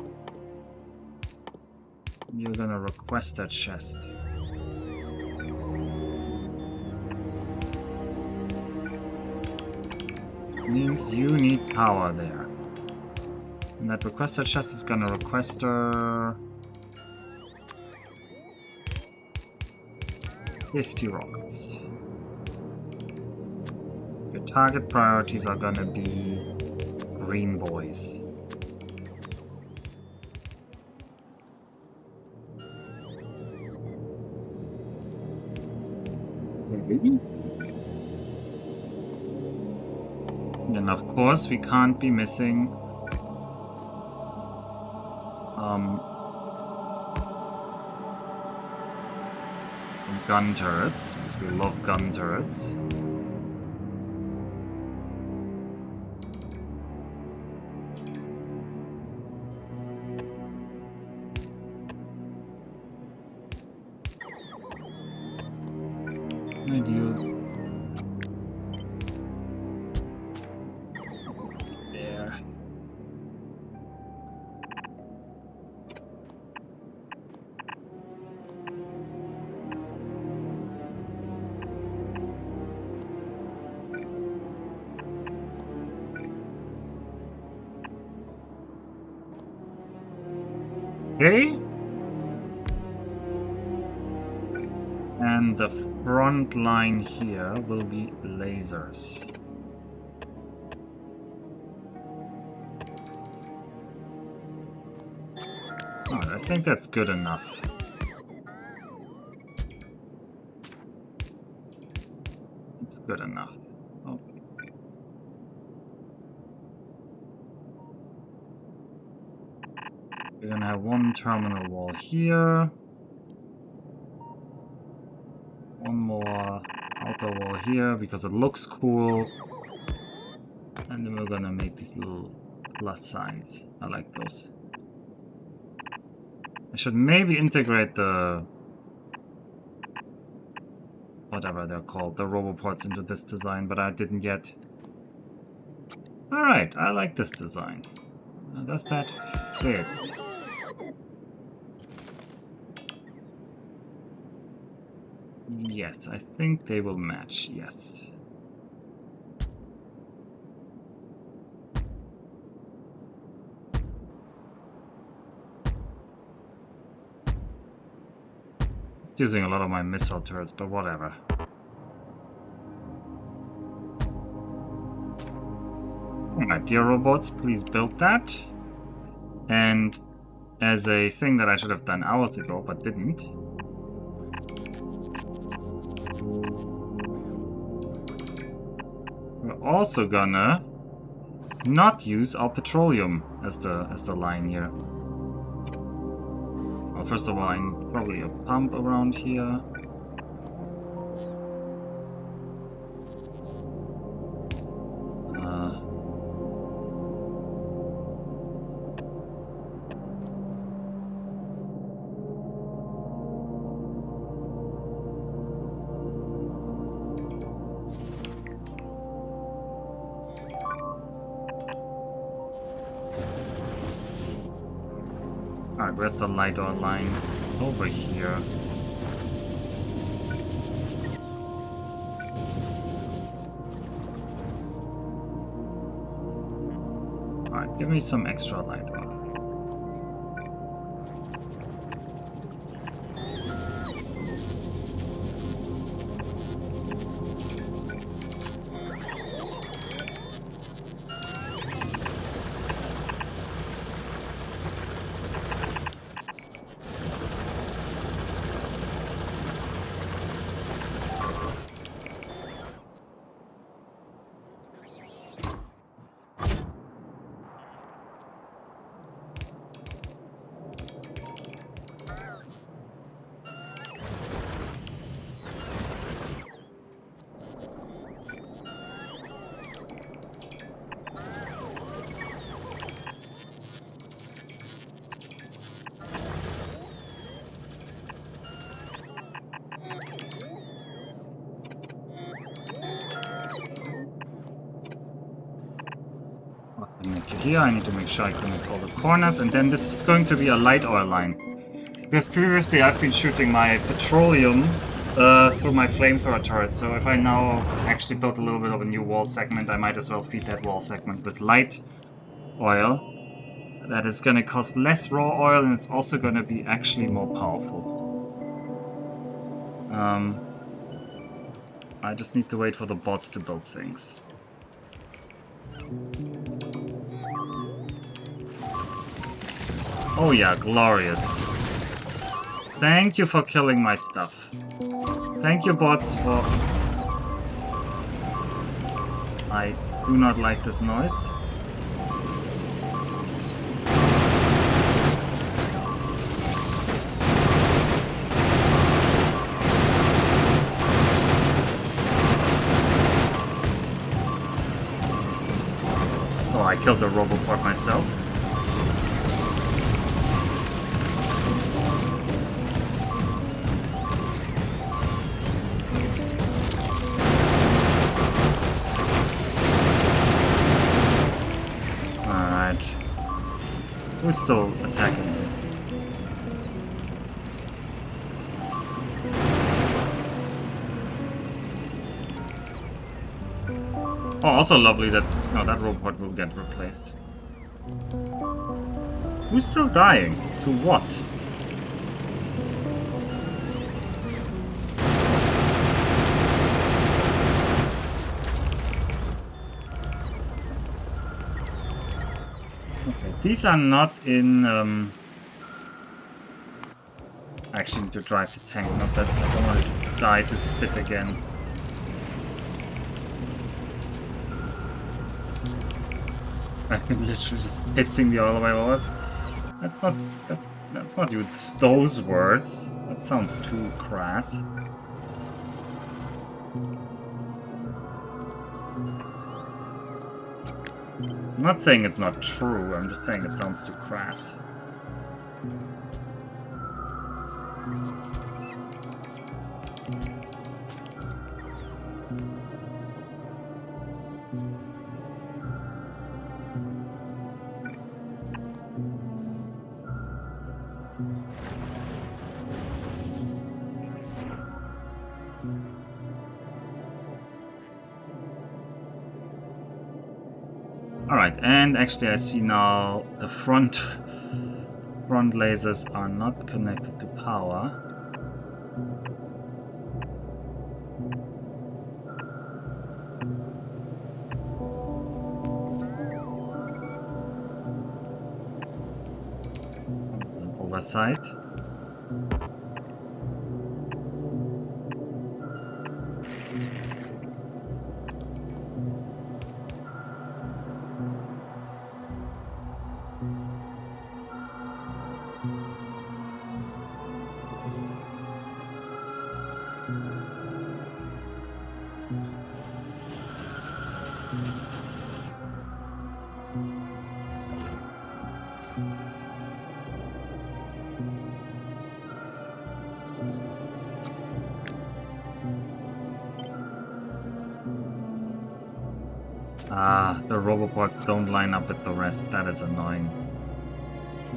You're gonna request that chest. Means you need power there. And that requester chest is gonna requester 50 rockets. Your target priorities are gonna be green boys. And of course, we can't be missing some gun turrets, because we love gun turrets. I do. There. Okay. And the front line here will be lasers. Alright, I think that's good enough. It's good enough. Okay. We're gonna have one terminal wall here. One more outer wall here because it looks cool. And then we're gonna make these little plus signs. I like those. I should maybe integrate the... whatever they're called, the roboports into this design, but I didn't yet. Alright, I like this design. Does that fit? Yes, I think they will match, yes. It's using a lot of my missile turrets, but whatever. Alright, dear robots, please build that. And as a thing that I should have done hours ago, but didn't, we're also gonna not use our petroleum as the line here. Well, first of all, I need probably a pump around here. Alright, where's the LiDAR line? It's over here. Alright, give me some extra LiDAR. Here, I need to make sure I connect all the corners, and then this is going to be a light oil line. Because previously I've been shooting my petroleum Through my flamethrower turret. So if I now actually build a little bit of a new wall segment, I might as well feed that wall segment with light oil. That is gonna cost less raw oil, and it's also gonna be actually more powerful. I just need to wait for the bots to build things. Oh yeah, glorious. Thank you for killing my stuff. Thank you, bots, for... I do not like this noise. Oh, I killed a Roboport myself. Who's still attacking me? Oh, also lovely that... No, that robot will get replaced. Who's still dying? To what? Okay, these are not in... I actually need to drive the tank, not that I don't want it to die to spit again. I've been literally just pissing the oil away. Well, that's not use those words. That sounds too crass. I'm not saying it's not true, I'm just saying it sounds too crass. Alright, and actually I see now the front lasers are not connected to power. That's an oversight. Ah, the robobots don't line up with the rest. That is annoying.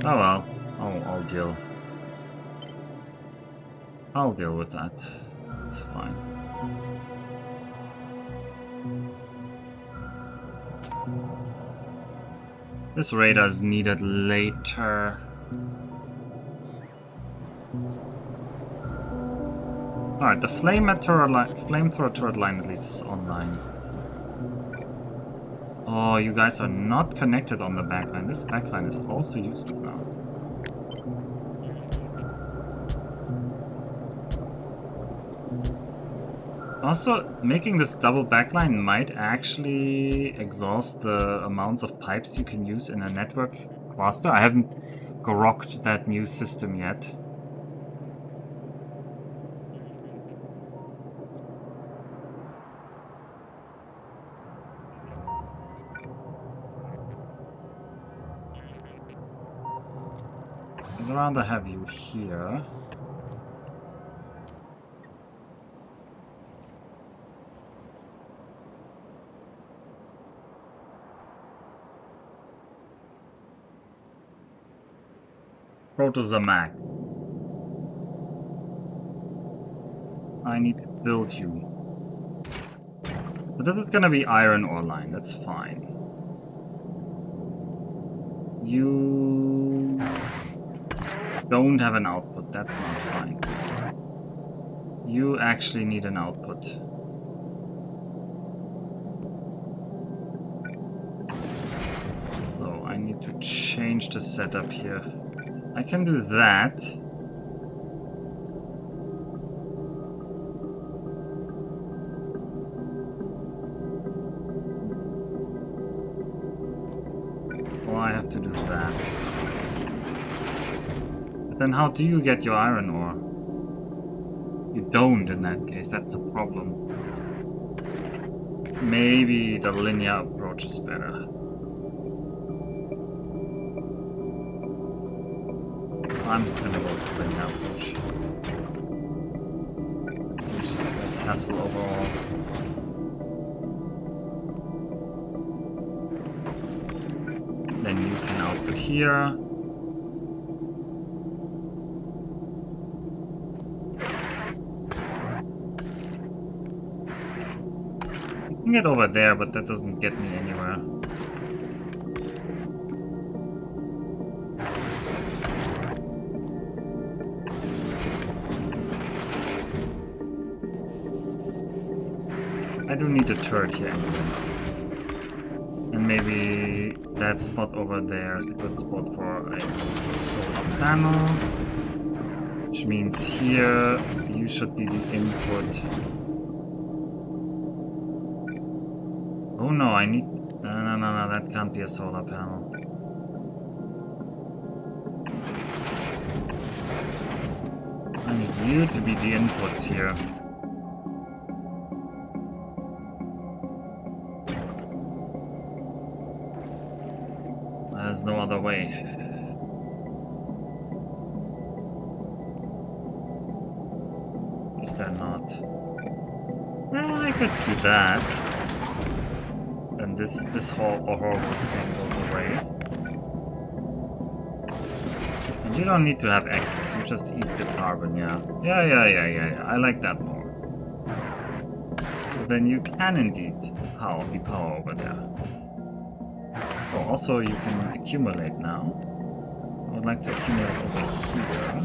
Oh well. I'll deal. I'll deal with that. It's fine. This radar is needed later. Alright, the flamethrower turret line at least is online. Oh, you guys are not connected on the backline. This backline is also useless now. Also, making this double backline might actually exhaust the amounts of pipes you can use in a network cluster. I haven't grokked that new system yet. I'd rather have you here. Go to the Mac. I need to build you. But this is gonna be iron ore line, that's fine. You don't have an output, that's not fine. You actually need an output. So I need to change the setup here. I can do that. I have to do that. But then how do you get your iron ore? You don't in that case, that's the problem. Maybe the linear approach is better. I'm just gonna go with the linear approach. It's just less hassle overall. Then you can output here. You can get over there, but that doesn't get me anywhere. I do need a turret here anyway. And maybe that spot over there is a good spot for a solar panel. Which means here you should be the input. Oh no, I need... No, that can't be a solar panel. I need you to be the inputs here. There's no other way. Is there not? Well, I could do that. And this whole horrible thing goes away. And you don't need to have access, you just eat the carbon, yeah. Yeah. I like that more. So then you can indeed be power over there. Oh, also you can accumulate now. I would like to accumulate over here.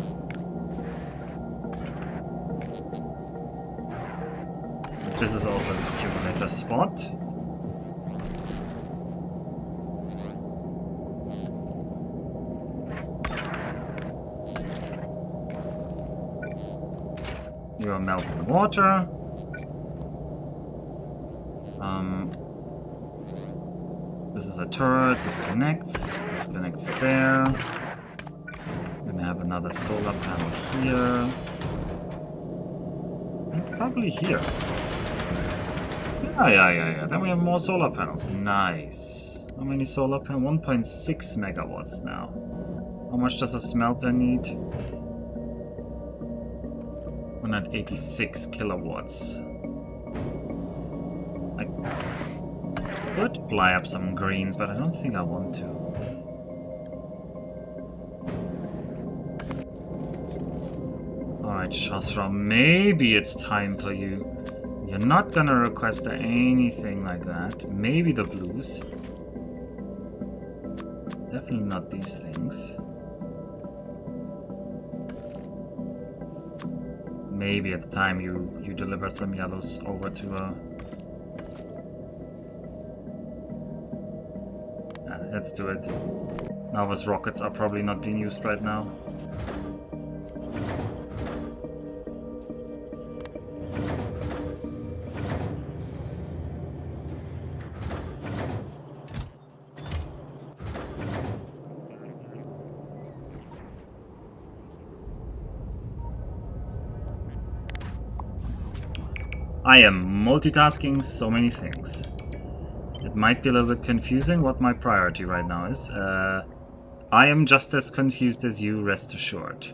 This is also an accumulator spot. You are melting water. This is a turret, this connects there. I'm gonna have another solar panel here. And probably here. Yeah. Then we have more solar panels. Nice. How many solar panels? 1.6 megawatts now. How much does a smelter need? 186 kilowatts. I could fly up some greens, but I don't think I want to. Alright, Shasra, maybe it's time for you. You're not gonna request anything like that. Maybe the blues. Definitely not these things. Maybe it's time you deliver some yellows over to let's do it. Nova's rockets are probably not being used right now. I am multitasking so many things. It might be a little bit confusing what my priority right now is. I am just as confused as you, rest assured.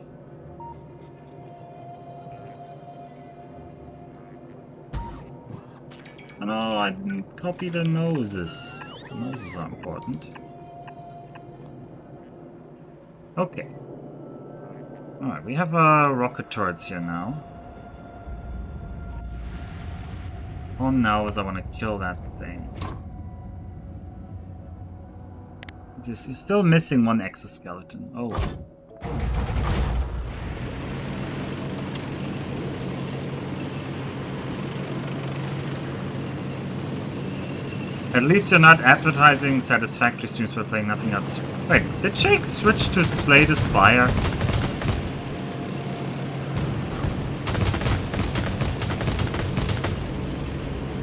Oh no, I didn't copy the noses. The noses are important. Okay. Alright, we have rocket turrets here now. Oh no, as I want to kill that thing. You're still missing one exoskeleton. Oh. At least you're not advertising satisfactory streams for playing nothing else. Wait, did Jake switch to Slay the Spire?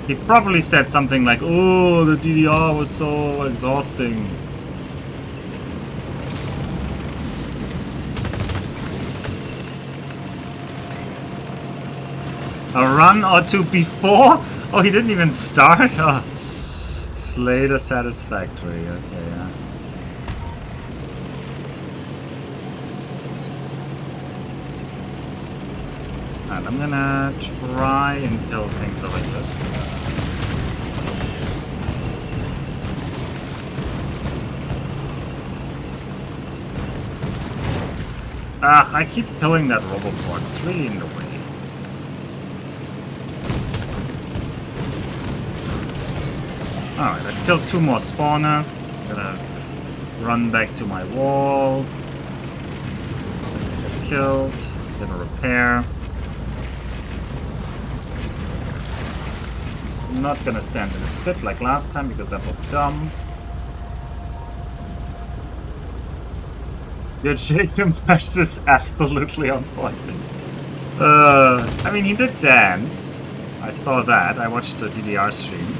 He probably said something like, "Oh, the DDR was so exhausting." A run or two before? Oh, he didn't even start? Oh. Slay the Satisfactory, okay, yeah. And I'm gonna try and kill things over here. Ah, I keep killing that Roboport. It's really in the way. Alright, I killed 2 more spawners. I'm gonna run back to my wall. Get killed. Gonna repair. I'm not gonna stand in a spit like last time because that was dumb. Your Jake impression is absolutely on point. I mean, he did dance. I saw that. I watched the DDR stream.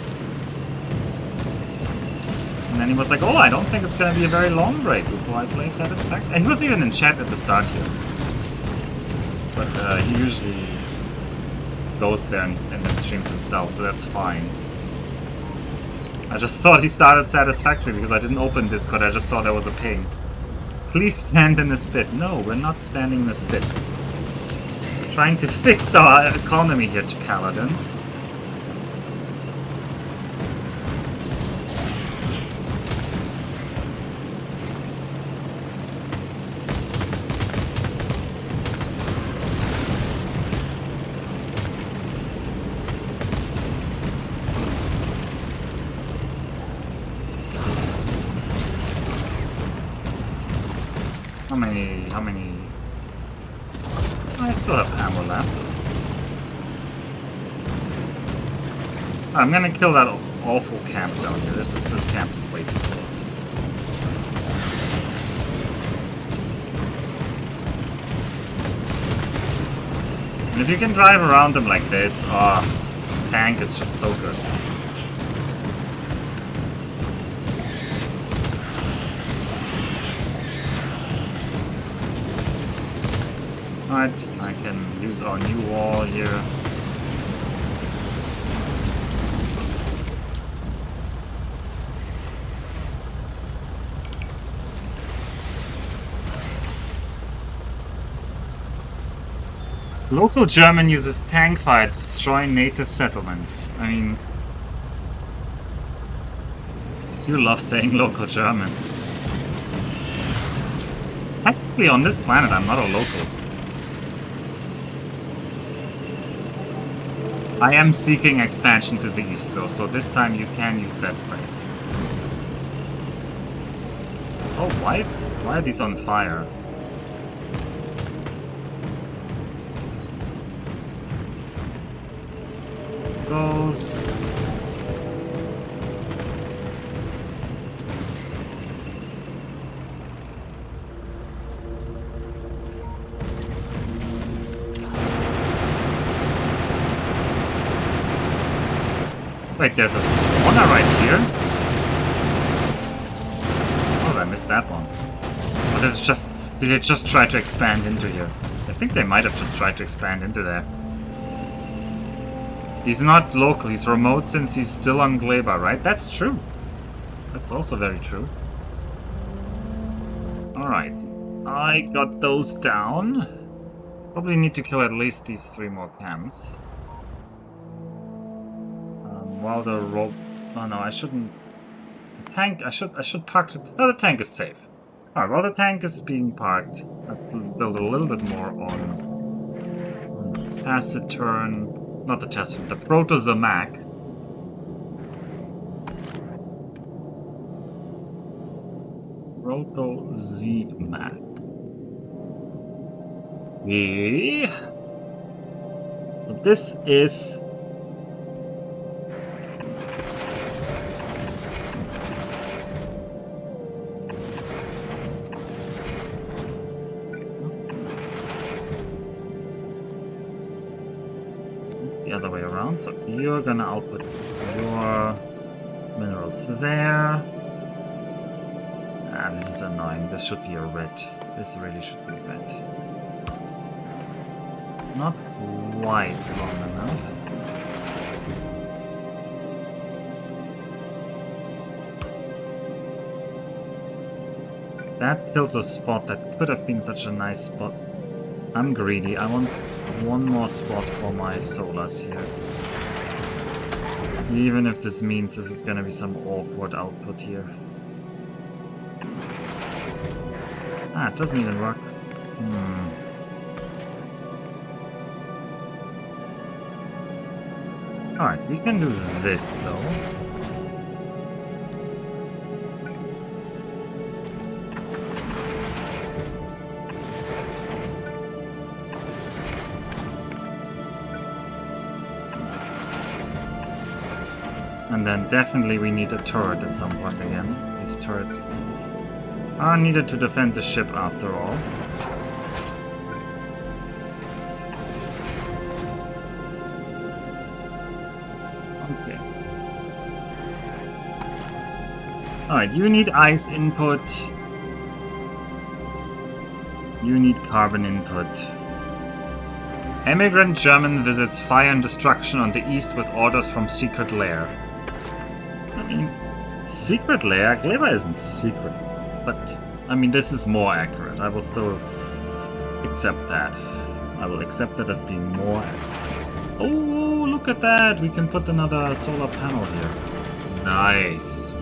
And then he was like, "Oh, I don't think it's gonna be a very long break before I play Satisfactory." And he was even in chat at the start here. But he usually goes there and then streams himself, so that's fine. I just thought he started Satisfactory because I didn't open Discord, I just saw there was a ping. Please stand in the spit. No, we're not standing in the spit. We're trying to fix our economy here, Kaladin. How many? I still have ammo left. I'm gonna kill that awful camp down here. This camp is way too close. And if you can drive around them like this, tank is just so good. Alright, I can use our new wall here. Local German uses tank fire to destroy native settlements. I mean, you love saying local German. Technically on this planet I'm not a local. I am seeking expansion to the east though, so this time you can use that phrase. Oh, why are these on fire? Goes. Wait, there's a spawner right here? Oh, I missed that one. Or did it just try to expand into here? I think they might have just tried to expand into there. He's not local, he's remote since he's still on Gleba, right? That's true. That's also very true. Alright. I got those down. Probably need to kill at least these 3 more camps. While the rope... Oh no, I shouldn't... The tank... I should park it... No, the tank is safe. Alright, while the tank is being parked, let's build a little bit more on... Taciturn... Not the Taciturn, the Proto-Zamak. local Z map. Yeah. So this is the other way around. So you're gonna output your minerals there. Ah, this is annoying. This should be a red. This really should be red. Not quite long enough. That kills a spot that could have been such a nice spot. I'm greedy. I want one more spot for my solars here. Even if this means this is gonna be some awkward output here. Ah, it doesn't even work. Alright, we can do this though. And then definitely we need a turret at some point again. These turrets are needed to defend the ship after all. Okay. Alright, you need ice input. You need carbon input. Emigrant German visits fire and destruction on the east with orders from secret lair. I mean, secret lair? Gleba isn't secret. But, I mean, this is more accurate. I will still accept that. I will accept that as being more accurate. Oh, look at that! We can put another solar panel here. Nice.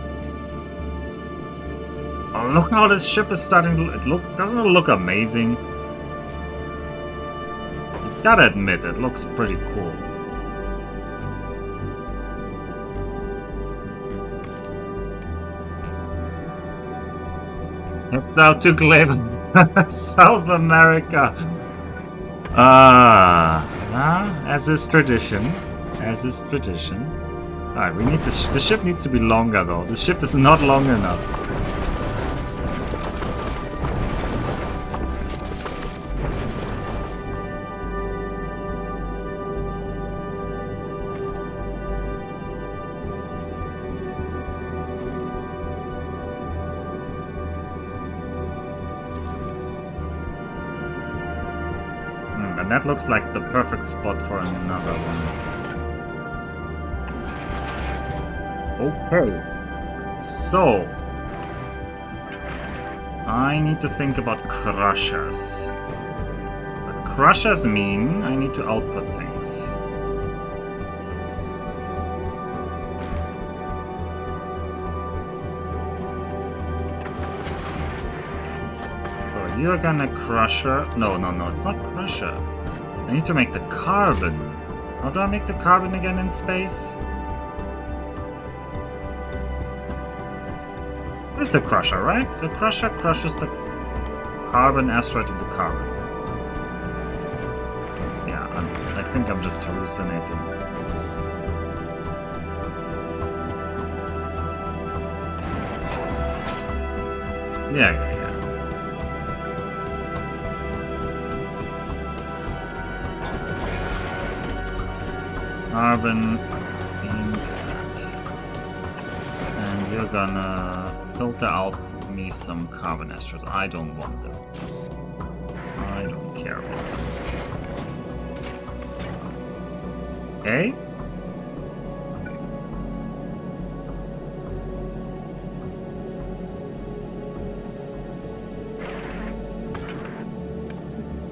Oh, look how this ship is starting to doesn't it look amazing? You gotta admit, it looks pretty cool. It's out to Gleba, South America. As is tradition. As is tradition. Alright, we need the ship needs to be longer though. The ship is not long enough. And that looks like the perfect spot for another one. Okay. So, I need to think about crushers. But crushers mean I need to output things. So you're gonna crusher. No, it's not crusher. I need to make the carbon. How do I make the carbon again in space? It's the crusher, right? The crusher crushes the carbon asteroid into carbon. Yeah, I think I'm just hallucinating. Yeah. Carbon into that. And you're gonna filter out me some carbon asteroids. I don't want them. I don't care about them. Okay?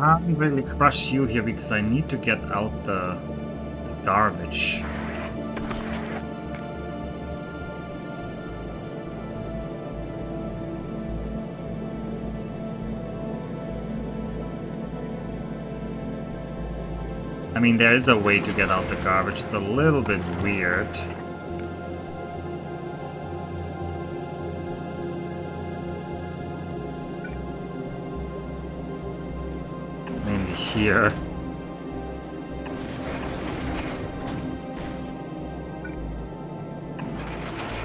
I can't really crush you here because I need to get out the garbage. I mean, there is a way to get out the garbage. It's a little bit weird. here.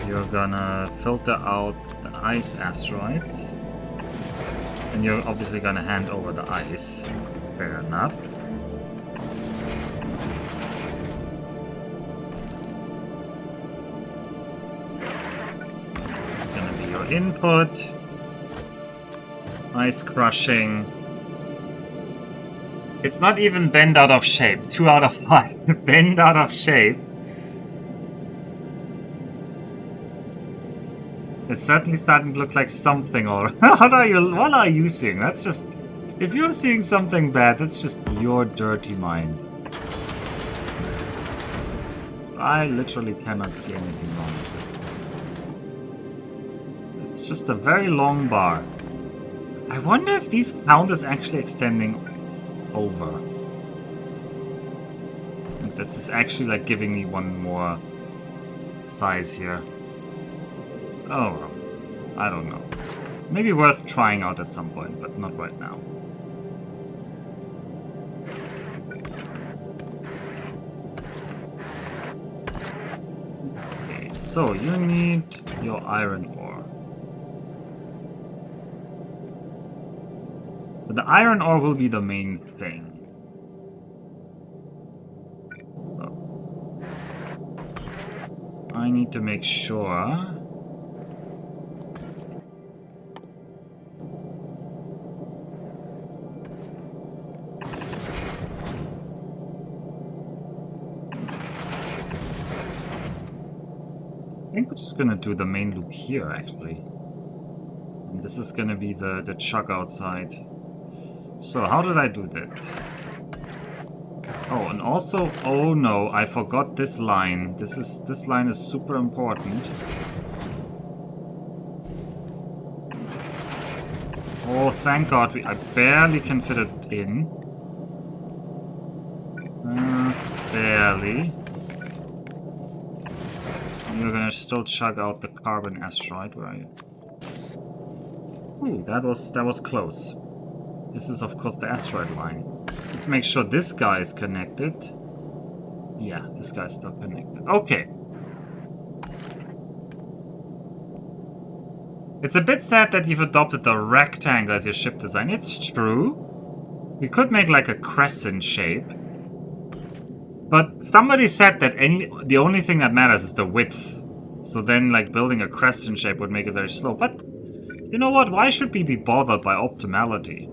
You're gonna filter out the ice asteroids. And you're obviously gonna hand over the ice. Fair enough. This is gonna be your input. Ice crushing. It's not even bend out of shape. 2 out of 5. Bend out of shape. It's certainly starting to look like something already. What are you seeing? That's just... If you're seeing something bad, that's just your dirty mind. I literally cannot see anything wrong with this. It's just a very long bar. I wonder if these count as actually extending over. This is actually like giving me one more size here. Oh well, I don't know. Maybe worth trying out at some point, but not right now. Okay, so you need your iron ore. But the iron ore will be the main thing. So I need to make sure I think we're just gonna do the main loop here, actually. And this is gonna be the chuck outside. So, how did I do that? Oh, and also, oh no, I forgot this line. This line is super important. Oh, thank God, I barely can fit it in. Just barely. You're gonna still chug out the carbon asteroid, where are you? Ooh, that was close. This is of course the asteroid line. Let's make sure this guy is connected. Yeah, this guy's still connected. Okay. It's a bit sad that you've adopted the rectangle as your ship design. It's true. We could make like a crescent shape. But somebody said that the only thing that matters is the width. So then, like, building a crescent shape would make it very slow. But, you know what? Why should we be bothered by optimality?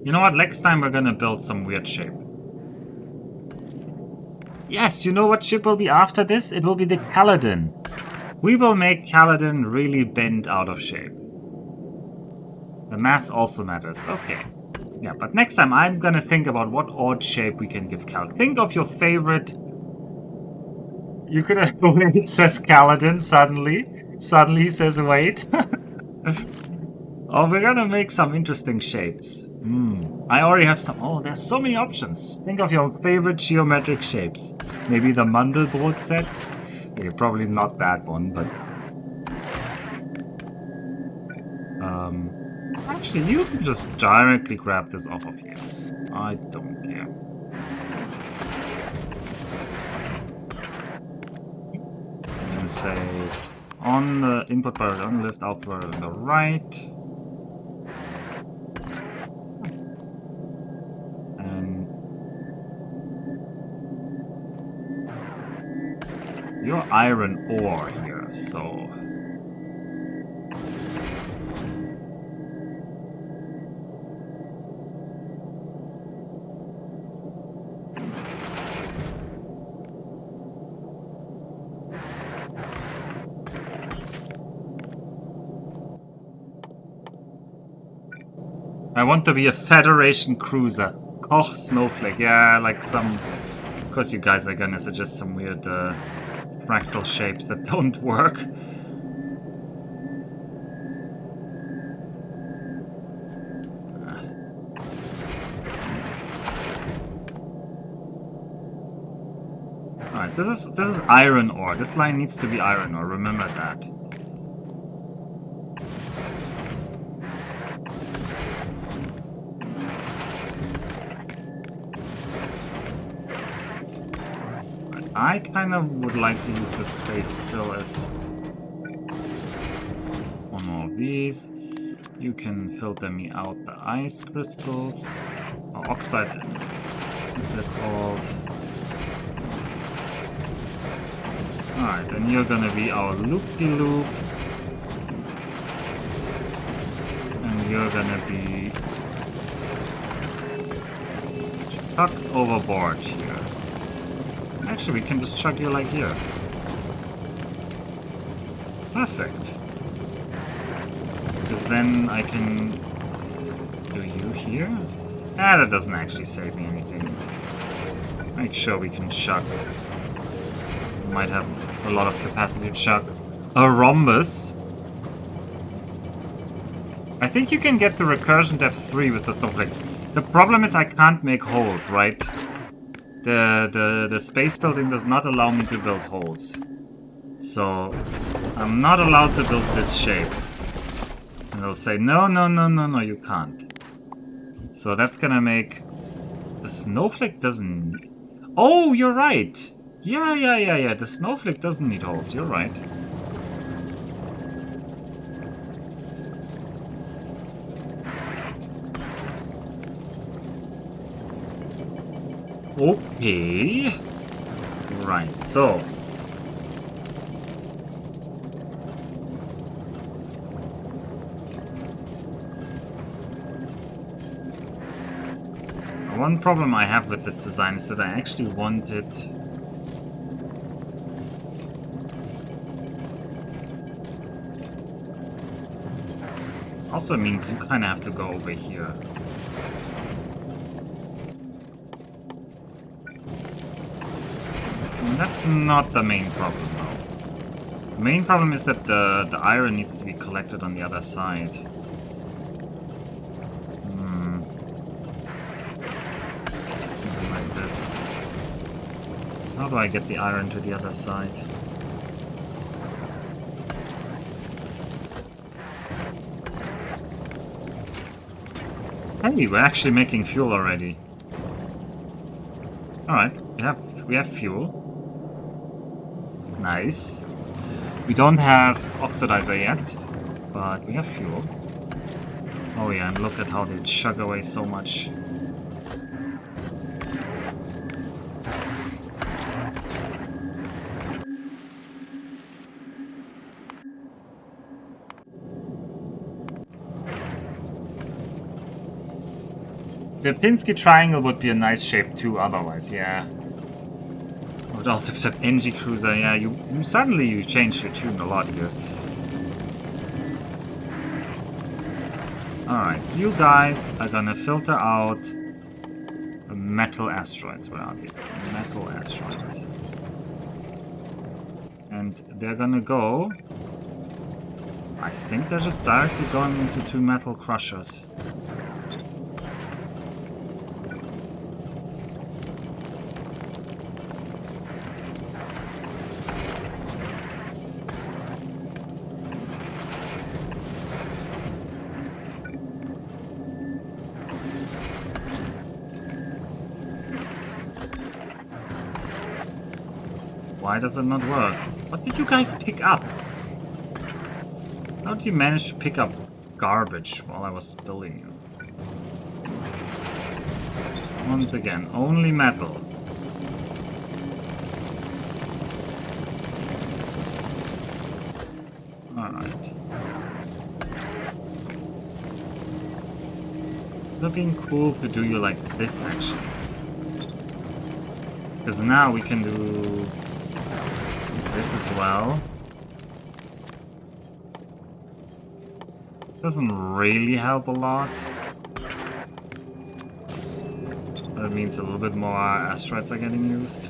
You know what? Next time we're gonna build some weird shape. Yes, you know what ship will be after this? It will be the Caledon. We will make Caledon really bend out of shape. The mass also matters. Okay. Yeah, but next time I'm gonna think about what odd shape we can give Caledon. Think of your favorite... You could have... It says Caledon suddenly. Suddenly he says wait. Oh, we're gonna make some interesting shapes. I already have some... Oh, there's so many options. Think of your favorite geometric shapes. Maybe the Mandelbrot set? Okay, probably not that one, but... Actually, you can just directly grab this off of here. I don't care. I'm gonna say on the input bar on the left, output bar on the right. And your iron ore here, so... I want to be a Federation cruiser. Koch Snowflake. Yeah, like some... Of course you guys are gonna suggest some weird fractal shapes that don't work. Alright, this is iron ore. This line needs to be iron ore, remember that. I kind of would like to use this space still as one more of these. You can filter me out the ice crystals. Or oxide, as they're called. Alright, then you're gonna be our loop-de-loop. And you're gonna be chucked overboard here. Actually, we can just chuck you like here. Perfect. Because then I can do you here. Ah, that doesn't actually save me anything. Make sure we can chuck. We might have a lot of capacity to chuck. A rhombus. I think you can get to recursion depth 3 with the snowflake. The problem is I can't make holes, right? The space building does not allow me to build holes. So I'm not allowed to build this shape. And it'll say, no, no, no, no, no, you can't. So that's gonna make... The snowflake doesn't... Oh, you're right! Yeah. The snowflake doesn't need holes, you're right. Okay. Right, so... One problem I have with this design is that I actually wanted... Also means you kind of have to go over here. And that's not the main problem, though. The main problem is that the iron needs to be collected on the other side. Like this. How do I get the iron to the other side? Hey, we're actually making fuel already. Alright, we have fuel. Nice. We don't have oxidizer yet, but we have fuel. Oh yeah, and look at how they chug away so much. The Pinsky triangle would be a nice shape too, otherwise, yeah. I would also accept NG Cruiser, yeah, you suddenly you changed your tune a lot here. Alright, you guys are gonna filter out the metal asteroids. Where are they? Metal asteroids. And they're gonna go... I think they're just directly going into 2 metal crushers. Why does it not work? What did you guys pick up? How did you manage to pick up garbage while I was building you? Once again, only metal. Alright. It would have been cool to do you like this, actually. Because now we can do this as well. Doesn't really help a lot. But it means a little bit more asteroids are getting used.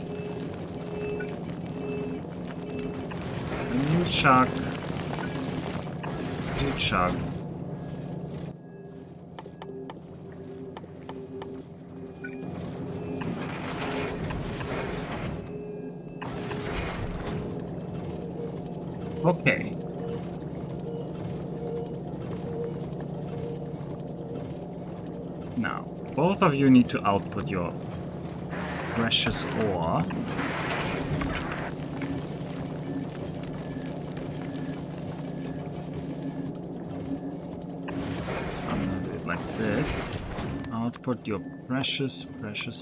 And you chug. You chug. Okay. Now, both of you need to output your precious ore. this. Output your precious ore.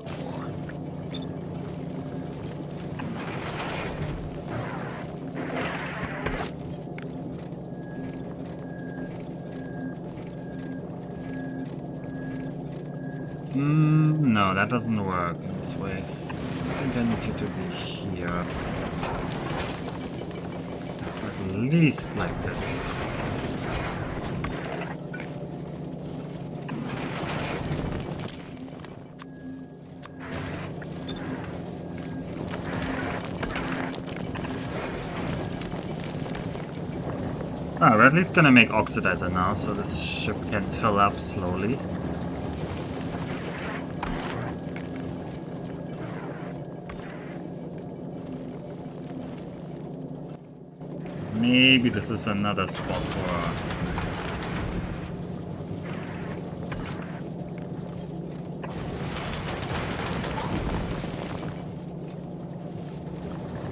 No, that doesn't work in this way. I think I need you to be here. Or at least like this. Oh, we're at least gonna make oxidizer now, so this ship can fill up slowly. Maybe this is another spot for...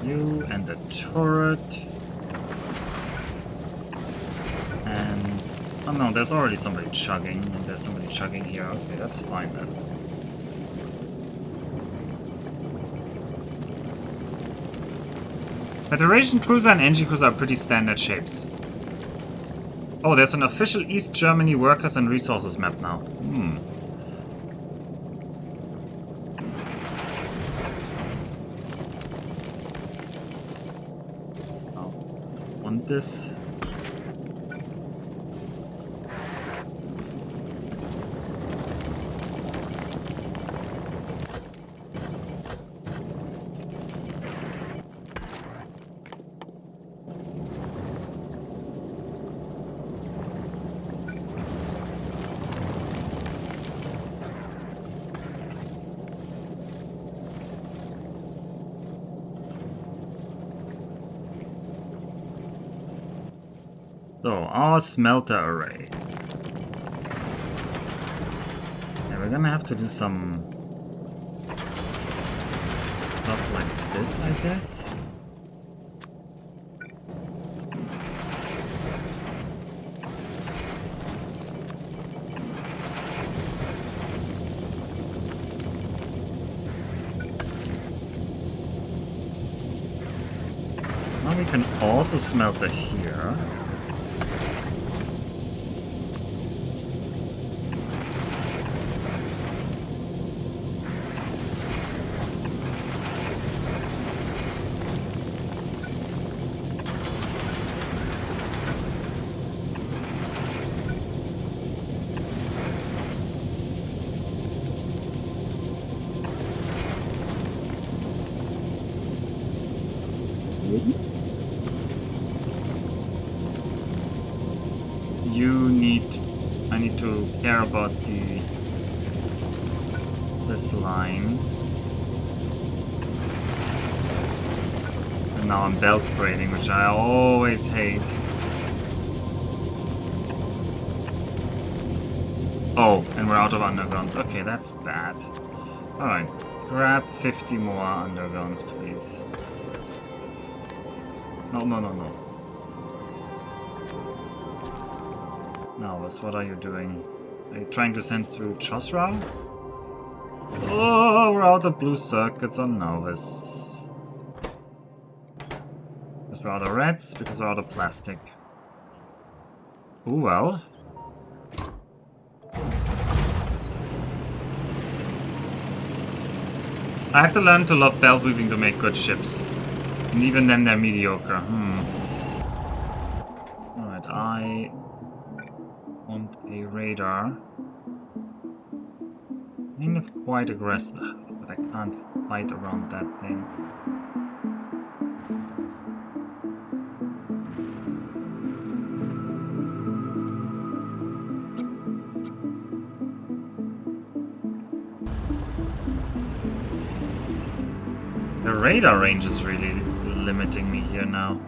you and the turret. And... oh no, there's already somebody chugging, and there's somebody chugging here. Okay, that's fine then. Federation cruiser and NG cruiser are pretty standard shapes. Oh, there's an official East Germany workers and resources map now. Oh, want this? So, our smelter array. Yeah, we're gonna have to do some stuff like this, I guess. Now we can also smelter here. I need to care about this line. And now I'm belt braiding, which I always hate. Oh, and we're out of undergrounds. Okay, that's bad. Alright, grab 50 more undergrounds, please. No. Novice, what are you doing? Are you trying to send through Chosra? Oh, we're out of blue circuits on Novice. Because we're out of reds, because we're out of plastic. Ooh, well. I had to learn to love belt weaving to make good ships. And even then they're mediocre. Alright, I want a radar. Kind of quite aggressive, but I can't fight around that thing. The radar range is really limiting me here now.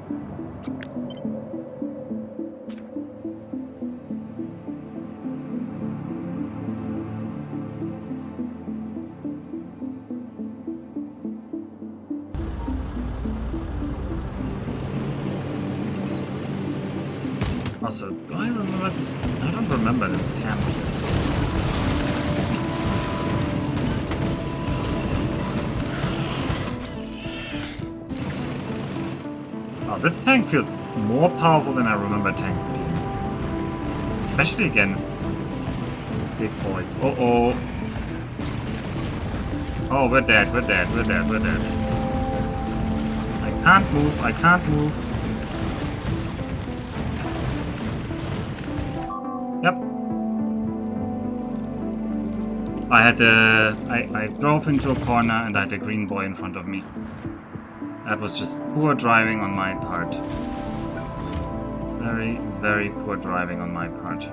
Also, do I remember this? I don't remember this camp. This tank feels more powerful than I remember tanks being. Especially against big boys. Uh-oh. Oh, we're dead, we're dead, we're dead, we're dead. I can't move, I can't move. Yep. I drove into a corner and I had a green boy in front of me. That was just poor driving on my part. Very, very poor driving on my part.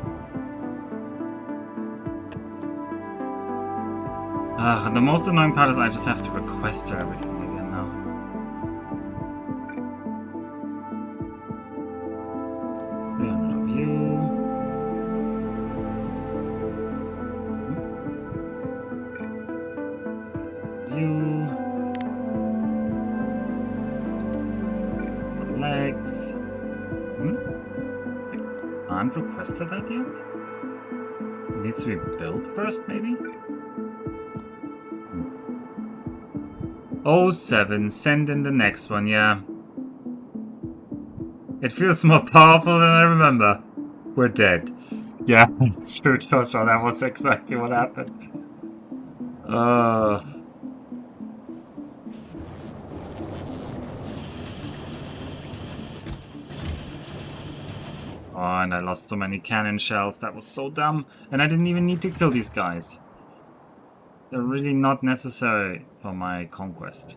The most annoying part is I just have to request everything again now. Legs. I haven't requested that yet? It needs to be built first, maybe? 07, send in the next one, yeah. It feels more powerful than I remember. We're dead. Yeah, it's true, Joshua. That was exactly what happened. Oh, and I lost so many cannon shells. That was so dumb. And I didn't even need to kill these guys. They're really not necessary for my conquest.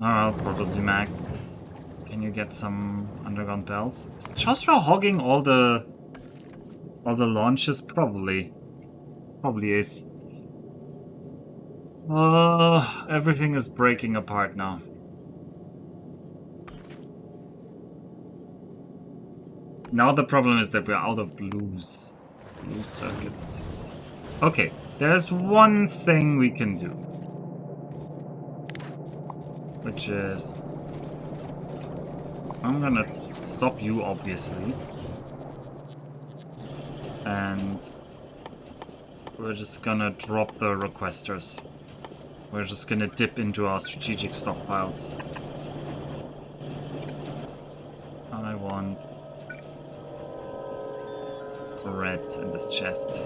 Alright, Proto-Zimac. Can you get some underground bells? Is Chosra hogging all the launches? Probably. Probably is. Everything is breaking apart now. Now the problem is that we're out of blue circuits. Okay, there's one thing we can do. Which is... I'm gonna stop you, obviously. And... we're just gonna drop the requesters. We're just gonna dip into our strategic stockpiles. I want... reds in this chest.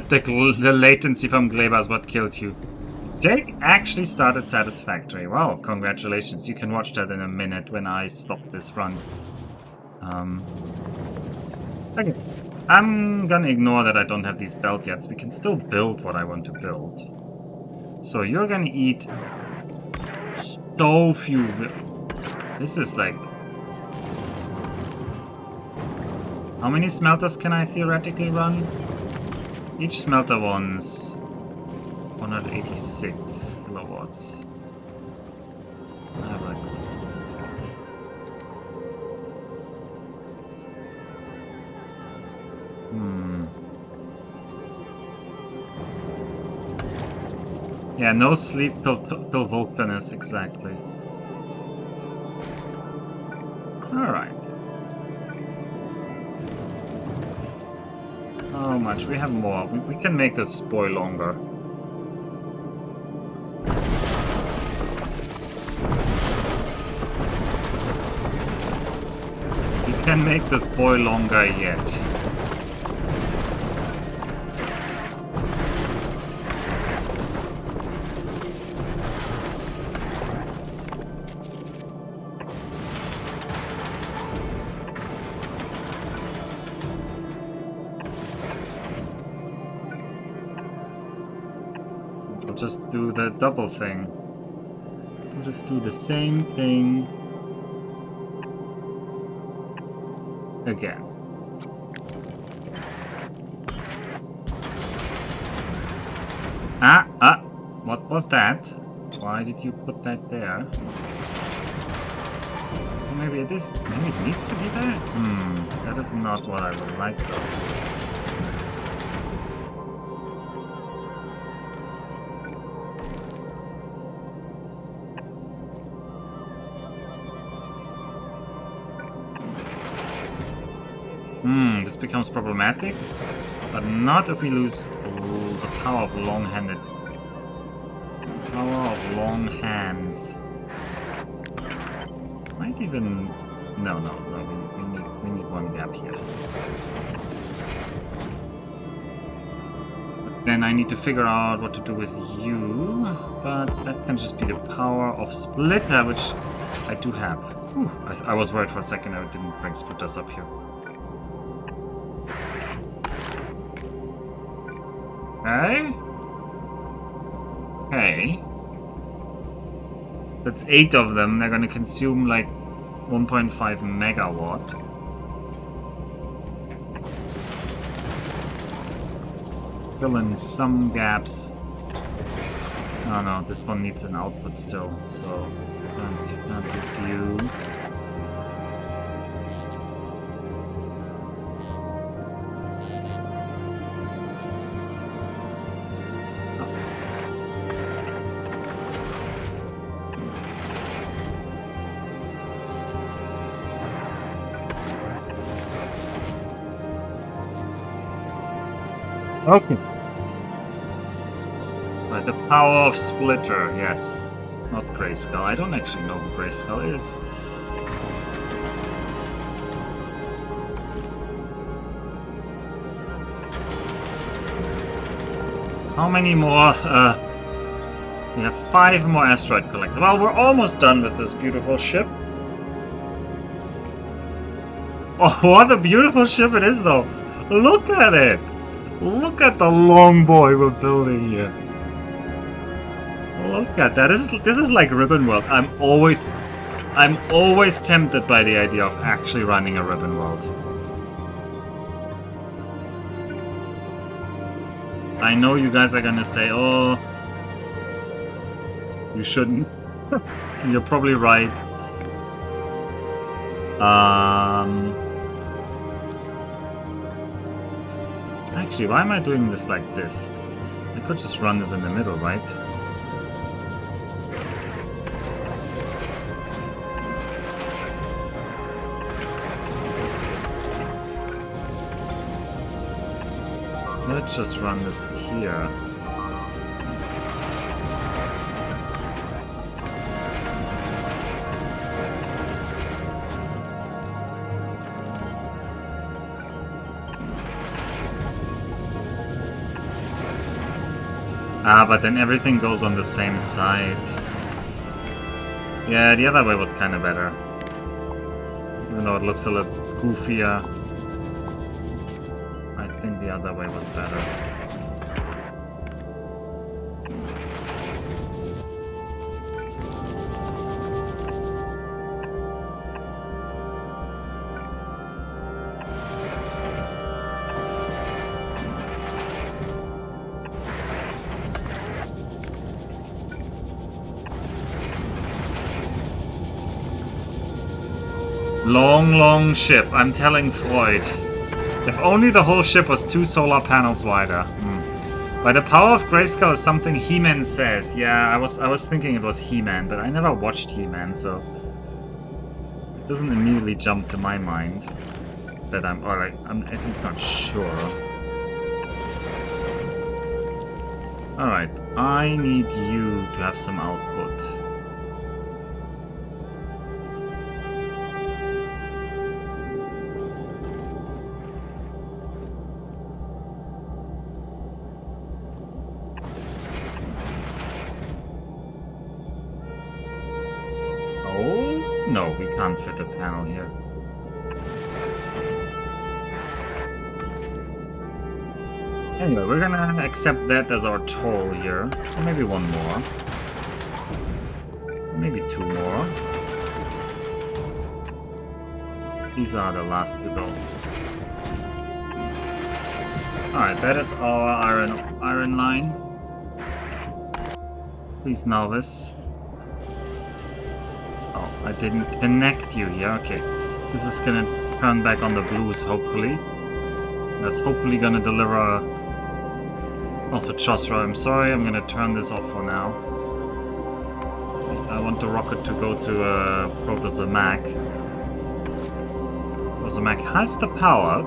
The latency from Gleba is what killed you. Jake actually started satisfactory. Wow, congratulations. You can watch that in a minute when I stop this run. Okay. I'm gonna ignore that I don't have these belt yet. We can still build what I want to build. So you're gonna eat so few... This is like... How many smelters can I theoretically run? Each smelter wants 186 kilowatts. Yeah, no sleep till Vulcanus, exactly. Alright. How much? We have more. We can make this spoil longer. We can make this boy longer yet. Just do the double thing. We'll just do the same thing again. What was that? Why did you put that there? maybe it is. Maybe it needs to be there? That is not what I would like though. This becomes problematic, but not if we lose the power of long-handed. Power of long hands. Might even... No, we need one gap here. Then I need to figure out what to do with you, but that can just be the power of splitter, which I do have. Whew, I was worried for a second I didn't bring splitters up here. Okay. Okay. That's 8 of them. They're gonna consume like 1.5 megawatt. Fill in some gaps. Oh no, this one needs an output still, so can't use you. Okay. Right, the power of splitter, yes. Not Grayskull. I don't actually know who Grayskull is. How many more? We have 5 more asteroid collectors. Well, we're almost done with this beautiful ship. Oh, what a beautiful ship it is, though. Look at it. Look at the long boy we're building here. Look at that. This is like Ribbon World. I'm always tempted by the idea of actually running a Ribbon World. I know you guys are gonna say, "Oh, you shouldn't." You're probably right. Actually, why am I doing this like this? I could just run this in the middle, right? Let's just run this here. Ah, but then everything goes on the same side. Yeah, the other way was kind of better. Even though it looks a little goofier. I think the other way was better. Long ship, I'm telling Freud. If only the whole ship was 2 solar panels wider. By the power of Grayskull is something He-Man says. Yeah, I was thinking it was He-Man, but I never watched He-Man, so it doesn't immediately jump to my mind that I'm at least not sure. Alright, I need you to have some output. No, we can't fit a panel here. Anyway, we're gonna accept that as our toll here. Or maybe one more. Maybe 2 more. These are the last to go. Alright, that is our iron line. Please, Novice. Oh, I didn't connect you here. Okay. This is gonna turn back on the blues, hopefully. That's hopefully gonna deliver... Also, Chosra, I'm sorry, I'm gonna turn this off for now. I want the rocket to go to Professor Mac. Professor Mac has the power.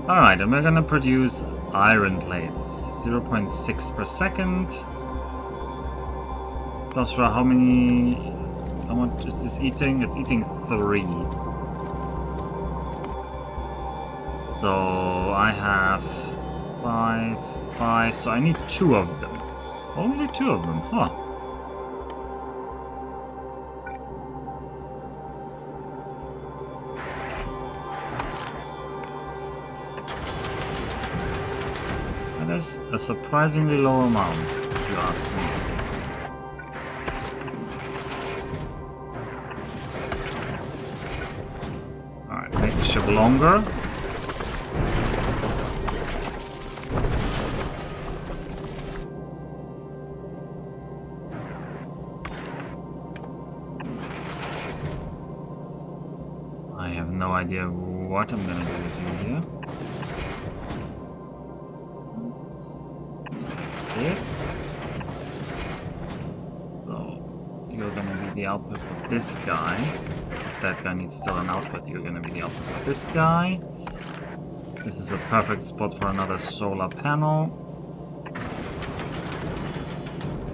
Alright, and we're gonna produce iron plates. 0.6 per second. Chosra, how much is this eating? It's eating 3. So I have 5, so I need 2 of them. Only 2 of them, huh? That is a surprisingly low amount, if you ask me. Alright, make the ship longer. I have no idea what I'm gonna do with you here. It's like this. So you're gonna be the output of this guy. Because that guy needs still an output. You're gonna be the output of this guy. This is a perfect spot for another solar panel.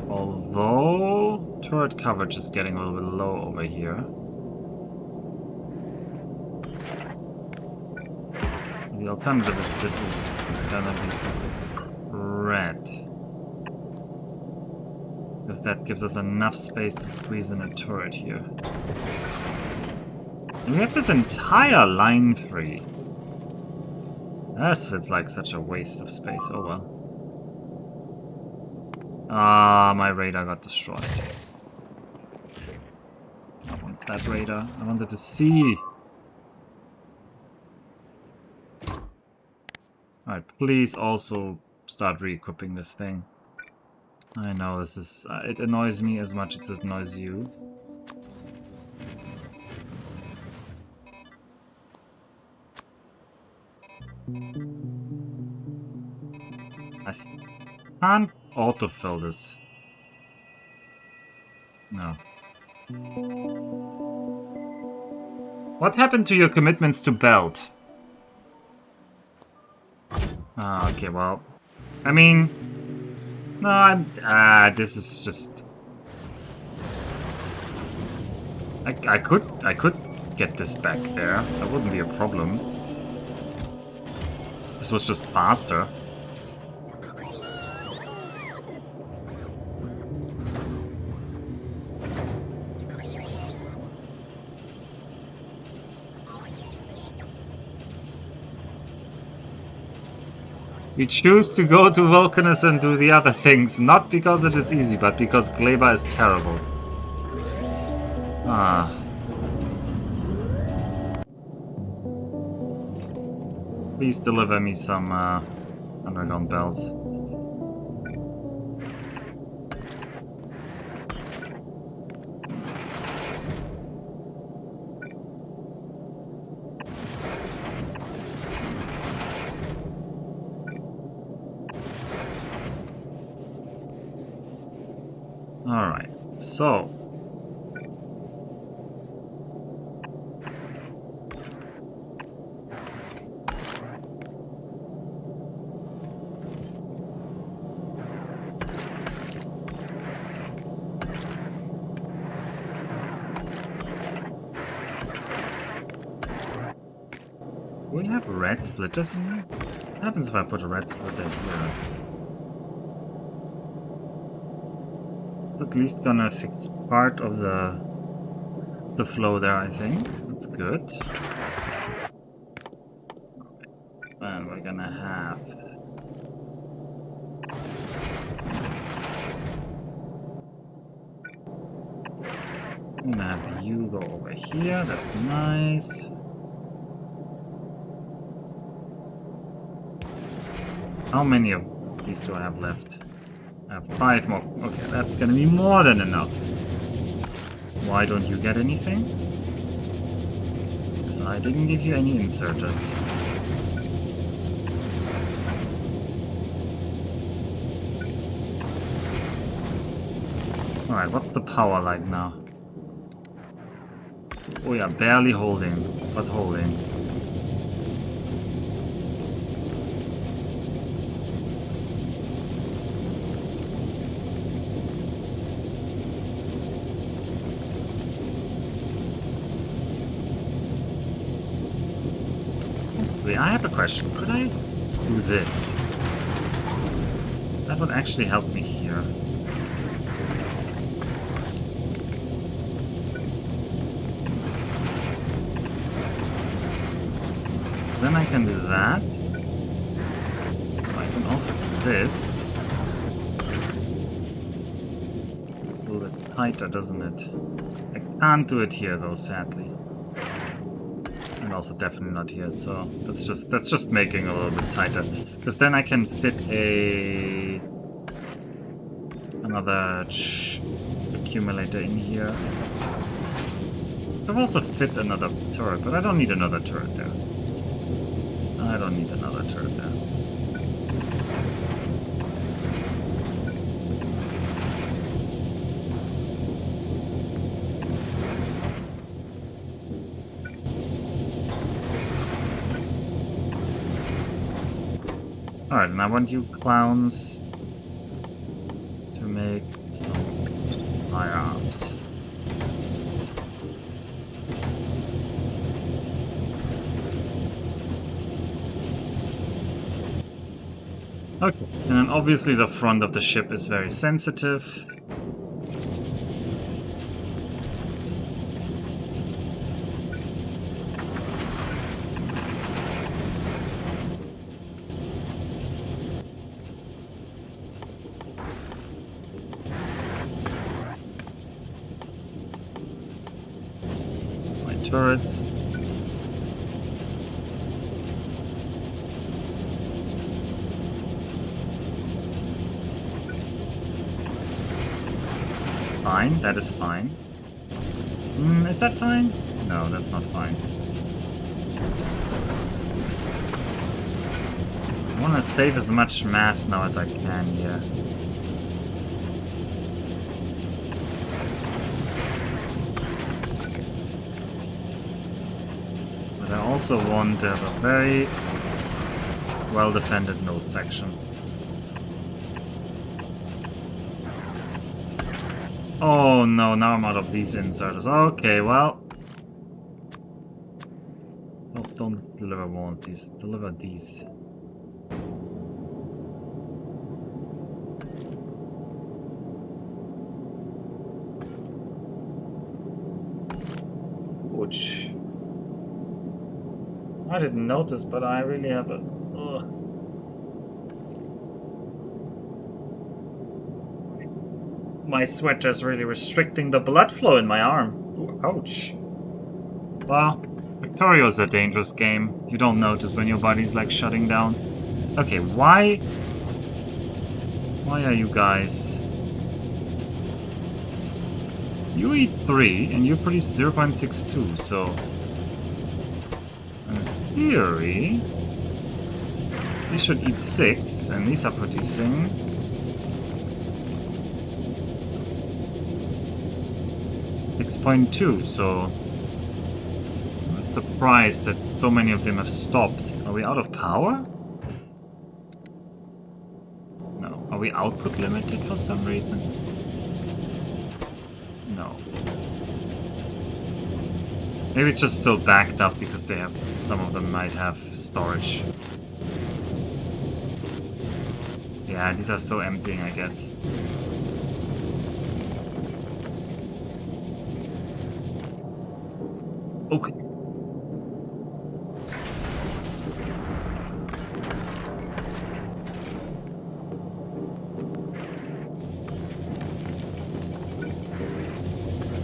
Although turret coverage is getting a little bit low over here. The alternative is this is gonna be red. Because that gives us enough space to squeeze in a turret here. And we have this entire line free. This feels like such a waste of space. Oh well. Ah, my radar got destroyed. I want that radar. I wanted to see. Alright, please also start re-equipping this thing. I know this is... it annoys me as much as it annoys you. I can't autofill this. No. What happened to your commitments to Belt? Ah, okay, well... I mean... No, I'm... this is just... I could get this back there. That wouldn't be a problem. This was just faster. We choose to go to Vulcanus and do the other things, not because it is easy, but because Gleba is terrible. Ah. Please deliver me some underground bells. Alright, so... Do we have red splitters in here? What happens if I put a red splitter here? It's at least gonna fix part of the flow there, I think. That's good. And we're gonna have... I'm gonna have you go over here, that's nice. How many of these do I have left? I I have 5 more. Okay, that's gonna be more than enough. Why don't you get anything? Because I didn't give you any inserters. Alright, what's the power like now? Oh yeah, barely holding, but holding. Wait, I have a question. Could I do this? That would actually help me here. Then I can do that. I can also do this. A little bit tighter, doesn't it? I can't do it here though, sadly. And also definitely not here, so that's just making it a little bit tighter. Because then I can fit another accumulator in here. I can also fit another turret, but I don't need another turret there. I don't need another turret there. Alright, and I want you clowns to make some firearms. Okay, and then obviously the front of the ship is very sensitive. My turrets. Fine, that is fine. Is that fine? No, that's not fine. I want to save as much mass now as I can here. But I also want to have a very well-defended nose section. Oh no, now I'm out of these inserters. Okay, well. Oh, don't deliver one of these. Deliver these. Ouch. I didn't notice, but I really have a... Ugh. My sweater's really restricting the blood flow in my arm. Ooh, ouch. Well, Factorio's a dangerous game. You don't notice when your body's like shutting down. Okay, why are you guys... You eat 3 and you produce 0.62, so... In theory... You should eat 6, and these are producing... 6.2, so... I'm surprised that so many of them have stopped. Are we out of power? No. Are we output limited for some reason? No. Maybe it's just still backed up because they have... Some of them might have storage. Yeah, these are still emptying, I guess. Okay.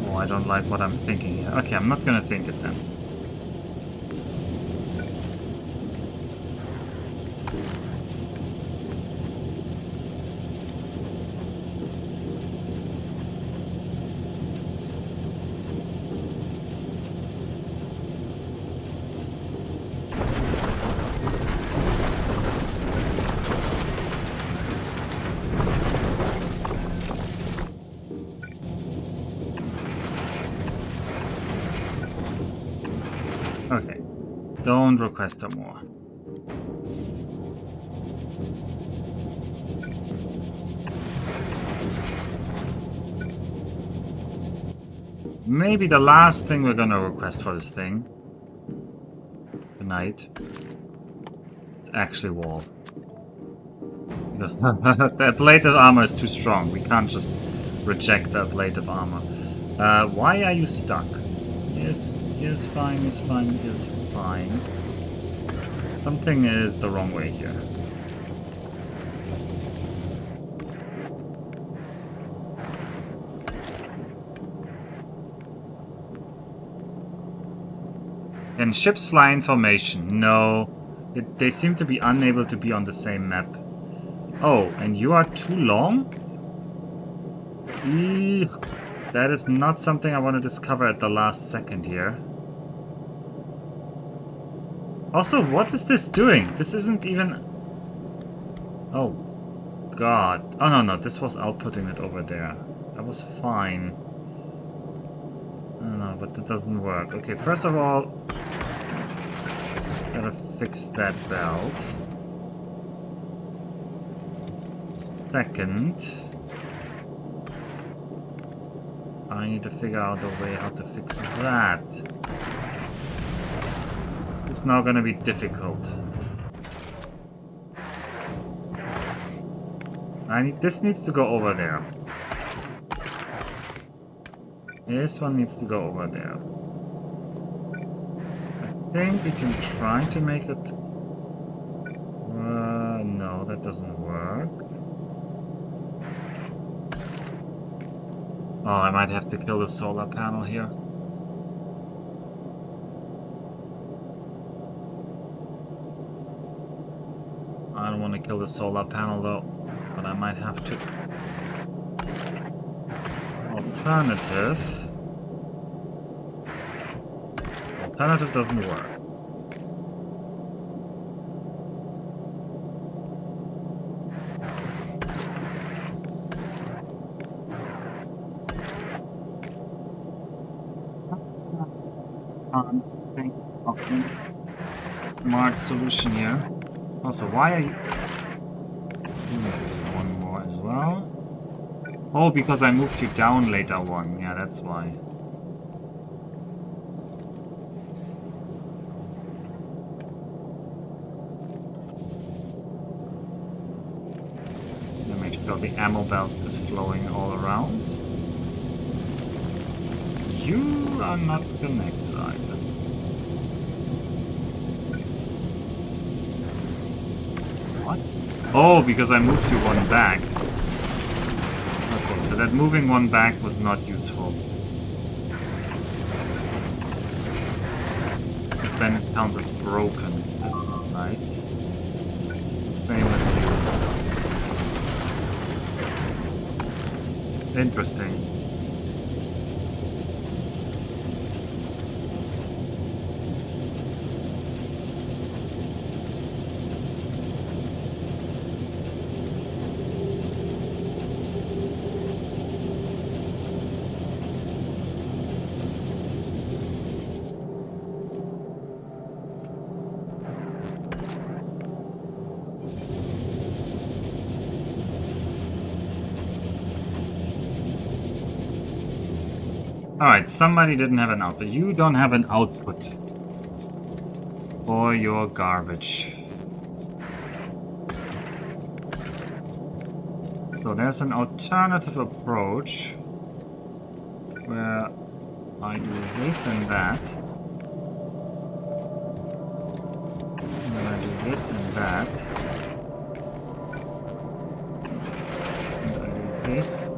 Oh, I don't like what I'm thinking here. Okay, I'm not gonna think it then. Don't request more. Maybe the last thing we're gonna request for this thing tonight. It's actually wall. Because that plate of armor is too strong. We can't just reject that plate of armor. Why are you stuck? Yes, yes, fine, yes, fine, yes, fine. Something is the wrong way here. Can ships fly in formation? No. They seem to be unable to be on the same map. Oh, and you are too long? Eek. That is not something I want to discover at the last second here. Also, what is this doing? This isn't even... Oh, God. Oh, no, no, this was outputting it over there. That was fine. I don't know, but that doesn't work. Okay, first of all, gotta fix that belt. Second, I need to figure out a way how to fix that. It's now gonna be difficult. This needs to go over there. This one needs to go over there. I think we can try to make it... no, that doesn't work. Oh, I might have to kill the solar panel here. I don't want to kill the solar panel though, but I might have to. Alternative doesn't work. Think of a smart solution here. Also, why are you... One more as well. Oh, because I moved you down later one. Yeah, that's why. Make sure the ammo belt is flowing all around. You are not connected either. What? Oh, because I moved you one back. Okay, so that moving one back was not useful. Because then it counts as broken. That's not nice. The same with you. Interesting. Alright, somebody didn't have an output. You don't have an output for your garbage. So there's an alternative approach where I do this and that. And then I do this and that. And I do this.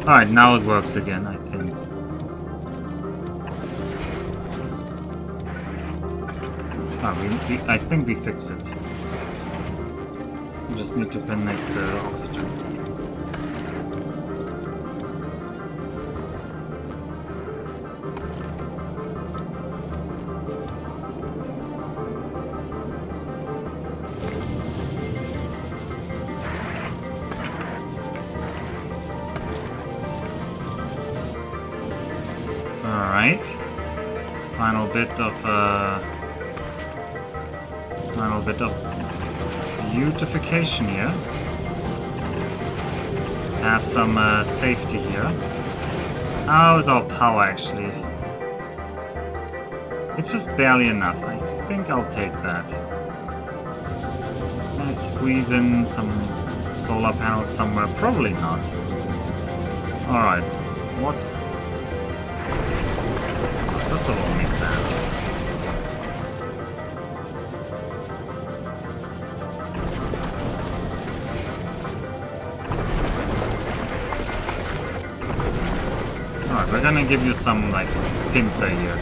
Alright, now it works again, I think. I think we fixed it. We just need to connect the oxygen. Alright. Final bit of beautification here. Let's have some safety here. How's our power actually? It's just barely enough. I think I'll take that. Can I squeeze in some solar panels somewhere? Probably not. Alright. What? First of all, make that. Alright, we're gonna give you some, like, pincer here.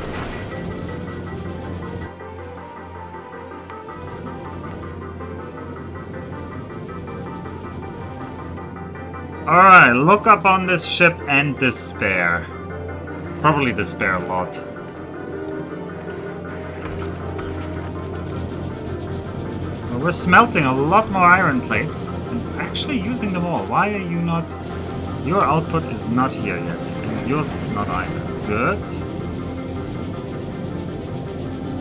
Alright, look up on this ship and despair. Probably despair a lot. Well, we're smelting a lot more iron plates and actually using them all. Why are you not... Your output is not here yet. And yours is not either. Good.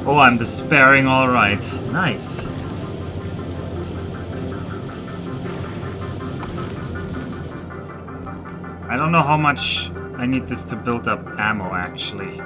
Oh, I'm despairing alright. Nice. I don't know how much I need this to build up ammo, actually.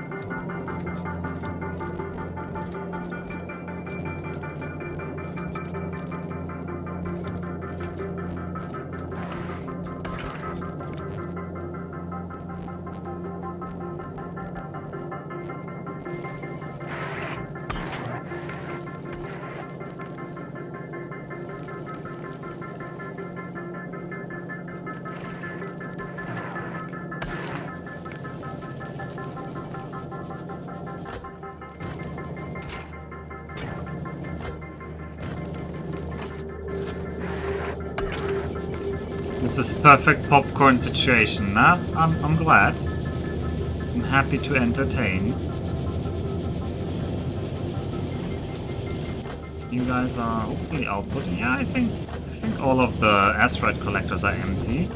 This is perfect popcorn situation, huh? I'm glad. I'm happy to entertain. You guys are hopefully outputting. Yeah, I think all of the asteroid collectors are empty.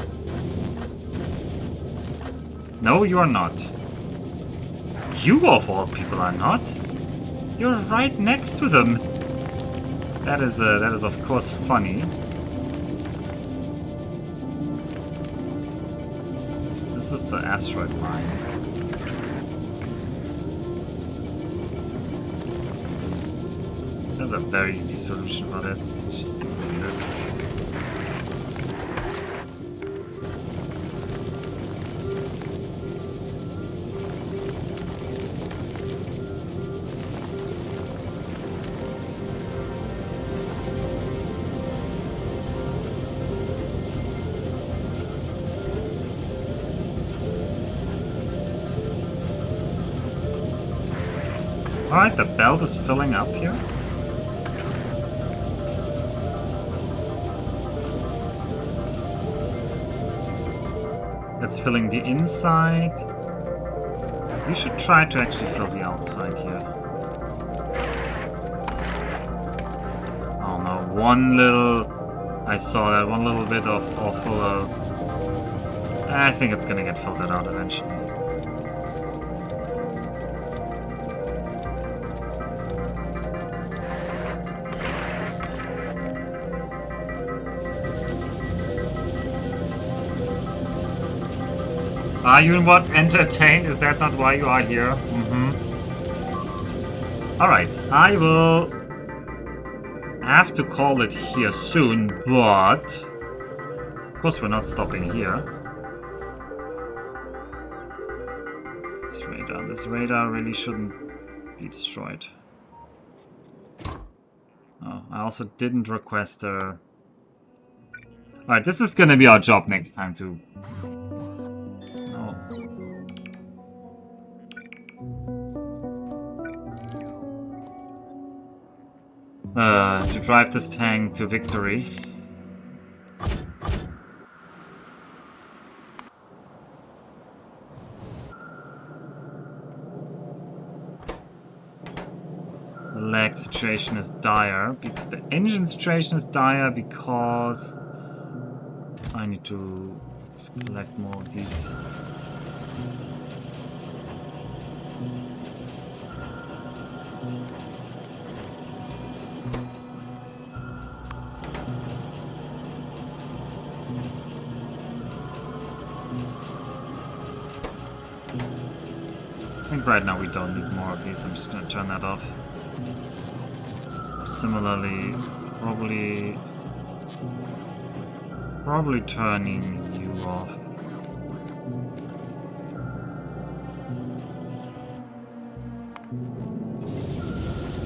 No, you are not. You of all people are not. You're right next to them. That is of course funny. This is the asteroid mine. There's a very easy solution for this. It's just doing this. Alright, the belt is filling up here. It's filling the inside. We should try to actually fill the outside here. Oh no, one little... I saw that, one little bit of awful... I think it's gonna get filtered out eventually. Are you what, entertained? Is that not why you are here? Alright, I will have to call it here soon, but... Of course we're not stopping here. This radar really shouldn't be destroyed. Oh, I also didn't request a... Alright, this is gonna be our job next time too. to drive this tank to victory. The lag situation is dire because the engine situation is dire because I need to collect more of these. I think right now we don't need more of these. I'm just gonna turn that off. Similarly, probably turning you off.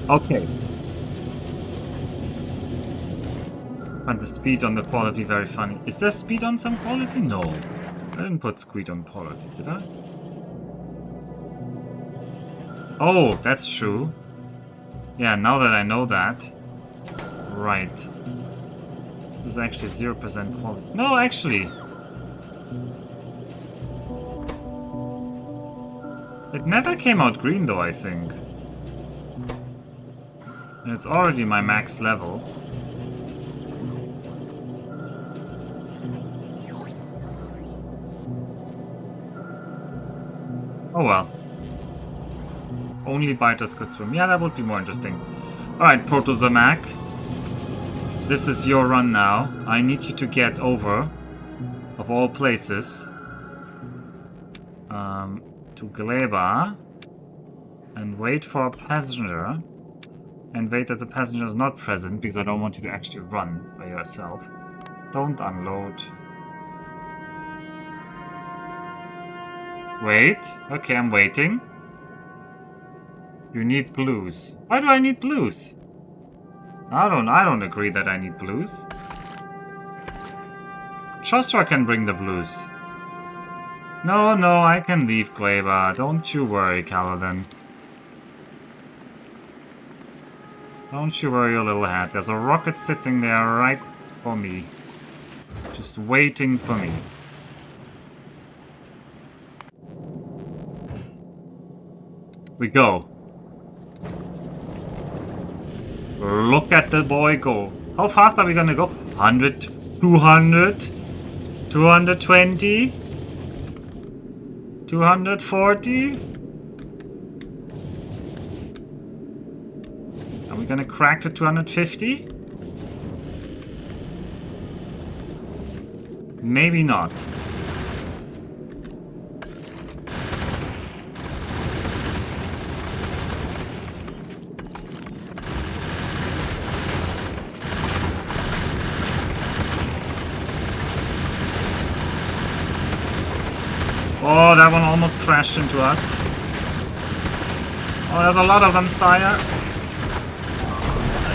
Okay. And the speed on the quality very funny. Is there speed on some quality? No. I didn't put speed on quality, did I? Oh, that's true. Yeah, now that I know that. Right. This is actually 0% quality. No, actually. It never came out green though, I think. And it's already my max level. Oh well. Only biters could swim. Yeah, that would be more interesting. Alright, Proto-Zamac. This is your run now. I need you to get over, of all places, to Gleba and wait for a passenger. And wait that the passenger is not present because I don't want you to actually run by yourself. Don't unload. Wait. Okay, I'm waiting. You need blues. Why do I need blues? I don't agree that I need blues. Chosra can bring the blues. No, I can leave Gleba. Don't you worry, Kaladin. Don't you worry your little head. There's a rocket sitting there right for me. Just waiting for me. We go. Look at the boy go. How fast are we gonna go? 100, 200, 220, 240? Are we gonna crack to 250? Maybe not. Oh, that one almost crashed into us. Oh, there's a lot of them, sire.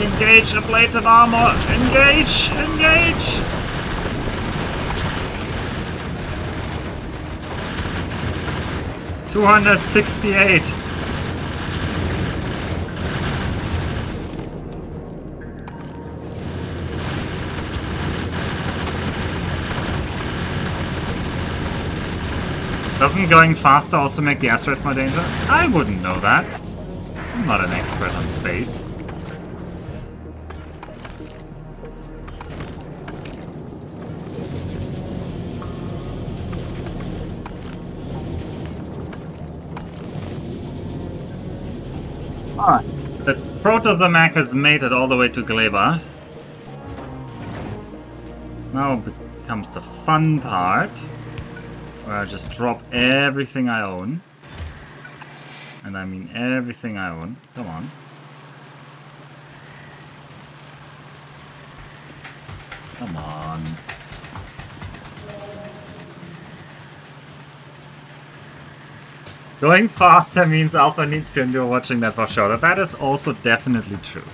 Engage the plated armor! Engage! Engage! $268. Doesn't going faster also make the asteroids more dangerous? I wouldn't know that. I'm not an expert on space. Alright. The Proto-Zamac has made it all the way to Gleba. Now comes the fun part. Where I just drop everything I own. And I mean everything I own. Come on. Come on. Going faster means Alpha needs to endure watching that for sure. That is also definitely true.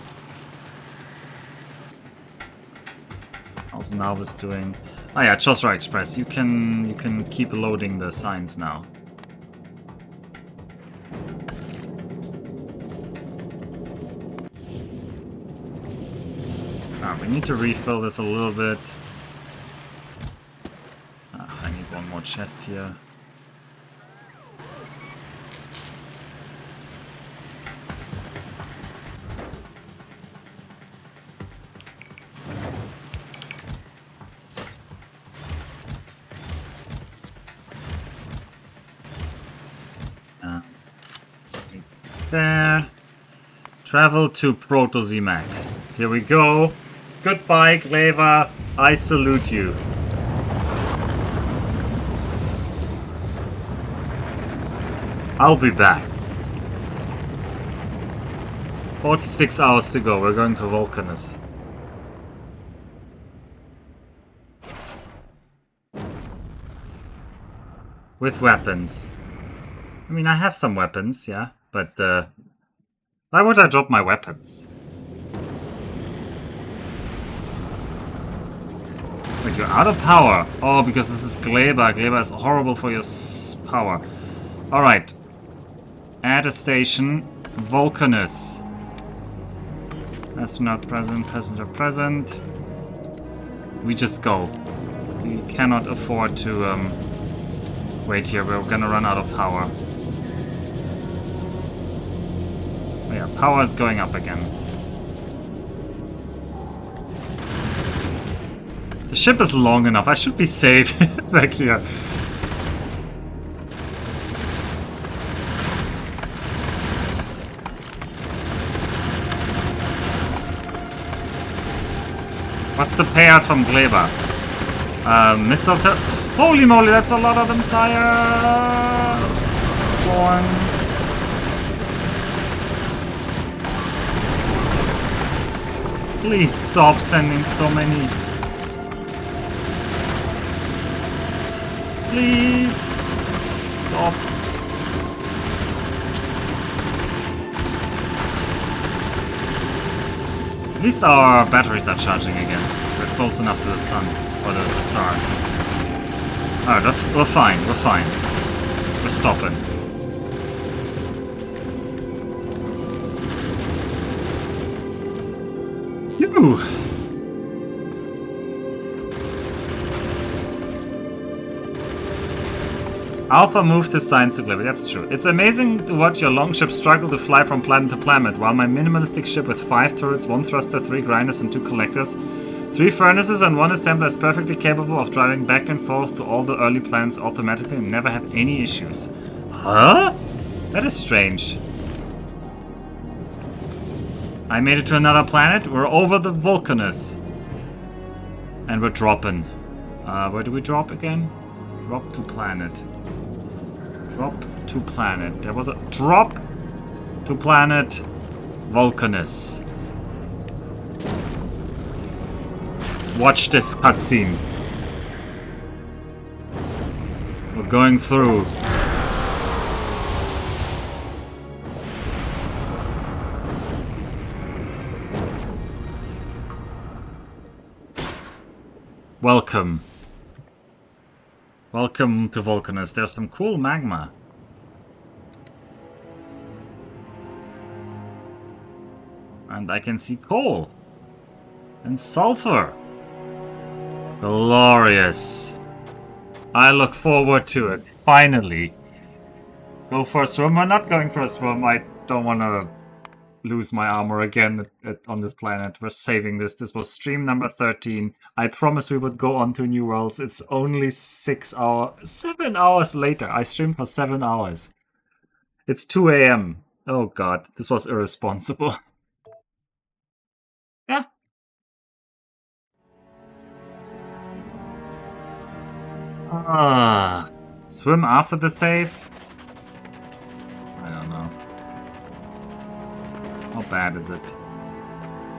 How's Narvis doing? Oh yeah, Chosra Express. You can keep loading the signs now. I need to refill this a little bit. I need one more chest here. It's there. Travel to Proto-Zimac. Here we go. Goodbye, Gleba. I salute you. I'll be back. 46 hours to go. We're going to Vulcanus. With weapons. I mean, I have some weapons, yeah, but why would I drop my weapons? Wait, you're out of power. Oh, because this is Gleba. Gleba is horrible for your power. Alright. Add a station. Vulcanus. Astronaut present, passenger present. We just go. We cannot afford to wait here. We're gonna run out of power. Oh yeah, power is going up again. The ship is long enough. I should be safe back here. What's the payout from Gleba? Missile to... Holy moly, that's a lot of them, sire! One. Please stop sending so many. Please stop. At least our batteries are charging again. We're close enough to the sun, or the star. Alright, we're fine, we're fine. We're stopping. Phew! Alpha moved his science to Gleba, that's true. It's amazing to watch your longship struggle to fly from planet to planet, while my minimalistic ship with 5 turrets, 1 thruster, 3 grinders and 2 collectors, 3 furnaces and 1 assembler is perfectly capable of driving back and forth to all the early planets automatically and never have any issues. Huh? That is strange. I made it to another planet, we're over the Vulcanus. And we're dropping. Where do we drop again? Drop to planet. Drop to planet. There was a drop to planet Vulcanus. Watch this cutscene. We're going through. Welcome. Welcome to Vulcanus. There's some cool magma. And I can see coal. And sulfur. Glorious. I look forward to it. Finally. Go for a swim. We're not going for a swim. I don't want to lose my armor again on this planet. We're saving this. This was stream number 13. I promised we would go on to New Worlds. It's only 7 hours later. I streamed for 7 hours. It's 2 AM. Oh god, this was irresponsible. Yeah. Swim after the save? I don't know. How bad is it?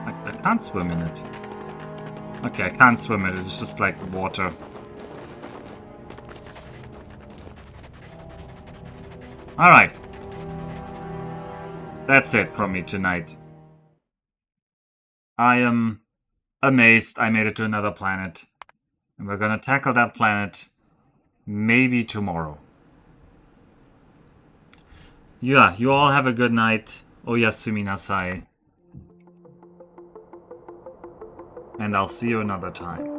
I can't swim in it. Okay, I can't swim in it. It's just like water. Alright. That's it from me tonight. I am amazed I made it to another planet. And we're gonna tackle that planet maybe tomorrow. Yeah, you all have a good night. Oyasumi nasai. And I'll see you another time.